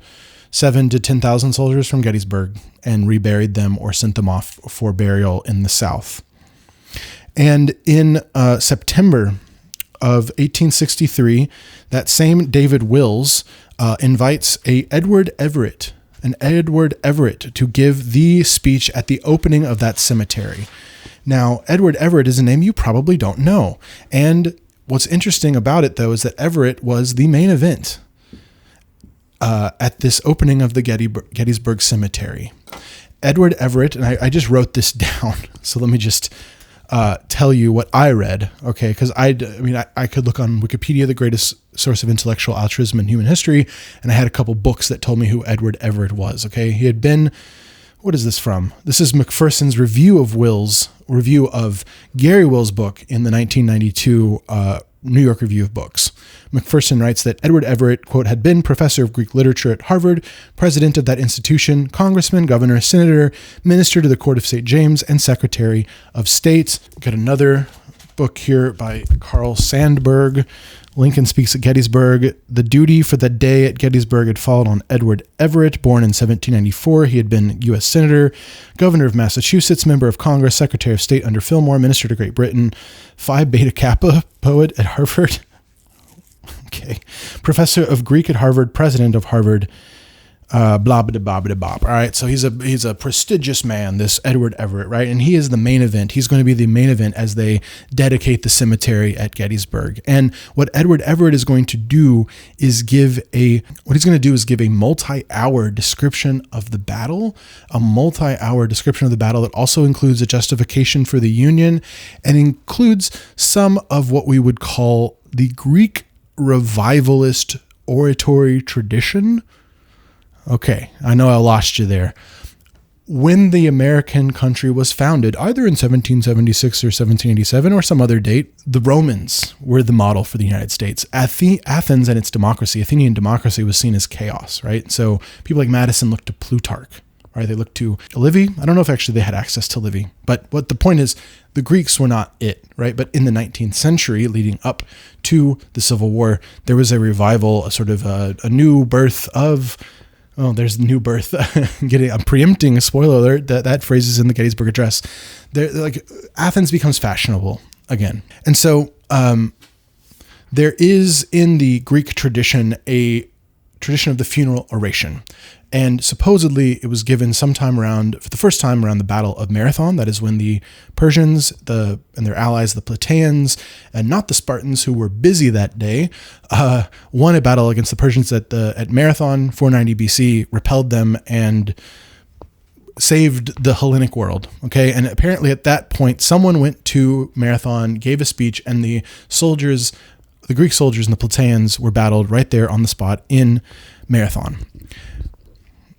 7,000 to 10,000 soldiers from Gettysburg and reburied them or sent them off for burial in the South. And in September of 1863, that same David Wills invites Edward Everett to give the speech at the opening of that cemetery. Now, Edward Everett is a name you probably don't know. And what's interesting about it, though, is that Everett was the main event at this opening of the Gettysburg Cemetery. Edward Everett, and I just wrote this down, so let me just tell you what I read, okay? Because I could look on Wikipedia, the greatest source of intellectual altruism in human history, and I had a couple books that told me who Edward Everett was, okay? He had been, what is this from? This is McPherson's review of Gary Wills' book in the 1992 New York Review of Books. McPherson writes that Edward Everett, quote, had been professor of Greek literature at Harvard, president of that institution, congressman, governor, senator, minister to the court of St. James, and secretary of state. Got another book here by Carl Sandburg. Lincoln speaks at Gettysburg. The duty for the day at Gettysburg had fallen on Edward Everett, born in 1794. He had been U.S. Senator, Governor of Massachusetts, Member of Congress, Secretary of State under Fillmore, Minister to Great Britain, Phi Beta Kappa poet at Harvard. Okay. Professor of Greek at Harvard, President of Harvard, blah, blah, blah, blah, blah. All right. So he's a prestigious man, this Edward Everett, right? And he is the main event. He's going to be the main event as they dedicate the cemetery at Gettysburg. And what Edward Everett is going to do is give a multi-hour description of the battle, that also includes a justification for the Union and includes some of what we would call the Greek revivalist oratory tradition. Okay, I know I lost you there. When the American country was founded, either in 1776 or 1787 or some other date, the Romans were the model for the United States. Athens and its democracy, Athenian democracy, was seen as chaos, right? So people like Madison looked to Plutarch, right? They looked to Livy. I don't know if actually they had access to Livy, but what the point is, the Greeks were not it, right? But in the 19th century, leading up to the Civil War, there was a revival, a sort of a new birth of... Oh, there's the new birth. I'm preempting a spoiler alert. That phrase is in the Gettysburg Address. Athens becomes fashionable again. And so there is in the Greek tradition a tradition of the funeral oration. And supposedly it was given for the first time around the Battle of Marathon. That is when the Persians and their allies, the Plataeans, and not the Spartans, who were busy that day, won a battle against the Persians at Marathon, 490 BC, repelled them and saved the Hellenic world. Okay. And apparently at that point, someone went to Marathon, gave a speech, and the Greek soldiers and the Plataeans were battled right there on the spot in Marathon.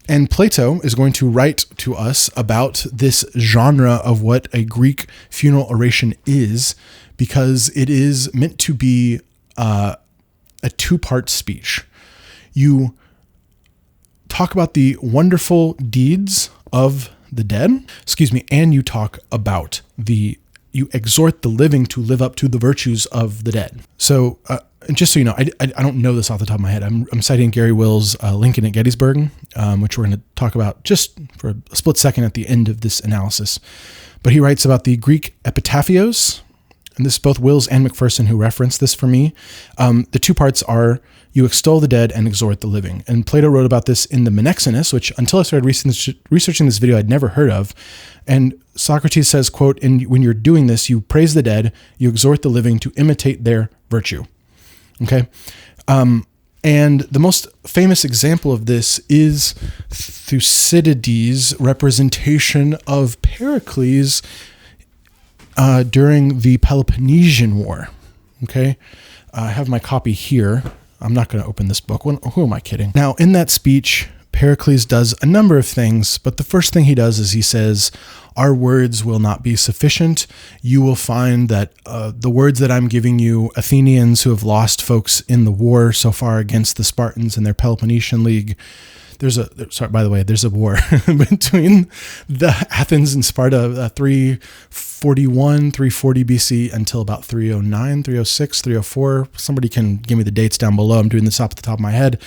And Plato is going to write to us about this genre of what a Greek funeral oration is, because it is meant to be a two-part speech. You talk about the wonderful deeds of the dead, and you talk about you exhort the living to live up to the virtues of the dead. So, and just so you know, I don't know this off the top of my head. I'm citing Gary Will's Lincoln at Gettysburg, which we're going to talk about just for a split second at the end of this analysis. But he writes about the Greek epitaphios, and this is both Wills and McPherson who reference this for me. The two parts are you extol the dead and exhort the living. And Plato wrote about this in the Menexenus, which until I started researching this video, I'd never heard of. And Socrates says, quote, when you're doing this, you praise the dead, you exhort the living to imitate their virtue. Okay. And the most famous example of this is Thucydides' representation of Pericles during the Peloponnesian War. Okay. I have my copy here. I'm not going to open this book. Who am I kidding? Now, in that speech, Pericles does a number of things, but the first thing he does is he says, our words will not be sufficient. You will find that the words that I'm giving you, Athenians who have lost folks in the war so far against the Spartans and their Peloponnesian League, there's a war between the Athens and Sparta, 341, 340 BC until about 309, 306, 304. Somebody can give me the dates down below. I'm doing this off the top of my head.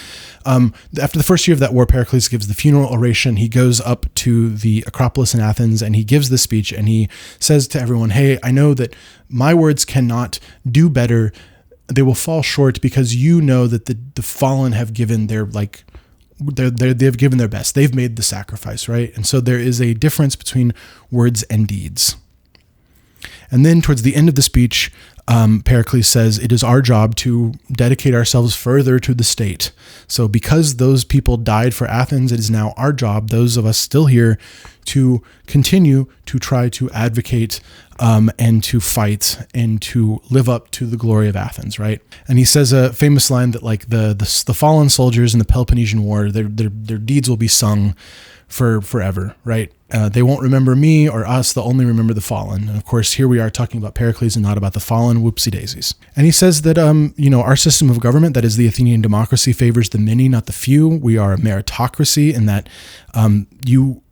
After the first year of that war, Pericles gives the funeral oration. He goes up to the Acropolis in Athens and he gives the speech and he says to everyone, hey, I know that my words cannot do better. They will fall short because you know that the fallen have given their they've given their best. They've made the sacrifice, right? And so there is a difference between words and deeds. And then towards the end of the speech, Pericles says, it is our job to dedicate ourselves further to the state. So because those people died for Athens, it is now our job, those of us still here, to continue to try to advocate and to fight and to live up to the glory of Athens, right? And he says a famous line that like the fallen soldiers in the Peloponnesian War, their deeds will be sung forever, right? They won't remember me or us, they'll only remember the fallen. And of course, here we are talking about Pericles and not about the fallen, whoopsie daisies. And he says that, our system of government, that is the Athenian democracy, favors the many, not the few. We are a meritocracy in that you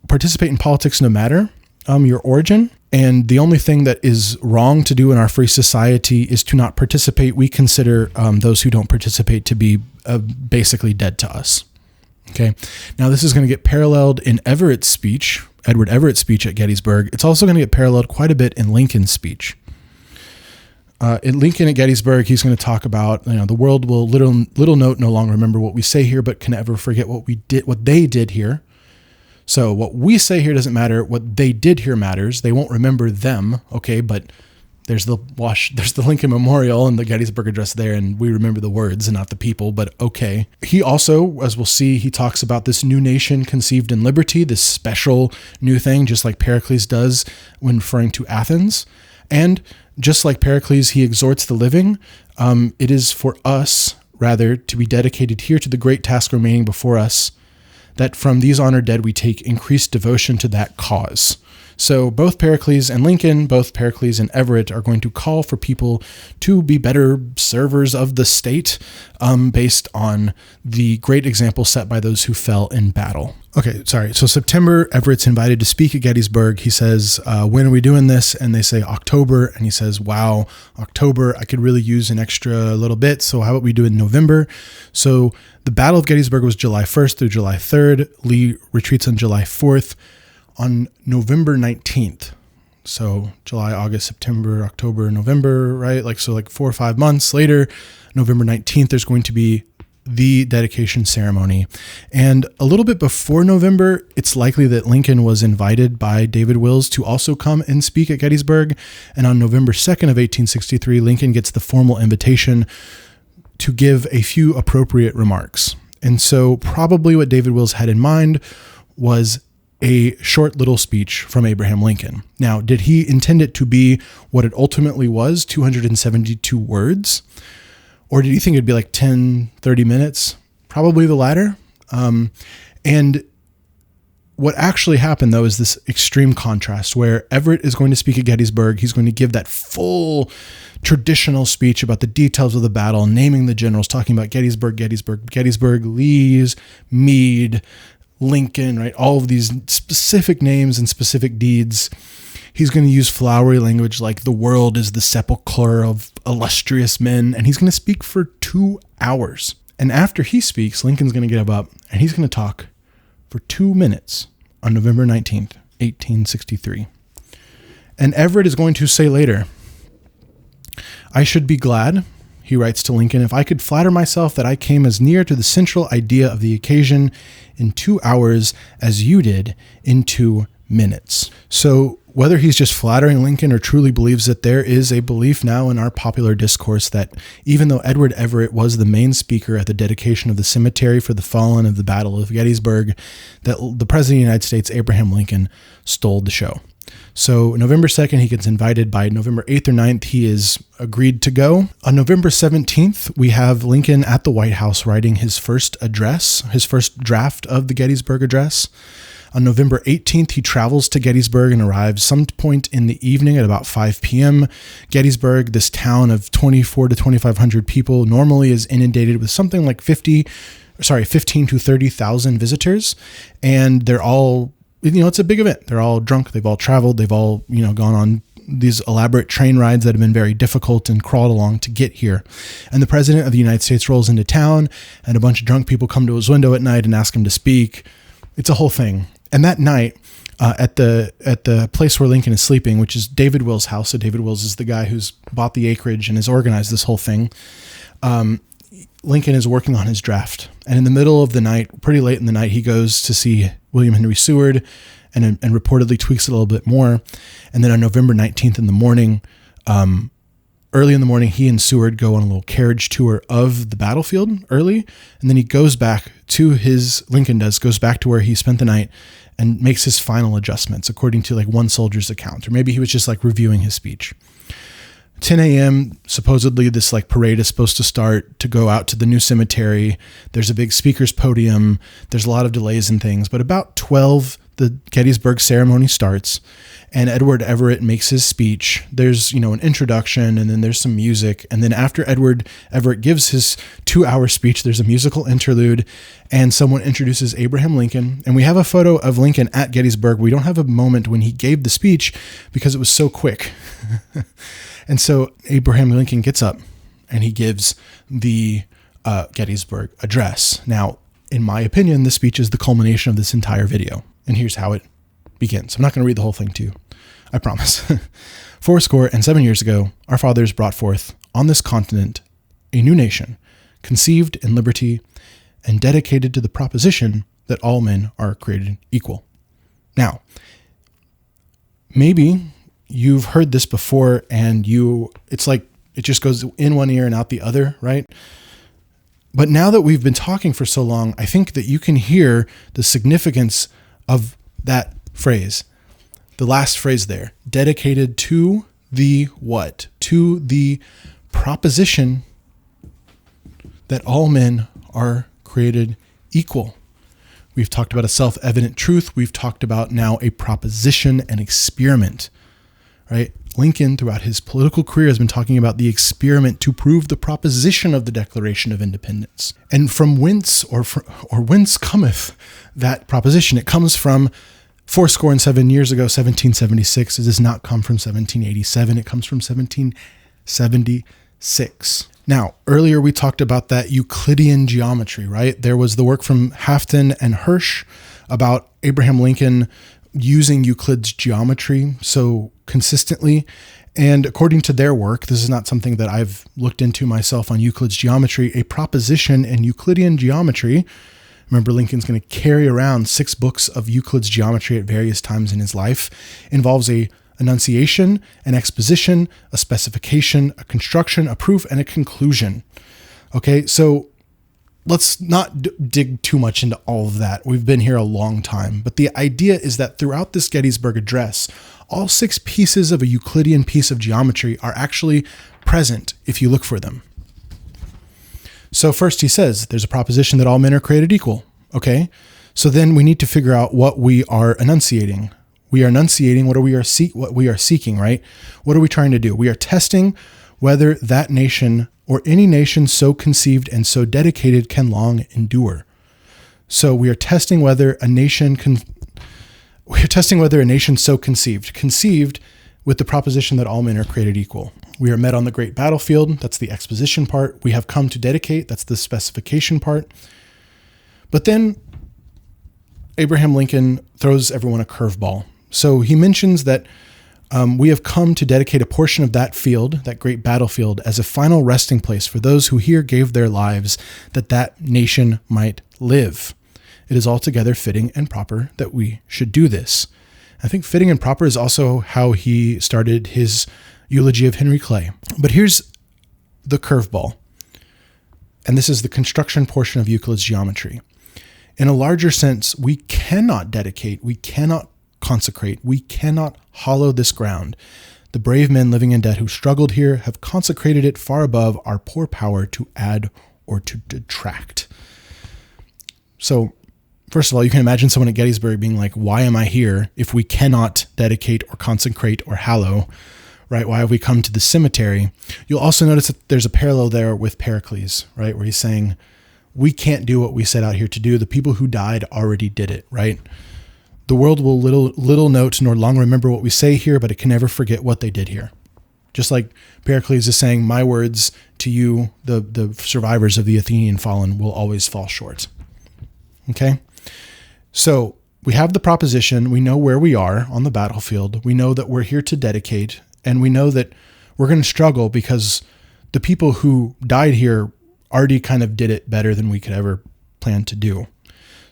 participate in politics no matter your origin. And the only thing that is wrong to do in our free society is to not participate. We consider those who don't participate to be basically dead to us. Okay. Now this is going to get paralleled in Edward Everett's speech at Gettysburg. It's also going to get paralleled quite a bit in Lincoln's speech. In Lincoln at Gettysburg, he's going to talk about, the world will little note no longer remember what we say here, but can ever forget what they did here. So what we say here doesn't matter. What they did here matters. They won't remember them. Okay. But there's the Lincoln Memorial and the Gettysburg Address there, and we remember the words and not the people, but okay. He also, as we'll see, he talks about this new nation conceived in liberty, this special new thing, just like Pericles does when referring to Athens. And just like Pericles, he exhorts the living. It is for us, rather, to be dedicated here to the great task remaining before us, that from these honored dead we take increased devotion to that cause. So both Pericles and Lincoln, both Pericles and Everett, are going to call for people to be better servers of the state, based on the great example set by those who fell in battle. Okay, sorry. So September, Everett's invited to speak at Gettysburg. He says, when are we doing this? And they say October. And he says, wow, October, I could really use an extra little bit. So how about we do it in November? So the Battle of Gettysburg was July 1st through July 3rd. Lee retreats on July 4th. On November 19th, so July, August, September, October, November, right? Like 4 or 5 months later, November 19th, there's going to be the dedication ceremony. And a little bit before November, it's likely that Lincoln was invited by David Wills to also come and speak at Gettysburg. And on November 2nd of 1863, Lincoln gets the formal invitation to give a few appropriate remarks. And so probably what David Wills had in mind was a short little speech from Abraham Lincoln. Now, did he intend it to be what it ultimately was, 272 words? Or did he think it'd be like 10, 30 minutes? Probably the latter. And what actually happened, though, is this extreme contrast where Everett is going to speak at Gettysburg. He's going to give that full traditional speech about the details of the battle, naming the generals, talking about Gettysburg, Lee's, Meade, Lincoln, right? All of these specific names and specific deeds. He's going to use flowery language like the world is the sepulchre of illustrious men. And he's going to speak for 2 hours. And after he speaks, Lincoln's going to get up and he's going to talk for 2 minutes on November 19th, 1863. And Everett is going to say later, I should be glad, he writes to Lincoln, if I could flatter myself that I came as near to the central idea of the occasion in 2 hours as you did in 2 minutes. So whether he's just flattering Lincoln or truly believes that, there is a belief now in our popular discourse that even though Edward Everett was the main speaker at the dedication of the cemetery for the fallen of the Battle of Gettysburg, that the President of the United States, Abraham Lincoln, stole the show. So November 2nd, he gets invited. By November 8th or 9th, he is agreed to go. On November 17th, we have Lincoln at the White House writing his first address, his first draft of the Gettysburg Address. On November 18th, he travels to Gettysburg and arrives some point in the evening at about 5 p.m. Gettysburg, this town of 24 to 2,500 people, normally is inundated with something like 15 to 30,000 visitors. And they're all, it's a big event. They're all drunk. They've all traveled. They've all, gone on these elaborate train rides that have been very difficult and crawled along to get here. And the President of the United States rolls into town, and a bunch of drunk people come to his window at night and ask him to speak. It's a whole thing. And that night, at the place where Lincoln is sleeping, which is David Wills' house. So David Wills is the guy who's bought the acreage and has organized this whole thing. Lincoln is working on his draft. And in the middle of the night, pretty late in the night, he goes to see William Henry Seward and reportedly tweaks it a little bit more. And then on November 19th in the morning, early in the morning, he and Seward go on a little carriage tour of the battlefield early. And then he goes back to goes back to where he spent the night and makes his final adjustments according to one soldier's account. Or maybe he was just reviewing his speech. 10 a.m., supposedly this parade is supposed to start to go out to the new cemetery. There's a big speaker's podium. There's a lot of delays and things. But about 12, the Gettysburg ceremony starts. And Edward Everett makes his speech. There's, an introduction, and then there's some music. And then after Edward Everett gives his 2-hour speech, there's a musical interlude, and someone introduces Abraham Lincoln. And we have a photo of Lincoln at Gettysburg. We don't have a moment when he gave the speech because it was so quick. And so Abraham Lincoln gets up and he gives the Gettysburg Address. Now, in my opinion, this speech is the culmination of this entire video. And here's how it begins. I'm not going to read the whole thing to you. I promise. 77 years ago, our fathers brought forth on this continent a new nation, conceived in liberty and dedicated to the proposition that all men are created equal. Now, maybe you've heard this before and it's like it just goes in one ear and out the other, right? But now that we've been talking for so long, I think that you can hear the significance of that phrase. The last phrase there, dedicated to the what? To the proposition that all men are created equal. We've talked about a self-evident truth. We've talked about now a proposition, an experiment, right? Lincoln, throughout his political career, has been talking about the experiment to prove the proposition of the Declaration of Independence. And from whence or whence cometh that proposition? It comes from 77 years ago, 1776. It does not come from 1787. It comes from 1776. Now, earlier we talked about that Euclidean geometry, right? There was the work from Hafton and Hirsch about Abraham Lincoln using Euclid's geometry so consistently. And according to their work, this is not something that I've looked into myself on Euclid's geometry, a proposition in Euclidean geometry. Remember, Lincoln's going to carry around 6 books of Euclid's geometry at various times in his life. Involves a enunciation, an exposition, a specification, a construction, a proof, and a conclusion. Okay, so let's not dig too much into all of that. We've been here a long time. But the idea is that throughout this Gettysburg Address, all 6 pieces of a Euclidean piece of geometry are actually present if you look for them. So first he says, there's a proposition that all men are created equal. Okay, so then we need to figure out what we are enunciating. We are enunciating what we are seeking, right? What are we trying to do? We are testing whether that nation or any nation so conceived and so dedicated can long endure. So we are testing whether a nation so conceived with the proposition that all men are created equal. We are met on the great battlefield. That's the exposition part. We have come to dedicate. That's the specification part. But then Abraham Lincoln throws everyone a curveball. So he mentions that we have come to dedicate a portion of that field, that great battlefield, as a final resting place for those who here gave their lives that that nation might live. It is altogether fitting and proper that we should do this. I think fitting and proper is also how he started his eulogy of Henry Clay. But here's the curveball, and this is the construction portion of Euclid's geometry. In a larger sense, we cannot dedicate, we cannot consecrate, we cannot hollow this ground. The brave men living in debt who struggled here have consecrated it far above our poor power to add or to detract. So, first of all, you can imagine someone at Gettysburg being like, why am I here if we cannot dedicate or consecrate or hallow, right? Why have we come to the cemetery? You'll also notice that there's a parallel there with Pericles, right? Where he's saying, we can't do what we set out here to do. The people who died already did it, right? The world will little note nor long remember what we say here, but it can never forget what they did here. Just like Pericles is saying, my words to you, the survivors of the Athenian fallen, will always fall short. Okay? So we have the proposition. We know where we are on the battlefield. We know that we're here to dedicate, and we know that we're going to struggle because the people who died here already kind of did it better than we could ever plan to do.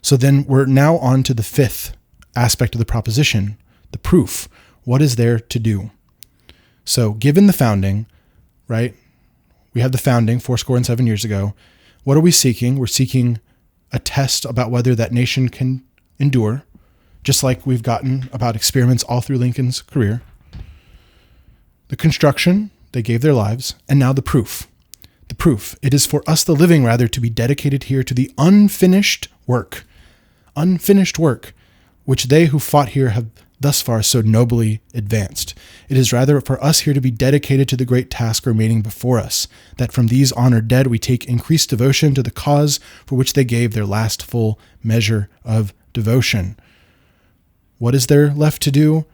So then we're now on to the 5th aspect of the proposition, the proof. What is there to do? So given the founding, right? We had the founding 77 years ago. What are we seeking? We're seeking a test about whether that nation can endure, just like we've gotten about experiments all through Lincoln's career. The construction, they gave their lives, and now the proof. The proof. It is for us, the living, rather, to be dedicated here to the unfinished work, which they who fought here have thus far so nobly advanced. It is rather for us here to be dedicated to the great task remaining before us, that from these honored dead we take increased devotion to the cause for which they gave their last full measure of devotion. What is there left to do?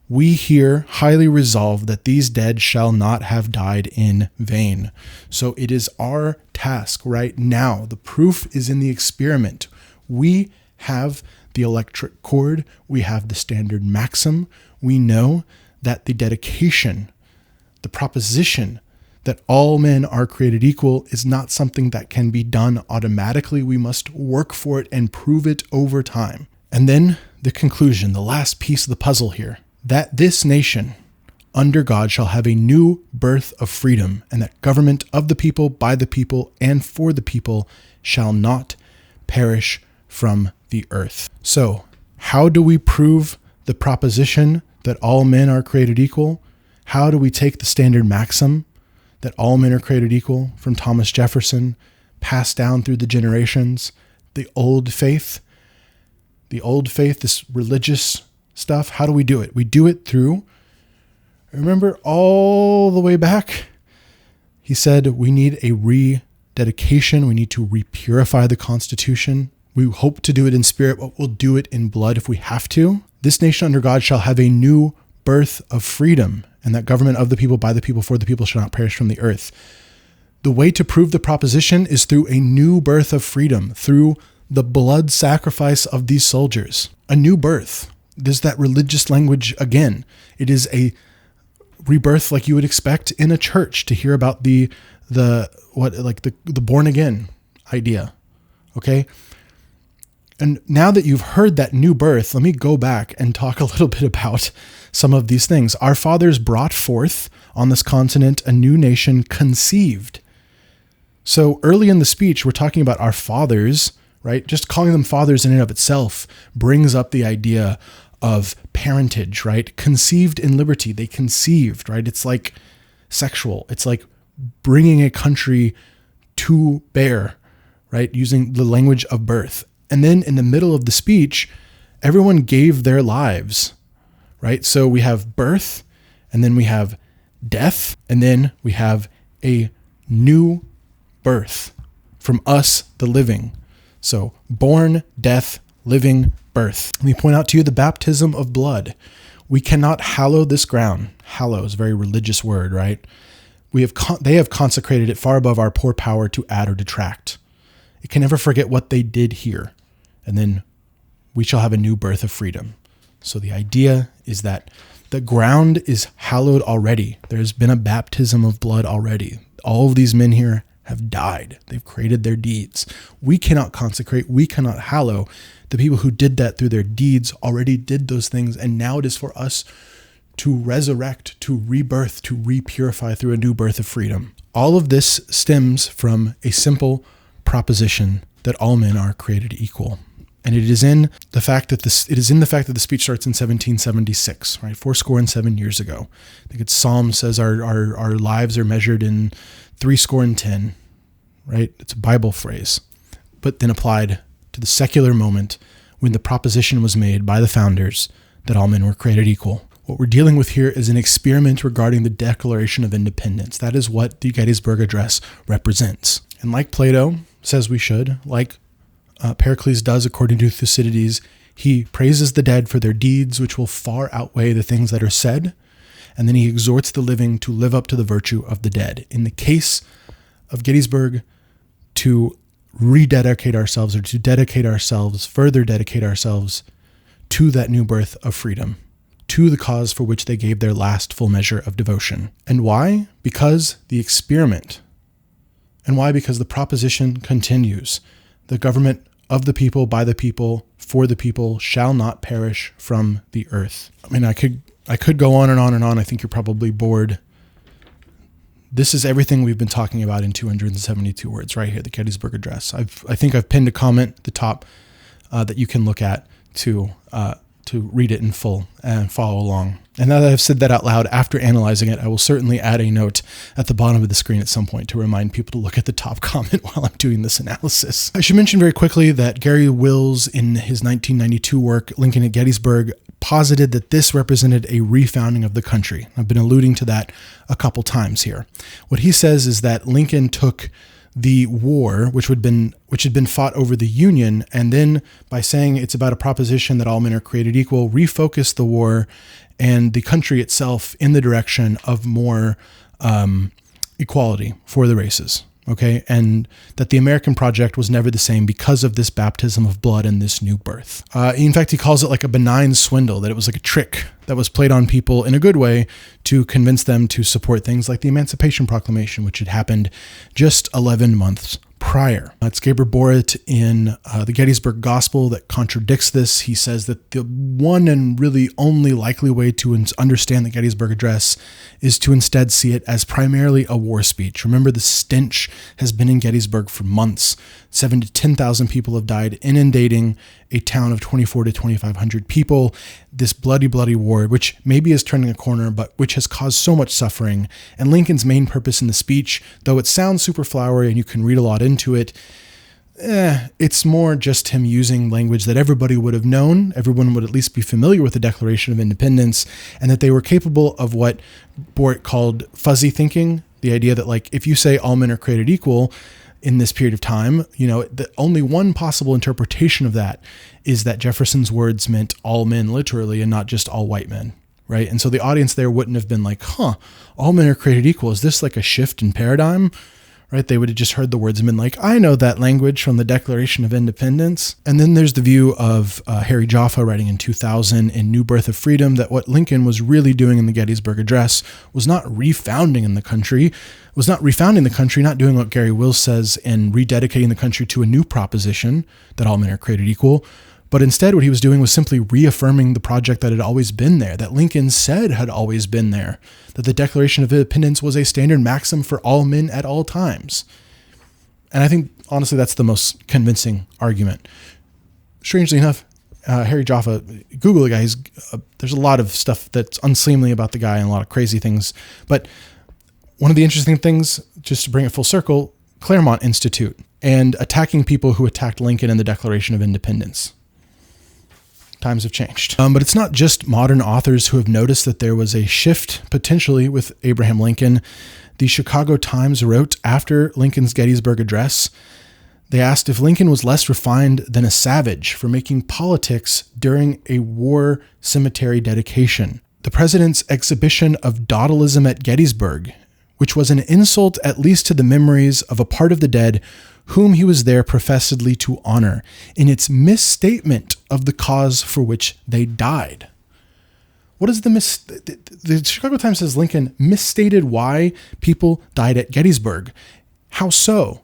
We here highly resolve that these dead shall not have died in vain. So it is our task right now. The proof is in the experiment. We have the electric cord. We have the standard maxim. We know that the dedication, the proposition that all men are created equal is not something that can be done automatically. We must work for it and prove it over time. And then the conclusion, the last piece of the puzzle here, that this nation under God shall have a new birth of freedom, and that government of the people, by the people, and for the people shall not perish from the earth. So, how do we prove the proposition that all men are created equal? How do we take the standard maxim that all men are created equal from Thomas Jefferson, passed down through the generations, the old faith, this religious stuff? How do we do it? We do it through, remember all the way back, he said we need a rededication. We need to repurify the Constitution. We hope to do it in spirit, but we'll do it in blood if we have to. This nation under God shall have a new birth of freedom, and that government of the people, by the people, for the people shall not perish from the earth. The way to prove the proposition is through a new birth of freedom, through the blood sacrifice of these soldiers. A new birth. There's that religious language again. It is a rebirth like you would expect in a church to hear about the born again idea. Okay? And now that you've heard that new birth, let me go back and talk a little bit about some of these things. Our fathers brought forth on this continent a new nation conceived. So early in the speech, we're talking about our fathers, right? Just calling them fathers in and of itself brings up the idea of parentage, right? Conceived in liberty. They conceived, right? It's like sexual. It's like bringing a country to bear, right? Using the language of birth. And then in the middle of the speech, everyone gave their lives, right? So we have birth, and then we have death, and then we have a new birth from us, the living. So born, death, living, birth. Let me point out to you the baptism of blood. We cannot hallow this ground. Hallow is a very religious word, right? They have consecrated it far above our poor power to add or detract. It can never forget what they did here. And then we shall have a new birth of freedom. So the idea is that the ground is hallowed already. There's been a baptism of blood already. All of these men here have died. They've created their deeds. We cannot consecrate. We cannot hallow. The people who did that through their deeds already did those things. And now it is for us to resurrect, to rebirth, to repurify through a new birth of freedom. All of this stems from a simple proposition that all men are created equal. And it is in the fact that the speech starts in 1776, right? 70 years ago. I think it's Psalm says our lives are measured in 70, right? It's a Bible phrase, but then applied to the secular moment when the proposition was made by the founders that all men were created equal. What we're dealing with here is an experiment regarding the Declaration of Independence. That is what the Gettysburg Address represents. And like Plato says we should, like Pericles does according to Thucydides, he praises the dead for their deeds, which will far outweigh the things that are said. And then he exhorts the living to live up to the virtue of the dead. In the case of Gettysburg, to rededicate ourselves, or to further dedicate ourselves to that new birth of freedom, to the cause for which they gave their last full measure of devotion. And why? Because the experiment. And why? Because the proposition continues. The government of the people, by the people, for the people shall not perish from the earth. I mean, I could go on and on and on. I think you're probably bored. This is everything we've been talking about in 272 words right here, the Gettysburg Address. I think I've pinned a comment at the top that you can look at to read it in full and follow along. And now that I've said that out loud, after analyzing it, I will certainly add a note at the bottom of the screen at some point to remind people to look at the top comment while I'm doing this analysis. I should mention very quickly that Gary Wills, in his 1992 work, Lincoln at Gettysburg, posited that this represented a refounding of the country. I've been alluding to that a couple times here. What he says is that Lincoln took the war, which had been fought over the Union, and then by saying it's about a proposition that all men are created equal, refocused the war and the country itself in the direction of more equality for the races, Okay, and that the American project was never the same because of this baptism of blood and this new birth. In fact, he calls it like a benign swindle, that it was like a trick that was played on people in a good way to convince them to support things like the Emancipation Proclamation, which had happened just 11 months prior. It's Gabriel Borit in the Gettysburg Gospel that contradicts this. He says that the one and really only likely way to understand the Gettysburg Address is to instead see it as primarily a war speech. Remember, the stench has been in Gettysburg for months. 7,000 to 10,000 people have died, inundating a town of 24 to 2,500 people. This bloody, bloody war, which maybe is turning a corner, but which has caused so much suffering. And Lincoln's main purpose in the speech, though it sounds super flowery and you can read a lot into it, it's more just him using language that everybody would have known. Everyone would at least be familiar with the Declaration of Independence, and that they were capable of what Borit called fuzzy thinking. The idea that, like, if you say all men are created equal in this period of time, the only one possible interpretation of that is that Jefferson's words meant all men literally and not just all white men, right? And so the audience there wouldn't have been like, all men are created equal. Is this like a shift in paradigm? Right? They would have just heard the words and been like, I know that language from the Declaration of Independence. And then there's the view of Harry Jaffa writing in 2000 in New Birth of Freedom that what Lincoln was really doing in the Gettysburg Address was not refounding the country, not doing what Gary Wills says and rededicating the country to a new proposition that all men are created equal. But instead, what he was doing was simply reaffirming the project that had always been there, that Lincoln said had always been there, that the Declaration of Independence was a standard maxim for all men at all times. And I think, honestly, that's the most convincing argument. Strangely enough, Harry Jaffa, Google the guy, there's a lot of stuff that's unseemly about the guy and a lot of crazy things. But one of the interesting things, just to bring it full circle, Claremont Institute and attacking people who attacked Lincoln and the Declaration of Independence. Times have changed. But it's not just modern authors who have noticed that there was a shift potentially with Abraham Lincoln. The Chicago Times wrote after Lincoln's Gettysburg Address, they asked if Lincoln was less refined than a savage for making politics during a war cemetery dedication. The president's exhibition of dawdleism at Gettysburg, which was an insult at least to the memories of a part of the dead whom he was there professedly to honor, in its misstatement of the cause for which they died. What is the Chicago Times says Lincoln misstated why people died at Gettysburg. How so?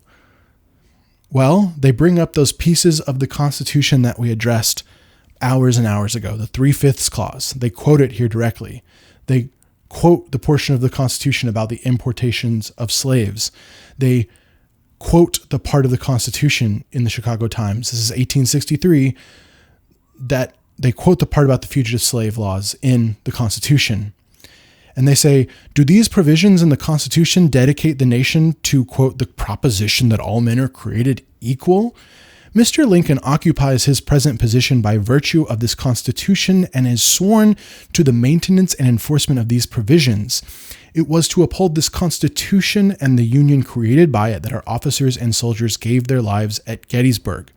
Well, they bring up those pieces of the Constitution that we addressed hours and hours ago, the 3/5 clause. They quote it here directly. They quote the portion of the Constitution about the importations of slaves. They quote the part of the Constitution in the Chicago Times. This is 1863, that they quote the part about the fugitive slave laws in the Constitution. And they say, do these provisions in the Constitution dedicate the nation to, quote, the proposition that all men are created equal? Mr. Lincoln occupies his present position by virtue of this Constitution and is sworn to the maintenance and enforcement of these provisions. It was to uphold this Constitution and the Union created by it that our officers and soldiers gave their lives at Gettysburg.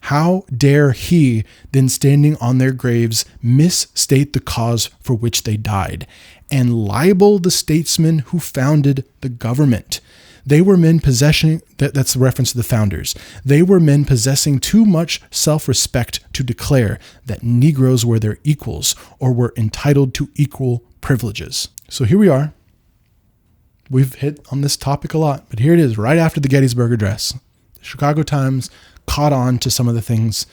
How dare he, then standing on their graves, misstate the cause for which they died, and libel the statesmen who founded the government? They were men possessing, that's the reference to the founders. They were men possessing too much self-respect to declare that Negroes were their equals or were entitled to equal privileges. So here we are. We've hit on this topic a lot, but here it is right after the Gettysburg Address. The Chicago Times caught on to some of the things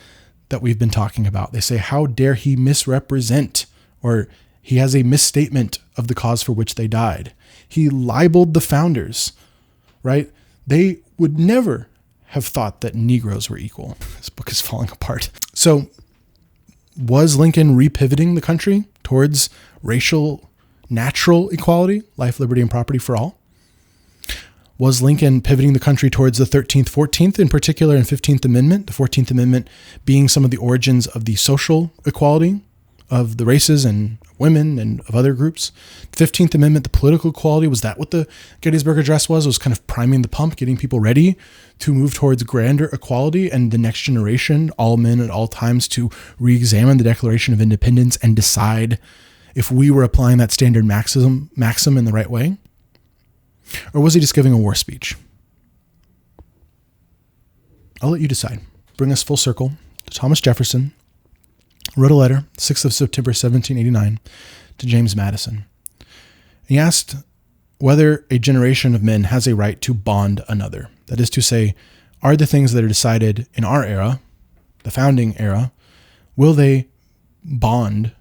that we've been talking about. They say, how dare he misrepresent, or he has a misstatement of the cause for which they died. He libeled the founders, right? They would never have thought that Negroes were equal. This book is falling apart. So was Lincoln repivoting the country towards racial, natural equality, life, liberty, and property for all? Was Lincoln pivoting the country towards the 13th, 14th, in particular, and 15th Amendment, the 14th Amendment being some of the origins of the social equality of the races and women and of other groups? The 15th Amendment, the political equality, was that what the Gettysburg Address was? It was kind of priming the pump, getting people ready to move towards grander equality and the next generation, all men at all times, to re-examine the Declaration of Independence and decide if we were applying that standard maxim in the right way? Or was he just giving a war speech? I'll let you decide. Bring us full circle to Thomas Jefferson, wrote a letter, 6th of September, 1789, to James Madison. He asked whether a generation of men has a right to bond another. That is to say, are the things that are decided in our era, the founding era, will they bond,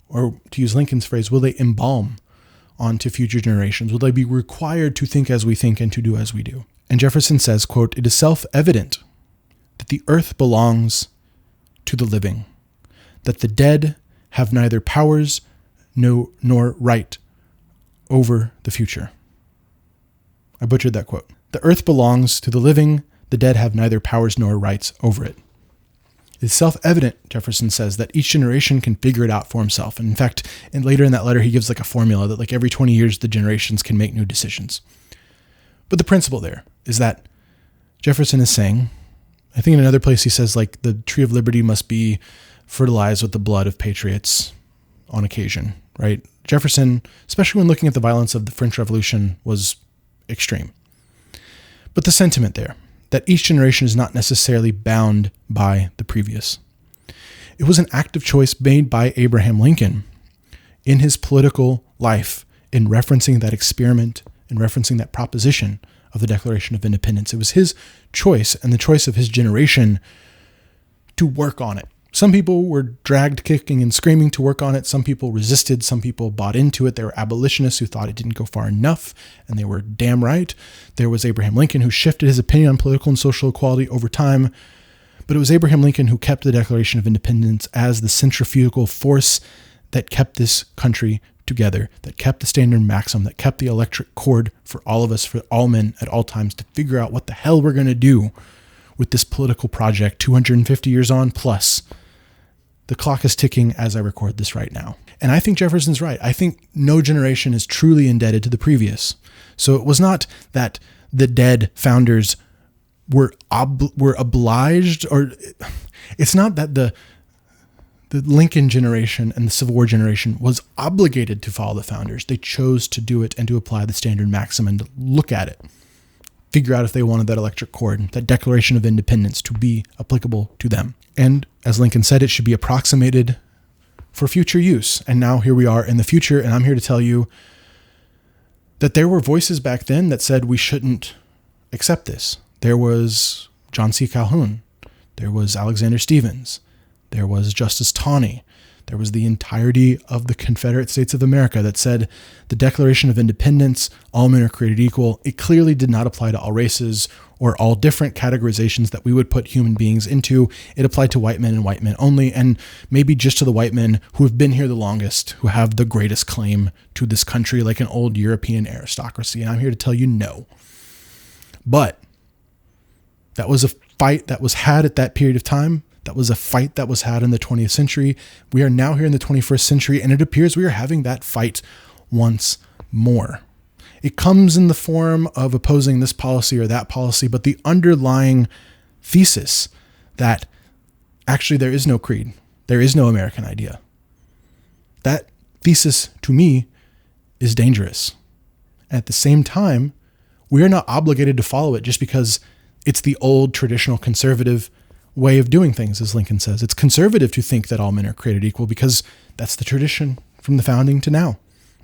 or to use Lincoln's phrase, will they embalm onto future generations? Will they be required to think as we think and to do as we do? And Jefferson says, quote, "It is self-evident that the earth belongs to the living, that the dead have neither powers nor right over the future." I butchered that quote. The earth belongs to the living, the dead have neither powers nor rights over it. It's self-evident, Jefferson says, that each generation can figure it out for himself. And in fact, and later in that letter, he gives like a formula that like every 20 years, the generations can make new decisions. But the principle there is that Jefferson is saying, I think in another place he says like the tree of liberty must be fertilized with the blood of patriots on occasion, right? Jefferson, especially when looking at the violence of the French Revolution, was extreme. But the sentiment there, that each generation is not necessarily bound by the previous. It was an active choice made by Abraham Lincoln in his political life in referencing that experiment, in referencing that proposition of the Declaration of Independence. It was his choice and the choice of his generation to work on it. Some people were dragged kicking and screaming to work on it. Some people resisted. Some people bought into it. There were abolitionists who thought it didn't go far enough, and they were damn right. There was Abraham Lincoln who shifted his opinion on political and social equality over time. But it was Abraham Lincoln who kept the Declaration of Independence as the centrifugal force that kept this country together, that kept the standard maxim, that kept the electric cord for all of us, for all men at all times, to figure out what the hell we're going to do with this political project 250 years on plus. The clock is ticking as I record this right now. And I think Jefferson's right. I think no generation is truly indebted to the previous. So it was not that the dead founders were obliged, or it's not that the Lincoln generation and the Civil War generation was obligated to follow the founders. They chose to do it and to apply the standard maxim and to look at it, figure out if they wanted that electric cord, that Declaration of Independence to be applicable to them. And as Lincoln said, it should be approximated for future use. And now here we are in the future, and I'm here to tell you that there were voices back then that said we shouldn't accept this. There was John C. Calhoun. There was Alexander Stephens. There was Justice Taney. There was the entirety of the Confederate States of America that said the Declaration of Independence, all men are created equal. It clearly did not apply to all races or all different categorizations that we would put human beings into. It applied to white men and white men only, and maybe just to the white men who have been here the longest, who have the greatest claim to this country, like an old European aristocracy. And I'm here to tell you no. But that was a fight that was had at that period of time. That was a fight that was had in the 20th century. We are now here in the 21st century, and it appears we are having that fight once more. It comes in the form of opposing this policy or that policy, but the underlying thesis that actually there is no creed, there is no American idea, that thesis to me is dangerous. At the same time, we are not obligated to follow it just because it's the old traditional conservative way of doing things, as Lincoln says. It's conservative to think that all men are created equal because that's the tradition from the founding to now.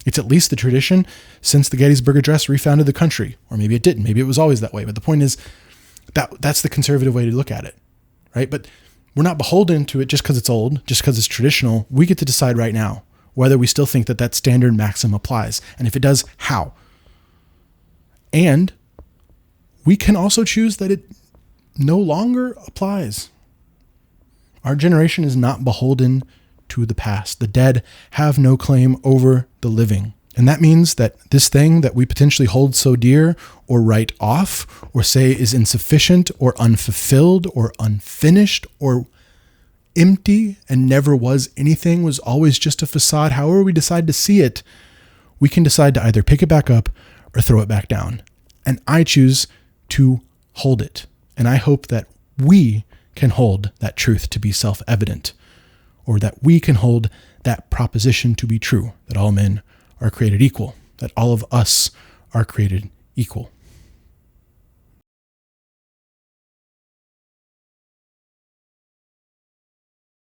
It's at least the tradition since the Gettysburg Address refounded the country. Or maybe it didn't. Maybe it was always that way. But the point is that's the conservative way to look at it, right? But we're not beholden to it just because it's old, just because it's traditional. We get to decide right now whether we still think that that standard maxim applies. And if it does, how? And we can also choose that it no longer applies. Our generation is not beholden to the past. The dead have no claim over the living. And that means that this thing that we potentially hold so dear or write off or say is insufficient or unfulfilled or unfinished or empty and never was anything, was always just a facade, however we decide to see it, we can decide to either pick it back up or throw it back down. And I choose to hold it. And I hope that we can hold that truth to be self-evident, or that we can hold that proposition to be true, that all men are created equal, that all of us are created equal.